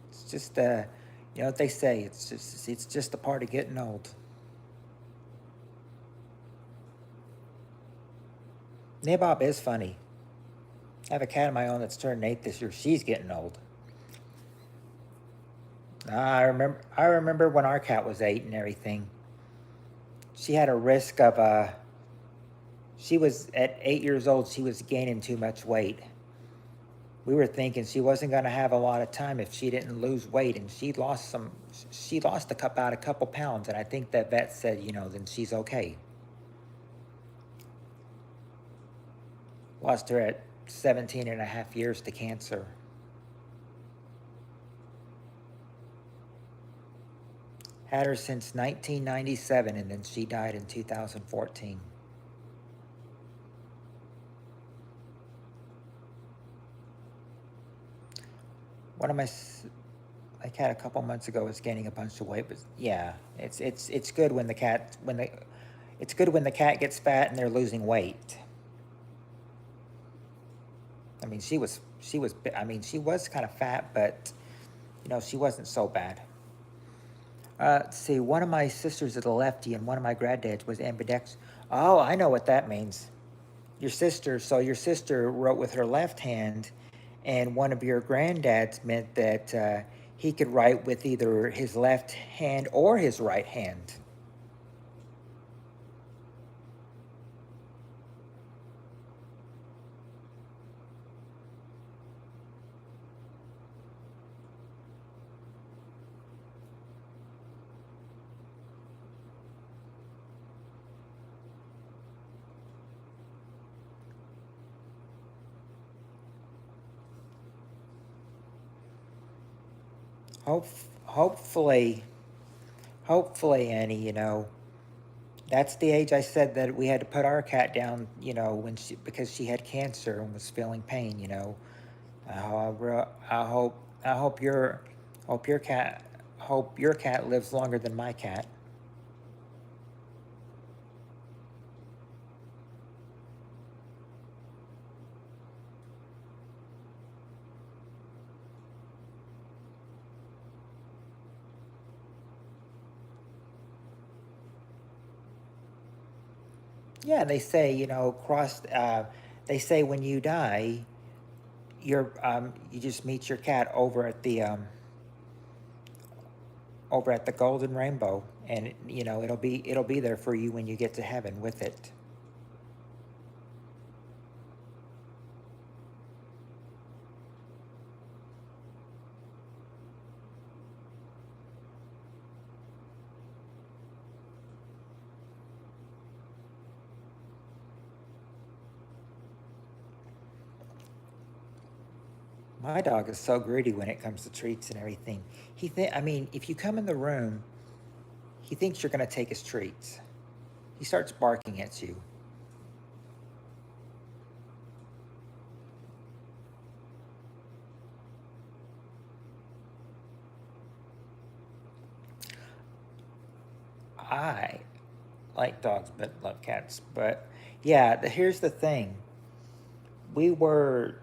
It's just, you know what they say, it's just a part of getting old. Nabob is funny. I have a cat of my own that's turning 8 this year. She's getting old. I remember when our cat was 8 and everything. She had a risk of, she was at 8 years old, she was gaining too much weight. We were thinking she wasn't going to have a lot of time if she didn't lose weight, and she lost about a couple pounds, and I think that vet said, then she's okay. Lost her at 17 and a half years to cancer. Had her since 1997, and then she died in 2014. One of my cat a couple months ago was gaining a bunch of weight, but yeah, it's good when the cat gets fat and they're losing weight. I mean, she was kind of fat, but she wasn't so bad. Let's see, one of my sisters is a lefty, and one of my granddads was ambidextrous. Oh, I know what that means. Your sister wrote with her left hand, and one of your granddads meant that he could write with either his left hand or his right hand. Hope, hopefully, hopefully, Annie, that's the age I said that we had to put our cat down, because she had cancer and was feeling pain. I hope your cat lives longer than my cat. Yeah, they say, they say when you die, you just meet your cat over at the Golden Rainbow, and it'll be there for you when you get to heaven with it. My dog is so greedy when it comes to treats and everything. I mean, if you come in the room, he thinks you're gonna take his treats. He starts barking at you. I like dogs but love cats. But yeah, here's the thing. We were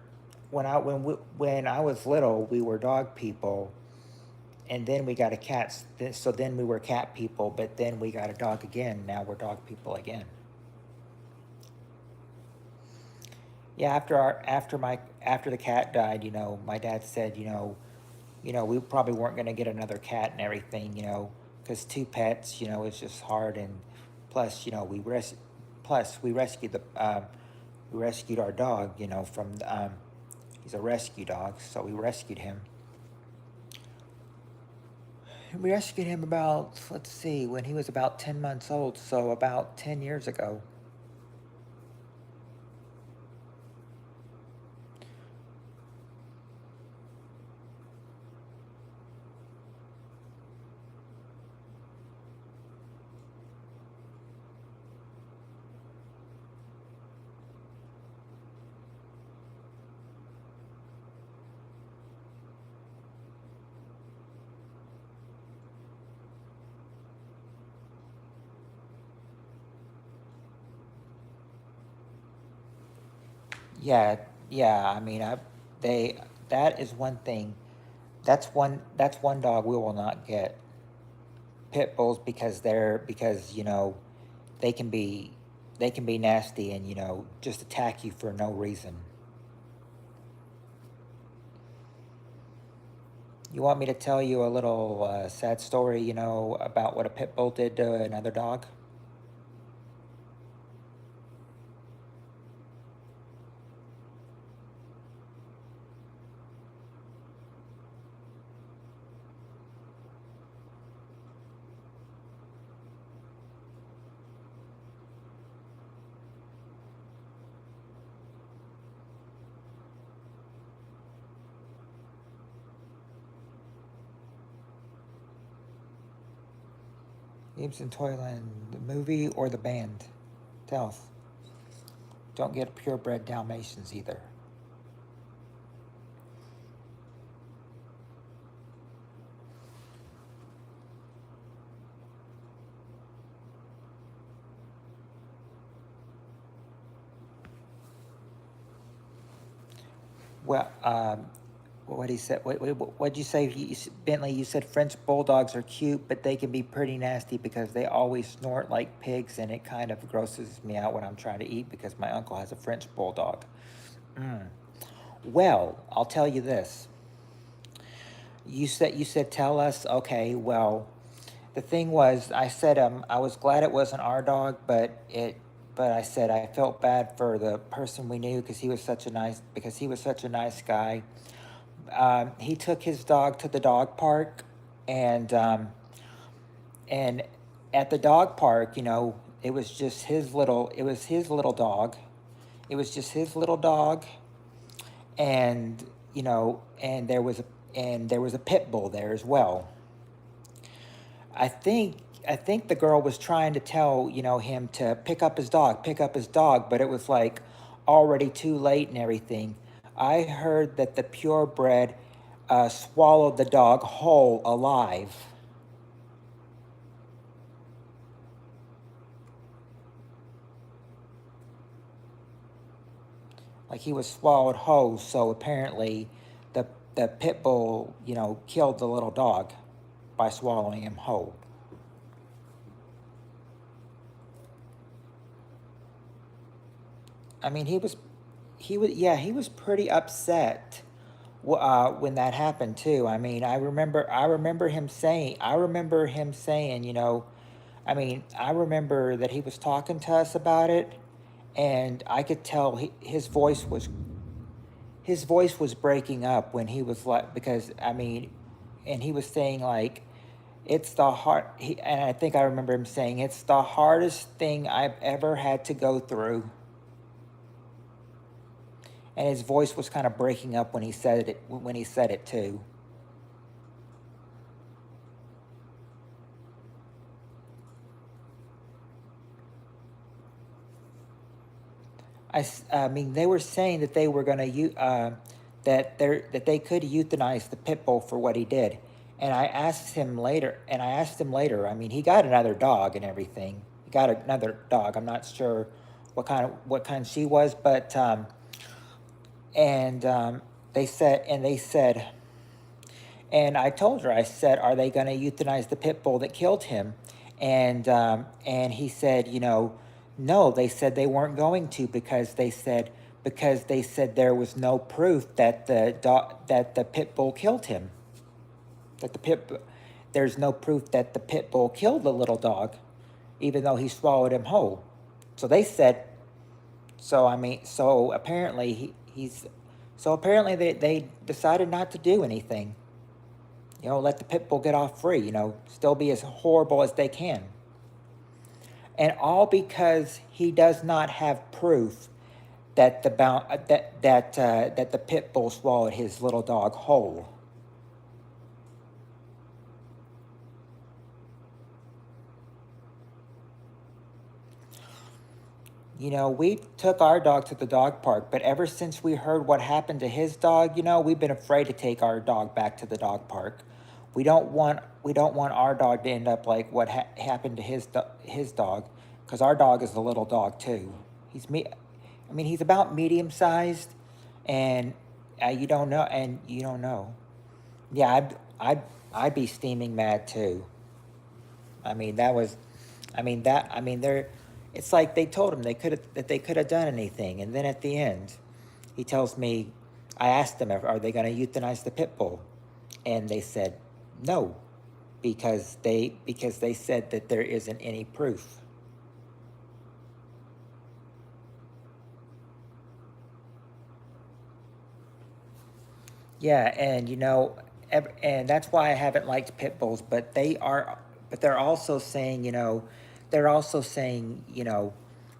when I was little, we were dog people, and then we got a cat. So then we were cat people, but then we got a dog again. Now we're dog people again. Yeah, after the cat died, my dad said, we probably weren't going to get another cat and everything, because two pets, is just hard, and plus, we rescued we rescued our dog, from he's a rescue dog, so we rescued him. We rescued him about, let's see, when he was about 10 months old, so about 10 years ago. Yeah, yeah. I mean, they that is one thing. That's one dog we will not get. Pit bulls, because they can be they can be nasty and just attack you for no reason. You want me to tell you a little sad story, about what a pit bull did to another dog? Games in Toyland, the movie or the band? Tell us. Don't get purebred Dalmatians either. Well, what he said. What'd you say? Bentley, you said French bulldogs are cute, but they can be pretty nasty because they always snort like pigs, and it kind of grosses me out when I'm trying to eat because my uncle has a French bulldog. Mm. Well, I'll tell you this. You said tell us. Okay. Well, the thing was, I said I was glad it wasn't our dog, but I said I felt bad for the person we knew because he was such a nice guy. He took his dog to the dog park, and at the dog park, it was his little dog. It was just his little dog, and and and there was a pit bull there as well. I think I think the girl was trying to tell, him to pick up his dog, but it was like already too late and everything. I heard that the purebred swallowed the dog whole alive. Like he was swallowed whole, so apparently the the pit bull, killed the little dog by swallowing him whole. I mean, he was pretty upset when that happened too. I mean, I remember him saying, I remember that he was talking to us about it, and I could tell his voice was breaking up when he was like, because and he was saying like, it's the hard, and I think I remember him saying, it's the hardest thing I've ever had to go through. And his voice was kind of breaking up when he said it too. I mean, they were saying that they were going to that they could euthanize the pit bull for what he did. And I asked him later. I mean, he got another dog and everything. He got another dog. I'm not sure what kind she was, but and they said, and I told her, I said, are they going to euthanize the pit bull that killed him? And he said, no, they said they weren't going to, because they said there was no proof that the pit bull killed him. That there's no proof that the pit bull killed the little dog, even though he swallowed him whole. So they said, so apparently apparently they decided not to do anything. Let the pit bull get off free, still be as horrible as they can. And all because he does not have proof that that the pit bull swallowed his little dog whole. We took our dog to the dog park, but ever since we heard what happened to his dog, we've been afraid to take our dog back to the dog park. We don't want our dog to end up like what happened to his dog, because our dog is a little dog too. He's about medium sized, and you don't know. Yeah, I'd be steaming mad too. I mean, that was, they're, it's like they told him they could have done anything, and then at the end, he tells me, I asked them, are they going to euthanize the pit bull, and they said no, because they said that there isn't any proof. Yeah, and and that's why I haven't liked pit bulls. But they're also saying,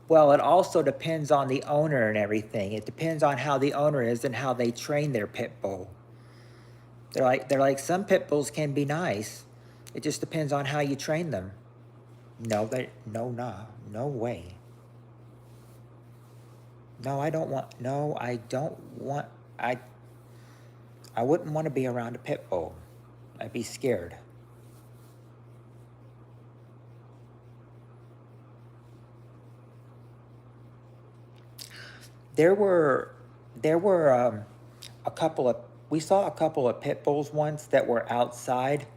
well, it also depends on the owner and everything. It depends on how the owner is and how they train their pit bull. They're like some pit bulls can be nice. It just depends on how you train them. No way. No, I don't want. No, I don't want. I wouldn't want to be around a pit bull. I'd be scared. There were a couple of we saw a couple of pit bulls once that were outside.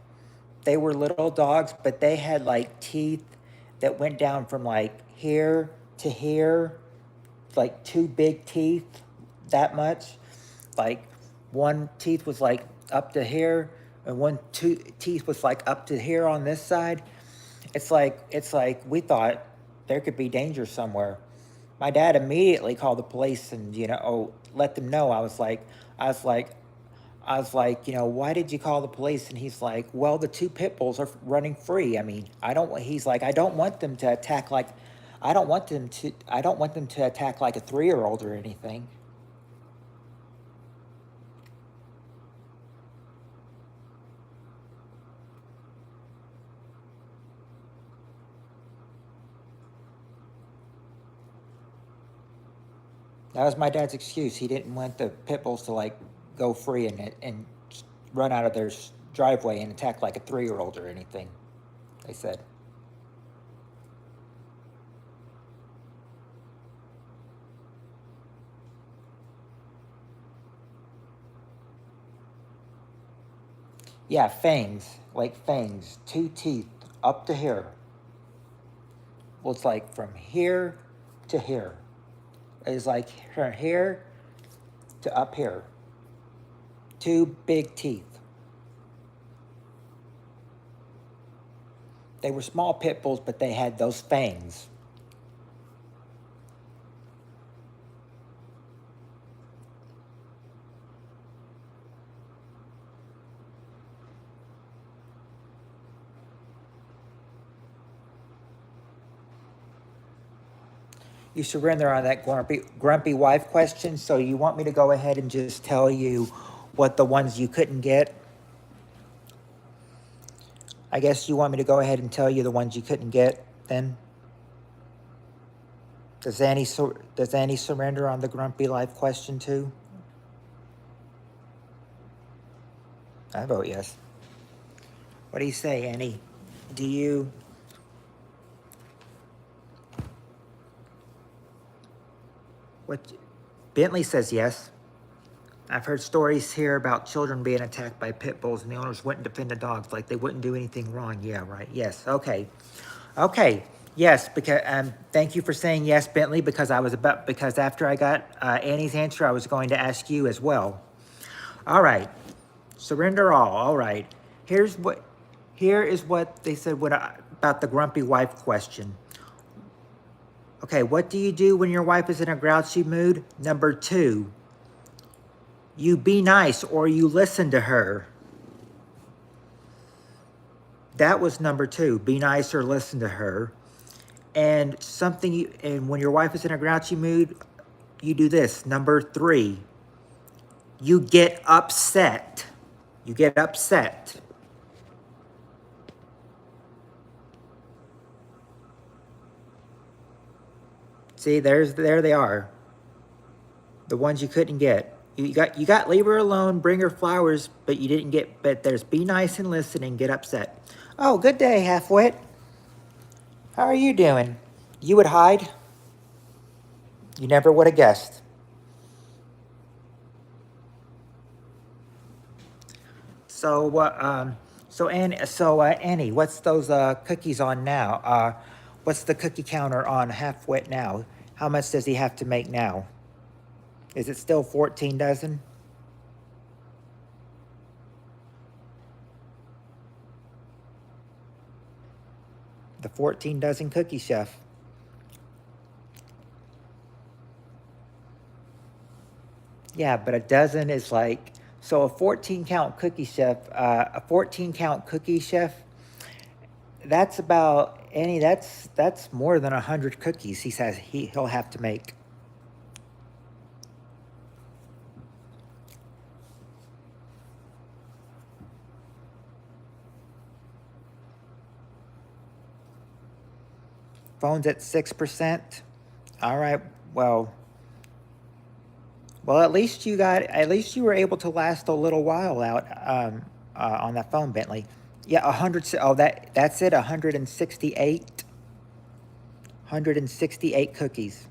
They were little dogs, but they had like teeth that went down from like here to here, like two big teeth, that much. Like one teeth was like up to here, and two teeth was like up to here on this side. It's like we thought there could be danger somewhere. My dad immediately called the police and let them know. I was like, why did you call the police? And he's like, well, the two pit bulls are running free. I mean, I don't. He's like, I don't want them to attack like, I don't want them to attack like a 3-year-old or anything. That was my dad's excuse. He didn't want the pit bulls to like go free and run out of their driveway and attack like a 3-year-old or anything. They said. Yeah, fangs, like fangs, 2 teeth up to here. Well, it's like from here to here. It's like from here to up here. 2 big teeth. They were small pit bulls, but they had those fangs. You surrender on that grumpy wife question, so you want me to go ahead and just tell you what the ones you couldn't get? I guess you want me to go ahead and tell you the ones you couldn't get then? Does Annie surrender on the grumpy life question too? I vote yes. What do you say, Annie? Do you? What? Bentley says yes. I've heard stories here about children being attacked by pit bulls and the owners wouldn't defend the dogs, like they wouldn't do anything wrong. Yeah, right. Yes. Okay. Okay. Yes, because thank you for saying yes, Bentley, because after I got Annie's answer, I was going to ask you as well. All right. Surrender all. All right. Here is what they said about the grumpy wife question. Okay, what do you do when your wife is in a grouchy mood? Number 2, you be nice or you listen to her. That was number 2, be nice or listen to her. And when your wife is in a grouchy mood, you do this. Number 3, you get upset. You get upset. See, there they are. The ones you couldn't get. You got leave her alone, bring her flowers, but you didn't get, but there's be nice and listen and get upset. Oh, good day, halfwit. How are you doing? You would hide? You never would have guessed. So, Annie, what's those cookies on now? What's the cookie counter on halfwit now? How much does he have to make now? Is it still 14 dozen? The 14 dozen cookie chef. Yeah, but a dozen is like, so a 14 count cookie chef, that's about Annie, that's more than 100 cookies he says he'll have to make. Phone's at 6%. All right, well, at least you were able to last a little while out on that phone, Bentley. Yeah, 100. Oh, that's it. 168. 168 cookies.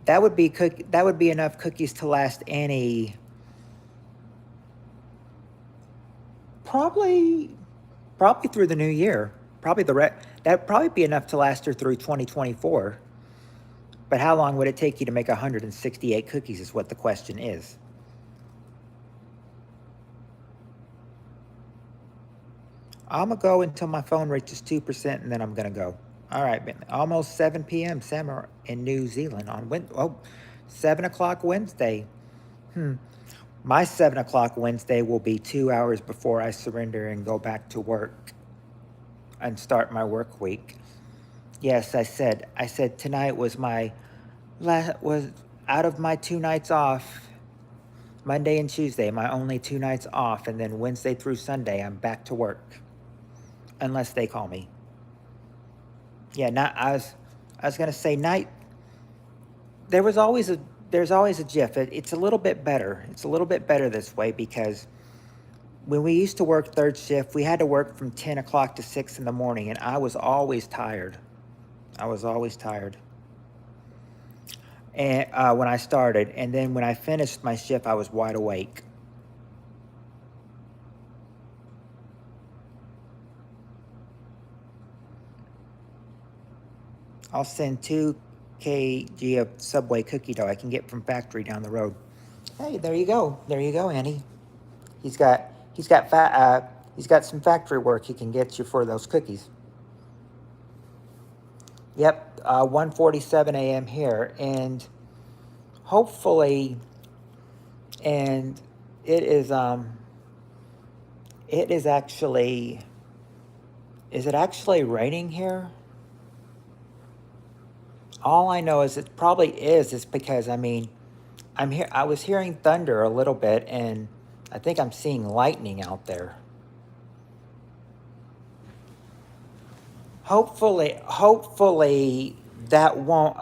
That would be enough cookies to last Annie. Probably through the new year. That'd probably be enough to last her through 2024. But how long would it take you to make 168 cookies is what the question is. I'm going to go until my phone reaches 2% and then I'm going to go. All right, almost 7 p.m. Summer in New Zealand on 7 o'clock Wednesday. My 7 o'clock Wednesday will be 2 hours before I surrender and go back to work and start my work week. Yes, I said tonight was out of my 2 nights off, Monday and Tuesday, my only 2 nights off, and then Wednesday through Sunday, I'm back to work. Unless they call me. Yeah, I was gonna say night. there was always a there's always a GIF. It's a little bit better. It's a little bit better this way because when we used to work third shift, we had to work from 10 o'clock to 6 in the morning, and I was always tired. I was always tired. And when I started, and then when I finished my shift, I was wide awake. I'll send 2 kg of Subway cookie dough I can get from factory down the road. Hey, there you go. There you go, Annie. He's got he's got some factory work he can get you for those cookies. Yep, 1:47 a.m. here, and hopefully, and it is actually, is it actually raining here? All I know is it probably is because I mean, I was hearing thunder a little bit, and I think I'm seeing lightning out there. Hopefully that won't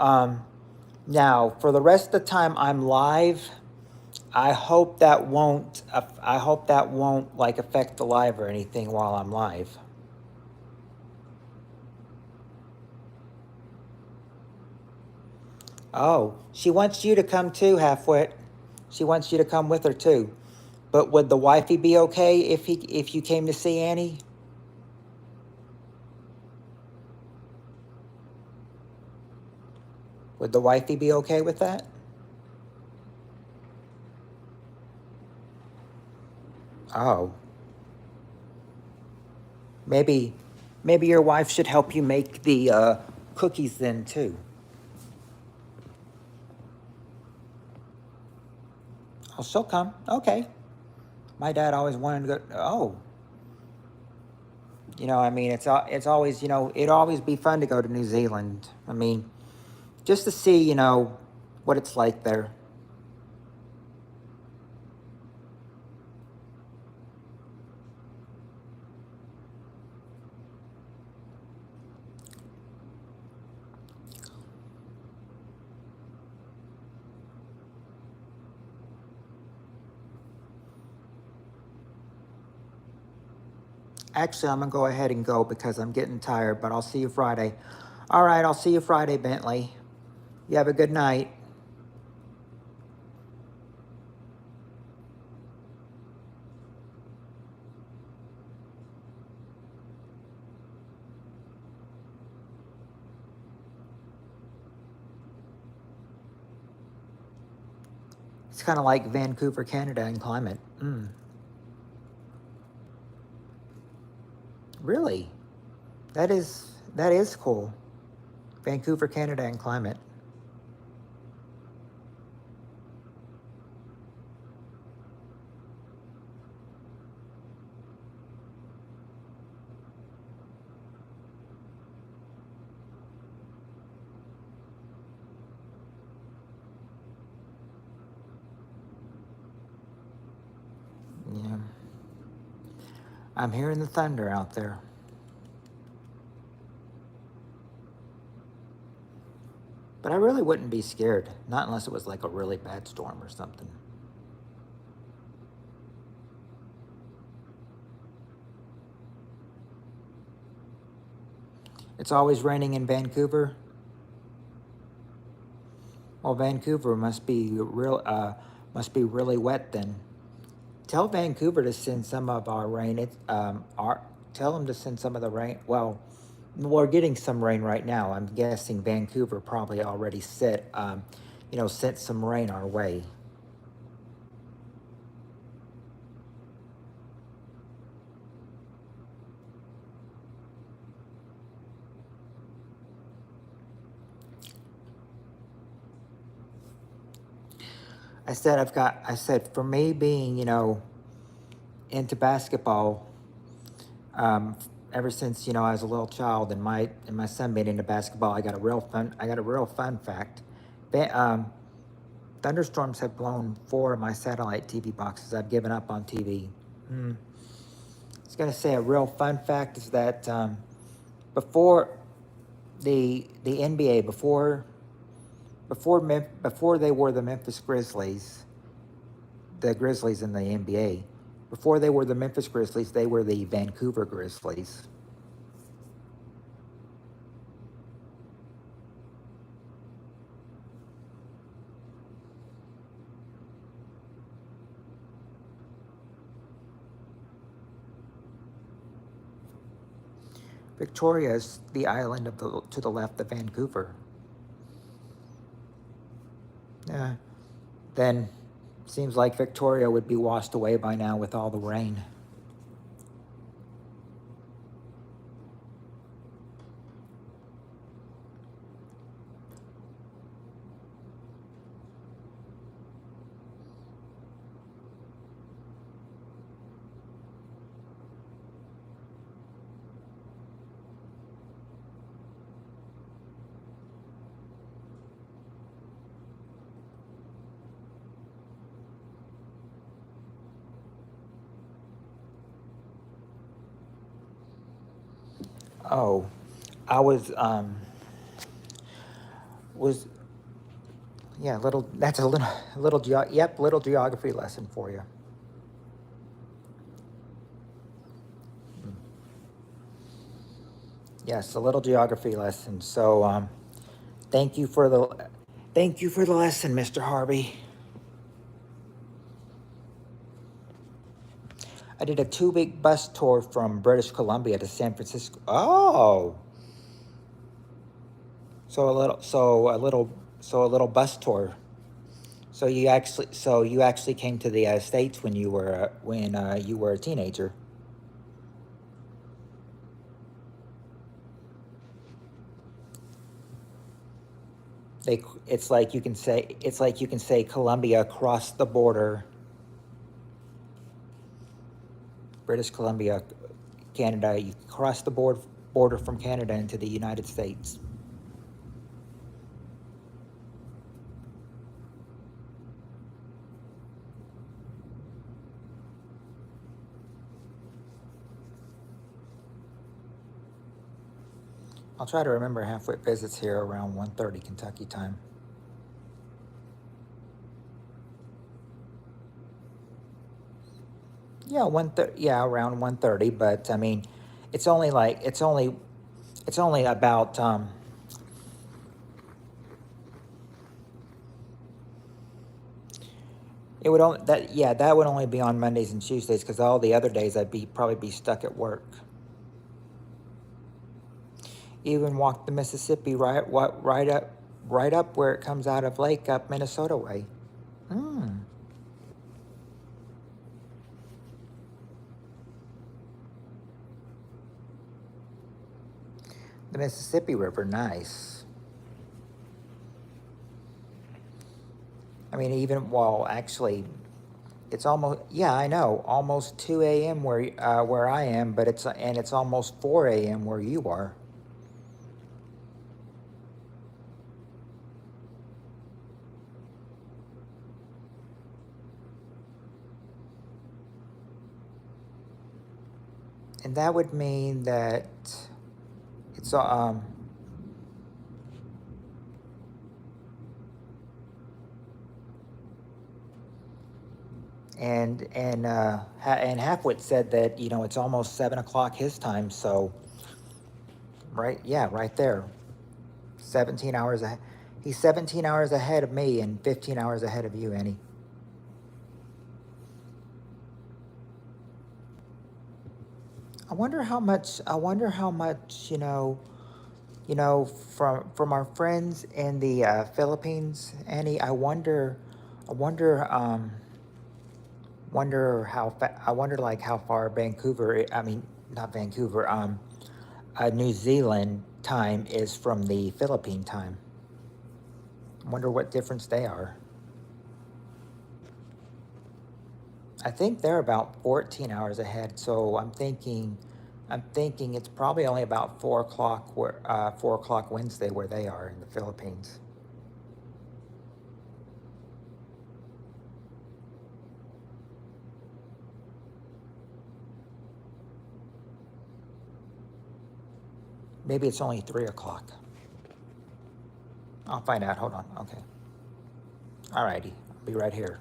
now for the rest of the time I'm live, I hope that won't like affect the live or anything while I'm live. Oh, she wants you to come too, Halfwit. She wants you to come with her too. But would the wifey be okay if you came to see Annie? Would the wifey be okay with that? Oh. Maybe your wife should help you make the cookies then too. Oh, she'll come. Okay. My dad always wanted to go. Oh. You know, I mean, it's always, you know, it'd always be fun to go to New Zealand. I mean, just to see, you know, what it's like there. Actually, I'm going to go ahead and go because I'm getting tired, but I'll see you Friday. All right, I'll see you Friday, Bentley. You have a good night. It's kind of like Vancouver, Canada in climate. Really? That is cool. Vancouver, Canada in climate. Yeah. I'm hearing the thunder out there. But I really wouldn't be scared. Not unless it was like a really bad storm or something. It's always raining in Vancouver. Well, Vancouver must be really wet then. Tell Vancouver to send some of our rain. Tell them to send some of the rain. Well, we're getting some rain right now. I'm guessing Vancouver probably already sent some rain our way. I said for me being, you know, into basketball, ever since, you know, I was a little child and my son being into basketball, I got a real fun fact. Thunderstorms have blown 4 of my satellite TV boxes. I've given up on TV. I was gonna say a real fun fact is that before the NBA, before before they were the Memphis Grizzlies, the Grizzlies in the NBA. Before they were the Memphis Grizzlies, they were the Vancouver Grizzlies. Victoria is the island to the left of Vancouver. Yeah. Then seems like Victoria would be washed away by now with all the rain. Oh, I was yeah, that's a little geography lesson for you. Yes, a little geography lesson. So thank you for the lesson, Mr. Harvey. I did a 2-week bus tour from British Columbia to San Francisco. Oh, so a little bus tour. So you actually came to the States when you were a teenager. It's like you can say Columbia across the border, British Columbia, Canada. You cross the border from Canada into the United States. I'll try to remember half-wit visits here around 1:30 Kentucky time. Yeah, around 1:30. But I mean, it's only about it would only that would only be on Mondays and Tuesdays, because all the other days I'd probably be stuck at work. Even walk the Mississippi right up where it comes out of Lake up Minnesota way. Mm. The Mississippi River, nice. I mean, actually, it's almost, yeah, I know, almost 2 a.m. where I am, but it's almost 4 a.m. where you are. And that would mean that it's and Halfwit said that it's almost 7 o'clock his time. So right there, 17 hours ahead. He's 17 hours ahead of me and 15 hours ahead of you, Annie. I wonder how much from our friends in the Philippines, Annie. I wonder like how far Vancouver, I mean, not Vancouver, New Zealand time is from the Philippine time. I wonder what difference they are. I think they're about 14 hours ahead, so I'm thinking it's probably only about 4 o'clock 4 o'clock Wednesday where they are in the Philippines. Maybe it's only 3 o'clock. I'll find out. Hold on. Okay. Alrighty. I'll be right here.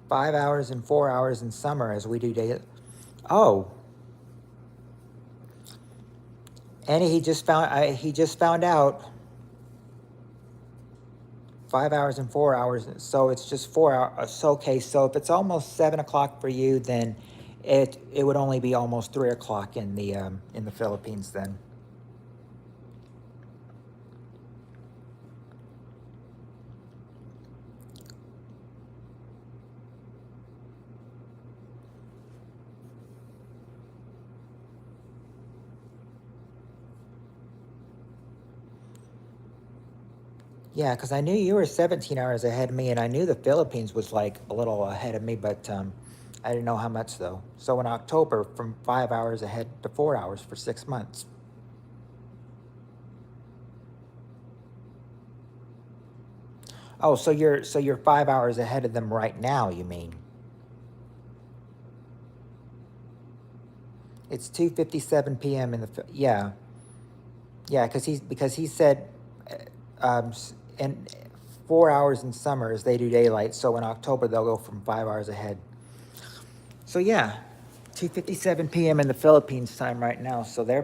5 hours and 4 hours in summer as we do day. Oh, and he just found out 5 hours and 4 hours. So it's just 4 hours. So okay. So if it's almost 7 o'clock for you, then it would only be almost 3 o'clock in the Philippines then. Yeah, because I knew you were 17 hours ahead of me, and I knew the Philippines was like a little ahead of me, but I didn't know how much though. So in October, from 5 hours ahead to 4 hours for 6 months. Oh, so you're 5 hours ahead of them right now, you mean? It's 2:57 p.m. in the yeah. Yeah, because he said in 4 hours in summer as they do daylight, so in October they'll go from 5 hours ahead. So yeah, 2:57 p.m. in the Philippines time right now. So they're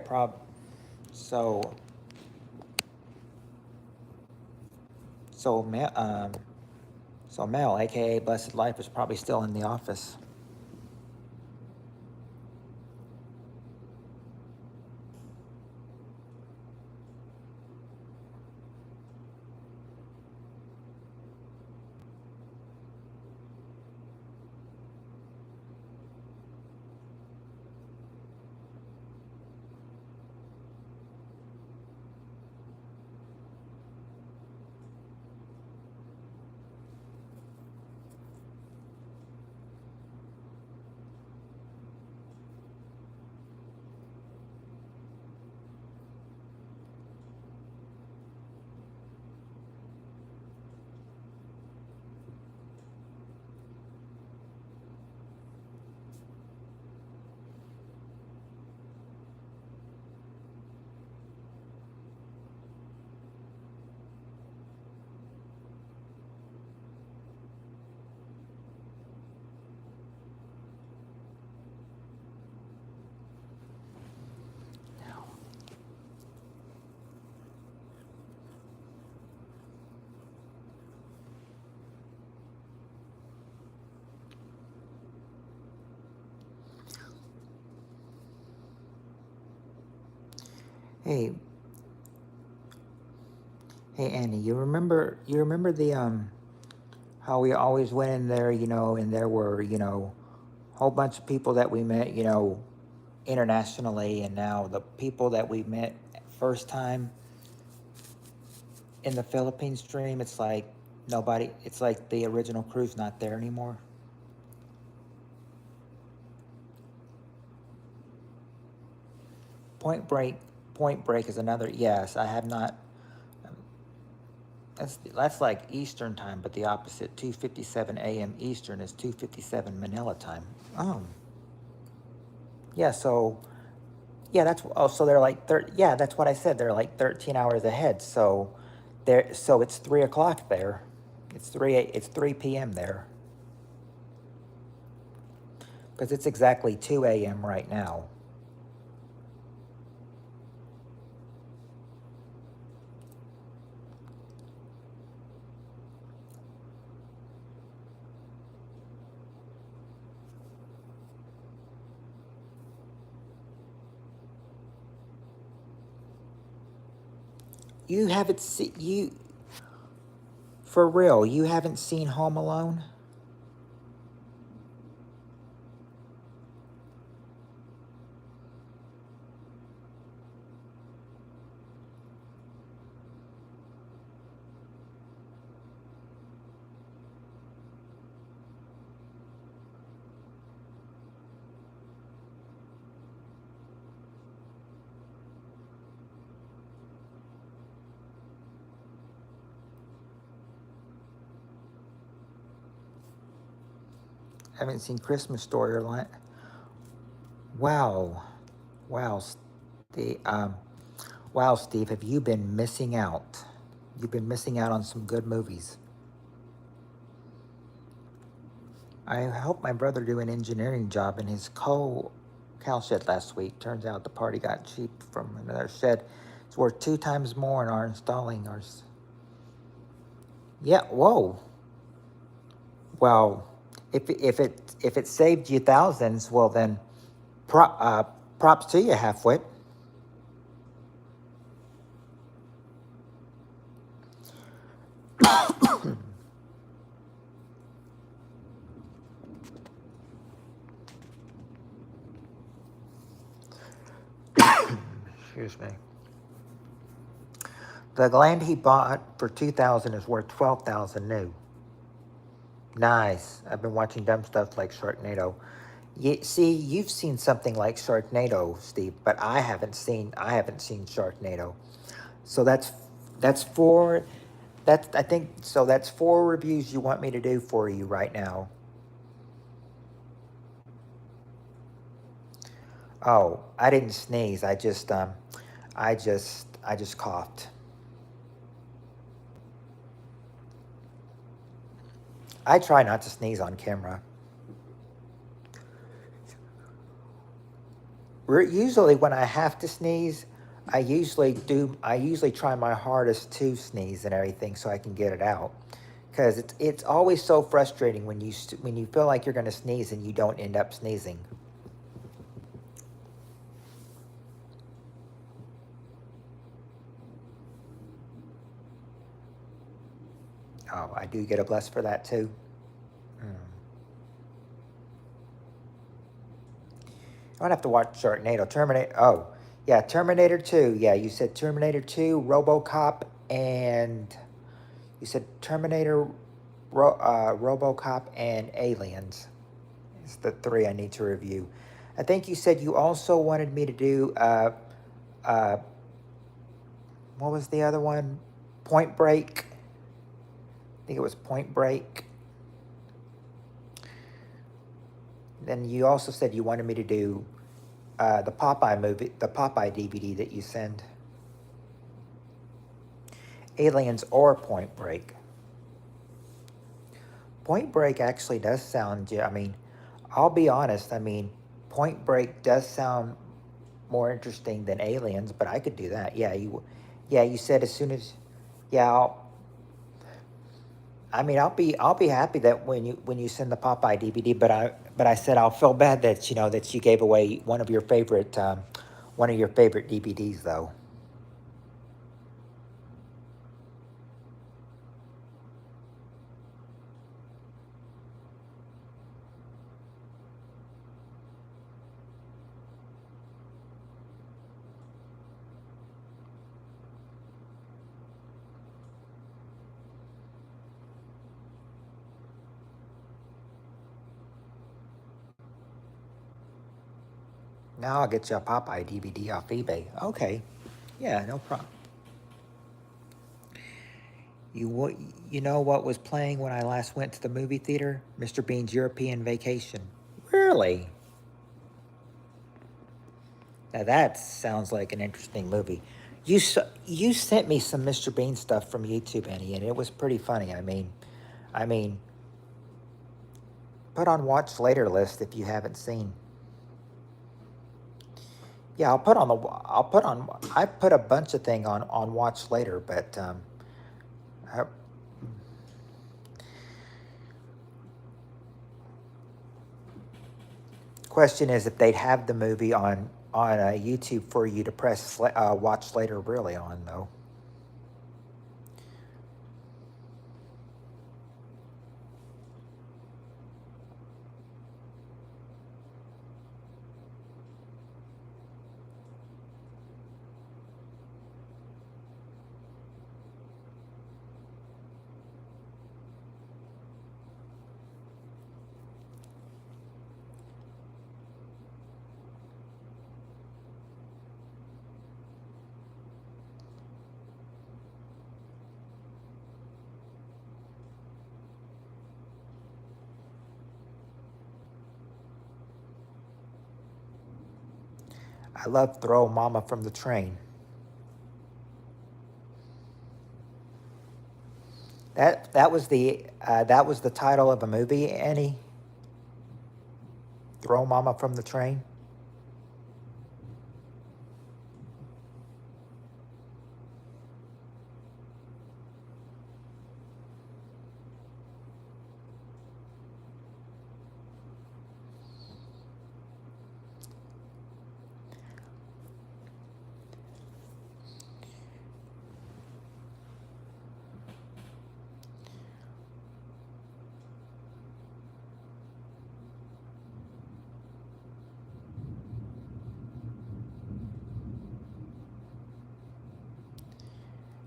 so so Ma- um so Mel, aka Blessed Life, is probably still in the office. Hey, hey Annie, you remember the how we always went in there, and there were, a whole bunch of people that we met, internationally, and now the people that we met first time in the Philippines stream, it's like nobody, it's like the original crew's not there anymore. Point Break, Point Break is another, yes, I have not, that's like Eastern time, but the opposite, 2:57 a.m. Eastern is 2:57 Manila time. Oh, yeah, so, yeah, so they're like, yeah, that's what I said, they're like 13 hours ahead, so it's 3 o'clock there. It's 3 p.m. there. Because it's exactly 2 a.m. right now. You haven't seen, for real, you haven't seen Home Alone? Haven't seen Christmas Story or Wow. Wow. The wow, Steve, have you been missing out? You've been missing out on some good movies. I helped my brother do an engineering job in his cow shed last week. Turns out the party got cheap from another shed. It's worth 2 times more in our installing ours. Yeah, whoa. Well, if it saved you thousands, well then, props to you, Halfwit. Excuse me. The land he bought for 2,000 is worth 12,000 new. Nice. I've been watching dumb stuff like Sharknado. See, you've seen something like Sharknado, Steve, but I haven't seen Sharknado. So that's four that's I think so that's 4 reviews you want me to do for you right now. Oh, I didn't sneeze. I just coughed. I try not to sneeze on camera. Usually when I have to sneeze, I usually try my hardest to sneeze and everything so I can get it out. Cuz it's always so frustrating when you feel like you're going to sneeze and you don't end up sneezing. Oh, I do get a bless for that too. Mm. I would have to watch Sharknado. Oh, yeah, Terminator 2. Yeah, you said Terminator 2, RoboCop, and you said RoboCop, and Aliens. It's the 3 I need to review. I think you said you also wanted me to do, uh, what was the other one? Point Break. I think it was Point Break. Then you also said you wanted me to do the Popeye movie, the Popeye DVD that you send. Aliens or Point Break. Point Break actually does sound, I mean, I'll be honest, I mean, Point Break does sound more interesting than Aliens, but I could do that. Yeah, you said as soon as, yeah, I'll be happy that when you send the Popeye DVD, but I said I'll feel bad that that you gave away one of your favorite DVDs though. Now I'll get you a Popeye DVD off eBay. Okay, yeah, no problem. You know what was playing when I last went to the movie theater? Mr. Bean's European Vacation. Really? Now that sounds like an interesting movie. You sent me some Mr. Bean stuff from YouTube, Annie, and it was pretty funny. I mean, put on watch later list if you haven't seen. Yeah, I put a bunch of thing on watch later, but I, question is if they'd have the movie on YouTube for you to press watch later really on though. I love Throw Mama from the Train. That was the title of a movie, Annie. Throw Mama from the Train.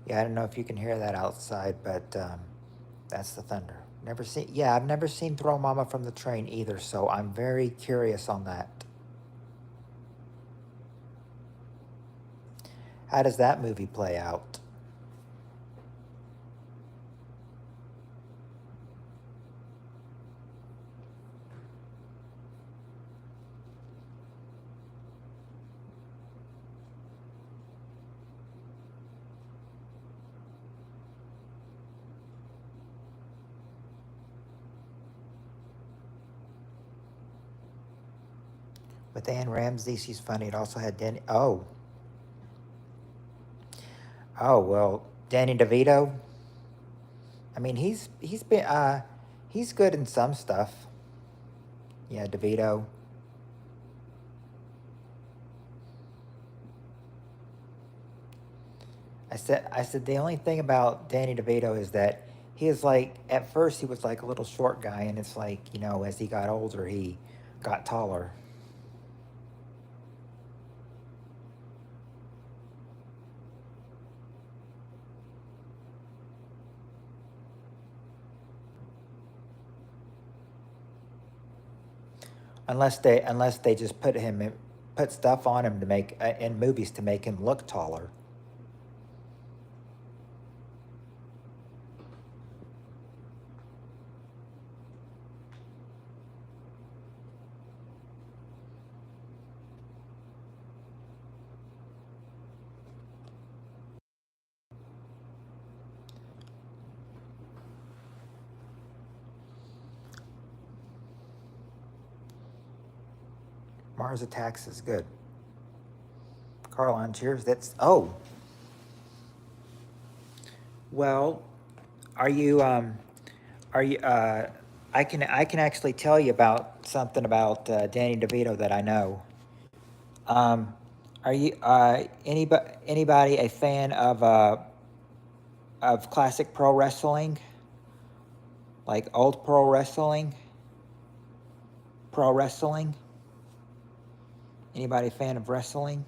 Yeah, I don't know if you can hear that outside, but that's the thunder. Never seen. Yeah, I've never seen Throw Mama from the Train either, so I'm very curious on that. How does that movie play out? With Anne Ramsey, she's funny. It also had Danny. Oh well, Danny DeVito. I mean, he's good in some stuff. Yeah, DeVito. I said the only thing about Danny DeVito is that he is like at first he was like a little short guy, and it's like as he got older he got taller. Unless they just put stuff on him to make in movies to make him look taller. Mars Attacks is good. Caroline, cheers. That's well. Are you are you I can actually tell you about something about Danny DeVito that I know. Um, are you anybody a fan of classic pro wrestling, like old pro wrestling? Pro wrestling? Anybody a fan of wrestling?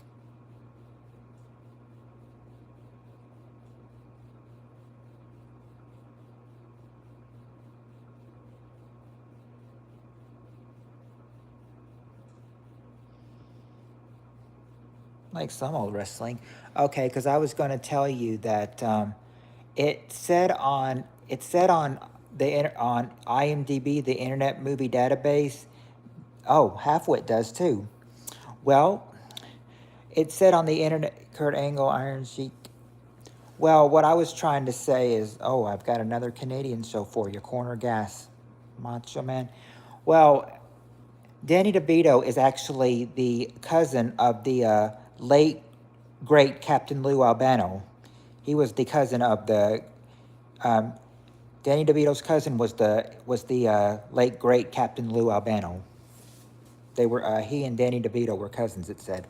Like some old wrestling. Okay, because I was going to tell you that it said on on IMDb, the Internet Movie Database. Oh, Halfwit does too. Well, it said on the internet, Kurt Angle, Iron Sheik. Well, what I was trying to say is, I've got another Canadian show for you, Corner Gas, Macho Man. Well, Danny DeVito is actually the cousin of the late great Captain Lou Albano. He was the cousin of the um, Danny DeVito's cousin was the late great Captain Lou Albano. They were he and Danny DeVito were cousins. It said.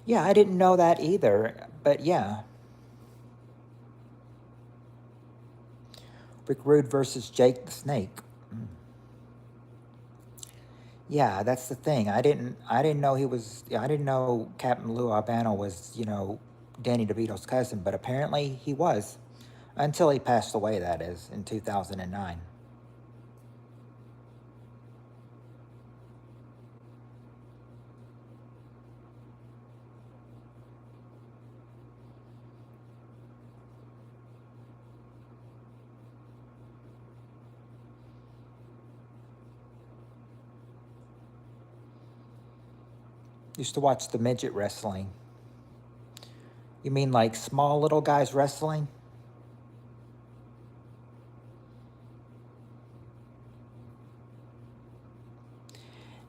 Yeah, I didn't know that either, but yeah. Rick Rude versus Jake the Snake. Mm. Yeah, that's the thing. I didn't know he was. I didn't know Captain Lou Albano was Danny DeVito's cousin, but apparently he was until he passed away. That is in 2009. Used to watch the midget wrestling. You mean like small little guys wrestling?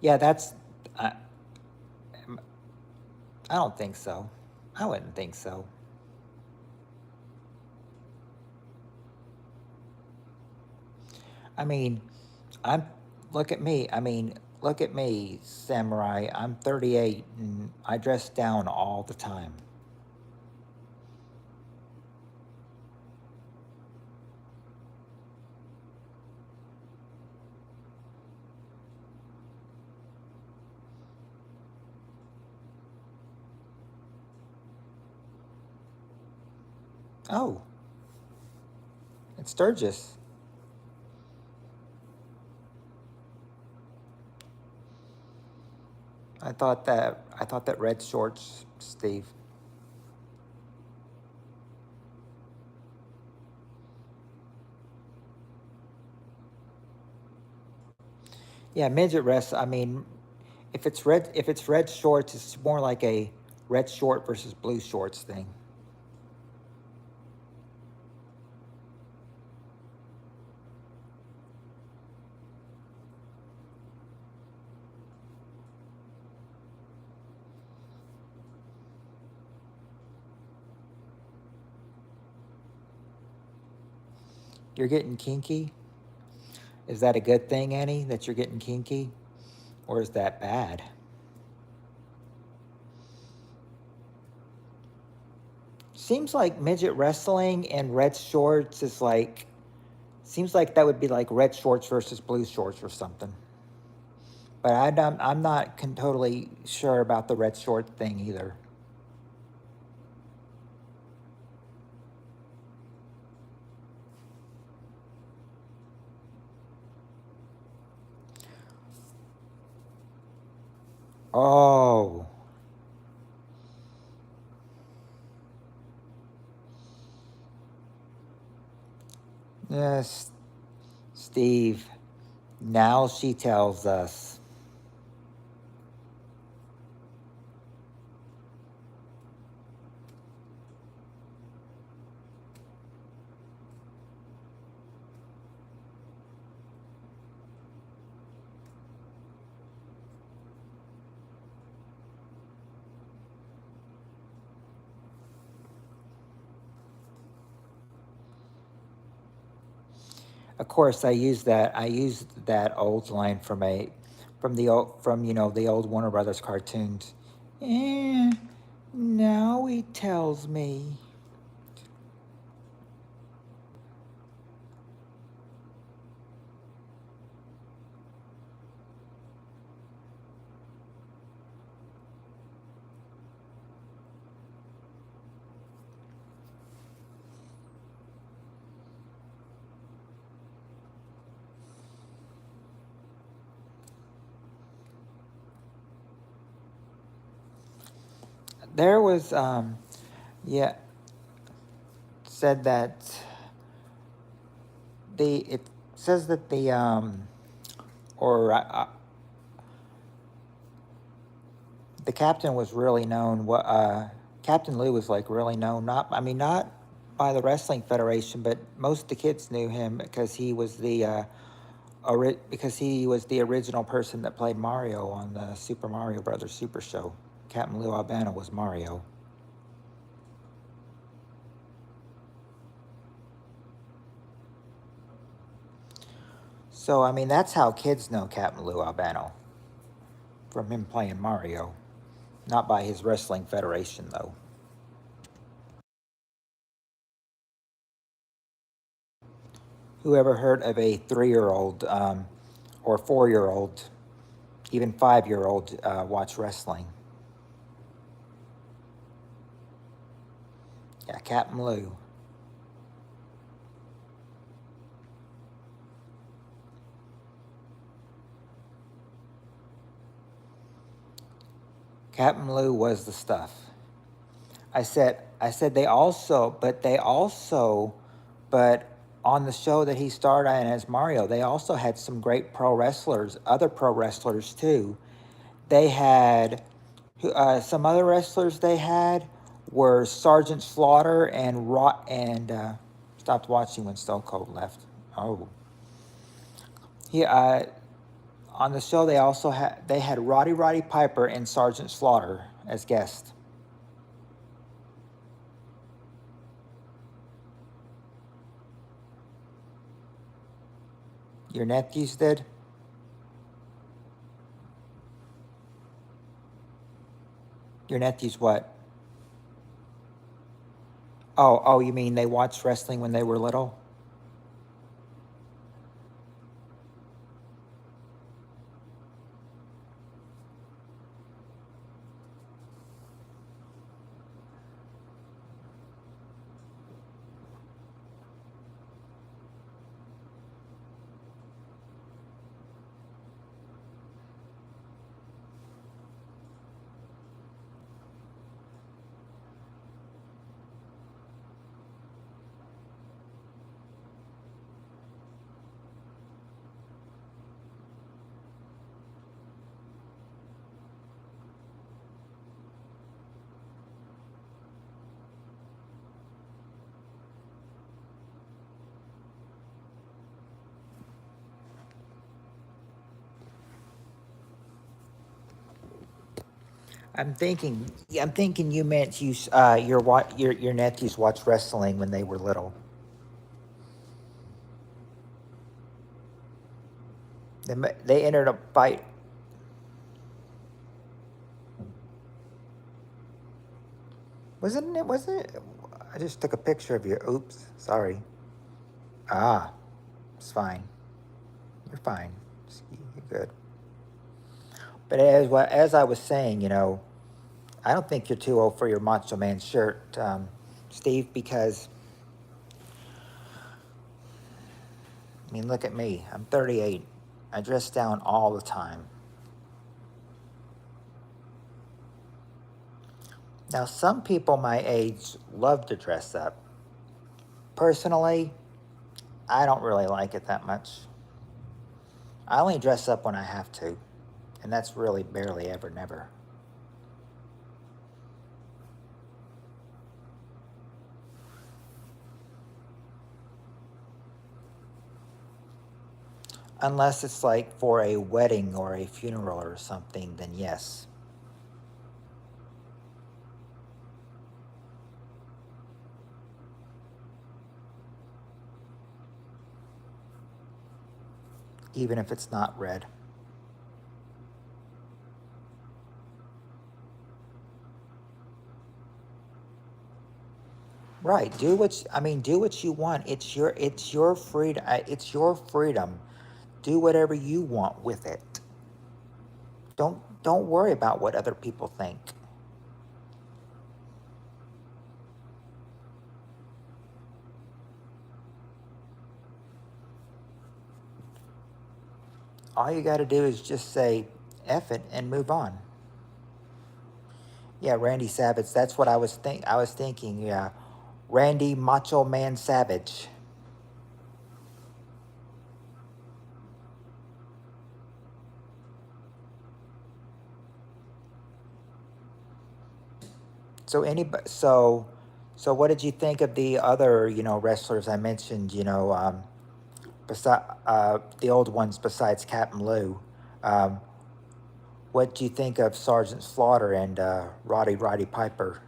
Yeah, that's. I, I don't think so. I wouldn't think so. I mean, I'm. Look at me. I mean, look at me, samurai. I'm 38 and I dress down all the time. Oh, it's Sturgis. I thought that red shorts, Steve. Yeah, midget rest. I mean, if it's red shorts, it's more like a red short versus blue shorts thing. You're getting kinky. Is that a good thing, Annie, that you're getting kinky? Or is that bad? Seems like midget wrestling and red shorts is like, seems like that would be like red shorts versus blue shorts or something. But I'm not totally sure about the red short thing either. Oh, yes, Steve. Now she tells us. Of course, I used that old line from the old Warner Brothers cartoons. Eh, now he tells me. There was yeah, said that it says that or the captain was really known. What Captain Lou was like really known. Not by the wrestling federation, but most of the kids knew him because he was the original person that played Mario on the Super Mario Brothers Super Show. Captain Lou Albano was Mario. So I mean, that's how kids know Captain Lou Albano, from him playing Mario, not by his wrestling federation though. Who ever heard of a 3-year-old or 4-year-old, even 5-year-old watch wrestling? Yeah, Captain Lou. Captain Lou was the stuff. I said but on the show that he starred in as Mario, they also had some great pro wrestlers, other pro wrestlers too. They had Some other wrestlers they had were Sergeant Slaughter and stopped watching when Stone Cold left. Oh, he on the show they had Roddy Piper and Sergeant Slaughter as guests. Your nephews did? Your nephews what? Oh, you mean they watched wrestling when they were little? I'm thinking you meant your nephews watched wrestling when they were little. They entered a fight. Wasn't it? Wasn't it? I just took a picture of you. Oops, sorry. Ah, it's fine. You're fine. You're good. But as I was saying, I don't think you're too old for your Macho Man shirt, Steve, because I mean, look at me. I'm 38. I dress down all the time. Now, some people my age love to dress up. Personally, I don't really like it that much. I only dress up when I have to, and that's really barely ever, never. Unless it's like for a wedding or a funeral or something, then yes. Even if it's not red. Right. Do what you want. It's your freedom. It's your freedom. Do whatever you want with it. Don't worry about what other people think. All you got to do is just say F it and move on. Yeah, Randy Savage. That's what I was thinking. Yeah, Randy Macho Man Savage. So anybody. So what did you think of the other wrestlers I mentioned? The old ones besides Captain Lou. Um, what do you think of Sergeant Slaughter and Roddy Piper?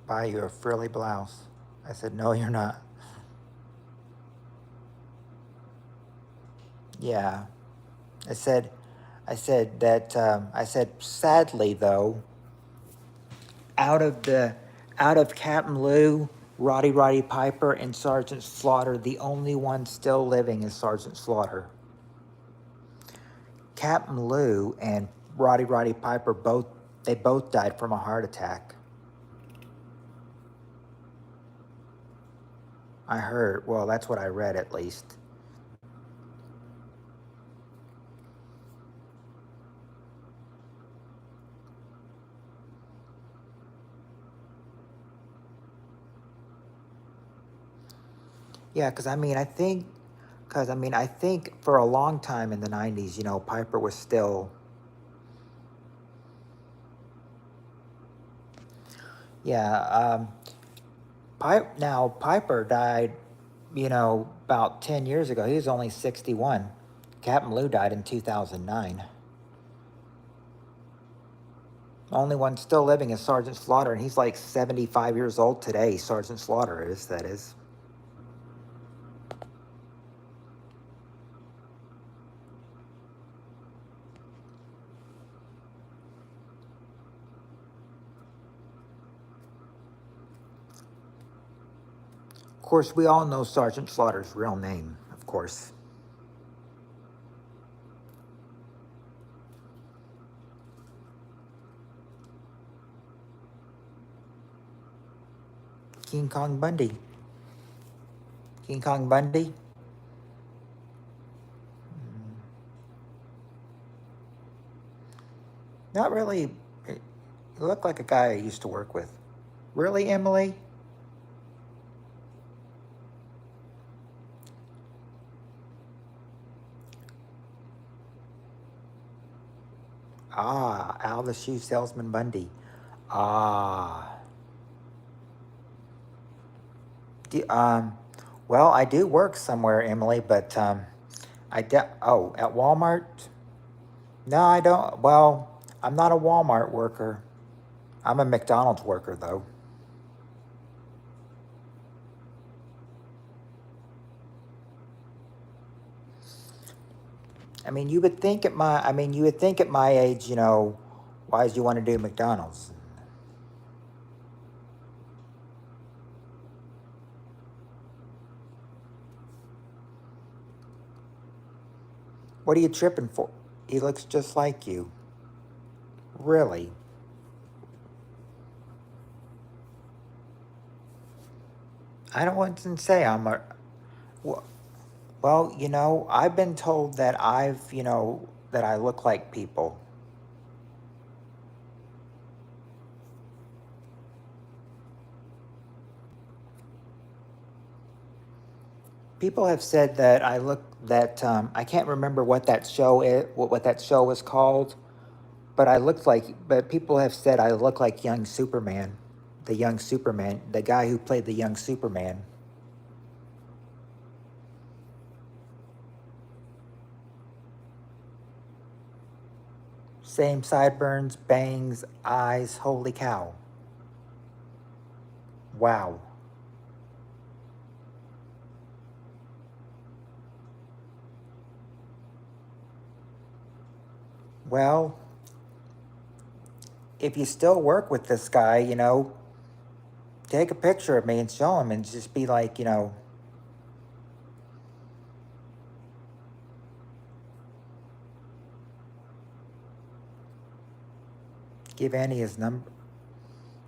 Buy you a frilly blouse. I said, no, you're not. Yeah. I said, I said, sadly though, out of the, out of Captain Lou, Roddy Piper, and Sergeant Slaughter, the only one still living is Sergeant Slaughter. Captain Lou and Roddy Piper both died from a heart attack. I heard. Well, that's what I read at least. Yeah, because I think for a long time in the 90s, Piper was still, yeah, Piper died, about 10 years ago. He was only 61. Captain Lou died in 2009. The only one still living is Sergeant Slaughter, and he's like 75 years old today. Sergeant Slaughter is, that is. Of course, we all know Sergeant Slaughter's real name, of course. King Kong Bundy. King Kong Bundy? Not really. You look like a guy I used to work with. Really, Emily? Ah, Al the Shoe Salesman Bundy. Ah. Well, I do work somewhere, Emily, but at Walmart? No, I don't. Well, I'm not a Walmart worker. I'm a McDonald's worker, though. You would think at my age, why do you want to do McDonald's? What are you tripping for? He looks just like you. Really? I don't want to say I'm a. Well, I've been told that that I look like people. People have said that I can't remember what that show is, what that show was called, but people have said I look like young Superman, the guy who played the young Superman. Same sideburns, bangs, eyes, holy cow. Wow. Well, if you still work with this guy, take a picture of me and show him and just be like, give Annie his number.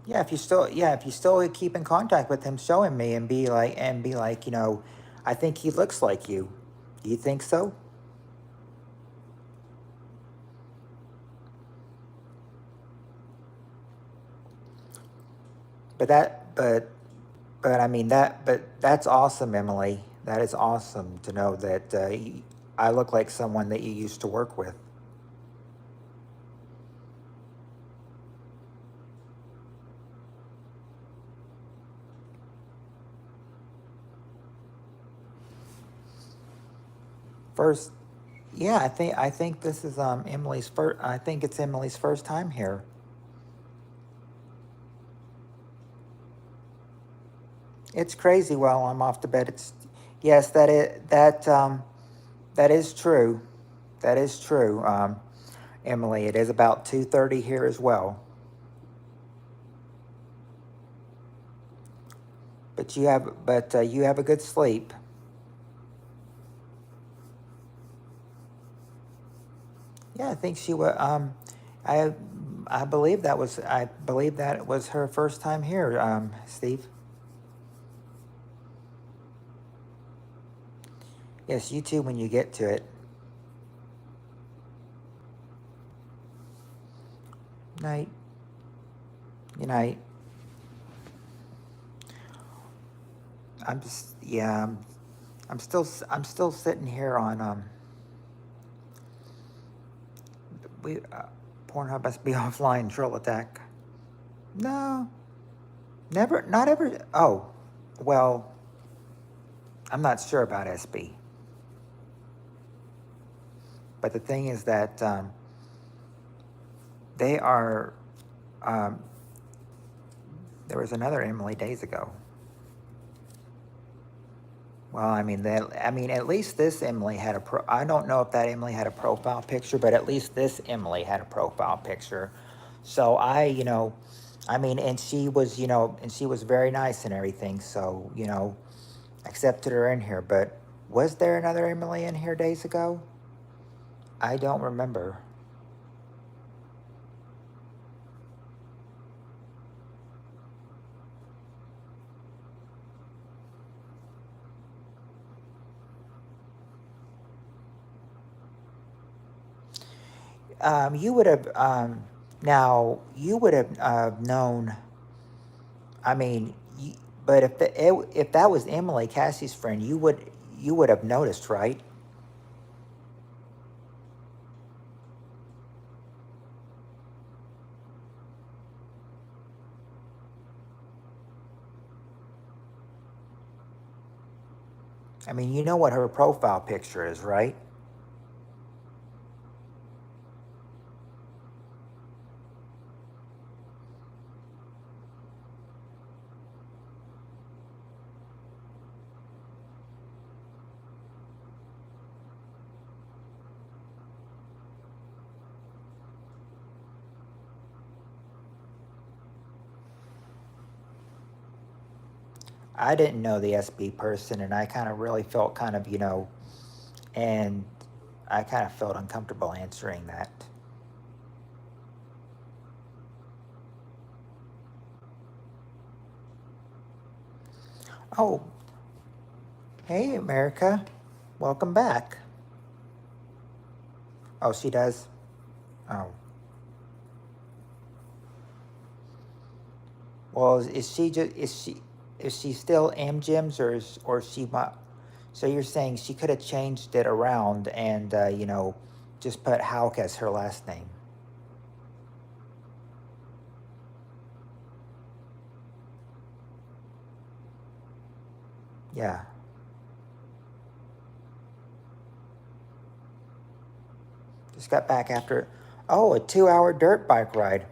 Yeah, if you still keep in contact with him, show him me and be like, I think he looks like you. Do you think so? But that, but I mean but that's awesome, Emily. That is awesome to know that I look like someone that you used to work with. First, yeah, I think this is Emily's first. I think it's Emily's first time here. It's crazy. While I'm off to bed, it's yes, that is true. That is true, Emily. It is about 2:30 here as well. But you have a good sleep. Yeah, I think she was. I I believe that it was her first time here, Steve. Yes, you too when you get to it. Night. Good night. I'm just, yeah. I'm still sitting here on we Pornhub must be offline. Troll attack. No, never, not ever. Oh, well, I'm not sure about SB, but the thing is that they are. Um, there was another Emily days ago. Well, I mean, at least this Emily had a pro. I don't know if that Emily had a profile picture, but at least this Emily had a profile picture. So I mean, and she was, and she was very nice and everything. So, accepted her in here. But was there another Emily in here days ago? I don't remember. You would have, now you would have known. I mean, but if that was Emily, Cassie's friend, you would have noticed, right? I mean, you know what her profile picture is, right? I didn't know the SB person, and I kind of really felt kind of, and I kind of felt uncomfortable answering that. Oh, hey, America. Welcome back. Oh, she does? Oh. Well, is she still Amjims, or she might? So you're saying she could have changed it around and just put Hauk as her last name? Yeah. Just got back after. Oh, a 2-hour dirt bike ride.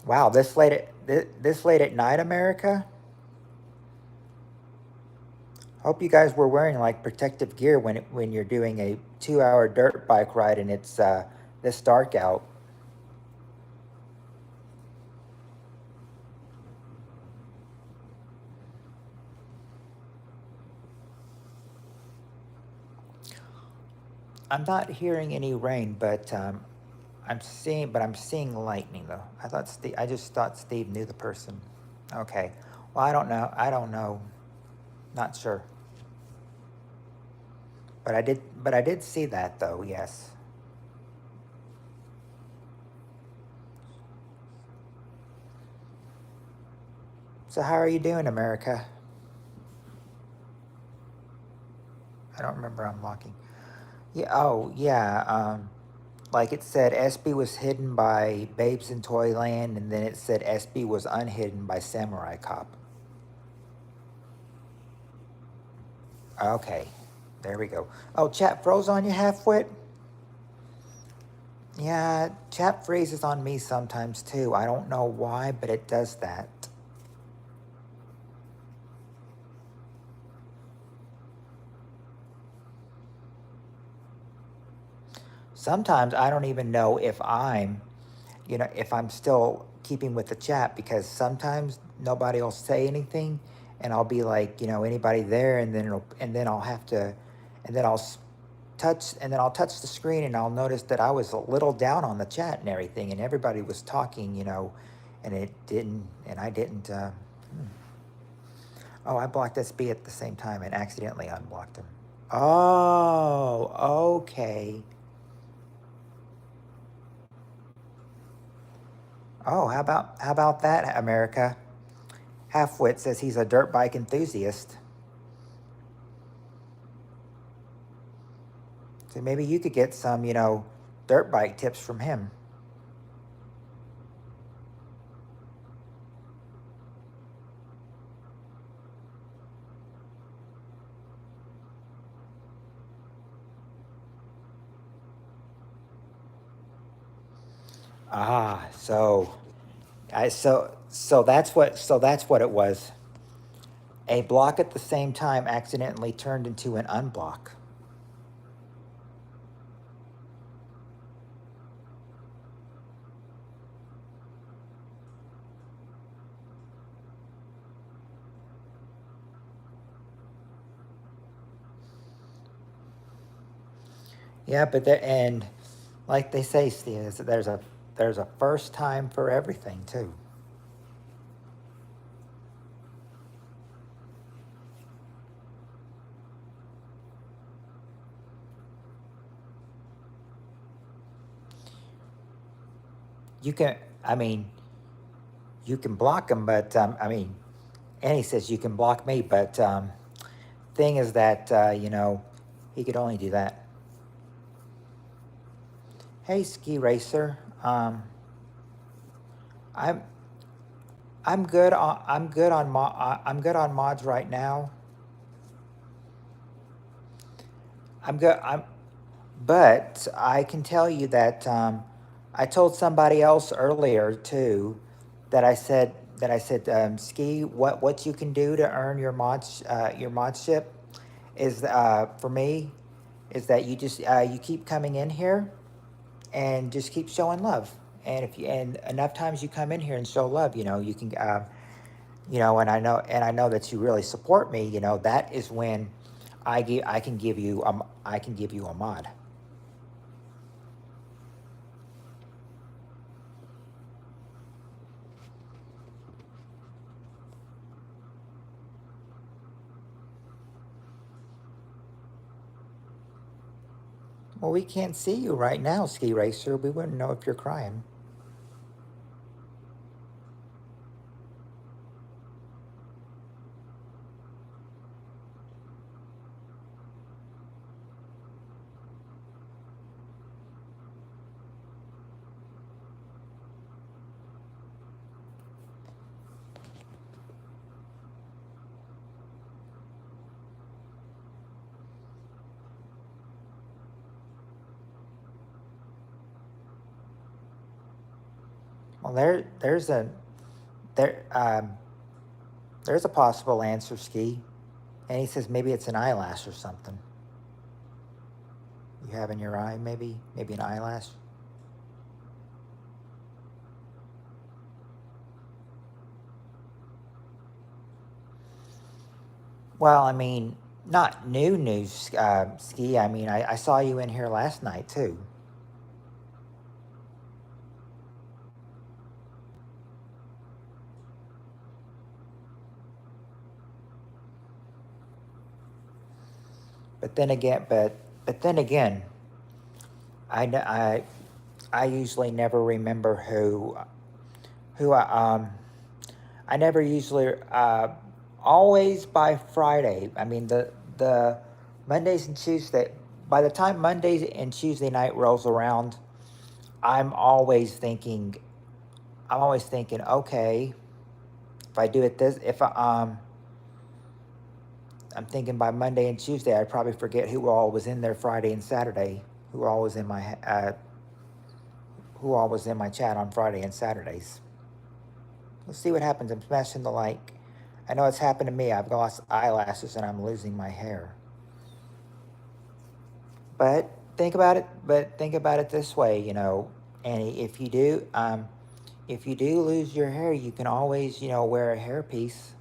Wow, this late at night, America. Hope you guys were wearing like protective gear when you're doing a 2-hour dirt bike ride and it's this dark out. I'm not hearing any rain, but I'm seeing lightning though. I just thought Steve knew the person. Okay. Well, I don't know. Not sure. But I did see that though. Yes. So how are you doing, America? I don't remember unlocking. Yeah. Oh, yeah. Like it said, SB was hidden by Babes in Toyland, and then it said SB was unhidden by Samurai Cop. Okay, there we go. Oh, chat froze on you, Halfwit? Yeah, chat freezes on me sometimes too. I don't know why, but it does that. Sometimes I don't even know if I'm still keeping with the chat, because sometimes nobody will say anything, and I'll be like, anybody there, and then I'll have to, and then I'll touch the screen, and I'll notice that I was a little down on the chat and everything, and everybody was talking, and I didn't. Oh, I blocked SB at the same time and accidentally unblocked him. Oh, okay. Oh, how about that, America? Halfwit says he's a dirt bike enthusiast. So maybe you could get some, dirt bike tips from him. Ah, so that's what it was. A block at the same time accidentally turned into an unblock. Yeah, but and like they say, Steve, is that there's a first time for everything too. You can, I mean, you can block them, but Annie says you can block me, but thing is that he could only do that. Hey, Ski Racer, I'm I'm good on mods right now. I'm good. But I can tell you that I told somebody else earlier too that I said Ski, what you can do to earn your modship is for me is that you just you keep coming in here and just keep showing love. And if you and enough times you come in here and show love, you can and I know that you really support me. That is when I can give you a mod. Well, we can't see you right now, Ski Racer. We wouldn't know if you're crying. Well, there there's a possible answer, Ski. And he says maybe it's an eyelash or something you have in your eye. Maybe an eyelash. Well, not new news, Ski. I saw you in here last night too. But then again, I kn- I usually never remember who I never usually always by Friday. The Mondays and Tuesday. By the time Mondays and Tuesday night rolls around, I'm always thinking. I'm always thinking, okay, if I do it this, if I, I'm thinking by Monday and Tuesday, I'd probably forget who all was in there Friday and Saturday, who all was in my who all was in my chat on Friday and Saturdays. Let's see what happens. I'm smashing the like. I know it's happened to me. I've lost eyelashes and I'm losing my hair. But think about it. But think about it this way, Annie. If you do lose your hair, you can always, wear a hairpiece.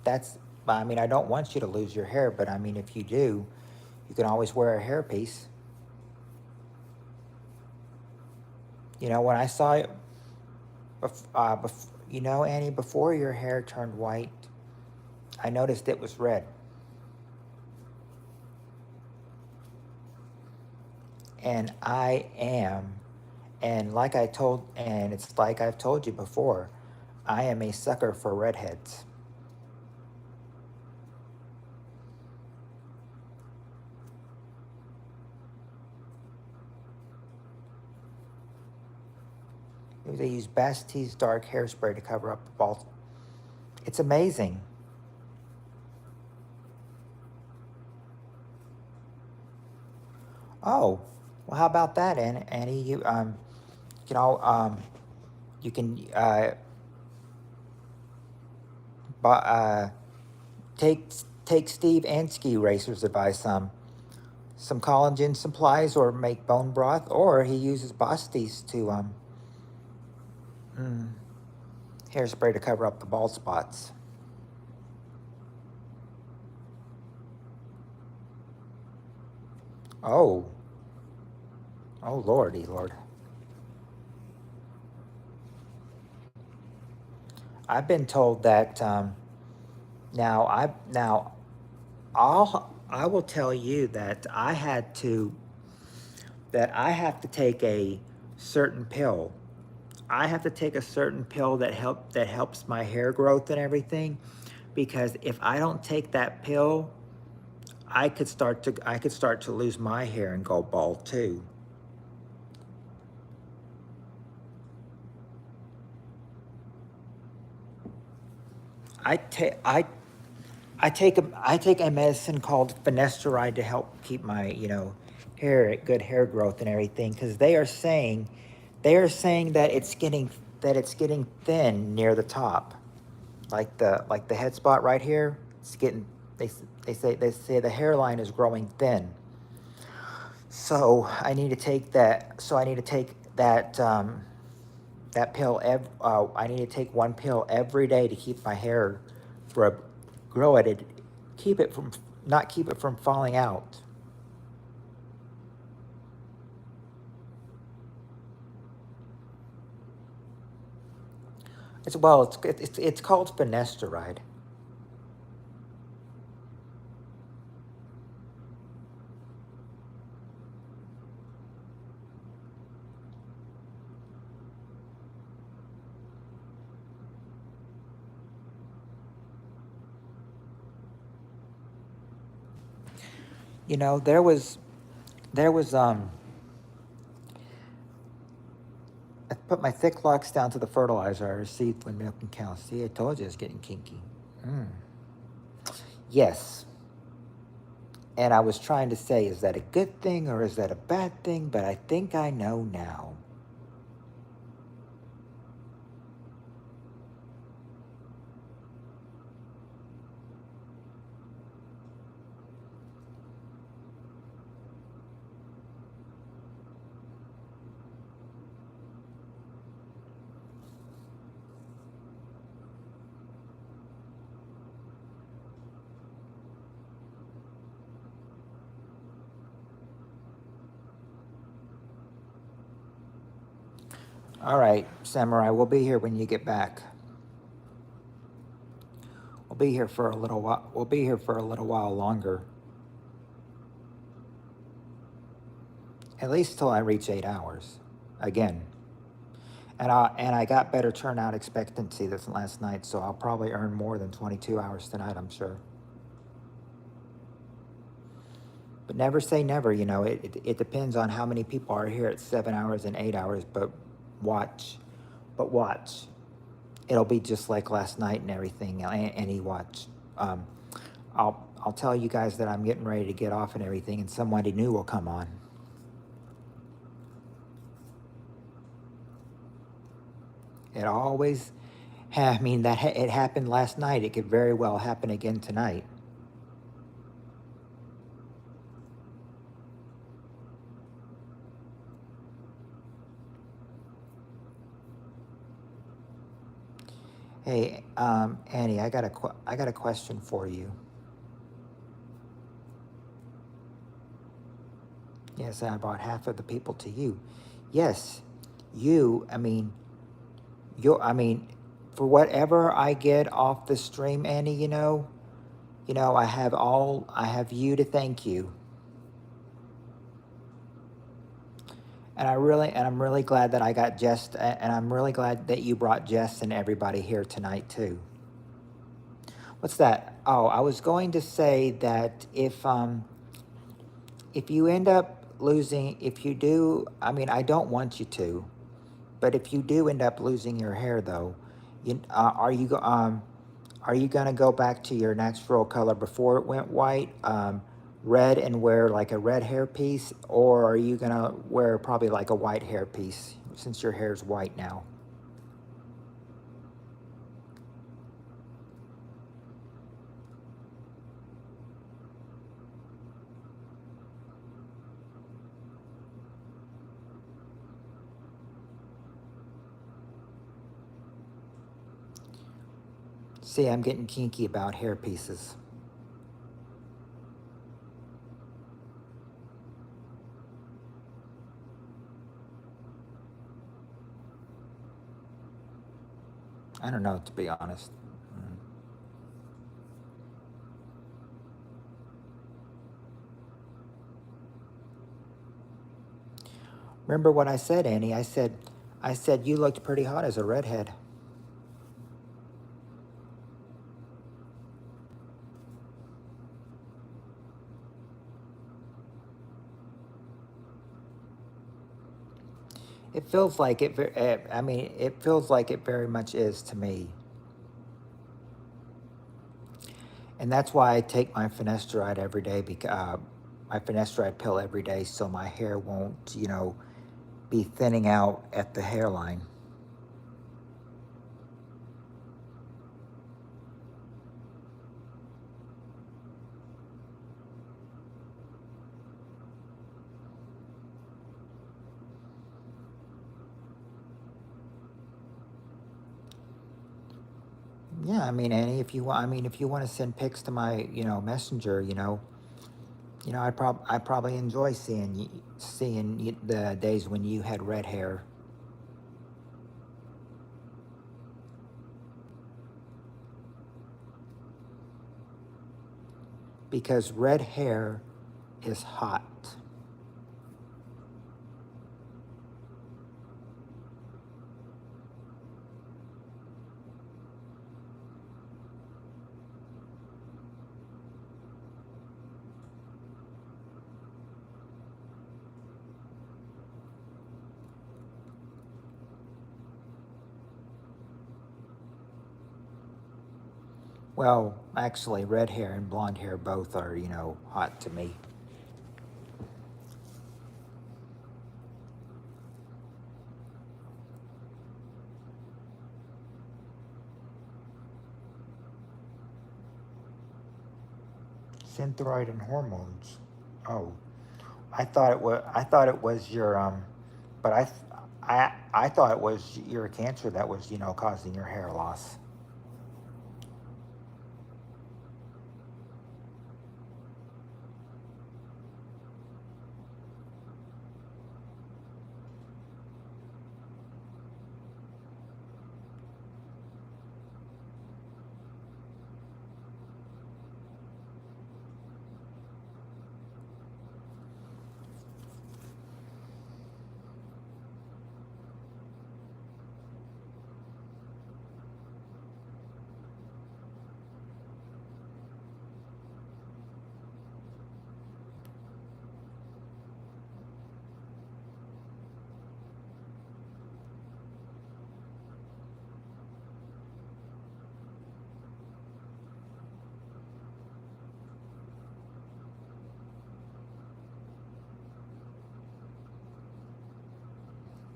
That's. I don't want you to lose your hair, but if you do, you can always wear a hairpiece. When I saw it, Annie, before your hair turned white, I noticed it was red. And it's like I've told you before, I am a sucker for redheads. They use Basti's dark hairspray to cover up the bald. It's amazing. Oh, well, how about that, Annie? You can all you can take Steve Ansky Racer's advice. Some collagen supplies, or make bone broth, or he uses Basti's to mm, hairspray to cover up the bald spots. Oh, oh, lordy, Lord. I've been told that now I will tell you that I have to take a certain pill. I have to take a certain pill that helps my hair growth and everything, because if I don't take that pill, I could start to lose my hair and go bald too. I take I take a medicine called finasteride to help keep my good hair growth and everything, because they are saying that it's getting thin near the top, like the head spot right here. It's getting they say the hairline is growing thin. So I need to take that. So I need to take that pill. I need to take one pill every day to keep my hair grow it, keep it from not keep it from falling out. It's called finasteride. You know, there was I put my thick locks down to the fertilizer I received when milking cows. See, I told you it's getting kinky. Mm. Yes. And I was trying to say, is that a good thing or is that a bad thing? But I think I know now. All right, Samurai, we'll be here when you get back. We'll be here for a little while. We'll be here for a little while longer. At least till I reach 8 hours. Again. And I got better turnout expectancy than last night, so I'll probably earn more than 22 hours tonight, I'm sure. But never say never, it depends on how many people are here at 7 hours and 8 hours, but watch. It'll be just like last night and everything, any watch. I'll tell you guys that I'm getting ready to get off and everything, and somebody new will come on. It always, it happened last night. It could very well happen again tonight. Hey, Annie, I got a question for you. Yes, I brought half of the people to you. Yes, you. For whatever I get off the stream, Annie, I have you to thank you. And I'm really glad that I got Jess, and I'm really glad that you brought Jess and everybody here tonight too. What's that? Oh, I was going to say that if you end up losing, if you do, I don't want you to, But if you do end up losing your hair, though, are you gonna go back to your natural color before it went white, red, and wear like a red hair piece, or are you gonna wear probably like a white hair piece since your hair's white now? See, I'm getting kinky about hair pieces. I don't know, to be honest. Mm. Remember what I said, Annie? I said you looked pretty hot as a redhead. It feels like it. I mean, it feels like it very much is to me, and that's why I take my finasteride every day. Because my finasteride pill every day, so my hair won't, be thinning out at the hairline. Yeah, I mean, Annie, if you want, I mean, if you want to send pics to my, messenger, I probably enjoy seeing the days when you had red hair, because red hair is hot. Well, actually, red hair and blonde hair both are, hot to me. Synthroid and hormones. Oh, I thought it was your but I thought it was your cancer that was, causing your hair loss.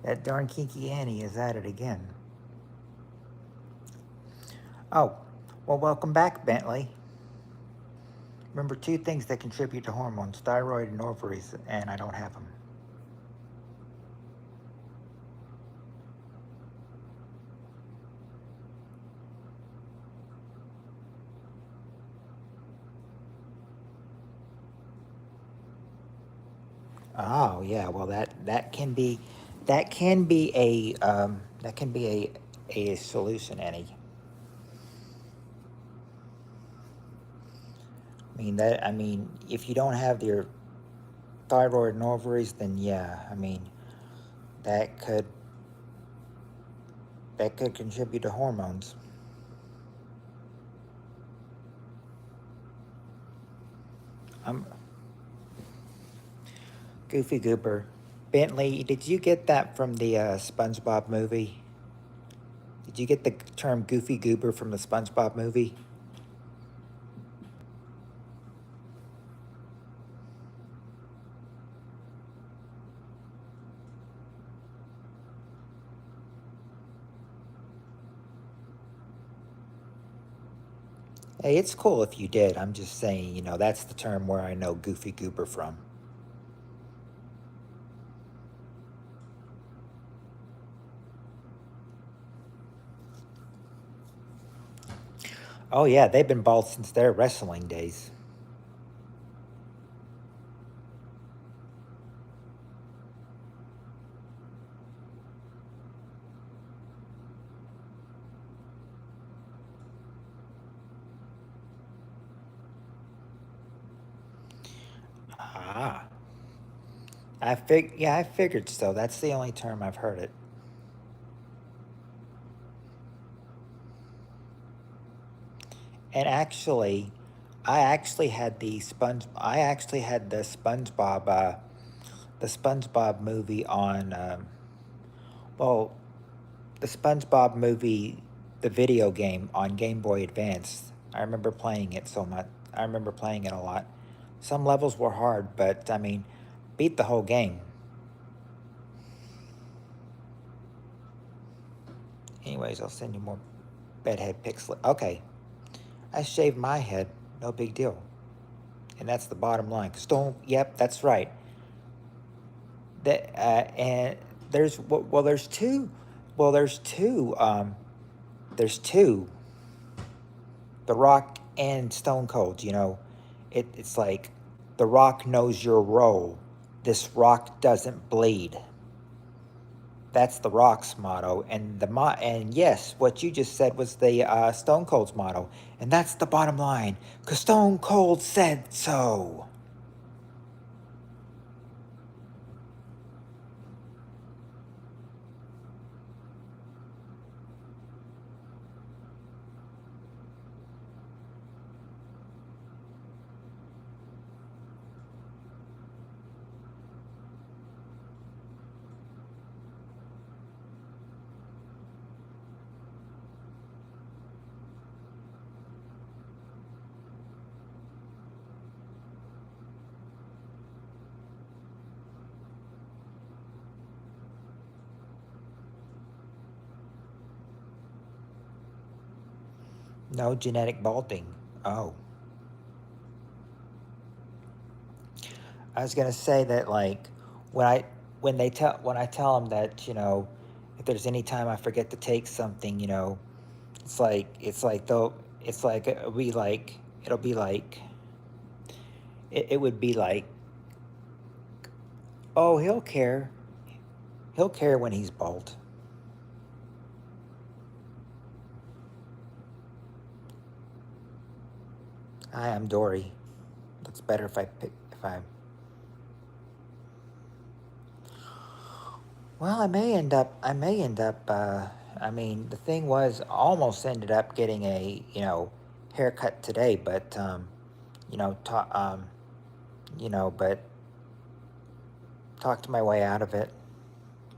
That darn kinky Annie is at it again. Oh, well, welcome back, Bentley. Remember two things that contribute to hormones: thyroid and ovaries, and I don't have them. Oh yeah, well that can be a solution, Annie. I mean, if you don't have your thyroid and ovaries, then yeah, I mean, that could that could contribute to hormones. I'm Goofy Gooper. Bentley, did you get that from the SpongeBob movie? Did you get the term goofy goober from the SpongeBob movie? Hey, it's cool if you did. I'm just saying, that's the term where I know goofy goober from. Oh, yeah, they've been bald since their wrestling days. Ah. Yeah, I figured so. That's the only term I've heard it. And actually, I actually had the SpongeBob movie on, well, the SpongeBob movie, the video game on Game Boy Advance. I remember playing it so much. I remember playing it a lot. Some levels were hard, but I mean, beat the whole game. Anyways, I'll send you more bedhead pics. Okay, I shaved my head. No big deal. And that's the bottom line. Yep, that's right. And there's two. Well, there's two. The Rock and Stone Cold. It's like The Rock knows your role. This rock doesn't bleed. That's the Rock's motto, and yes, what you just said was the Stone Cold's motto, and that's the bottom line. 'Cause Stone Cold said so. No genetic balding. Oh, I was gonna say that like when I when I tell them that if there's any time I forget to take something, it's like they'll it's like it'll be like it would be like, oh, he'll care when he's bald. Hi, I'm Dory. It's better if I. Well, I may end up. I mean, the thing was, I almost ended up getting a haircut today, but you know, ta- um, but talked my way out of it.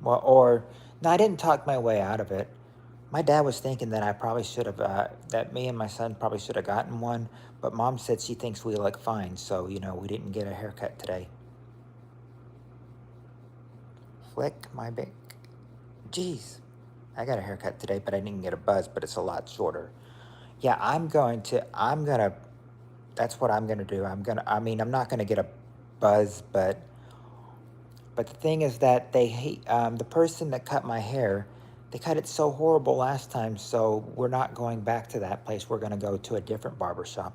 Well, or no, I didn't talk my way out of it. My dad was thinking that I probably should have, that me and my son probably should have gotten one, but mom said she thinks we look fine, so we didn't get a haircut today. Flick my big. Jeez. I got a haircut today, but I didn't get a buzz, but it's a lot shorter. Yeah, that's what I'm gonna do. I mean, I'm not gonna get a buzz, but the thing is that the person that cut my hair, they cut it so horrible last time, so we're not going back to that place. We're gonna go to a different barber shop.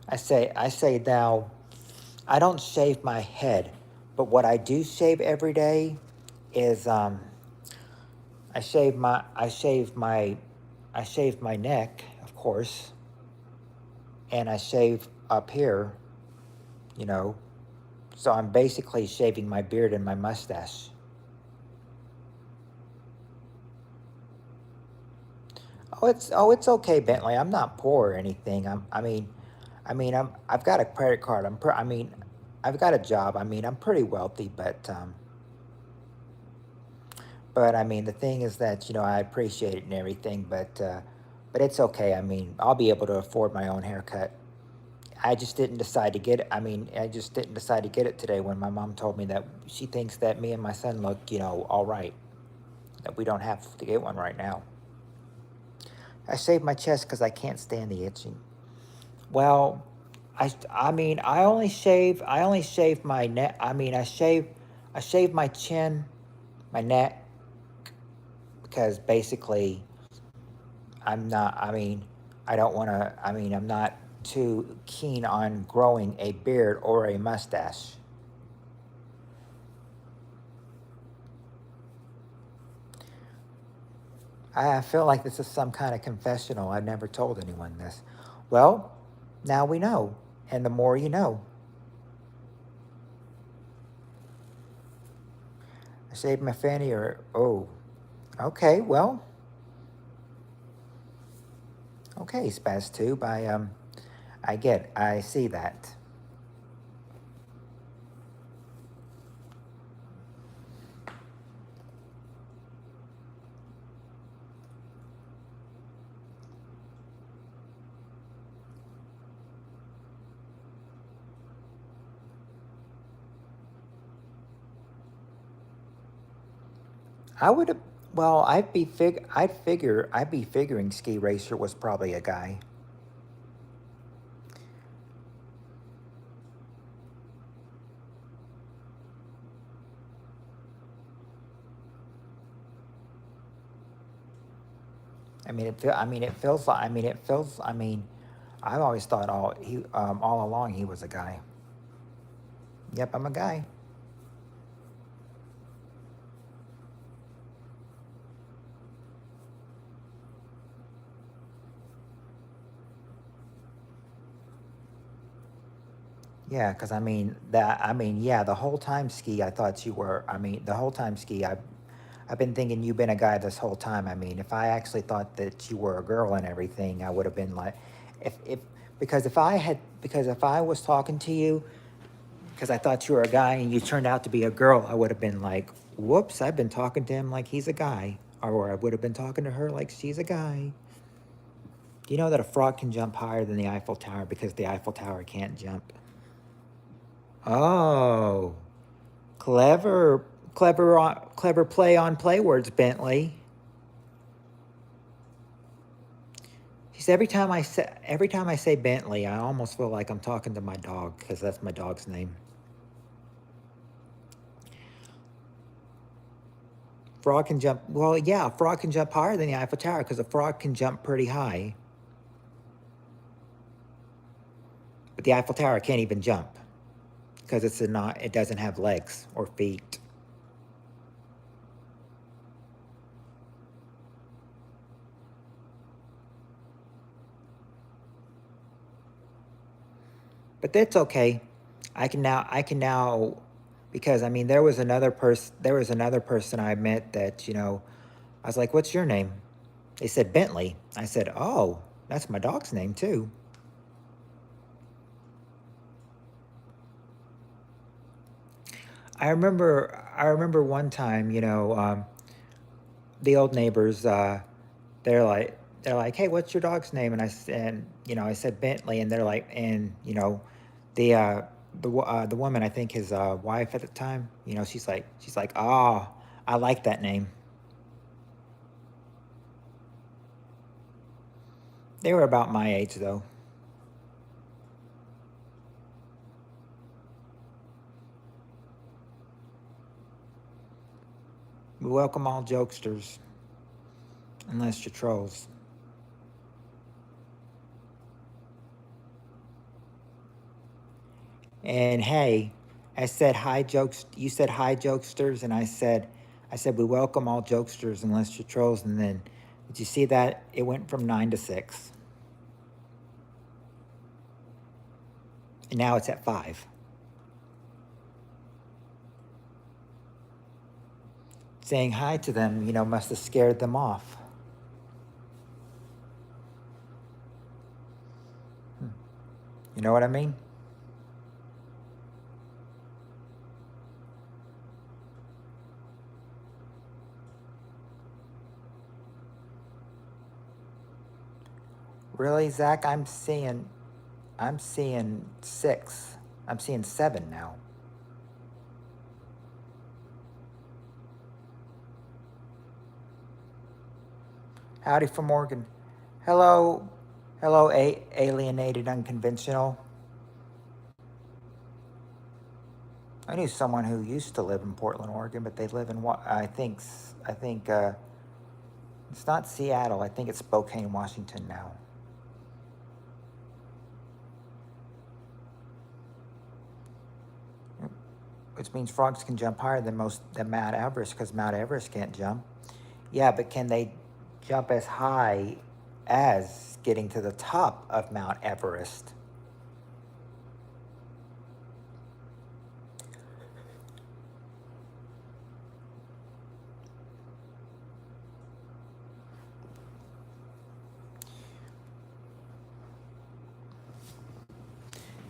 I say now, I don't shave my head, but what I do shave every day is I shave my neck, of course, and I shave up here, you know, so I'm basically shaving my beard and my mustache. It's okay, Bentley. I'm not poor or anything. I've got a credit card. I've got a job. I'm pretty wealthy, but I mean, the thing is that, I appreciate it and everything, but it's okay. I'll be able to afford my own haircut. I just didn't decide to get it. I just didn't decide to get it today when my mom told me that she thinks that me and my son look, all right, that we don't have to get one right now. I shaved my chest because I can't stand the itching. Well, I only shave my neck. I shave my chin, my neck, because basically I'm not, I don't want to, I'm not too keen on growing a beard or a mustache. I feel like this is some kind of confessional. I've never told anyone this. Well, now we know, and the more you know. I shaved my fanny, okay, well, okay, Spaz Tube, I see that. I would have. Well, I'd be figuring Ski Racer was probably a guy. It feels like. It feels. I've always thought all along he was a guy. Yep, I'm a guy. Yeah, because yeah, the whole time, Ski, I thought you were. The whole time, Ski, I've been thinking you've been a guy this whole time. If I actually thought that you were a girl and everything, I would have been like, if because if I was talking to you, because I thought you were a guy and you turned out to be a girl, I would have been like, whoops, I've been talking to him like he's a guy, or I would have been talking to her like she's a guy. Do you know that a frog can jump higher than the Eiffel Tower because the Eiffel Tower can't jump? Oh, clever, clever play on play words, Bentley. She said every time I say Bentley, I almost feel like I'm talking to my dog because that's my dog's name. Frog can jump. Well, yeah, a frog can jump higher than the Eiffel Tower because a frog can jump pretty high, but the Eiffel Tower can't even jump because it doesn't have legs or feet. But that's okay. I can now because there was another person I met that, I was like, "What's your name?" They said Bentley. I said, "Oh, that's my dog's name too." I remember one time, the old neighbors, they're like, "Hey, what's your dog's name?" And I said Bentley, and they're like, and the the woman, I think his wife at the time, she's like, "Oh, I like that name." They were about my age though. We welcome all jokesters, unless you're trolls. And hey, I said hi jokes. You said hi jokesters, and I said we welcome all jokesters unless you're trolls. And then, did you see that? It went from 9 to 6. And now it's at 5. Saying hi to them, must have scared them off. You know what I mean? Really, Zach? I'm seeing 6. I'm seeing 7 now. Howdy from Morgan. Hello, alienated unconventional. I knew someone who used to live in Portland, Oregon, but they live in I think it's not Seattle. I think it's Spokane, Washington now. Which means frogs can jump higher than Mount Everest, because Mount Everest can't jump. Yeah, but can they jump as high as getting to the top of Mount Everest?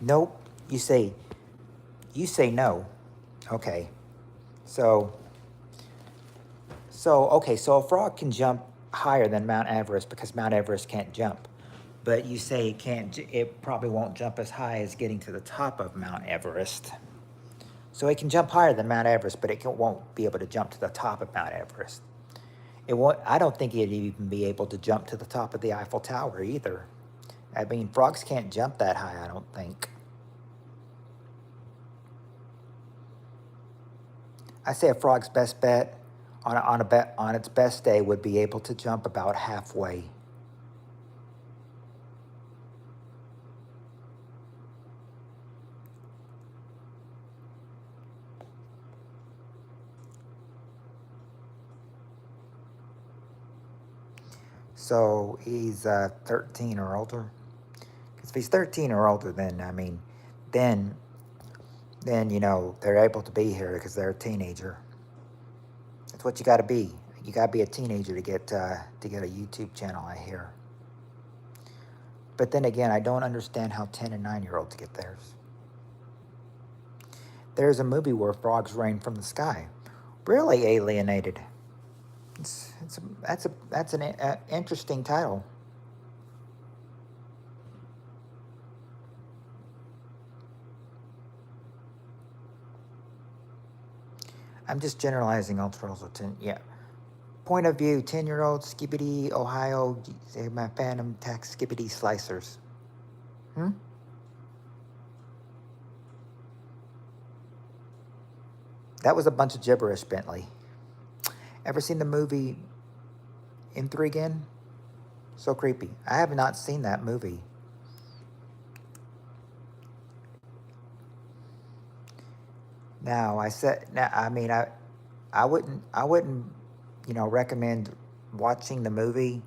Nope. You say no. Okay. So a frog can jump higher than Mount Everest because Mount Everest can't jump. But you say it probably won't jump as high as getting to the top of Mount Everest. So it can jump higher than Mount Everest, but it won't be able to jump to the top of Mount Everest. It won't. I don't think it'd even be able to jump to the top of the Eiffel Tower either. I mean, frogs can't jump that high, I don't think. I say a frog's best bet on its best day would be able to jump about halfway. So he's 13 or older. Because if he's 13 or older, then they're able to be here because they're a teenager. That's what you got to be. You got to be a teenager to get a YouTube channel, I hear. But then again, I don't understand how 10 and 9-year-olds get theirs. There's a movie where frogs rain from the sky. Really alienated. That's an interesting title. I'm just generalizing ultras. Yeah. Point of view, 10-year-old, Skibbity, Ohio, my Phantom Tax Skibbity Slicers. That was a bunch of gibberish, Bentley. Ever seen the movie Intrigen? So creepy. I have not seen that movie. Now, I wouldn't, recommend watching the movie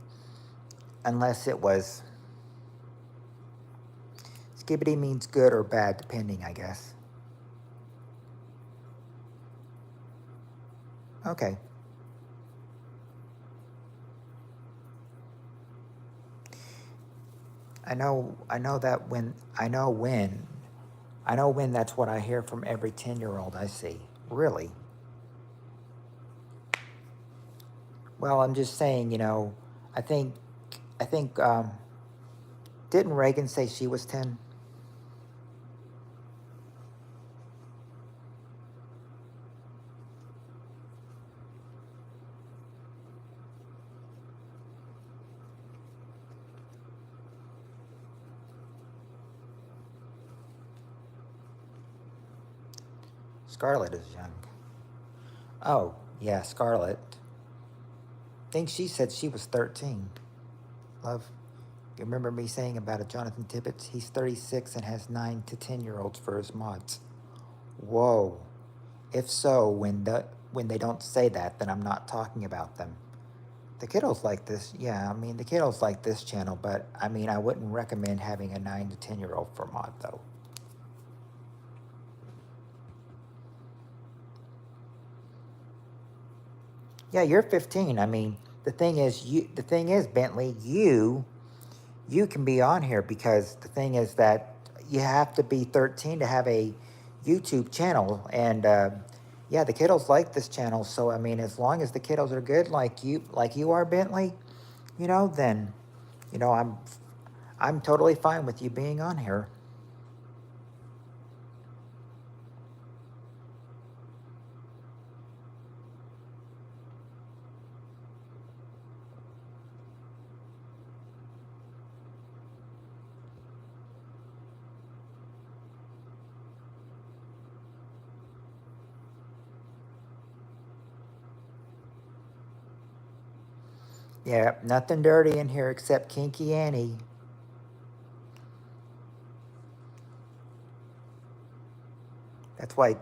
unless it was skibbity means good or bad, depending, I guess. Okay. I know when that's what I hear from every 10-year-old I see. Really? Well, I'm just saying, I think, didn't Reagan say she was 10? Scarlett is young. Oh, yeah, Scarlett. I think she said she was 13. Love, you remember me saying about a Jonathan Tibbetts? He's 36 and has 9 to 10-year-olds for his mods. Whoa. If so, when they don't say that, then I'm not talking about them. The kiddos like this, yeah, the kiddos like this channel, but I wouldn't recommend having a 9 to 10-year-old for mod, though. Yeah, you're 15. I mean, the thing is, Bentley, you can be on here because the thing is that you have to be 13 to have a YouTube channel, and yeah, the kiddos like this channel. So I mean, as long as the kiddos are good, like you are, Bentley, then I'm totally fine with you being on here. Yeah, nothing dirty in here except Kinky Annie. That's why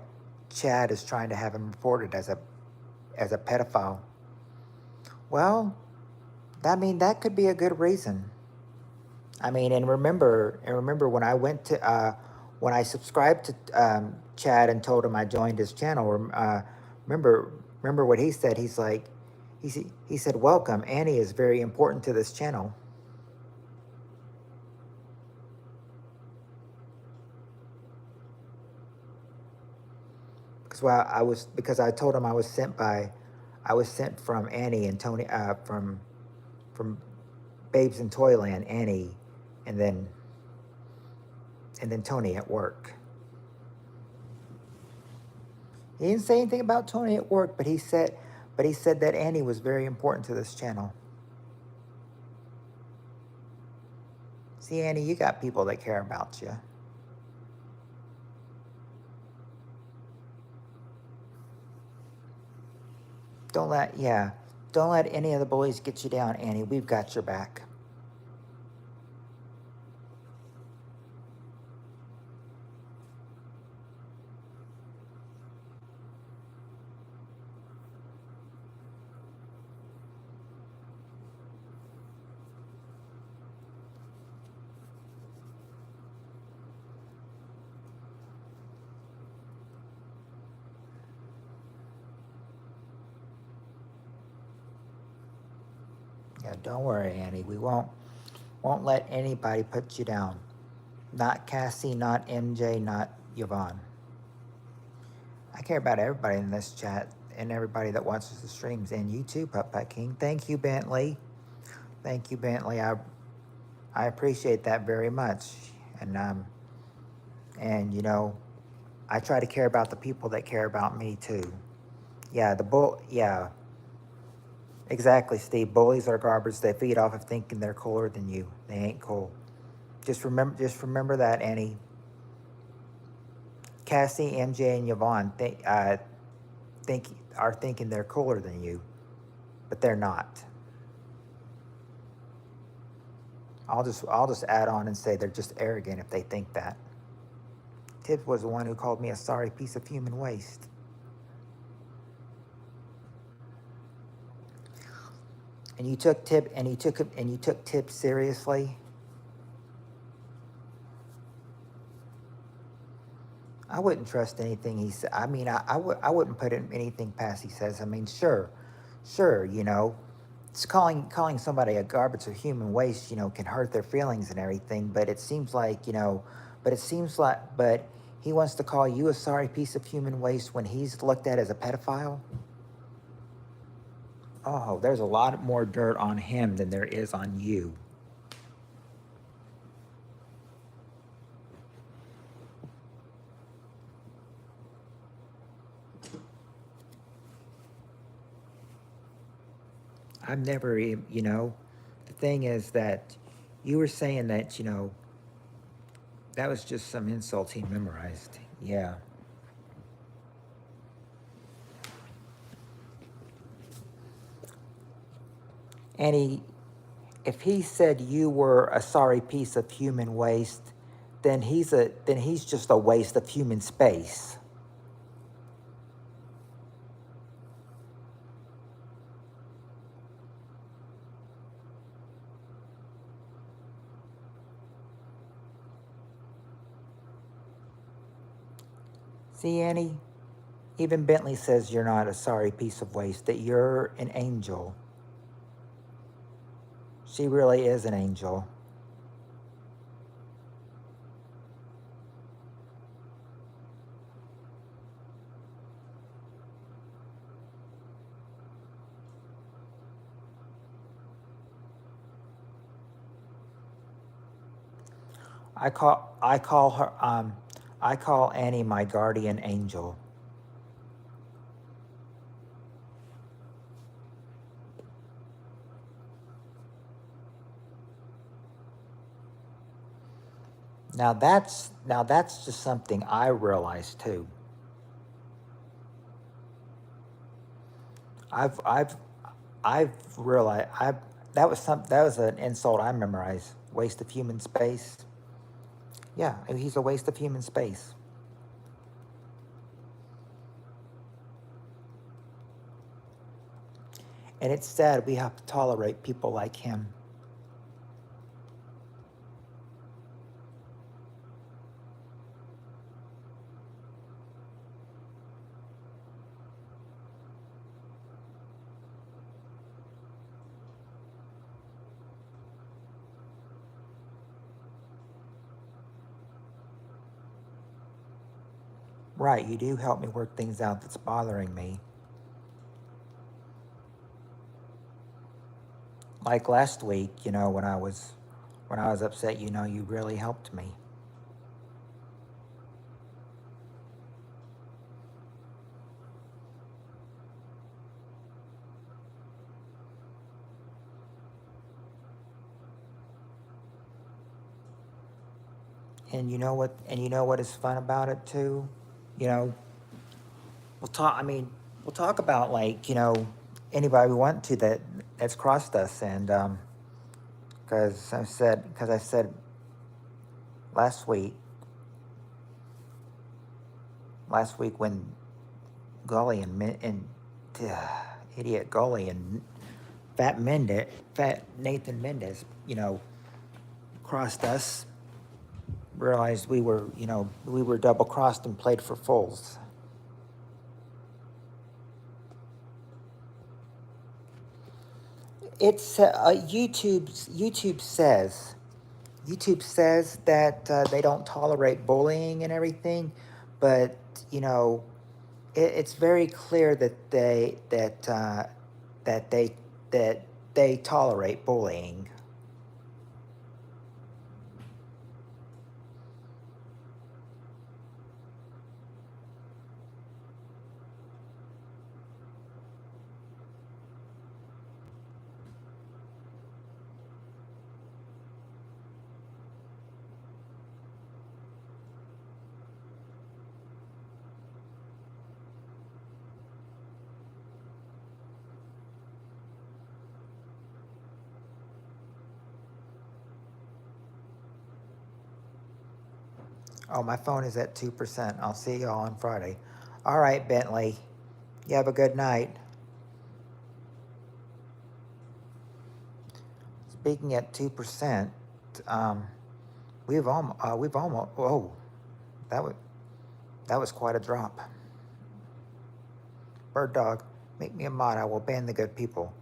Chad is trying to have him reported as a pedophile. Well, that could be a good reason. I mean, and remember when I went to when I subscribed to Chad and told him I joined his channel. Remember remember what he said? He's like, he said, "Welcome, Annie is very important to this channel." Because I told him I was sent from Annie and Tony from Babes in Toyland, Annie, and then Tony at work. He didn't say anything about Tony at work, but he said that Annie was very important to this channel. See, Annie, you got people that care about you. Don't let any of the bullies get you down, Annie. We've got your back. Yeah, don't worry, Annie. We won't let anybody put you down. Not Cassie, not MJ, not Yvonne. I care about everybody in this chat and everybody that watches the streams, and you too, Putt King. Thank you, Bentley. Thank you, Bentley. I appreciate that very much. And I try to care about the people that care about me too. Yeah, exactly, Steve. Bullies are garbage. They feed off of thinking they're cooler than you. They ain't cool. Just remember that, Annie. Cassie, MJ, and Yvonne are thinking they're cooler than you, but they're not. I'll just add on and say they're just arrogant if they think that. Tibbs was the one who called me a sorry piece of human waste. And you took Tibbs seriously. I wouldn't trust anything he said. I mean, I wouldn't put anything past he says. I mean, sure, it's calling somebody a garbage or human waste, can hurt their feelings and everything. But it seems like, but he wants to call you a sorry piece of human waste when he's looked at as a pedophile. Oh, there's a lot more dirt on him than there is on you. I've never, the thing is that you were saying that, that was just some insults he memorized. Yeah. And if he said you were a sorry piece of human waste, then he's just a waste of human space. See, Annie? Even Bentley says you're not a sorry piece of waste, that you're an angel. She really is an angel. I call Annie my guardian angel. Now that's just something I realized too. I've I've realized that was an insult I memorized. Waste of human space. Yeah, he's a waste of human space. And it's sad we have to tolerate people like him. Right, you do help me work things out that's bothering me. Like last week, when I was upset, you really helped me. And you know what is fun about it too? You know, we'll talk about, like, anybody we want to that's crossed us. And because I said last week when Gully and idiot Gully and Fat Nathan Mendez, crossed us, realized we were double crossed and played for fools. It's YouTube says that they don't tolerate bullying and everything, but it's very clear that they that they tolerate bullying. Oh, my phone is at 2%. I'll see y'all on Friday. All right, Bentley. You have a good night. Speaking at 2%, um, we've almost. Whoa, that was that was quite a drop. Bird Dog, make me a mod. I will ban the good people.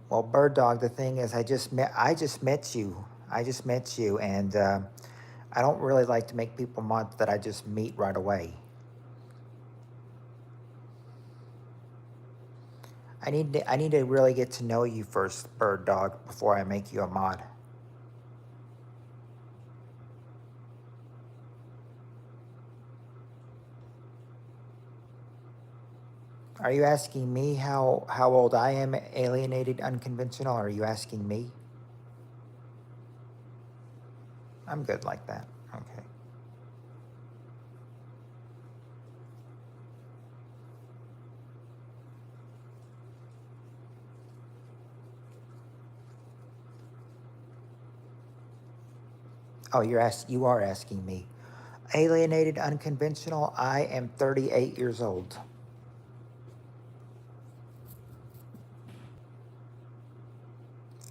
Well, Bird Dog, the thing is, I just met you. I just met you, and I don't really like to make people mods that I just meet right away. I need to really get to know you first, Bird Dog, before I make you a mod. Are you asking me how old I am, alienated, unconventional? Or are you asking me? I'm good like that. Okay. Oh, you are asking me. Alienated, unconventional. I am 38 years old.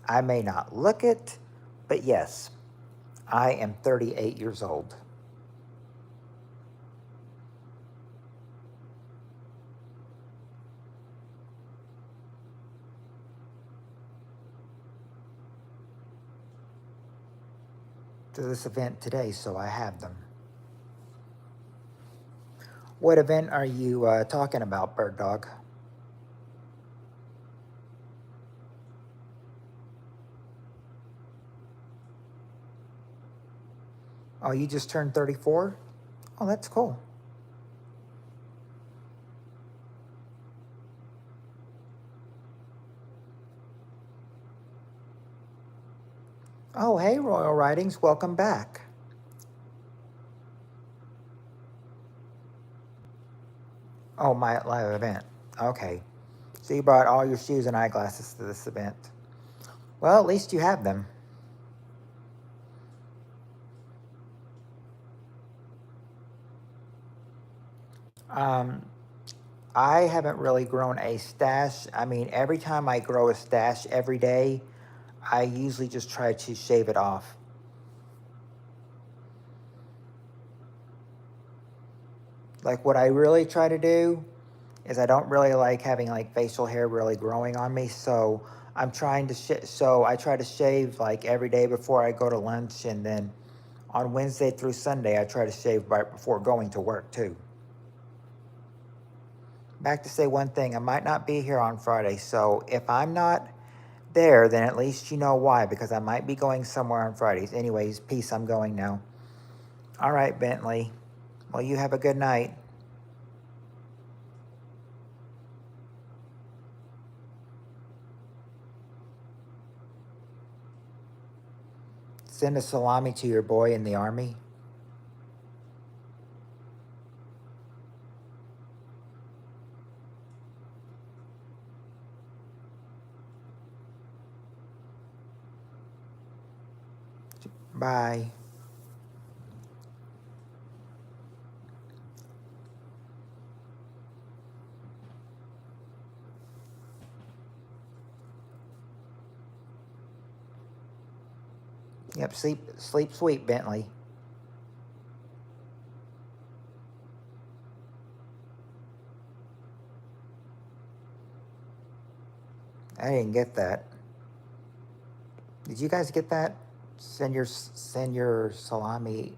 I may not look it, but yes, I am 38 years old. to this event today, so I have them. What event are you talking about, Bird Dog? Oh, you just turned 34? Oh, that's cool. Oh, hey, Royal Writings, welcome back. Oh, my live event. Okay. So you brought all your shoes and eyeglasses to this event. Well, at least you have them. Um, I haven't really grown a stash. I mean, every time I grow a stash every day, I usually just try to shave it off. Like what I really try to do is I don't really like having like facial hair really growing on me, so I'm trying to so I try to shave like every day before I go to lunch, and then on Wednesday through Sunday I try to shave right before going to work too. Back to say one thing, I might not be here on Friday, so if I'm not there, then at least you know why, because I might be going somewhere on Fridays. Anyways, peace, I'm going now. All right, Bentley. Well, you have a good night. Send a salami to your boy in the army. Bye. Yep, sleep sweet, Bentley. I didn't get that. Did you guys get that? Send your salami.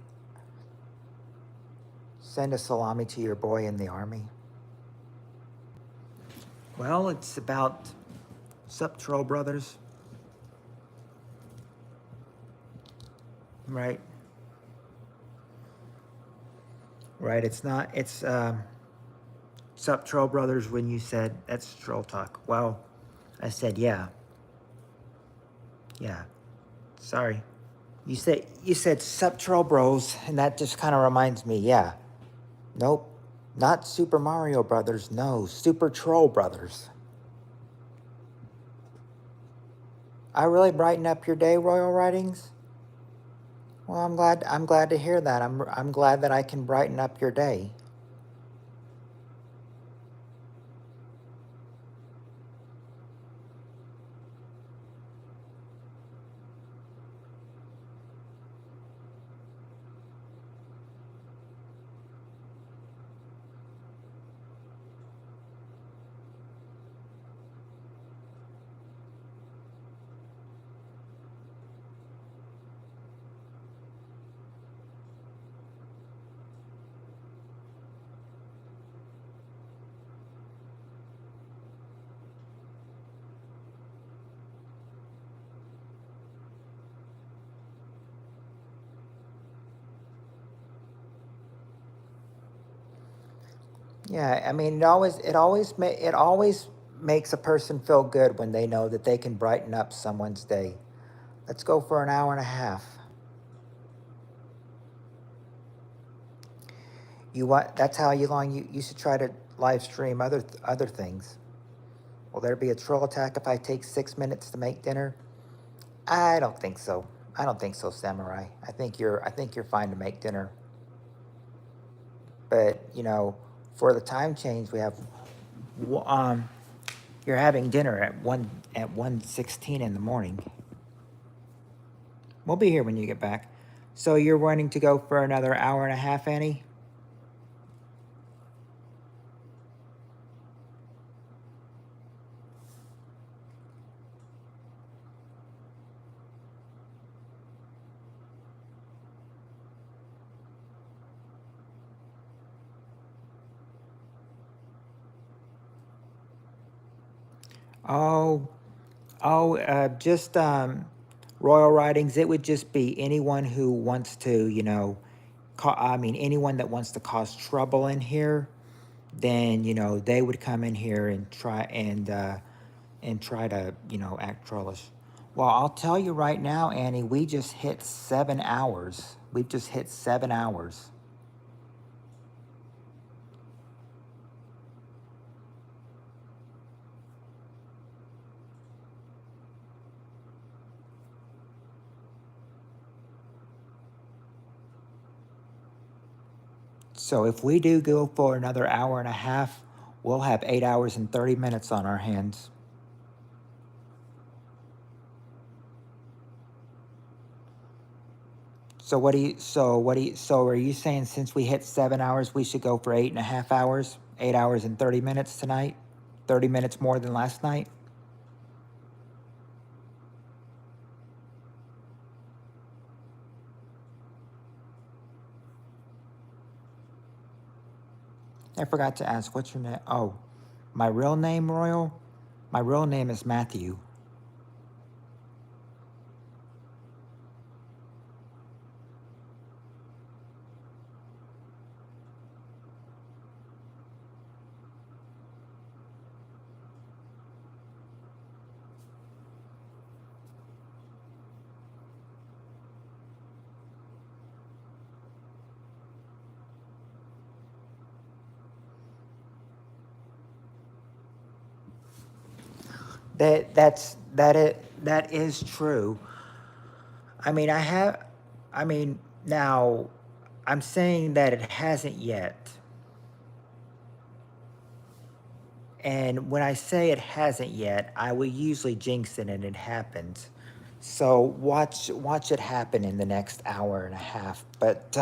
Send a salami to your boy in the army. Well, it's about sup troll brothers. Right. Right. It's not. It's sup troll brothers. When you said that's troll talk. Well, I said yeah. Yeah. Sorry. You said sup troll bros, and that just kind of reminds me. Yeah. Nope. Not Super Mario Brothers. No, Super Troll Brothers. I really brighten up your day, Royal Writings. Well, I'm glad to hear that. I'm glad that I can brighten up your day. Yeah, I mean, it always makes a person feel good when they know that they can brighten up someone's day. Let's go for an hour and a half. That's how long you should try to live stream other things. Will there be a troll attack if I take 6 minutes to make dinner? I don't think so. I don't think so, Samurai. I think you're fine to make dinner. But for the time change, we have you're having dinner at 1:16 in the morning. We'll be here when you get back. So you're wanting to go for another hour and a half, Annie? Oh, just royal writings. It would just be anyone who wants to, I mean, anyone that wants to cause trouble in here. Then they would come in here and try to act trollish. Well, I'll tell you right now, Annie, we just hit 7 hours. We've just hit 7 hours. So if we do go for another hour and a half, we'll have 8 hours and 30 minutes on our hands. So are you saying since we hit 7 hours, we should go for 8.5 hours, 8 hours and 30 minutes tonight? 30 minutes more than last night? I forgot to ask, what's your name? Oh, my real name, Royal? My real name is Matthew. That is true. I mean, I mean, now I'm saying that it hasn't yet. And when I say it hasn't yet, I will usually jinx it and it happens. So watch it happen in the next hour and a half. But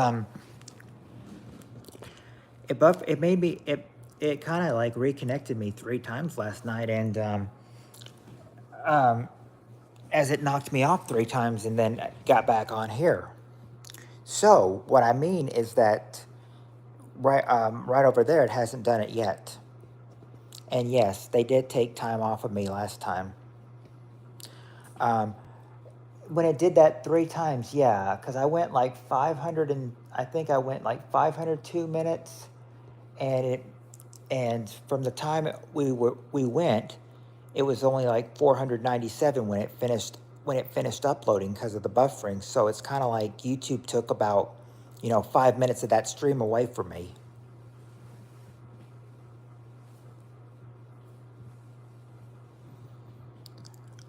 it made me it kind of like reconnected me 3 times last night, and um, as it knocked me off 3 times and then got back on here. So what I mean is that right over there, it hasn't done it yet. And yes, they did take time off of me last time. Um, when it did that 3 times, yeah, because I went like 500 and I think I went like 502 minutes, and from the time we went, it was only like 497 when it finished uploading because of the buffering. So it's kind of like YouTube took about 5 minutes of that stream away from me.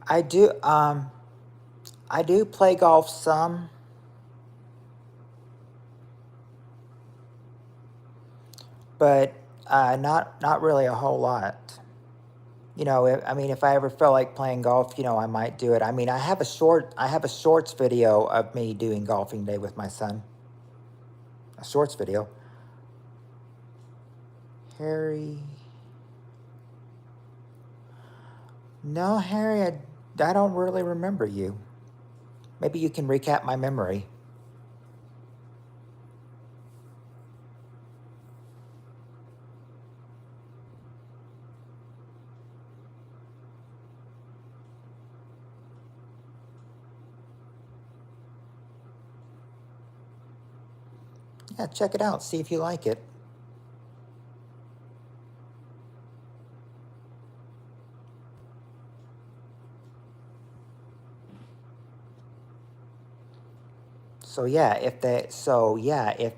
I do I do play golf some, but not really a whole lot. I mean, if I ever felt like playing golf, I might do it. I mean, I have a shorts video of me doing golfing day with my son. A shorts video. Harry. No, Harry, I don't really remember you. Maybe you can recap my memory. Yeah, check it out. See if you like it. If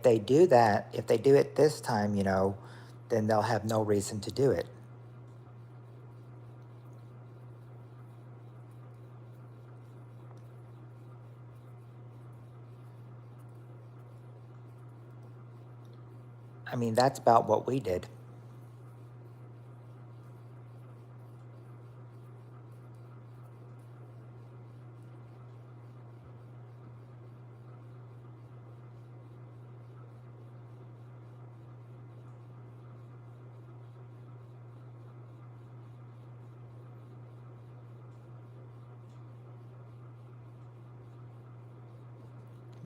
they do that, if they do it this time, then they'll have no reason to do it. I mean, that's about what we did.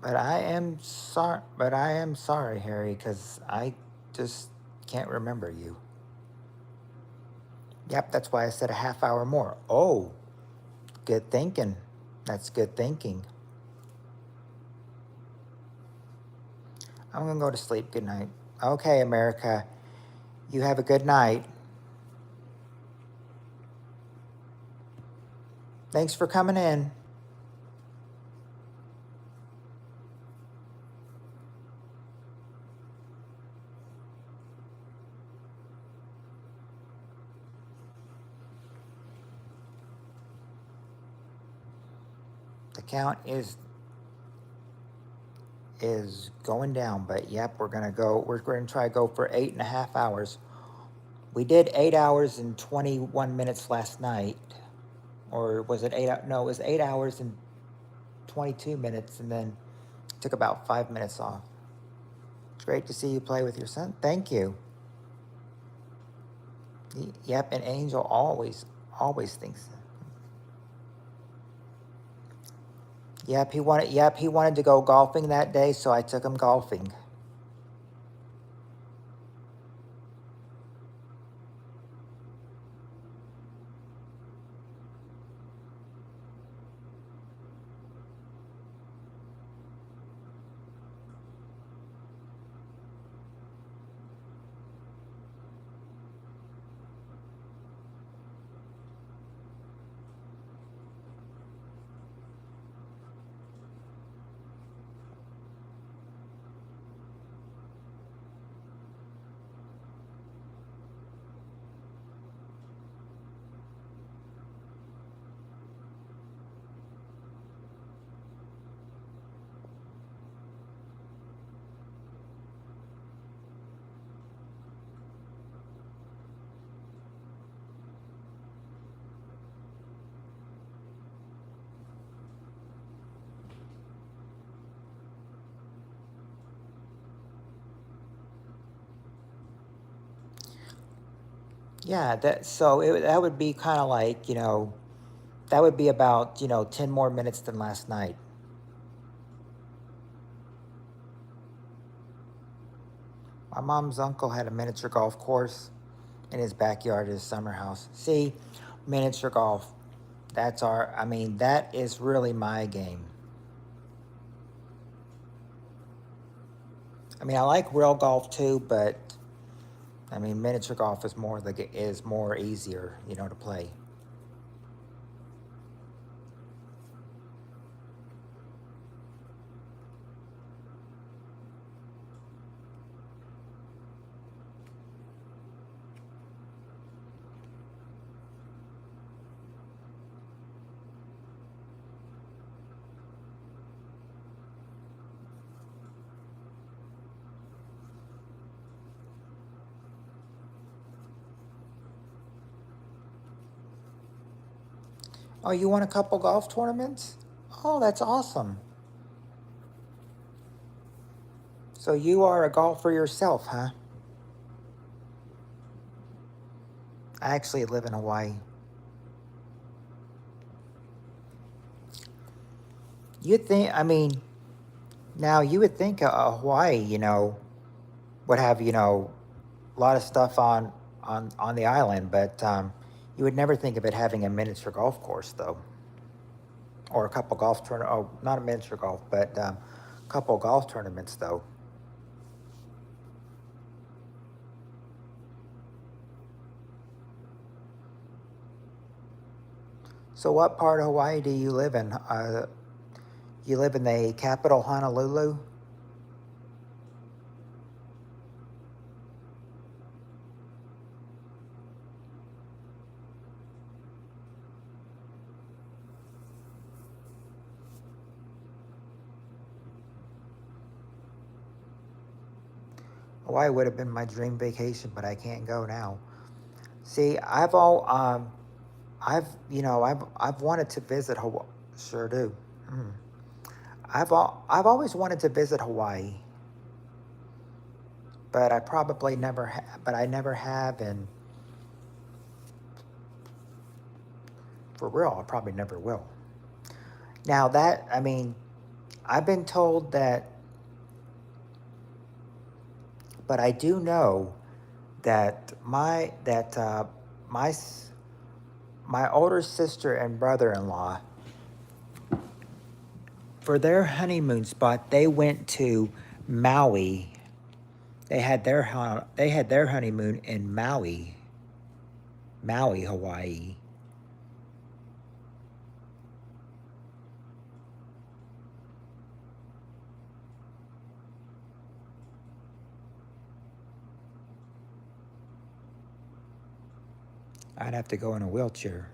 But I am sorry, Harry, because I just can't remember you. Yep, that's why I said a half hour more. Oh, good thinking. That's good thinking. I'm going to go to sleep. Good night. Okay, America. You have a good night. Thanks for coming in. The count is going down, but yep, we're going to try to go for 8.5 hours. We did 8 hours and 21 minutes last night. Or was it 8? No, it was 8 hours and 22 minutes, and then took about 5 minutes off. It's great to see you play with your son. Thank you. Yep, and Angel always thinks. Yep, he wanted to go golfing that day, so I took him golfing. Yeah, that would be kind of like, that would be about, 10 more minutes than last night. My mom's uncle had a miniature golf course in his backyard at his summer house. See, miniature golf. That is really my game. I like real golf too, but miniature golf is more easier, to play. Oh, you won a couple golf tournaments? Oh, that's awesome. So you are a golfer yourself, huh? I actually live in Hawaii. You'd think, now you would think Hawaii, would have, a lot of stuff on the island, but you would never think of it having a miniature golf course, though. Or a couple golf tournaments. Oh, not a miniature golf, but a couple golf tournaments, though. So what part of Hawaii do you live in? You live in the capital, Honolulu? Hawaii would have been my dream vacation, but I can't go now. See, I've wanted to visit Hawaii. Sure do. Mm. I've always wanted to visit Hawaii, but I never have, and for real, I probably never will. Now I've been told that, but I do know that my older sister and brother-in-law, for their honeymoon spot, they went to Maui. They had their honeymoon in Maui, Hawaii. I'd have to go in a wheelchair.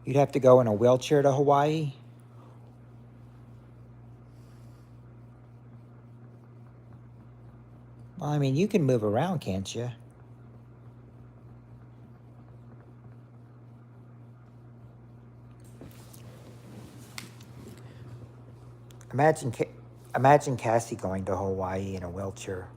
You'd have to go in a wheelchair to Hawaii? Well, I mean, you can move around, can't you? Imagine Cassie going to Hawaii in a wheelchair.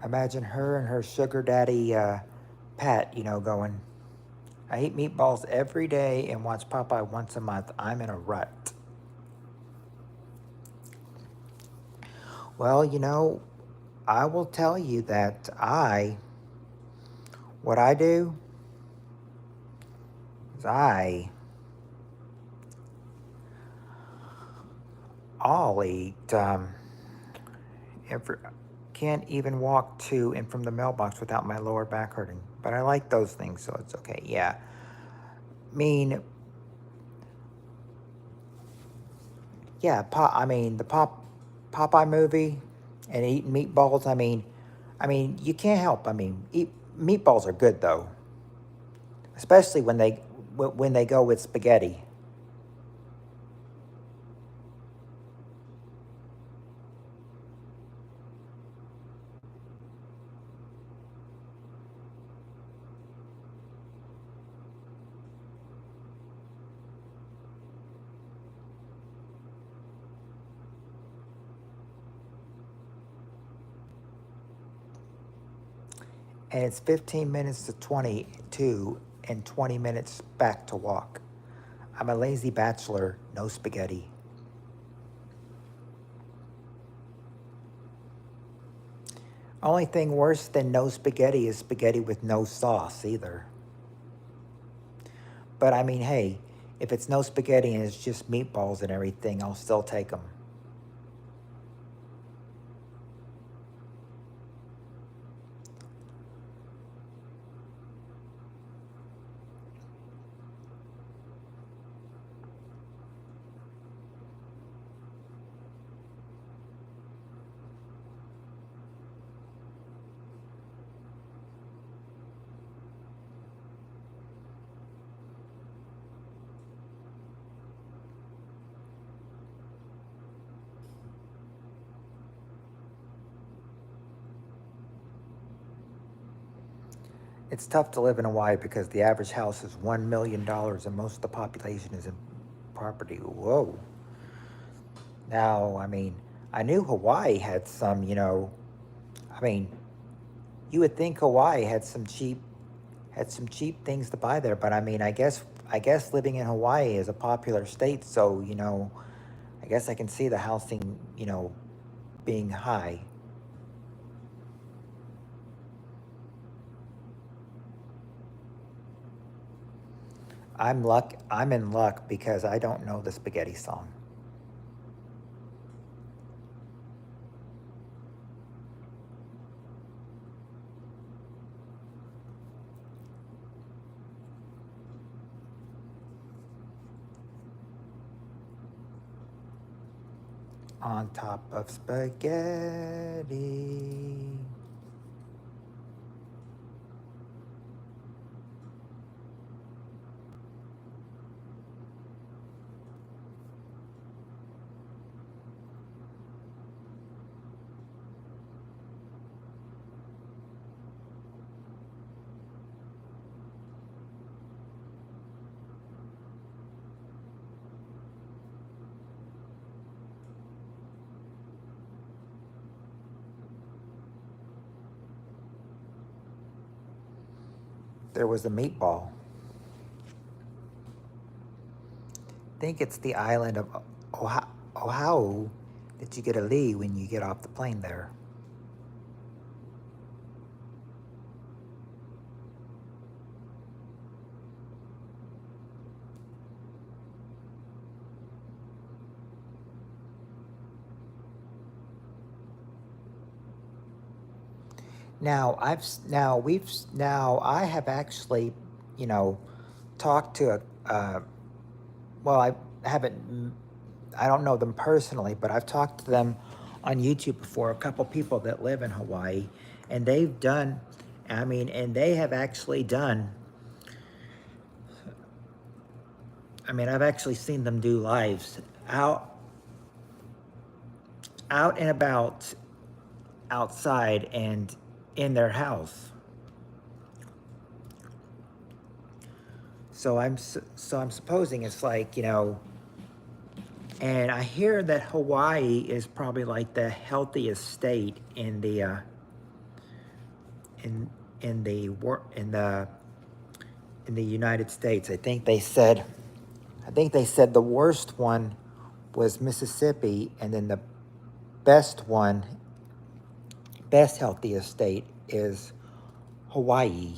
Imagine her and her sugar daddy, Pat, going, I eat meatballs every day and watch Popeye once a month. I'm in a rut. Well, I will tell you that what I do is I'll eat, can't even walk to and from the mailbox without my lower back hurting. But I like those things, so it's okay. Yeah. Yeah, the Popeye movie and eating meatballs. You can't help. Meatballs are good though, especially when they go with spaghetti. And it's 15 minutes to 22 and 20 minutes back to walk. I'm a lazy bachelor, no spaghetti. Only thing worse than no spaghetti is spaghetti with no sauce either. But hey, if it's no spaghetti and it's just meatballs and everything, I'll still take them. It's tough to live in Hawaii because the average house is $1 million and most of the population is in property. Whoa. Now, I knew Hawaii had some, you would think Hawaii had some cheap things to buy there, but I guess living in Hawaii is a popular state, so, I guess I can see the housing, being high. I'm in luck because I don't know the spaghetti song. on top of spaghetti. There was a meatball. I think it's the island of Oahu that you get a leave when you get off the plane there. Now I have actually, you know, talked to well, I haven't, I don't know them personally, but I've talked to them on YouTube before, a couple people that live in Hawaii, and they've done, I mean, and they have actually done, I mean, I've actually seen them do lives out, out and about outside and in their house. So I'm supposing it's like, you know, and I hear that Hawaii is probably like the healthiest state in the in the in the United States. I think they said the worst one was Mississippi, and then the best one, best healthiest state is Hawaii.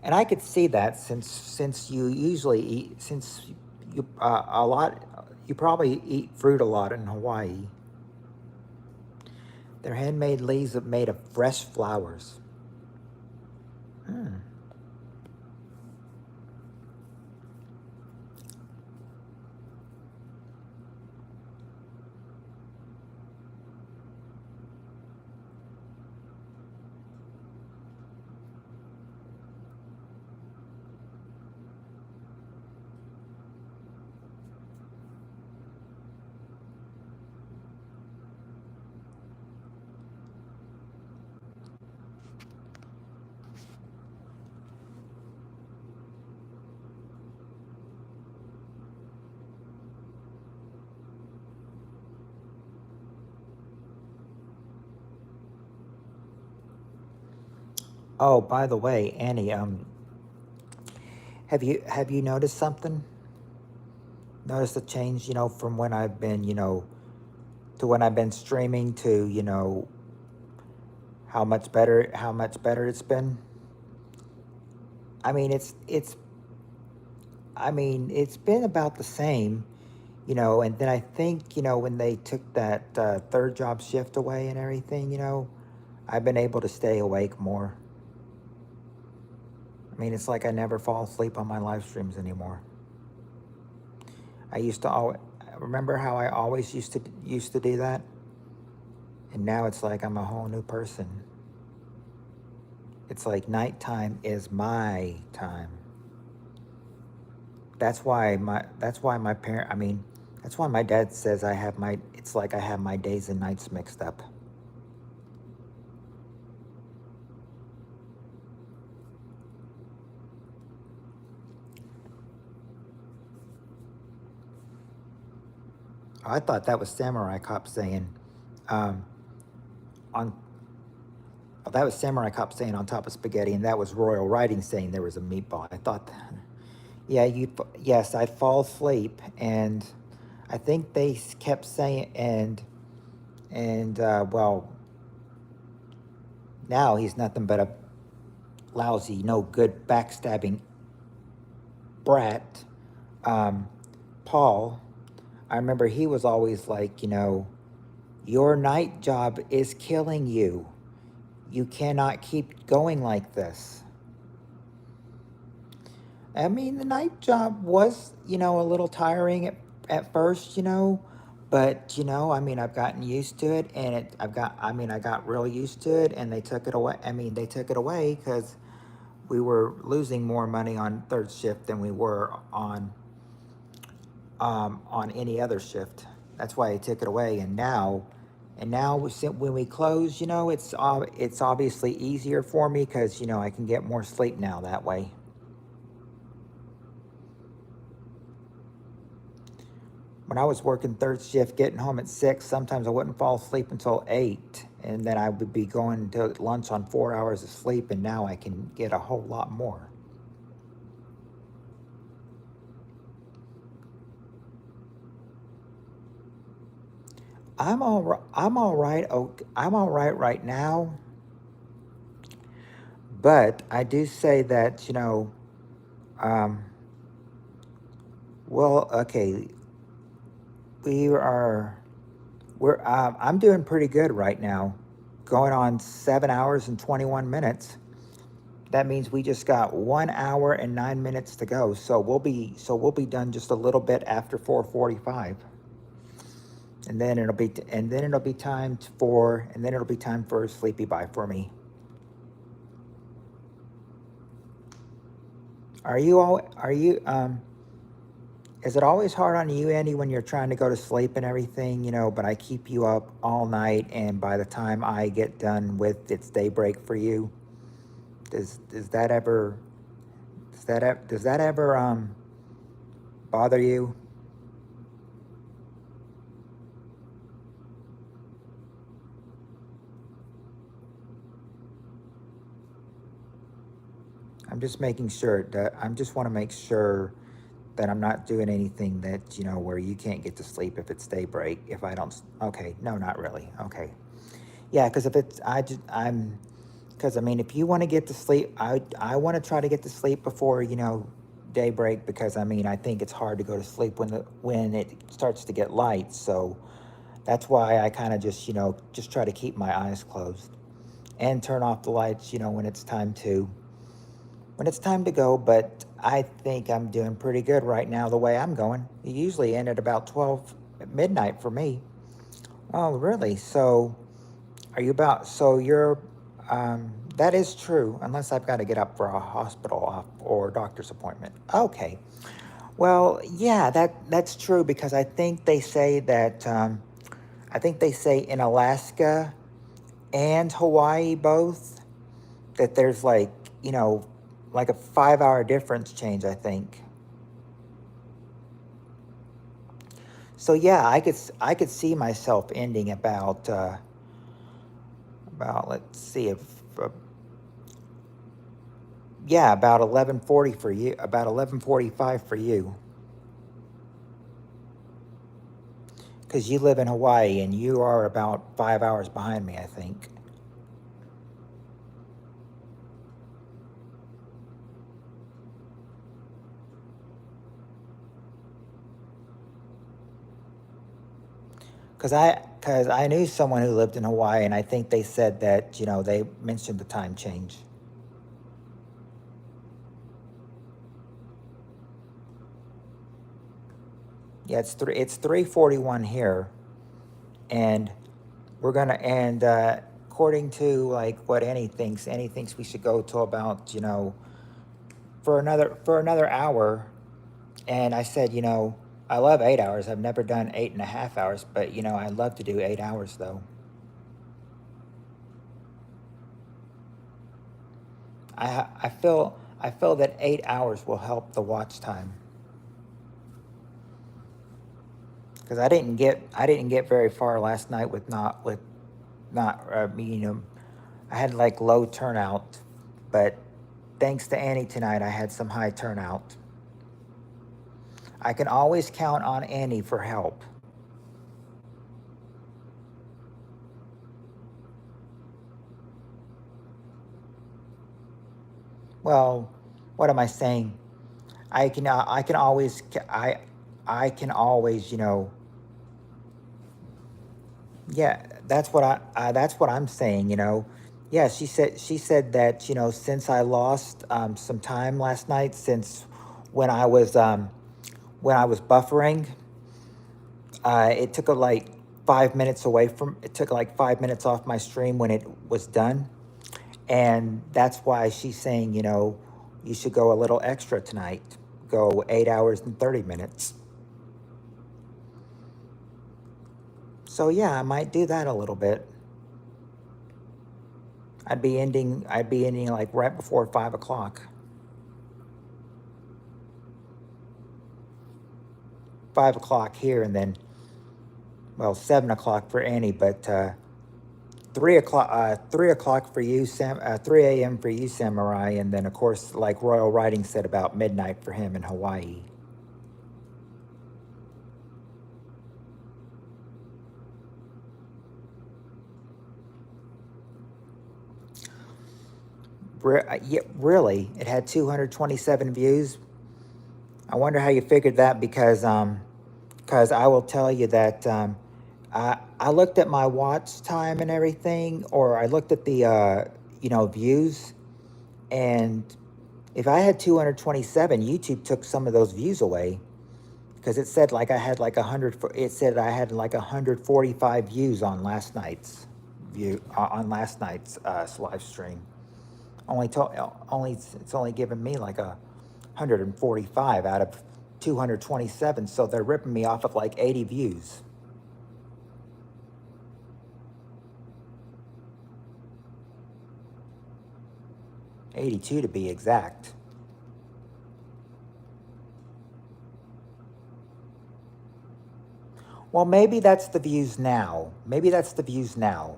And I could see that since you usually eat, since you a lot, you probably eat fruit a lot in Hawaii. Their handmade leaves are made of fresh flowers. Hmm. Oh, by the way, Annie, have you noticed something? Noticed a change, you know, from when I've been, you know, to when I've been streaming to, you know, how much better it's been? I mean, it's been about the same, you know, and then I think, you know, when they took that third job shift away and everything, you know, I've been able to stay awake more. I mean, it's like I never fall asleep on my live streams anymore. I used to always remember how I always used to do that, and now it's like I'm a whole new person. It's like nighttime is my time. That's why my parent, I mean, that's why my dad says I have my, it's like I have my days and nights mixed up. I thought that was Samurai Cop saying, um, on, oh, that was Samurai Cop saying on top of spaghetti, and that was Royal Writing saying there was a meatball. I thought, yeah, yes, I fall asleep, and I think they kept saying, and well, now he's nothing but a lousy, no good, backstabbing brat. Paul, I remember he was always like, you know, your night job is killing you. You cannot keep going like this. I mean, the night job was, you know, a little tiring at first, you know, But I mean, I've gotten used to it, and I got real used to it, and they took it away. I mean, they took it away because we were losing more money on third shift than we were on any other shift. That's why they took it away. And now when we close, it's obviously easier for me because I can get more sleep now that way. When I was working third shift, getting home at 6, sometimes I wouldn't fall asleep until 8, and then I would be going to lunch on 4 hours of sleep, and now I can get a whole lot more. I'm all right. I'm all right. Okay, I'm all right right now, but I do say that um, well, okay, we are I'm doing pretty good right now, going on 7 hours and 21 minutes. That means we just got 1 hour and 9 minutes to go. So we'll be done just a little bit after 4:45, and then it'll be time for a sleepy bye for me. Are you Is it always hard on you, Andy, when you're trying to go to sleep and everything, but I keep you up all night, and by the time I get done with it's daybreak for you? Does that ever bother you? I just want to make sure that I'm not doing anything that, where you can't get to sleep if it's daybreak. If I don't, okay, no, not really. Okay. Yeah, because if it's, I just, I'm, because I mean, if you want to get to sleep, I want to try to get to sleep before, daybreak, because I mean, I think it's hard to go to sleep when it starts to get light. So that's why I kind of just try to keep my eyes closed and turn off the lights, when it's time to go. But I think I'm doing pretty good right now the way I'm going. You usually end at about 12 at midnight for me. Oh, really? So you're, that is true, unless I've got to get up for a or doctor's appointment. Okay. Well, yeah, that's true, because I think they say in Alaska and Hawaii both, that there's like a 5 hour difference change, I think. So yeah, I could see myself ending about, let's see, if yeah, about 11:40 for you, about 11:45 for you, because you live in Hawaii and you are about 5 hours behind me, I think. Because I knew someone who lived in Hawaii, and I think they said that they mentioned the time change. Yeah, it's 3:41 here, and we're gonna and according to like what Annie thinks we should go till about for another hour. And I said, I love 8 hours. I've never done 8.5 hours, but I'd love to do 8 hours though. I feel that 8 hours will help the watch time, because I didn't get very far last night with not I had like low turnout, but thanks to Annie tonight, I had some high turnout. I can always count on Annie for help. Well, what am I saying? I can always I can always yeah, that's what I'm saying. Yeah, she said that since I lost some time last night, since when I was when I was buffering, It took like 5 minutes away from, it took like 5 minutes off my stream when it was done. And that's why she's saying, you know, you should go a little extra tonight. Go 8 hours and 30 minutes. So yeah, I might do that a little bit. I'd be ending like right before 5 o'clock. 5 o'clock here, and then, well, 7 o'clock for Annie, but 3 o'clock for you, 3 a.m. for you, Samurai, and then of course, like Royal Writing said, about midnight for him in Hawaii. Yeah, really, it had 227 views. I wonder how you figured that, because I will tell you that I looked at my watch time and everything, or I looked at the you know, views, and if I had 227, YouTube took some of those views away, because it said like I had like 100. It said I had like 145 views on last night's live stream. It's only given me like 145 out of 227, so they're ripping me off of like 80 views. 82 to be exact. Well, maybe that's the views now. Maybe that's the views now.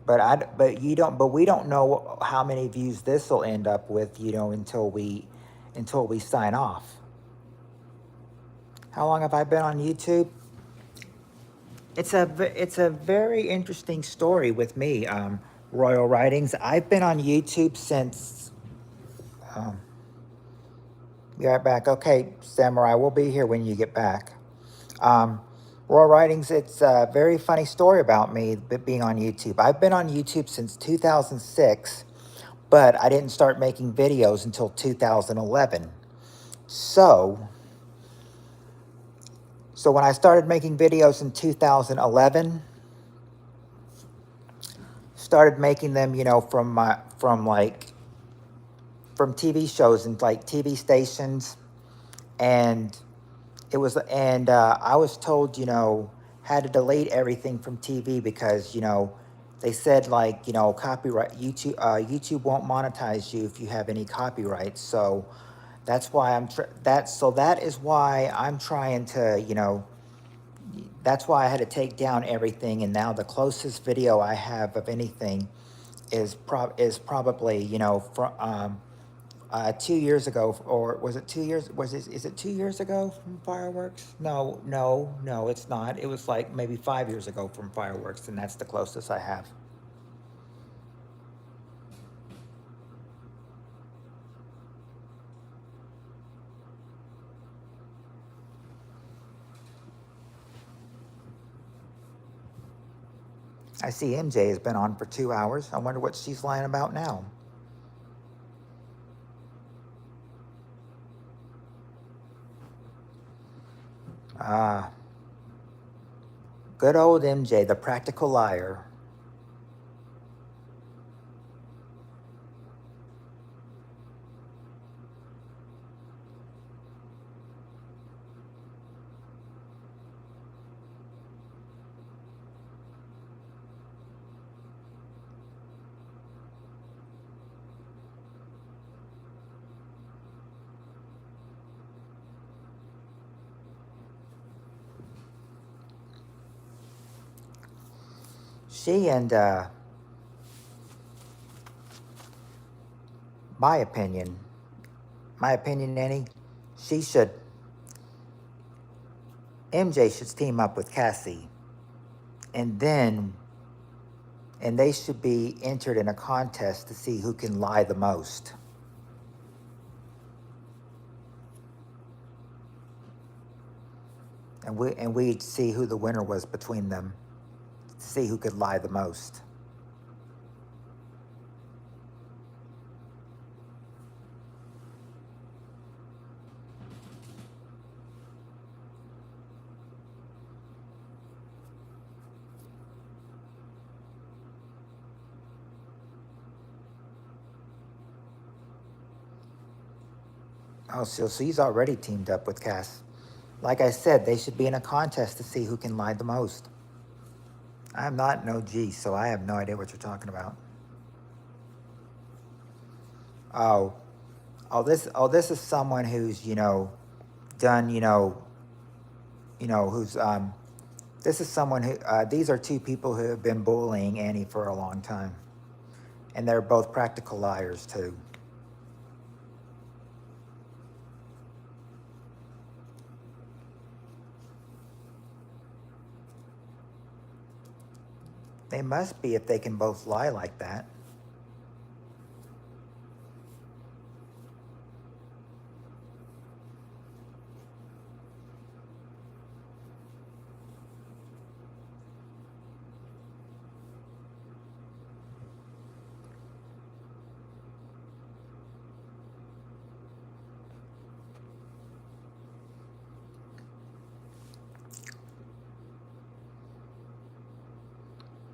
But we don't know how many views this will end up with, you know, until we sign off. How long have I been on YouTube? It's a very interesting story with me, Royal Writings. I've been on YouTube since. Be right back. Okay, Samurai, we'll be here when you get back. Royal Writings, it's a very funny story about me being on YouTube. I've been on YouTube since 2006, but I didn't start making videos until 2011. So when I started making videos in 2011, started making them, you know, from TV shows and like TV stations, and I was told, you know, had to delete everything from TV because, you know, they said like, you know, copyright, YouTube won't monetize you if you have any copyrights. So that's why that is why I'm trying to, you know, that's why I had to take down everything. And now the closest video I have of anything is probably, you know, from 2 years ago, or was it 2 years? Is it 2 years ago from fireworks? No, it's not. It was like maybe 5 years ago from fireworks, and that's the closest I have. I see MJ has been on for 2 hours. I wonder what she's lying about now. Ah, good old MJ, the practical liar. She and, my opinion, Nanny, MJ should team up with Cassie, and they should be entered in a contest to see who can lie the most. And we'd see who the winner was between them, to see who could lie the most. Oh, so she's already teamed up with Cass. Like I said, they should be in a contest to see who can lie the most. I'm not an OG, so I have no idea what you're talking about. Oh, this is someone who's, done, who's, this is someone who, these are two people who have been bullying Annie for a long time. And they're both practical liars, too. They must be if they can both lie like that.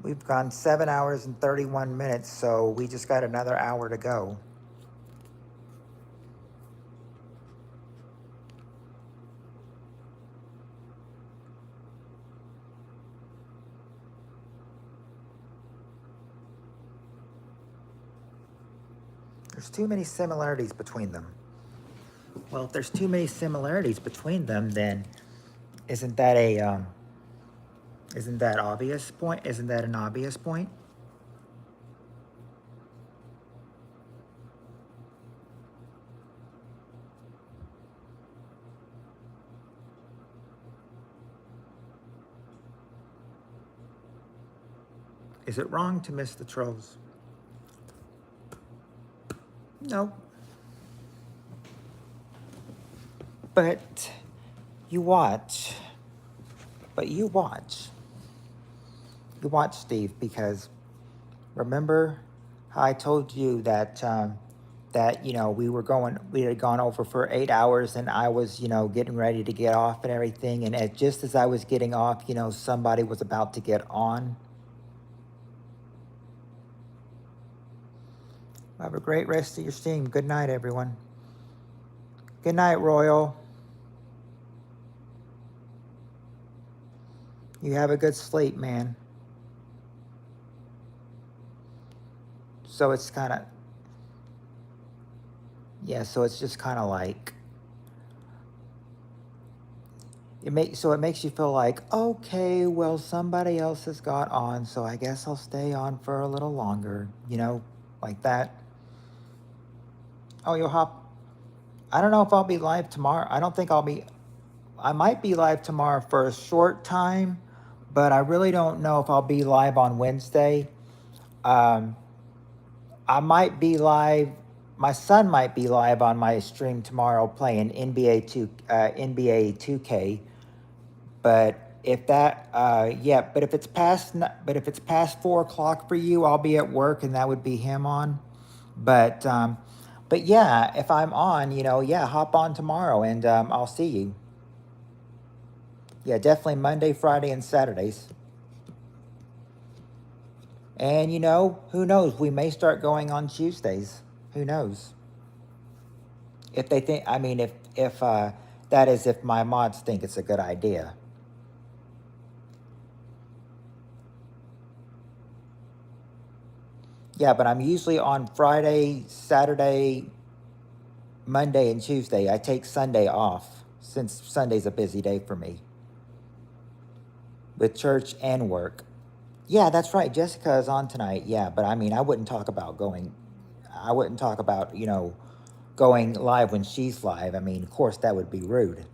We've gone 7 hours and 31 minutes, so we just got another hour to go. There's too many similarities between them. Well, if there's too many similarities between them, then isn't that isn't that obvious point? Isn't that an obvious point? Is it wrong to miss the trolls? No. But you watch. But you watch. You watch, Steve, because remember how I told you that that we had gone over for 8 hours, and I was getting ready to get off and everything, and just as I was getting off, somebody was about to get on. Have a great rest of your stream. Good night, everyone. Good night, Royal. You have a good sleep, man. So it's kind of, yeah, so it's just kind of like, it makes you feel like, okay, well, somebody else has got on, so I guess I'll stay on for a little longer, like that. Oh, you'll hop. I don't know if I'll be live tomorrow. I don't think I'll be, I might be live tomorrow for a short time, but I really don't know if I'll be live on Wednesday. I might be live. My son might be live on my stream tomorrow playing NBA 2K. But if that, but if it's past 4 o'clock for you, I'll be at work, and that would be him on. But yeah, if I'm on, hop on tomorrow, and I'll see you. Yeah, definitely Monday, Friday, and Saturdays. And who knows? We may start going on Tuesdays. Who knows? If they think, I mean, if that is, if my mods think it's a good idea. Yeah, but I'm usually on Friday, Saturday, Monday, and Tuesday. I take Sunday off, since Sunday's a busy day for me with church and work. Yeah, that's right. Jessica is on tonight. Yeah, but I mean, I wouldn't talk about going going live when she's live. I mean, of course, that would be rude.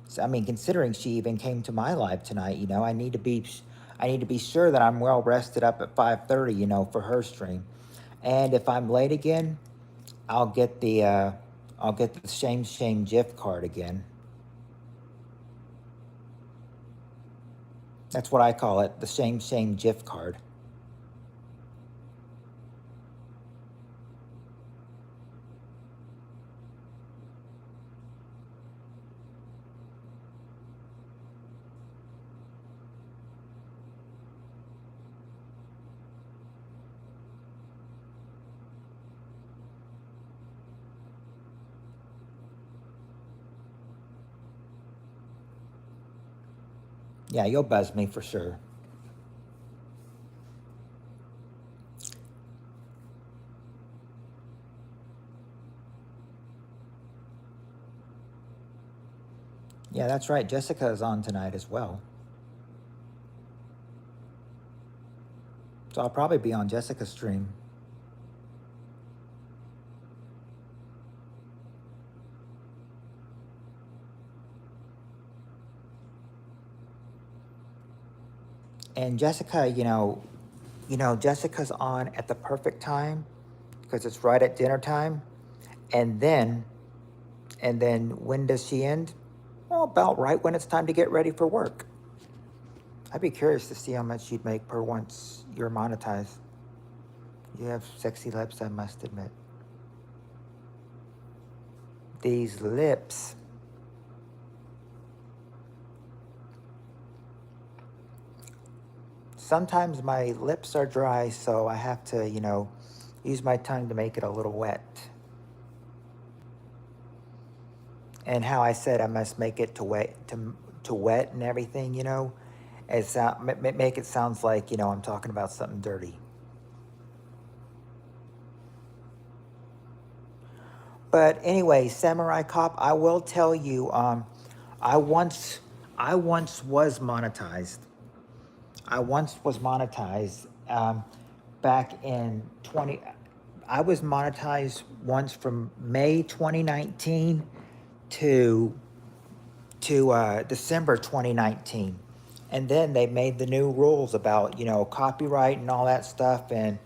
So, I mean, considering she even came to my live tonight, I need to be sure that I'm well rested up at 5:30, for her stream. And if I'm late again, I'll get the shame GIF card again. That's what I call it, the shame GIF card. Yeah, you'll buzz me for sure. Yeah, that's right. Jessica is on tonight as well. So I'll probably be on Jessica's stream. And Jessica, Jessica's on at the perfect time because it's right at dinner time. And then, when does she end? Well, about right when it's time to get ready for work. I'd be curious to see how much you'd make per once you're monetized. You have sexy lips, I must admit. These lips. Sometimes my lips are dry, so I have to, use my tongue to make it a little wet. And how I said I must make it to wet and everything, as make it sounds like I'm talking about something dirty. But anyway, Samurai Cop, I will tell you, I once was monetized. I once was monetized back in 20. I was monetized once from May 2019 to December 2019, and then they made the new rules about copyright and all that stuff, and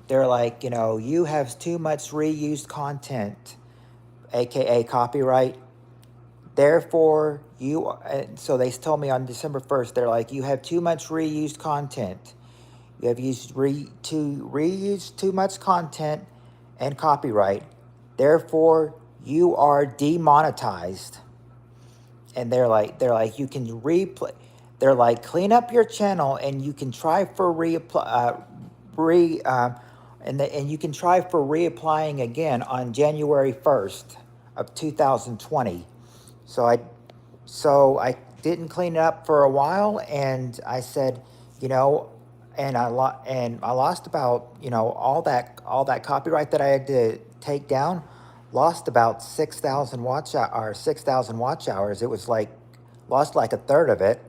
they're like, you have too much reused content, aka copyright. Therefore, so they told me on December 1st, they're like, you have too much reused content. You have reused too much content and copyright. Therefore, you are demonetized. And they're like, you can replay. They're like, clean up your channel and you can try for and you can try for reapplying again on January 1st of 2020. So I didn't clean it up for a while, and I said, and I lost about all that copyright that I had to take down, lost about 6,000 watch hours. It was like lost like a third of it,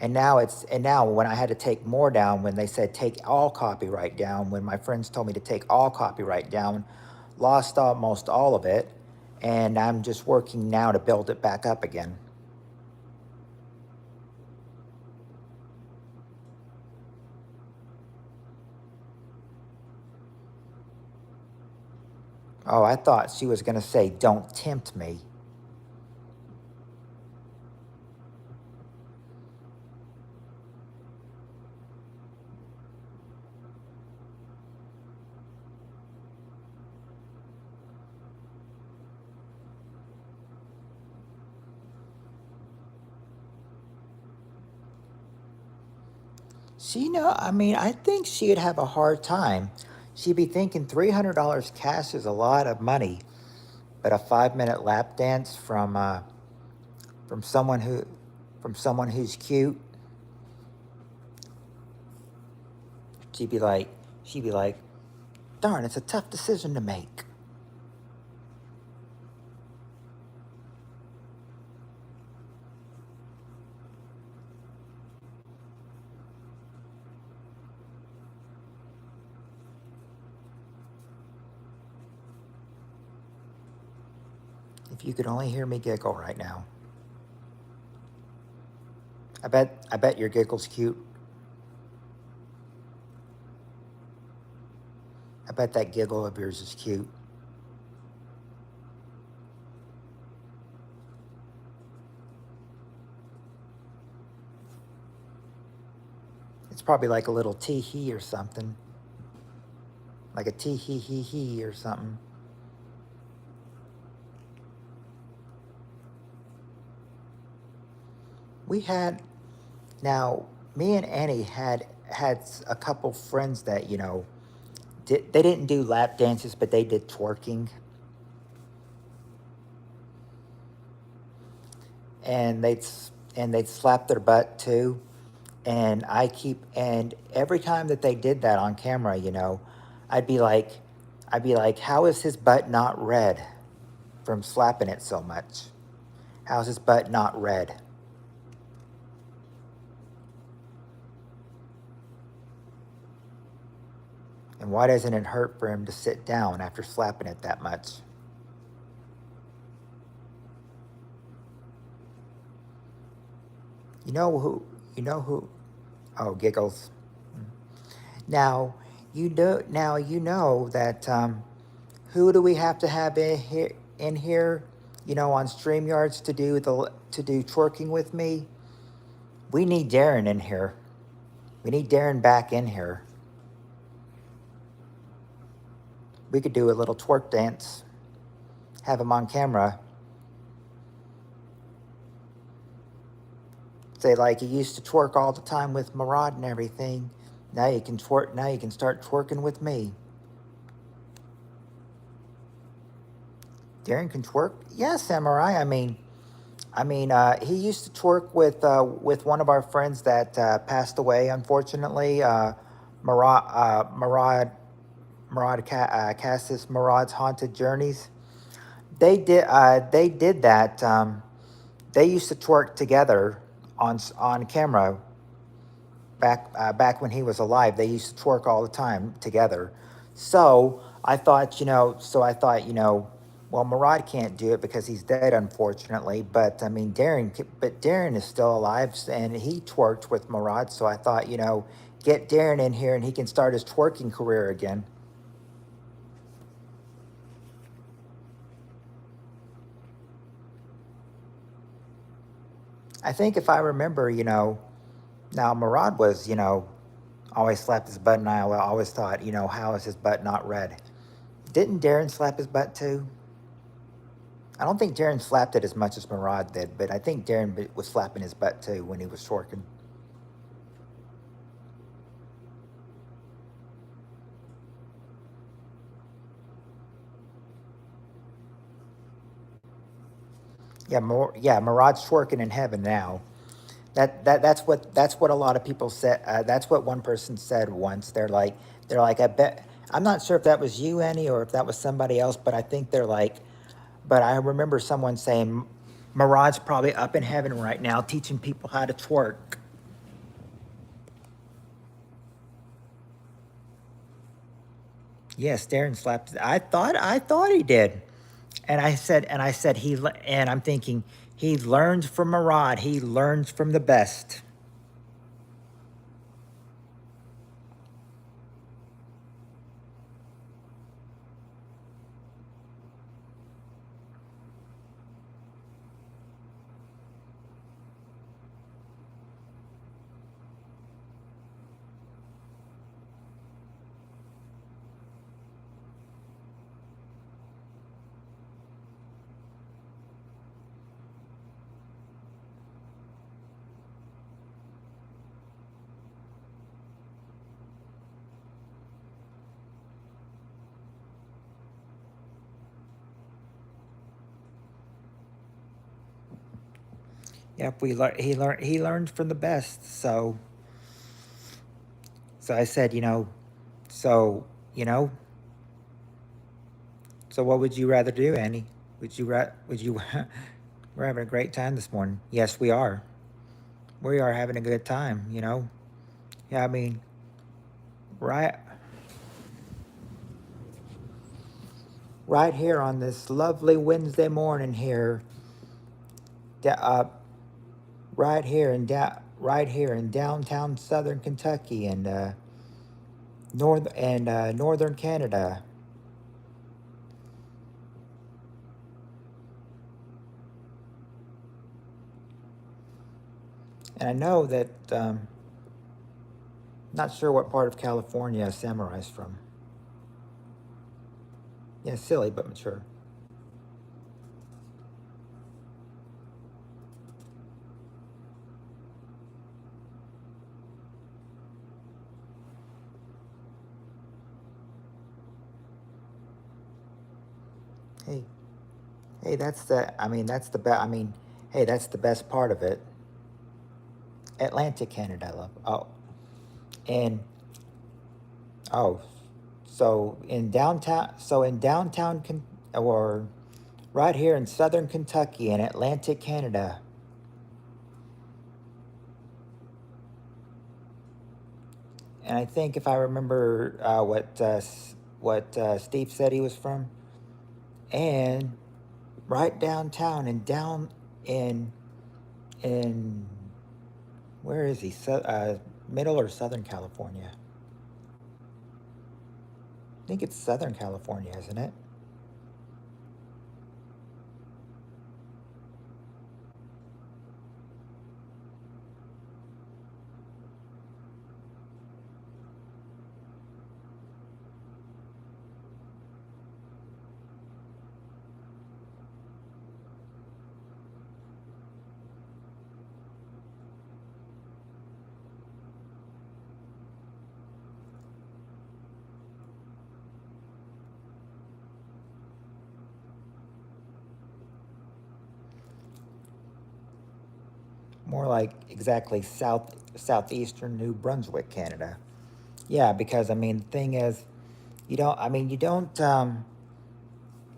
and now when I had to take more down, when they said take all copyright down, when my friends told me to take all copyright down, lost almost all of it, and I'm just working now to build it back up again. Oh, I thought she was going to say, don't tempt me. I think she'd have a hard time. She'd be thinking $300 cash is a lot of money, but a 5-minute lap dance from someone who's cute, she'd be like, darn, it's a tough decision to make. If you could only hear me giggle right now. I bet your giggle's cute. I bet that giggle of yours is cute. It's probably like a little tee-hee or something. Like a tee-hee-hee-hee or something. Me and Annie had a couple friends that, they didn't do lap dances, but they did twerking. And they'd slap their butt too. And and every time that they did that on camera, I'd be like, how is his butt not red from slapping it so much? How's his butt not red? And why doesn't it hurt for him to sit down after slapping it that much? You know who, you know who, oh, giggles. Now, that, who do we have to have in here, on StreamYards to do twerking with me? We need Darren in here. We need Darren back in here. We could do a little twerk dance. Have him on camera. Say like he used to twerk all the time with Murad and everything. Now you can twerk. Now you can start twerking with me. Darren can twerk. Yeah, Samurai. He used to twerk with one of our friends that passed away, unfortunately. Cassis, Murad's Haunted Journeys. They did that. They used to twerk together on camera back when he was alive. They used to twerk all the time together. So I thought, well, Murad can't do it because he's dead, unfortunately. But I mean, Darren is still alive, and he twerked with Murad. So I thought, get Darren in here, and he can start his twerking career again. I think if I remember, now Murad was, always slapped his butt, and I always thought, how is his butt not red? Didn't Darren slap his butt too? I don't think Darren slapped it as much as Murad did, but I think Darren was slapping his butt too when he was twerking. Yeah, Murad's twerking in heaven now. That's what a lot of people said. That's what one person said once. They're like, I bet. I'm not sure if that was you, Annie, or if that was somebody else, but I think they're like. But I remember someone saying, Murad's probably up in heaven right now, teaching people how to twerk. Yes, Darren slapped. I thought he did, and I'm thinking he learned from Murad. He learns from the best. Yep, he learned from the best. So I said, so you know, so what would you rather do, Annie? Would you we're having a great time this morning. Yes, we are. We are having a good time, Yeah, I mean, right right here on this lovely Wednesday morning here, da- uh, right here in downtown Southern Kentucky and northern Canada. And I know that not sure what part of California Samurai's from. Yeah, silly but mature. Hey, hey, that's the. I mean, that's the best. I mean, hey, that's the best part of it. Atlantic Canada, love. Oh, and oh, so in downtown, or right here in southern Kentucky in Atlantic Canada. And I think if I remember what Steve said he was from, and right downtown and down in in where is he? Middle or Southern California? I think it's Southern California, isn't it? More like exactly southeastern New Brunswick, Canada. Yeah, because I mean, the thing is, you don't,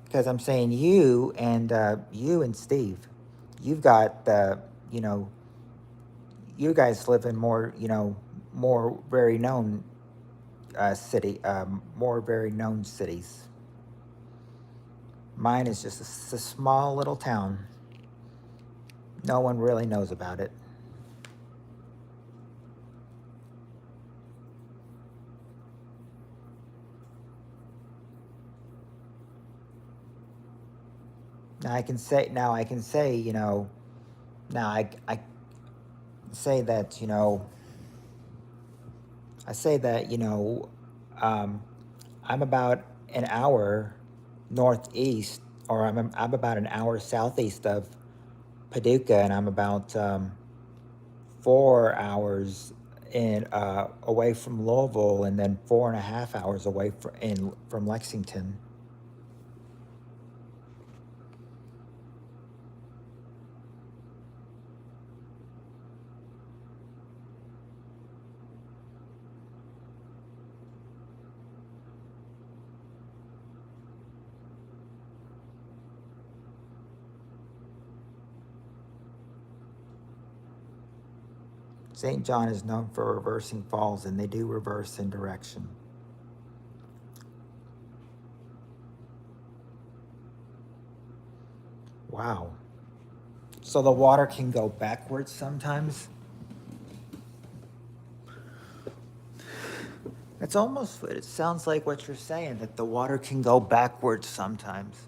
because I'm saying you and Steve, you've got you know, you guys live in more very known more very known cities. Mine is just a small little town. No one really knows about it. Now I can say, now I say that, I say that, um, I'm about an hour northeast, or I'm about an hour southeast of Paducah, and I'm about 4 hours away from Louisville, and then 4.5 hours away from Lexington. St. John is known for reversing falls, and they do reverse in direction. Wow. So the water can go backwards sometimes? It sounds like what you're saying, that the water can go backwards sometimes.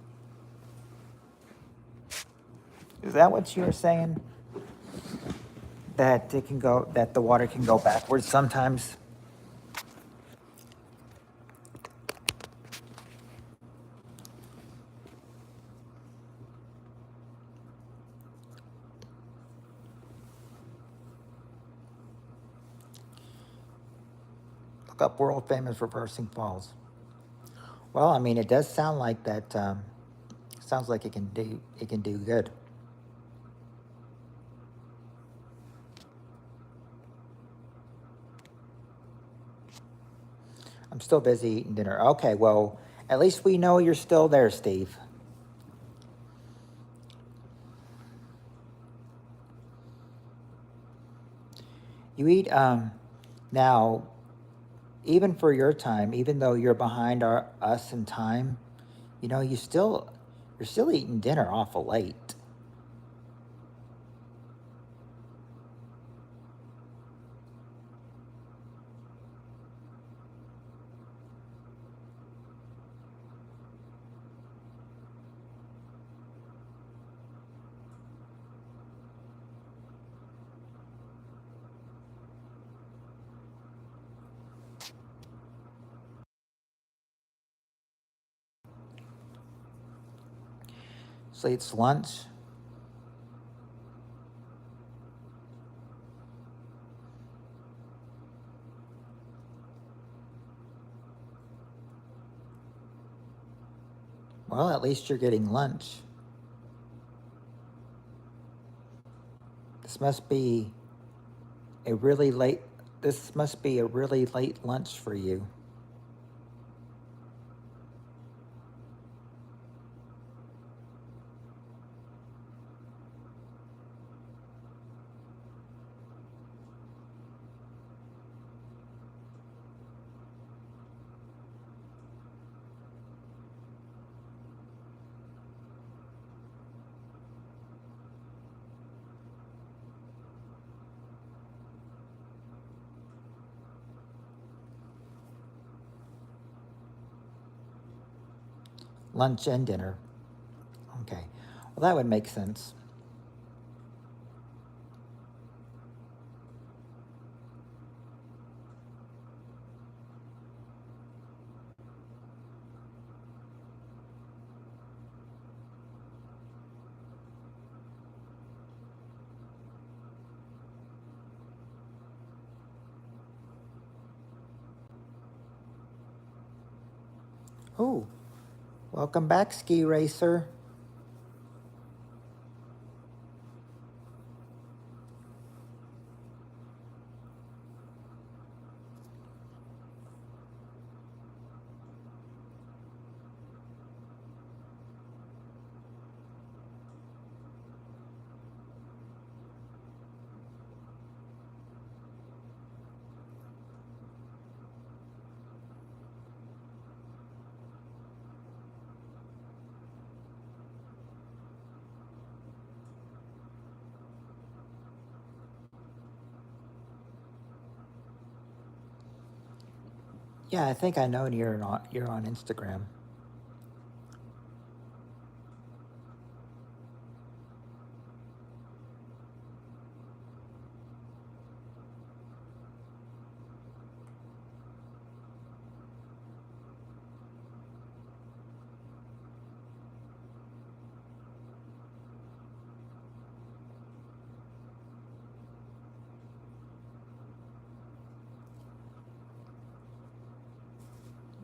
Is that what you're saying? That the water can go backwards sometimes? Look up world famous reversing falls. Well, I mean, it does sound like that. Sounds like it can do good. I'm still busy eating dinner. Okay, well, at least we know you're still there, Steve. You eat now, even for your time, even though you're behind us in time, you're still eating dinner awful late. So it's lunch. Well, at least you're getting lunch. This must be a really late, this must be a really late lunch for you. Lunch and dinner. Okay. Well, that would make sense. Oh, welcome back, Ski Racer. Yeah, I think I know you're on Instagram.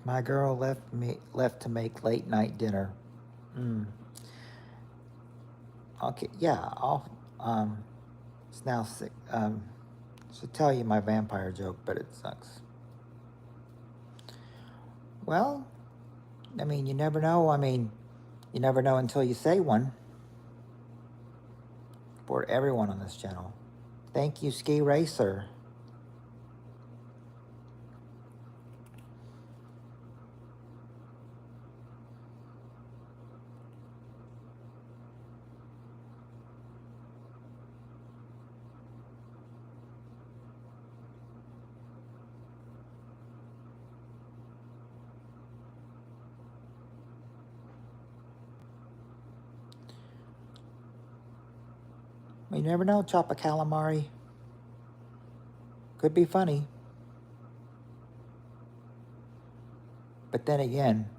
My girl left to make late night dinner. Mm. Okay, yeah, it's now sick. Should tell you my vampire joke, but it sucks. Well, I mean, you never know. I mean, you never know until you say one. For everyone on this channel. Thank you, Ski Racer. You never know, chop a calamari. Could be funny. But then again,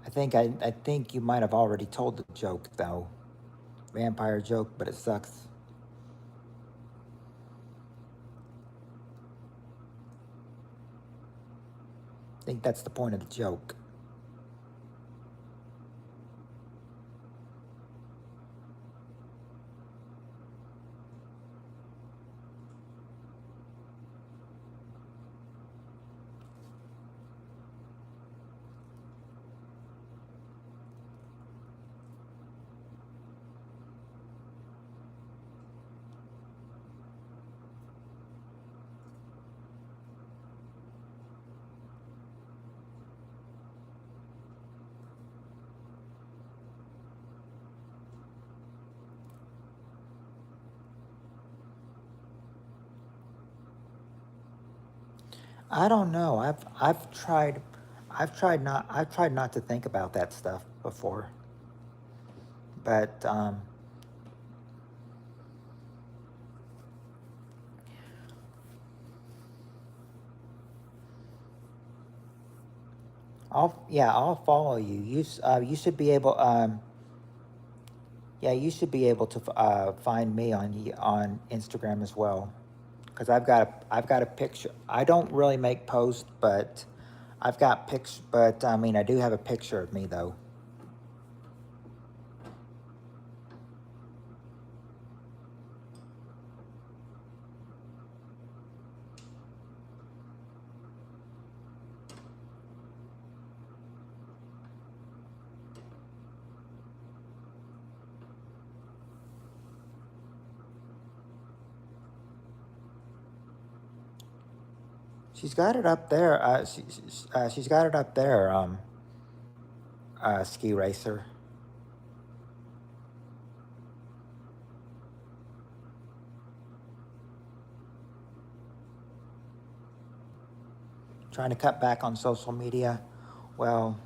I think you might have already told the joke though. Vampire joke, but it sucks. I think that's the point of the joke. I don't know. I've tried not to think about that stuff before. But I'll follow you. You should be able yeah, you should be able to find me on Instagram as well, because I've got a picture. I don't really make posts, but I've got pics. But I mean, I do have a picture of me though. She's got it up there. She's got it up there. Ski racer. Trying to cut back on social media. Well,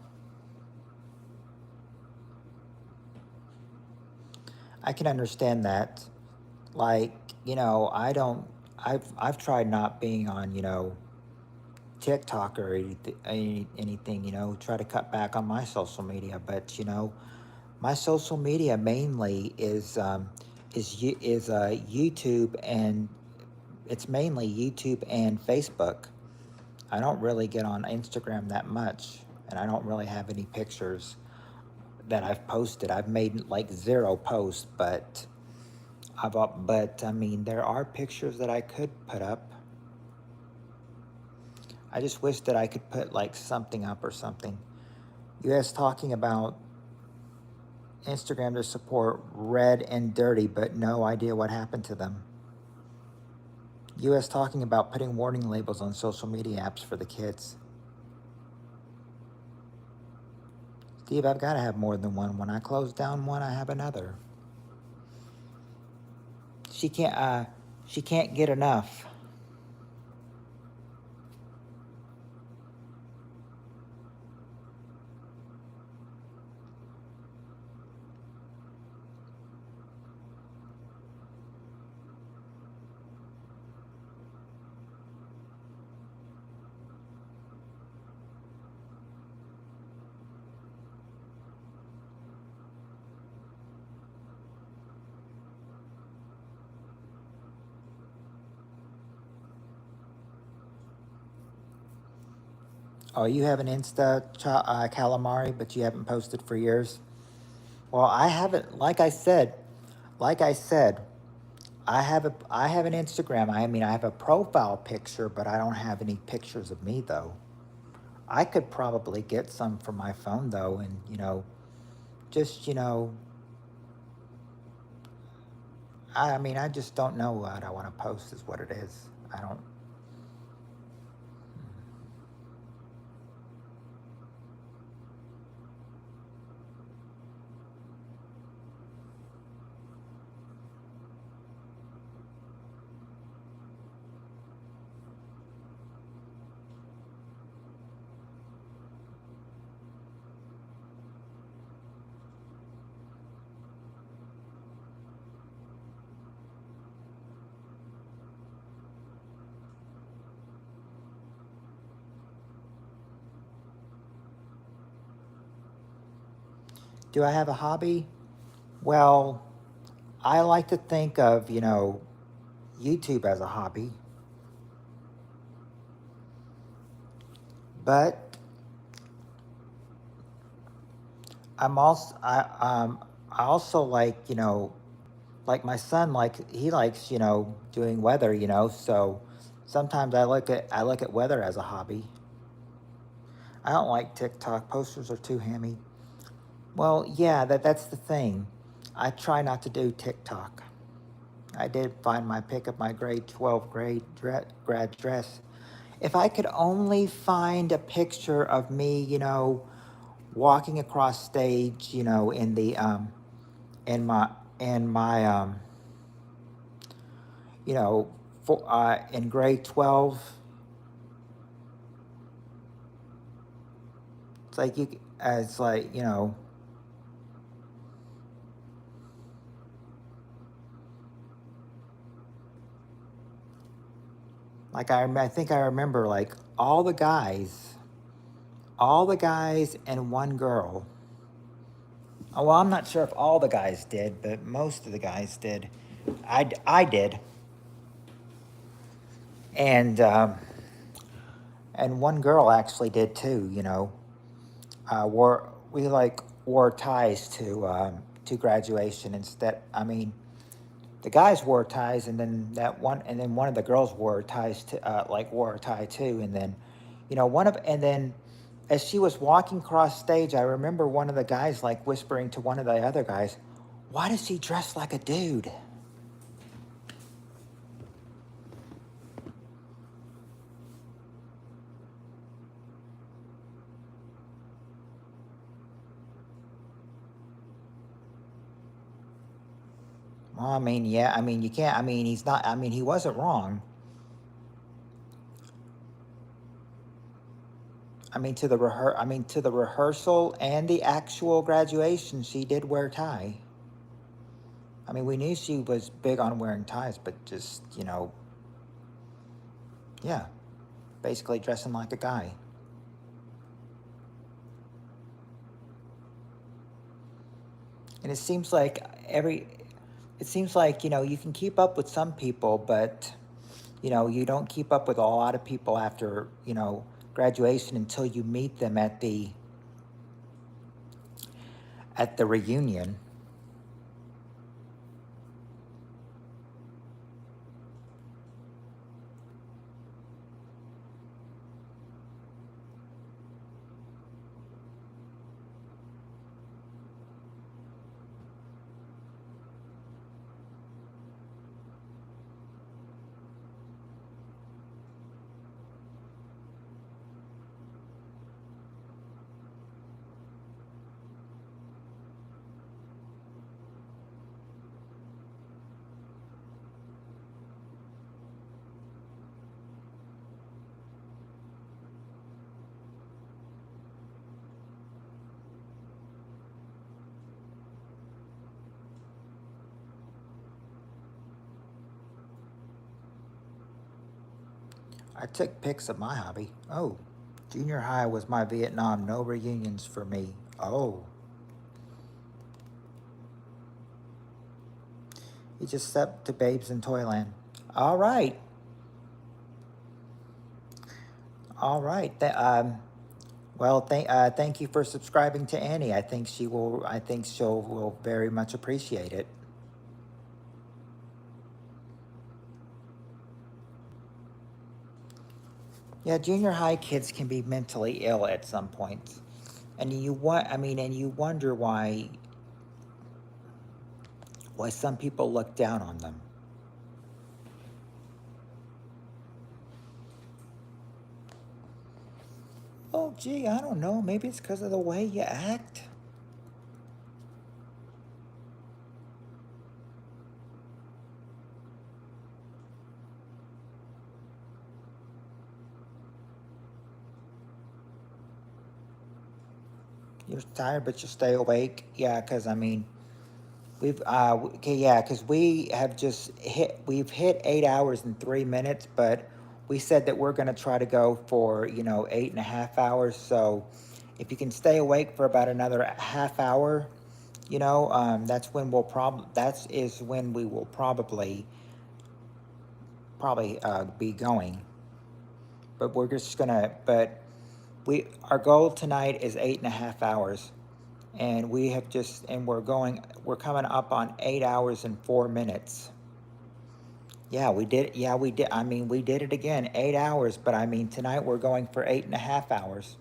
I can understand that. Like, I've tried not being on, TikTok or anything, try to cut back on my social media. But, my social media mainly is YouTube, and it's mainly YouTube and Facebook. I don't really get on Instagram that much, and I don't really have any pictures that I've posted. I've made like 0 posts, but I mean, there are pictures that I could put up. I just wish that I could put like something up or something. You guys talking about Instagram to support Red and Dirty, but no idea what happened to them. US talking about putting warning labels on social media apps for the kids. Steve, I've got to have more than one. When I close down one, I have another. She can't get enough. Oh, you have an Insta calamari, but you haven't posted for years. Well, I haven't. Like I said, I have an Instagram. I mean, I have a profile picture, but I don't have any pictures of me though. I could probably get some from my phone though, and just I mean, I just don't know what I want to post. Is what it is. I don't. Do I have a hobby? Well, I like to think of YouTube as a hobby, but I also like like my son, like he likes doing weather, so sometimes I look at weather as a hobby. I don't like TikTok. Posters are too hammy. Well, yeah, that's the thing. I try not to do TikTok. I did find my pick of my grade 12 grad dress. If I could only find a picture of me, walking across stage, in the in my you know, in grade 12, it's like it's like, like I think I remember like all the guys and one girl. Oh, well, I'm not sure if all the guys did, but most of the guys did. I did. And, and one girl actually did too, we like wore ties to graduation instead. I mean, the guys wore ties, and then one of the girls wore ties to wore a tie too, and then, and then as she was walking across stage, I remember one of the guys like whispering to one of the other guys, "Why does she dress like a dude?" Well, I mean, yeah, I mean, you can't, I mean, he's not, I mean, he wasn't wrong. I mean, to the rehearsal and the actual graduation, she did wear tie. I mean, we knew she was big on wearing ties, but just, yeah, basically dressing like a guy. And it seems like, you can keep up with some people, but, you don't keep up with a lot of people after, graduation until you meet them at the reunion. I took pics of my hobby. Oh, junior high was my Vietnam. No reunions for me. Oh, he just stepped to Babes in Toyland. All right. All right. Well, thank you for subscribing to Annie. I think she'll will very much appreciate it. Yeah, junior high kids can be mentally ill at some point. And you wonder why some people look down on them. Oh, gee, I don't know. Maybe it's because of the way you act. You're tired, but you stay awake. Yeah, because I mean, okay, yeah, because we've hit 8 hours and 3 minutes, but we said that we're going to try to go for 8.5 hours. So if you can stay awake for about another half hour, that is when we will probably be going. But we're just gonna but we our goal tonight is 8.5 hours, and we're coming up on 8 hours and 4 minutes. Yeah, we did. Yeah, we did. I mean, we did it again, 8 hours. But I mean, tonight we're going for 8.5 hours.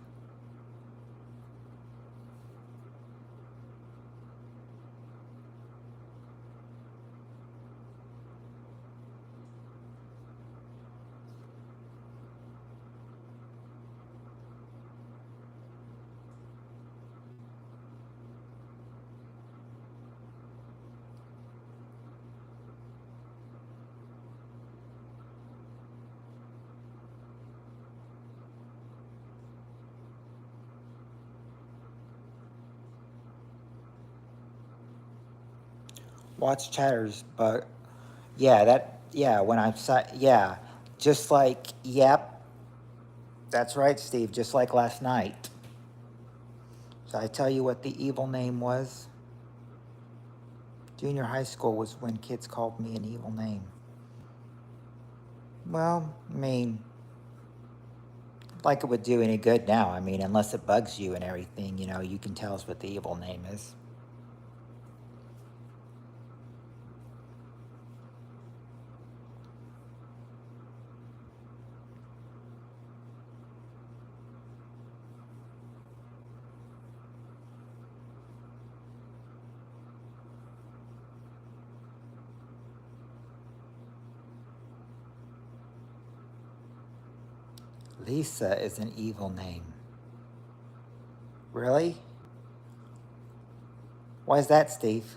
Watch chatters, but when just like yep, that's right, Steve. Just like last night. So I tell you what the evil name was. Junior high school was when kids called me an evil name. Well, I mean, like it would do any good now. I mean, unless it bugs you and everything, you can tell us what the evil name is. Lisa is an evil name. Really? Why is that, Steve?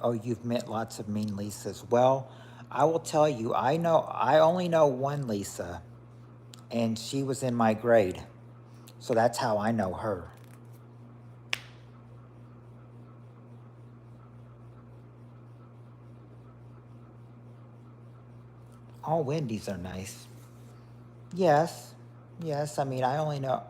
Oh, you've met lots of mean Lisas. Well, I will tell you, I only know one Lisa, and she was in my grade. So that's how I know her. All Wendy's are nice. Yes. Yes. I mean, I only know,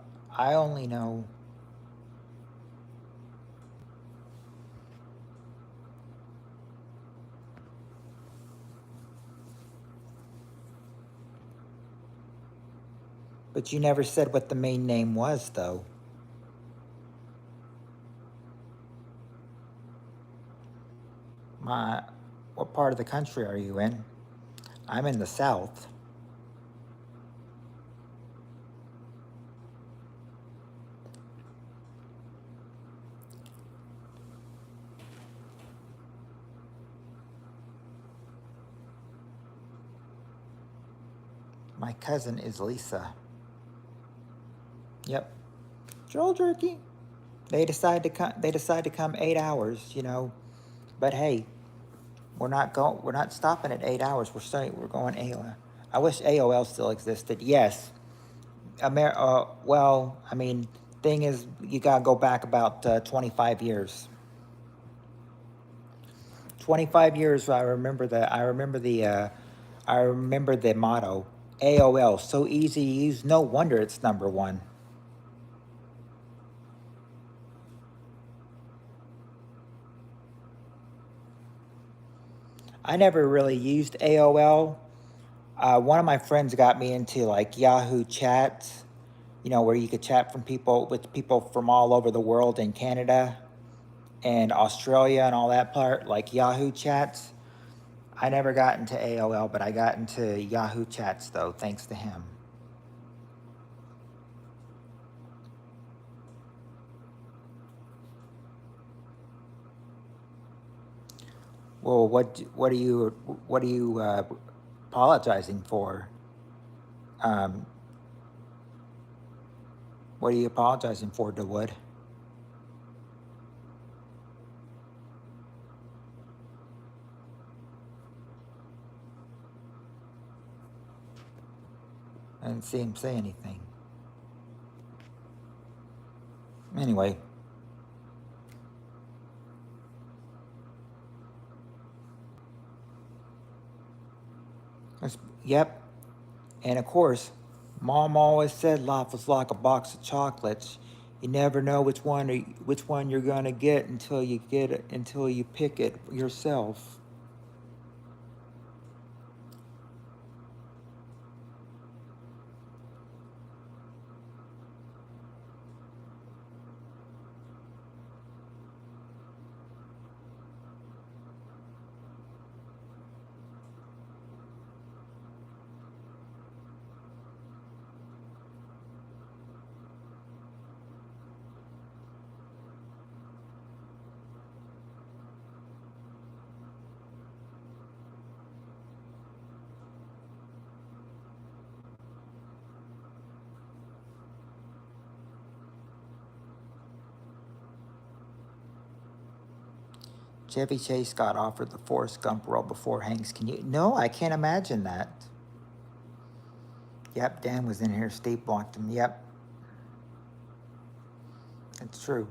but you never said what the main name was, though. My, what part of the country are you in? I'm in the South. My cousin is Lisa. Yep. Joel Jerky. They decide to come. They decide to come 8 hours. But hey, We're not stopping at 8 hours. We're going AOL. I wish AOL still existed. Yes. Well, I mean, thing is, you gotta go back about 25 years. 25 years. I remember that. I remember the. I remember the motto. AOL, so easy to use. No wonder it's number one. I never really used AOL. One of my friends got me into like Yahoo chats, where you could chat with people from all over the world in Canada and Australia and all that part, like Yahoo chats. I never got into AOL, but I got into Yahoo chats though, thanks to him. Well, what are you apologizing for? Um, what are you apologizing for, DeWood? I didn't see him say anything. Anyway, yep. And of course, Mom always said life was like a box of chocolates. You never know which one you're gonna get until you pick it yourself. Chevy Chase got offered the Forrest Gump role before Hanks. Can you? No, I can't imagine that. Yep, Dan was in here. Steve blocked him. Yep, it's true.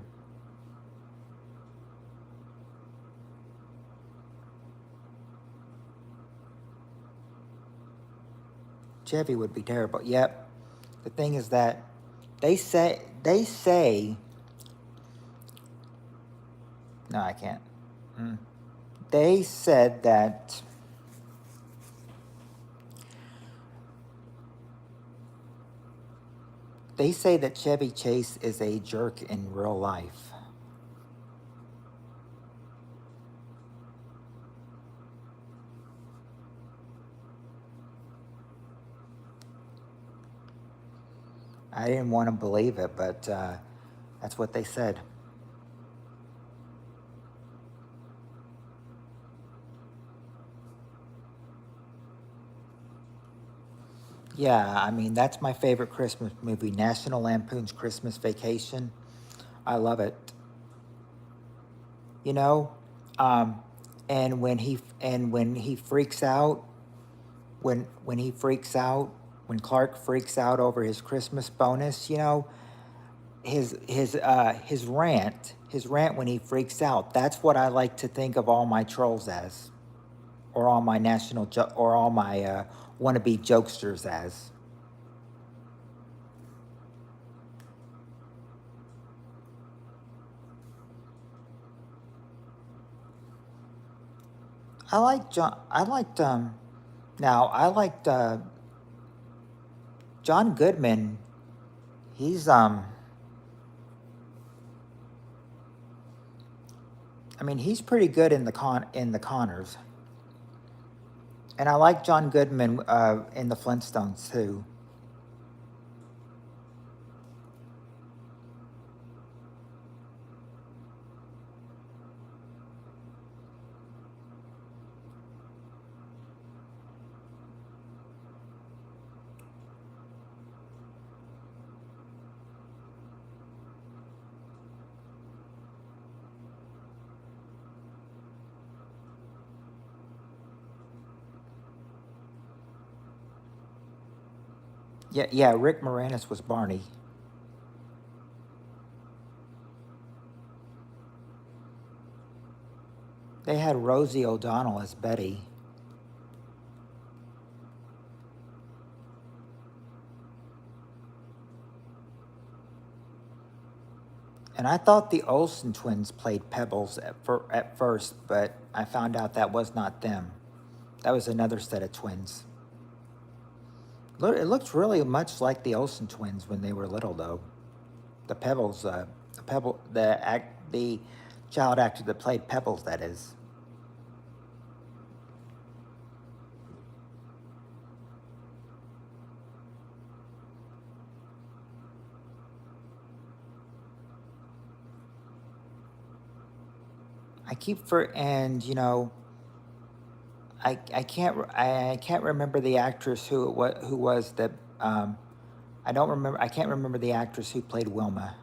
Chevy would be terrible. Yep. The thing is that they say no, I can't. They said that they say that Chevy Chase is a jerk in real life. I didn't want to believe it, but that's what they said. Yeah, I mean, that's my favorite Christmas movie, National Lampoon's Christmas Vacation. I love it. You know, um, And when he freaks out, when he freaks out, when Clark freaks out over his Christmas bonus, his rant when he freaks out. That's what I like to think of all my trolls as, or all my or all my wannabe jokesters as. I like John. I liked Now I liked John Goodman. He's I mean, he's pretty good in the Connors, and I like John Goodman in the Flintstones too. Yeah, yeah. Rick Moranis was Barney. They had Rosie O'Donnell as Betty. And I thought the Olsen twins played Pebbles at first, but I found out that was not them. That was another set of twins. It looks really much like the Olsen twins when they were little, though. The Pebbles, the child actor that played Pebbles, that is. I can't remember the actress who was that. I can't remember the actress who played Wilma.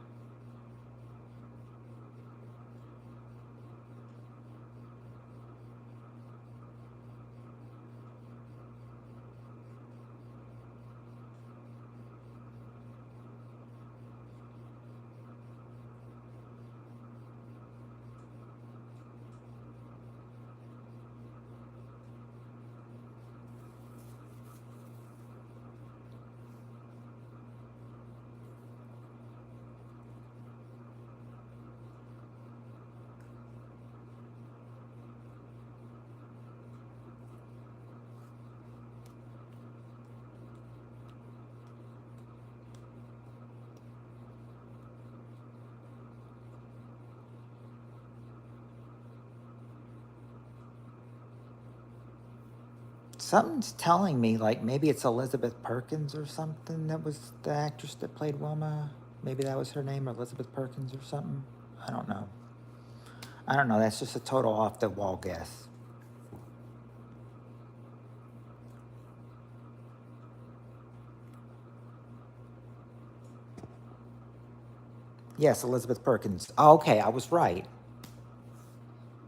Something's telling me like maybe it's Elizabeth Perkins or something that was the actress that played Wilma. Maybe that was her name, Elizabeth Perkins or something. I don't know. I don't know. That's just a total off the wall guess. Yes, Elizabeth Perkins. Oh, okay, I was right.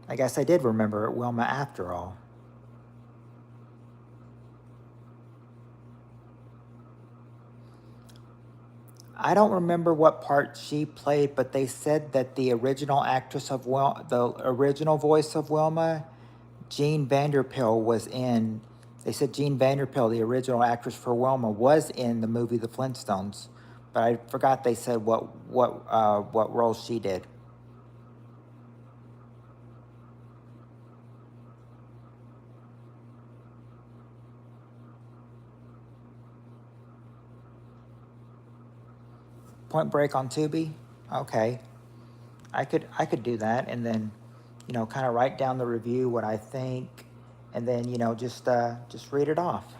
I guess I did remember Wilma after all. I don't remember what part she played, but they said that the original actress of the original voice of Wilma, Jean Vanderpil, was in. They said Jean Vanderpil, the original actress for Wilma, was in the movie The Flintstones, but I forgot they said what role she did. Point Break on Tubi. Okay, I could do that, and then, kind of write down the review, what I think, and then just read it off.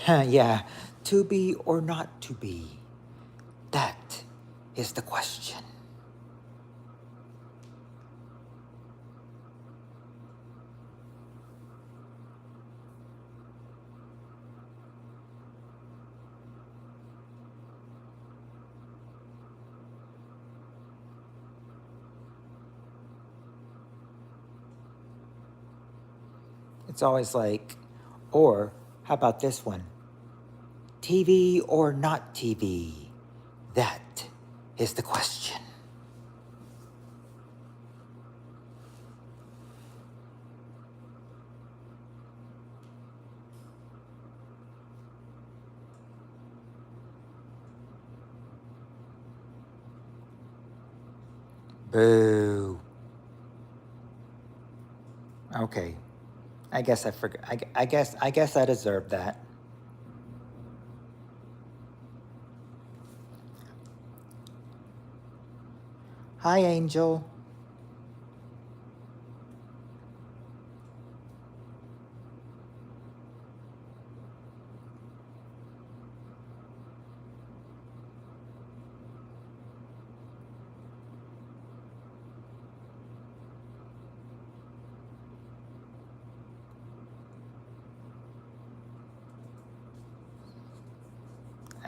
Yeah, to be or not to be, that is the question. It's always like, or how about this one? TV or not TV? That is the question. Boo. Okay. I guess I forgot. I guess I deserve that. Hi, Angel.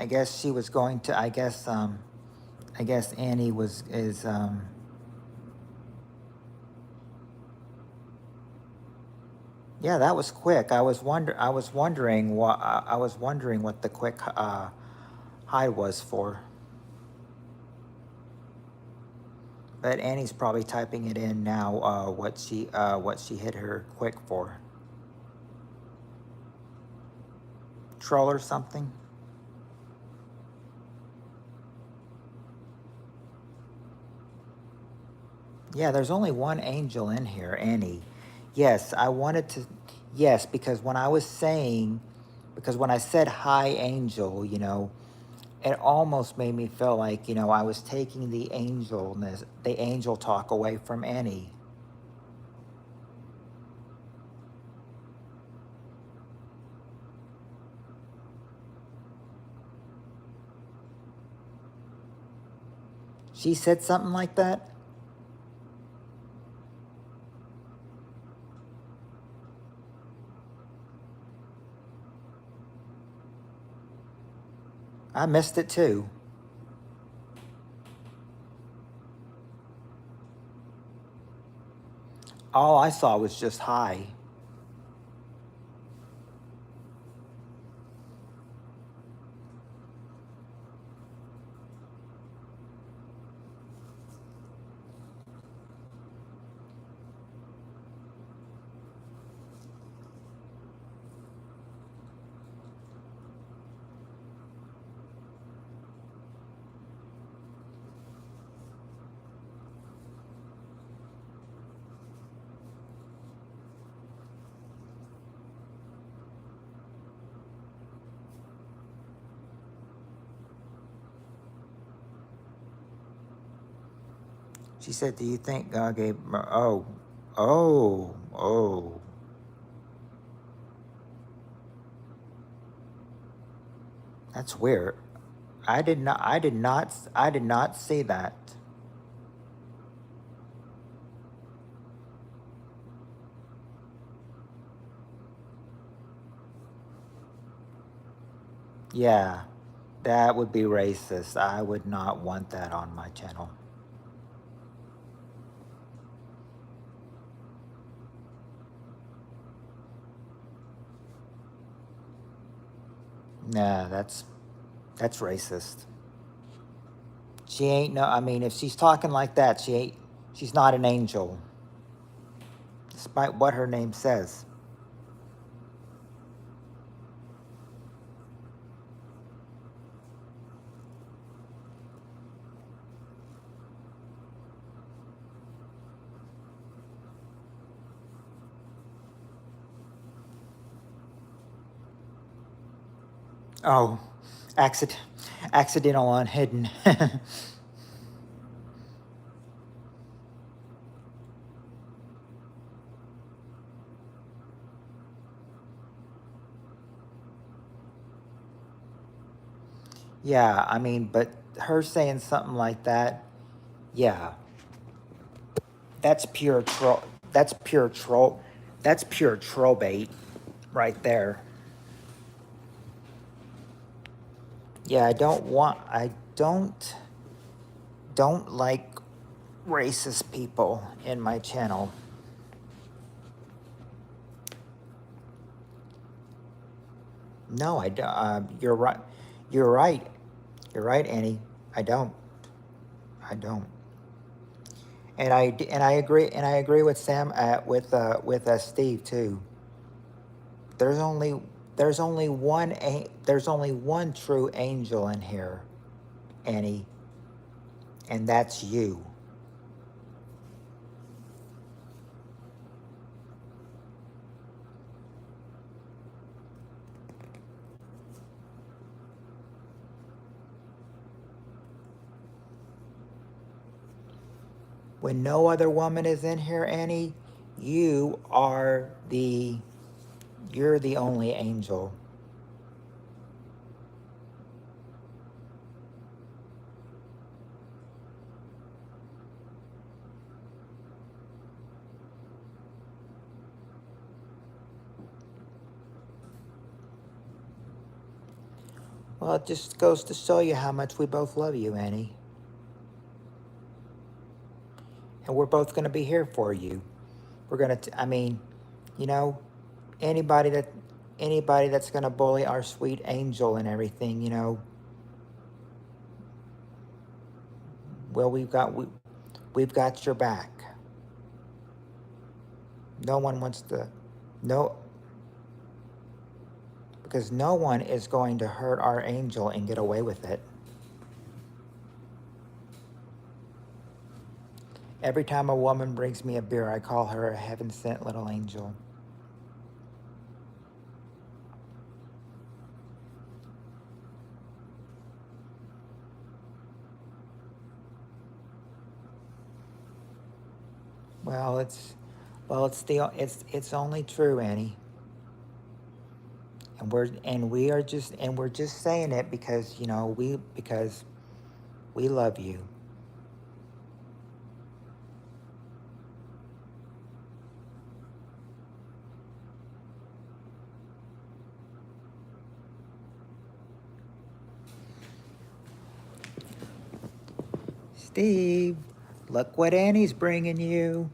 I guess she was going to. I guess Annie was is. Yeah, that was quick. I was wondering what. I was wondering what the quick hide was for. But Annie's probably typing it in now. What she hit her quick for. Troll or something. Yeah, there's only one angel in here, Annie. Yes, I wanted to. Yes, because when I was saying, because when I said hi, angel, it almost made me feel like, I was taking the angel talk away from Annie. She said something like that. I missed it too. All I saw was just hi. She said, "Do you think God gave?" Oh, oh. That's weird. I did not see that. Yeah, that would be racist. I would not want that on my channel. Nah, that's racist. She ain't no. I mean, if she's talking like that, she's not an angel, despite what her name says. Oh, accident, accidental on hidden. Yeah, I mean, but her saying something like that, yeah, that's pure troll. That's pure troll. That's pure troll bait right there. Yeah, I don't like racist people in my channel. No, I don't. You're right. You're right. You're right, Annie. I don't. I don't. And I agree. And I agree with Sam. With Steve too. There's only there's only one true angel in here, Annie, and that's you. When no other woman is in here, Annie, you are the you're the only angel. Well, it just goes to show you how much we both love you, Annie. And we're both going to be here for you. We're going to, I mean, you know, anybody that anybody that's going to bully our sweet angel and everything, well, we've got your back. No one wants to, no, because no one is going to hurt our angel and get away with it. Every time a woman brings me a beer, I call her a heaven-sent little angel. Well, it's only true, Annie. And we're just saying it because, because we love you. Steve, look what Annie's bringing you.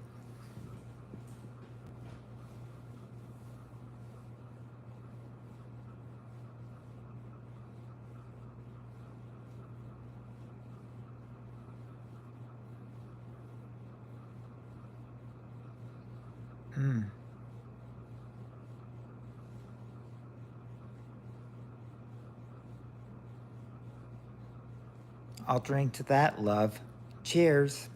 Mm. I'll drink to that, love. Cheers.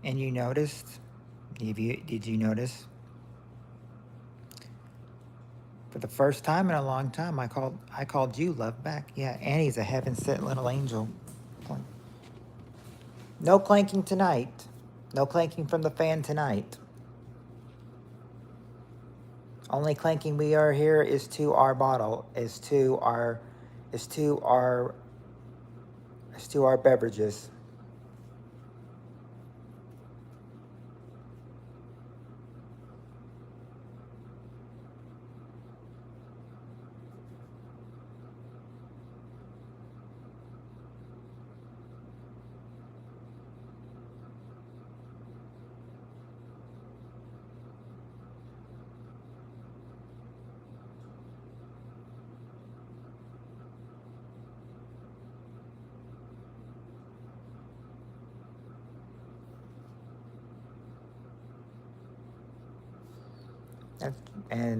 And you noticed? Did you notice? For the first time in a long time, I called you love back. Yeah, Annie's a heaven sent little angel. No clanking tonight. No clanking from the fan tonight. Only clanking we are here is to our bottle, is to our is to our beverages.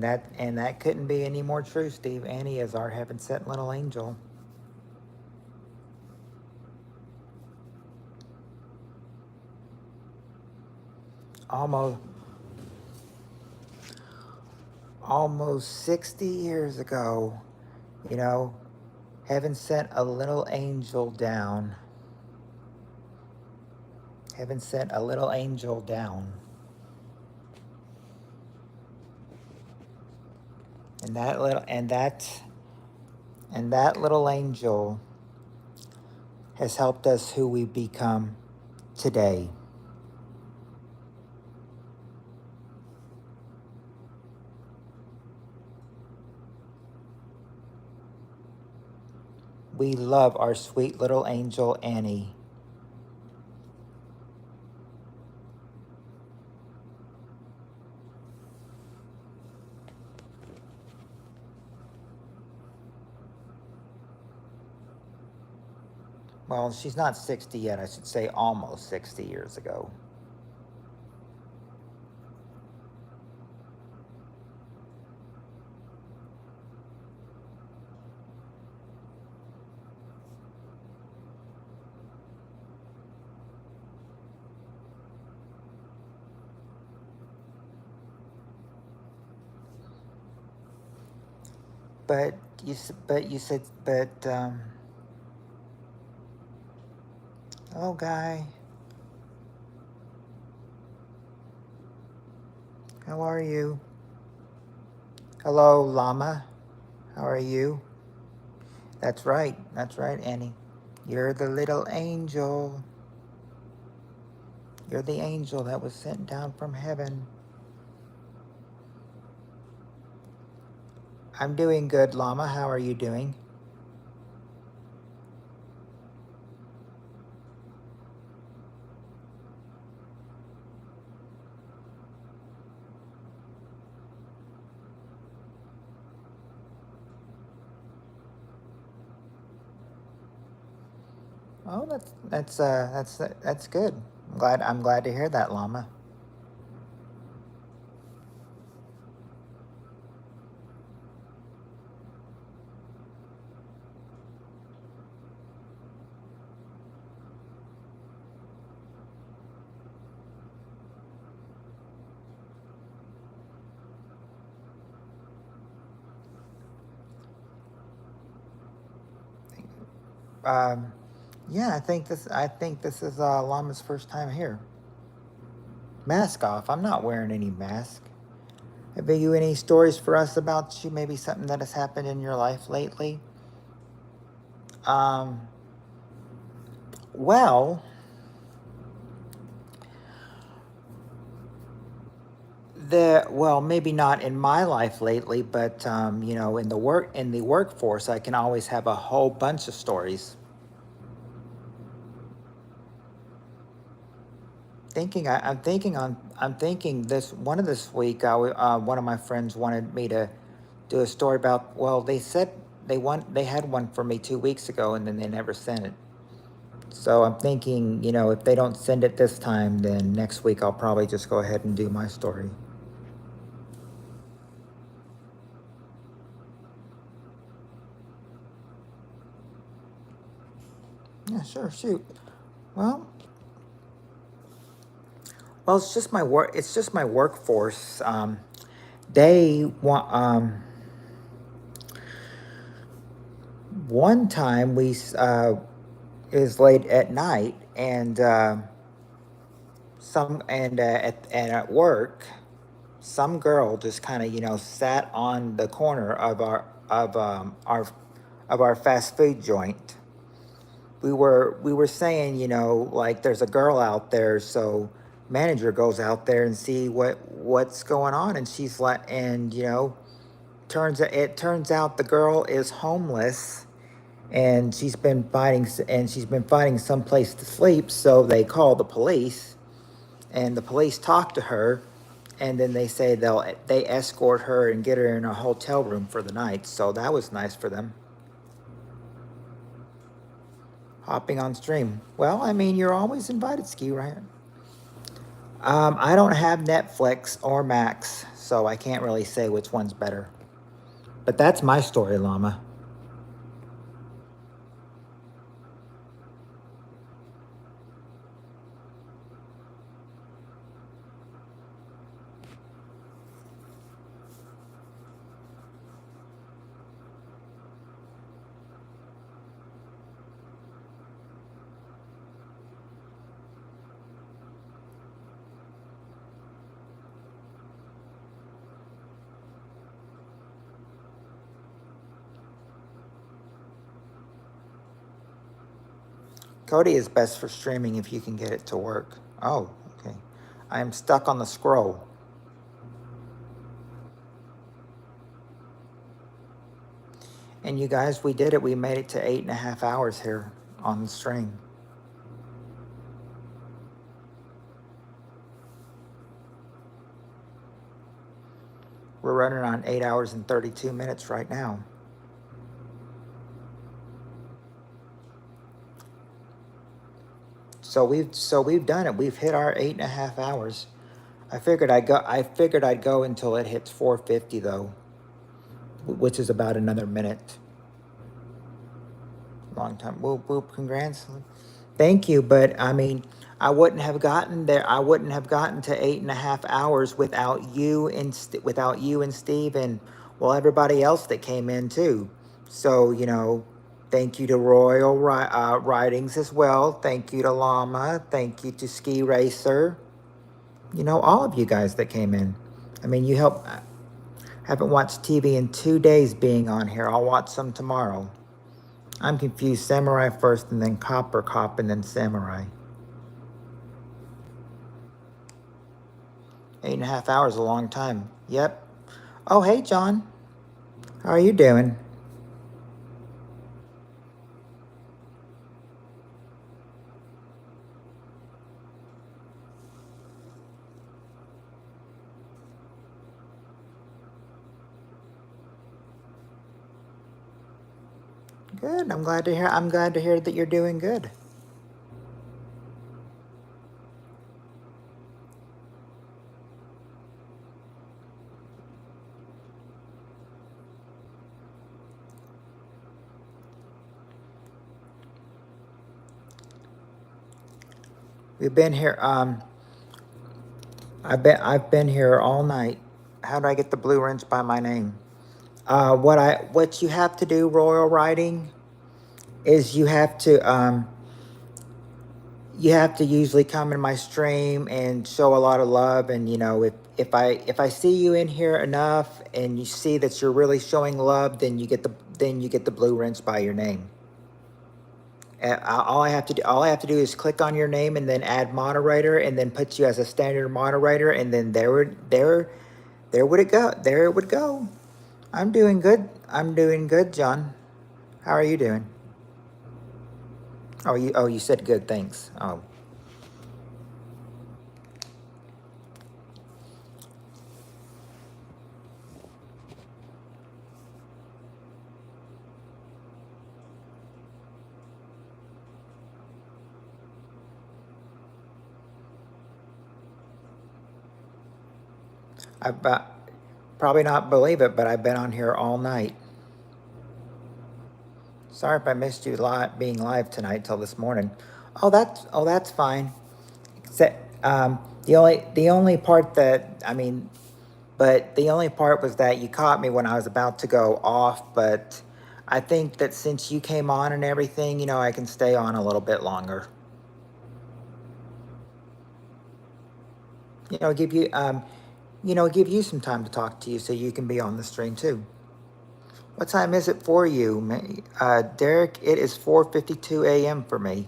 That, and that couldn't be any more true, Steve. Annie is our heaven sent little angel. almost almost 60 years ago, you know, heaven sent a little angel down. Heaven sent a little angel down. And that little angel has helped us who we become today. We love our sweet little angel Annie. Well, she's not 60 yet. I should say almost 60 years ago. But hello, guy. How are you? Hello, llama. How are you? That's right, Annie. You're the little angel. You're the angel that was sent down from heaven. I'm doing good, llama. How are you doing? Oh, that's good. I'm glad to hear that, llama. Um, yeah, I think this is llama's first time here. Mask off. I'm not wearing any mask. Have you any stories for us about you? Maybe something that has happened in your life lately? Um, well, maybe not in my life lately, but in the workforce, I can always have a whole bunch of stories. I'm thinking this one of this week. One of my friends wanted me to do a story about. Well, they said they had one for me 2 weeks ago, and then they never sent it. So I'm thinking, if they don't send it this time, then next week I'll probably just go ahead and do my story. Yeah, sure, shoot. Well, it's just my work. It's just my workforce. They want. One time it was late at night, and at work, some girl just kind of sat on the corner of our fast food joint. We were saying, like, there's a girl out there, so manager goes out there and see what's going on, and she's like, and it turns out the girl is homeless, and she's been finding some place to sleep. So they call the police, and the police talk to her, and then they say they escort her and get her in a hotel room for the night. So that was nice for them. Hopping on stream. Well, I mean, you're always invited, Ski, right? I don't have Netflix or Max, so I can't really say which one's better. But that's my story, llama. Cody is best for streaming if you can get it to work. Oh, okay. I am stuck on the scroll. And you guys, we did it. We made it to 8.5 hours here on the stream. We're running on 8 hours and 32 minutes right now. So we've done it. We've hit our 8.5 hours. I figured I'd go until it hits 4:50 though, which is about another minute. Long time. Whoop whoop. Congrats. Thank you, but I mean, I wouldn't have gotten there. I wouldn't have gotten to 8.5 hours without you and Steve and well everybody else that came in too. So thank you to Royal Ridings as well. Thank you to Llama. Thank you to Ski Racer. All of you guys that came in. I mean, you helped. I haven't watched TV in 2 days being on here. I'll watch some tomorrow. I'm confused. Samurai first and then Cop or Cop and then Samurai. 8.5 hours is a long time. Yep. Oh, hey, John. How are you doing? Good. I'm glad to hear. I'm glad to hear that you're doing good. We've been here. I've been here all night. How do I get the blue wrench by my name? What you have to do, Royal Riding, is you have to usually come in my stream and show a lot of love. And if I see you in here enough and you see that you're really showing love, then you get the blue wrench by your name. All I have to do is click on your name and then add moderator and then put you as a standard moderator, and then there would it go. There it would go. I'm doing good. I'm doing good, John. How are you doing? You said good, thanks. Oh. I've probably not believe it, but I've been on here all night. Sorry if I missed you being live tonight till this morning. That's fine. The only part that but the only part was that you caught me when I was about to go off. But I think that since you came on and everything, I can stay on a little bit longer. Give you some time to talk to you so you can be on the stream too. What time is it for you, Derek? It is 4:52 a.m. for me.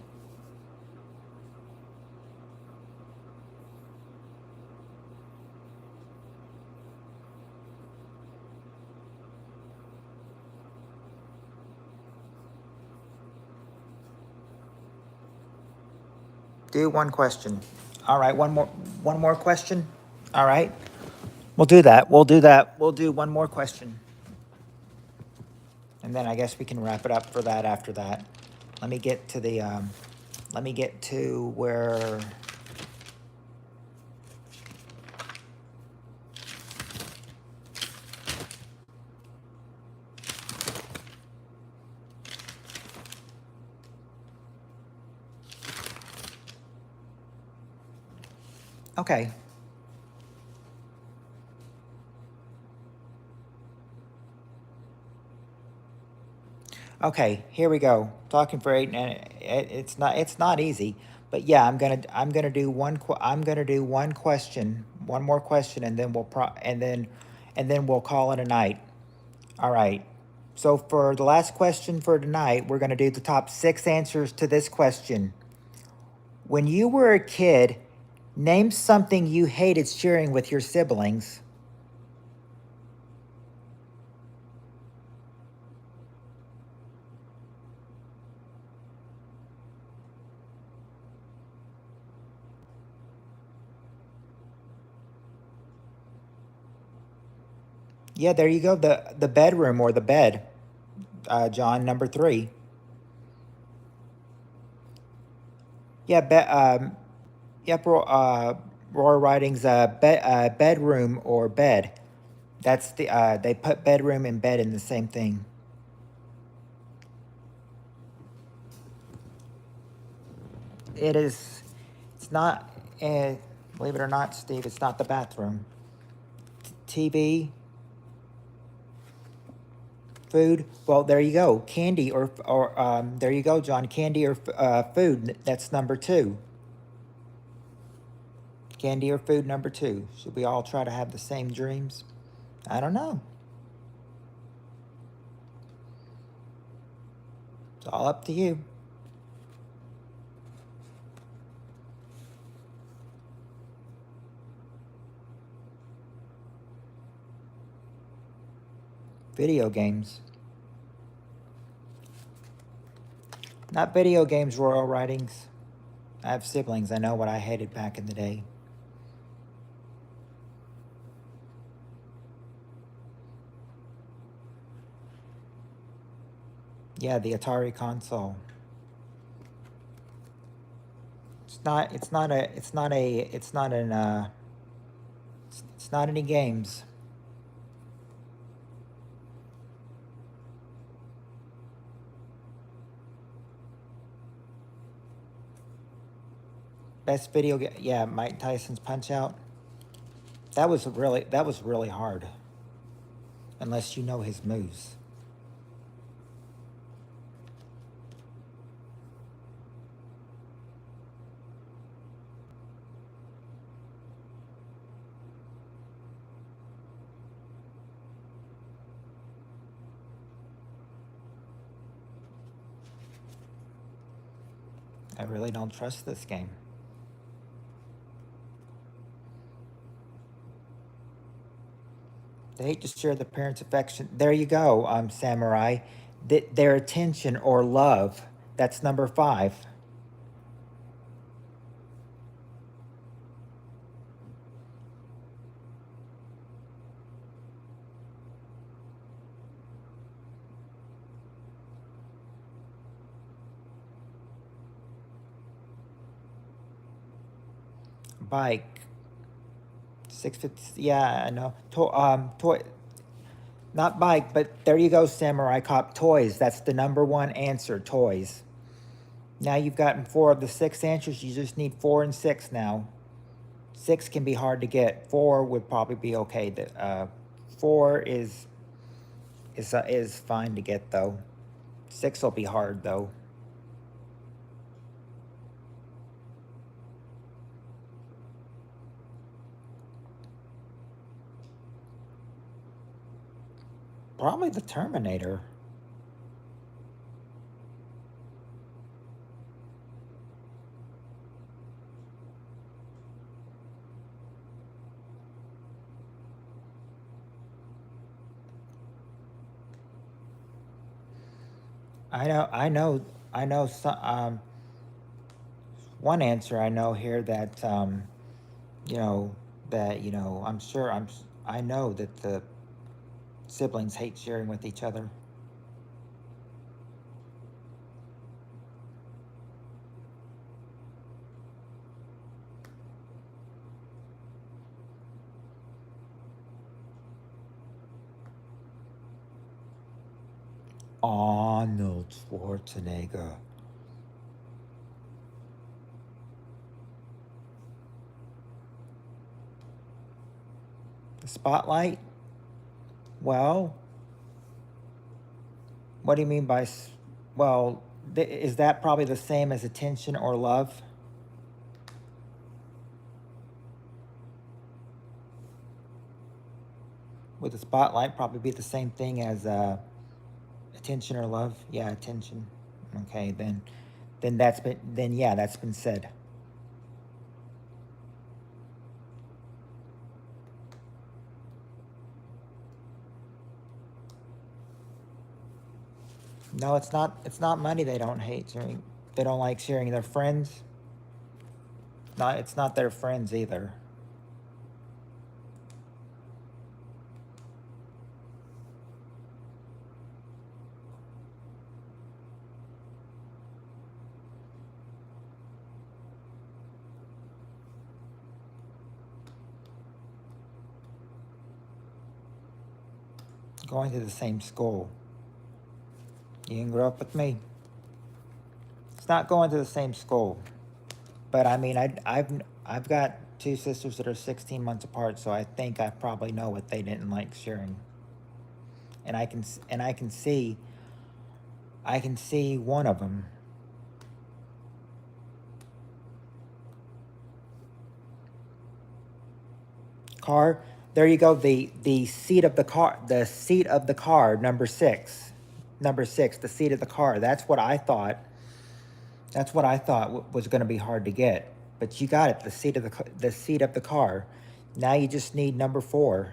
Do one question. All right, one more question. All right. We'll do that. We'll do one more question. And then I guess we can wrap it up for that after that. Let me get to where okay. Okay, here we go. Talking for 8 and it's not easy, but yeah, I'm gonna do I'm gonna do one more question, and then we'll call it a night. All right. So for the last question for tonight, we're going to do the top 6 answers to this question. When you were a kid, name something you hated sharing with your siblings. Yeah, there you go. The bedroom or the bed, John, number 3. Yeah, yep. Roar Writing's bedroom or bed. That's the they put bedroom and bed in the same thing. It is. It's not. Believe it or not, Steve, it's not the bathroom. TV, food. Well, there you go. Candy or there you go, John. Candy or food. That's number 2. Candy or food, number 2. Should we all try to have the same dreams? I don't know. It's all up to you. Video games. Not video games, Royal Writings. I have siblings. I know what I hated back in the day. Yeah, the Atari console. It's not any games. Best video game. Yeah, Mike Tyson's Punch Out. That was really hard. Unless you know his moves. I really don't trust this game. They hate to share the parents' affection. There you go, Samurai. Their attention or love. That's number 5. Bike. 650. Yeah, I know. Toy. Not bike, but there you go, Samurai Cop. Toys. That's the number 1 answer. Toys. Now you've gotten 4 of the 6 answers. You just need 4 and 6 now. 6 can be hard to get. 4 would probably be okay. 4 is fine to get though. 6 will be hard though. Probably the Terminator. I know. One answer I know here that you know I'm sure I know that the siblings hate sharing with each other. Arnold Schwarzenegger. The spotlight? Well, what do you mean by well, is that probably the same as attention or love? Would the spotlight probably be the same thing as Attention or love? Yeah, attention. Okay, then yeah, that's been said. No, it's not. It's not money they don't hate sharing. They don't like sharing their friends. Not. It's not their friends either. Going to the same school. You didn't grow up with me. It's not going to the same school. But I mean, I've got two sisters that are 16 months apart, so I think I probably know what they didn't like sharing. And I can see one of them. Car. There you go. The seat of the car. The seat of the car. Number 6. Number 6. The seat of the car. That's what I thought. That's what I thought was going to be hard to get. But you got it. The seat of the car. Now you just need number 4.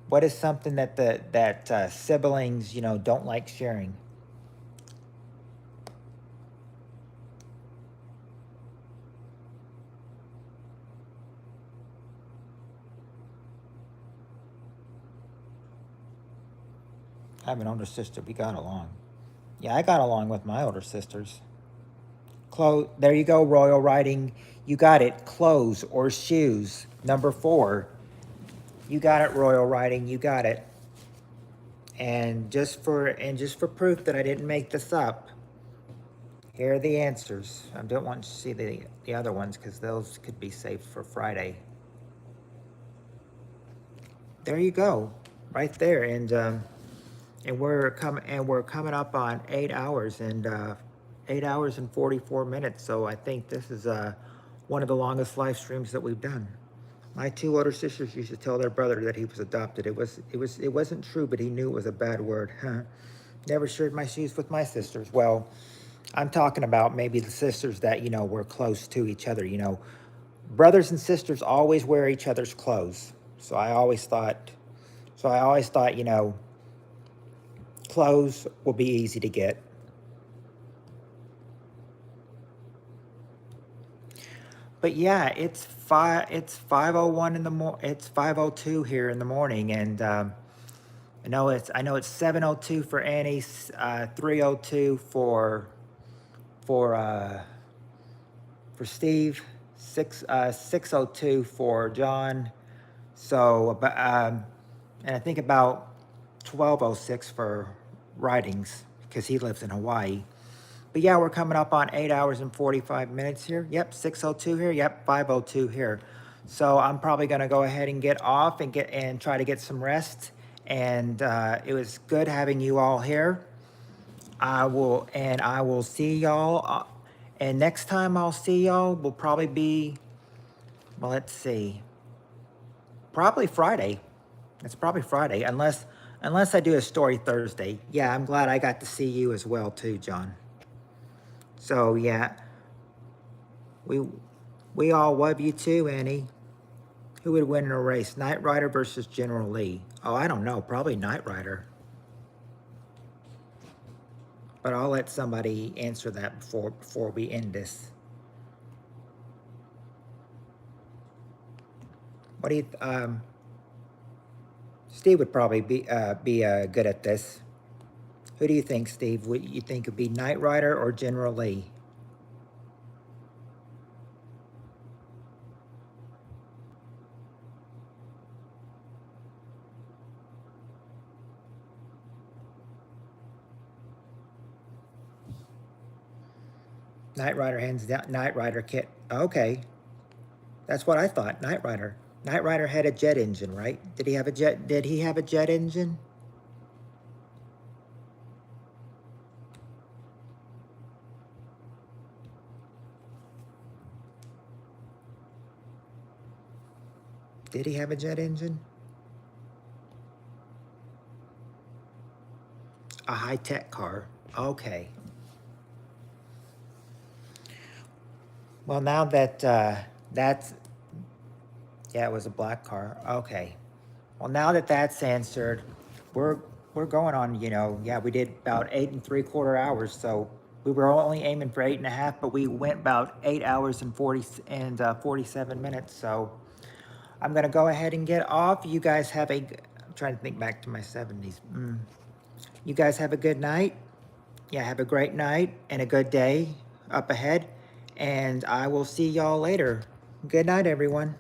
What is something that siblings, don't like sharing? I have an older sister. We got along. Yeah, I got along with my older sisters. There you go, royal writing. You got it. Clothes or shoes. Number 4. You got it, royal writing. You got it. And just for proof that I didn't make this up, here are the answers. I don't want you to see the other ones because those could be saved for Friday. There you go, right there, and we're coming up on 8 hours and 8 hours and 44 minutes. So I think this is one of the longest live streams that we've done. My 2 older sisters used to tell their brother that he was adopted. It wasn't true, but he knew it was a bad word. Never shared my shoes with my sisters. Well, I'm talking about maybe the sisters that were close to each other. Brothers and sisters always wear each other's clothes. So I always thought, clothes will be easy to get. But yeah, it's 5:01 in the it's 5:02 here in the morning, and I know it's 7:02 for Annie, 3:02 for Steve, 6:02 for John. So and I think about 12:06 for writings because he lives in Hawaii. But yeah, we're coming up on 8 hours and 45 minutes here. Yep, 6:02 here. Yep, 5:02 here. So I'm probably going to go ahead and get off and try to get some rest. And it was good having you all here. I will see y'all. And next time I'll see y'all will probably be, well, let's see, probably Friday. It's probably Friday, unless I do a story Thursday. Yeah, I'm glad I got to see you as well too, John. So yeah, we all love you too, Annie. Who would win in a race, Knight Rider versus General Lee? Oh, I don't know, probably Knight Rider. But I'll let somebody answer that before we end this. What do you? Steve would probably be good at this. Who do you think, Steve? Would you think would be Knight Rider or General Lee? Knight Rider hands down. Knight Rider kit. Okay, that's what I thought. Knight Rider. Knight Rider had a jet engine, right? Did he have a jet engine? Did he have a jet engine? A high-tech car. Okay. Well, now that that's, yeah, it was a black car. Okay. Well, now that that's answered, we're we're going on, you know, yeah, we did about 8 3/4 hours, so we were only aiming for 8.5, but we went about 8 hours and 47 minutes. So I'm gonna go ahead and get off. You guys have a, I'm trying to think back to my 70s. You guys have a good night. Yeah, have a great night and a good day up ahead. And I will see y'all later. Good night, everyone.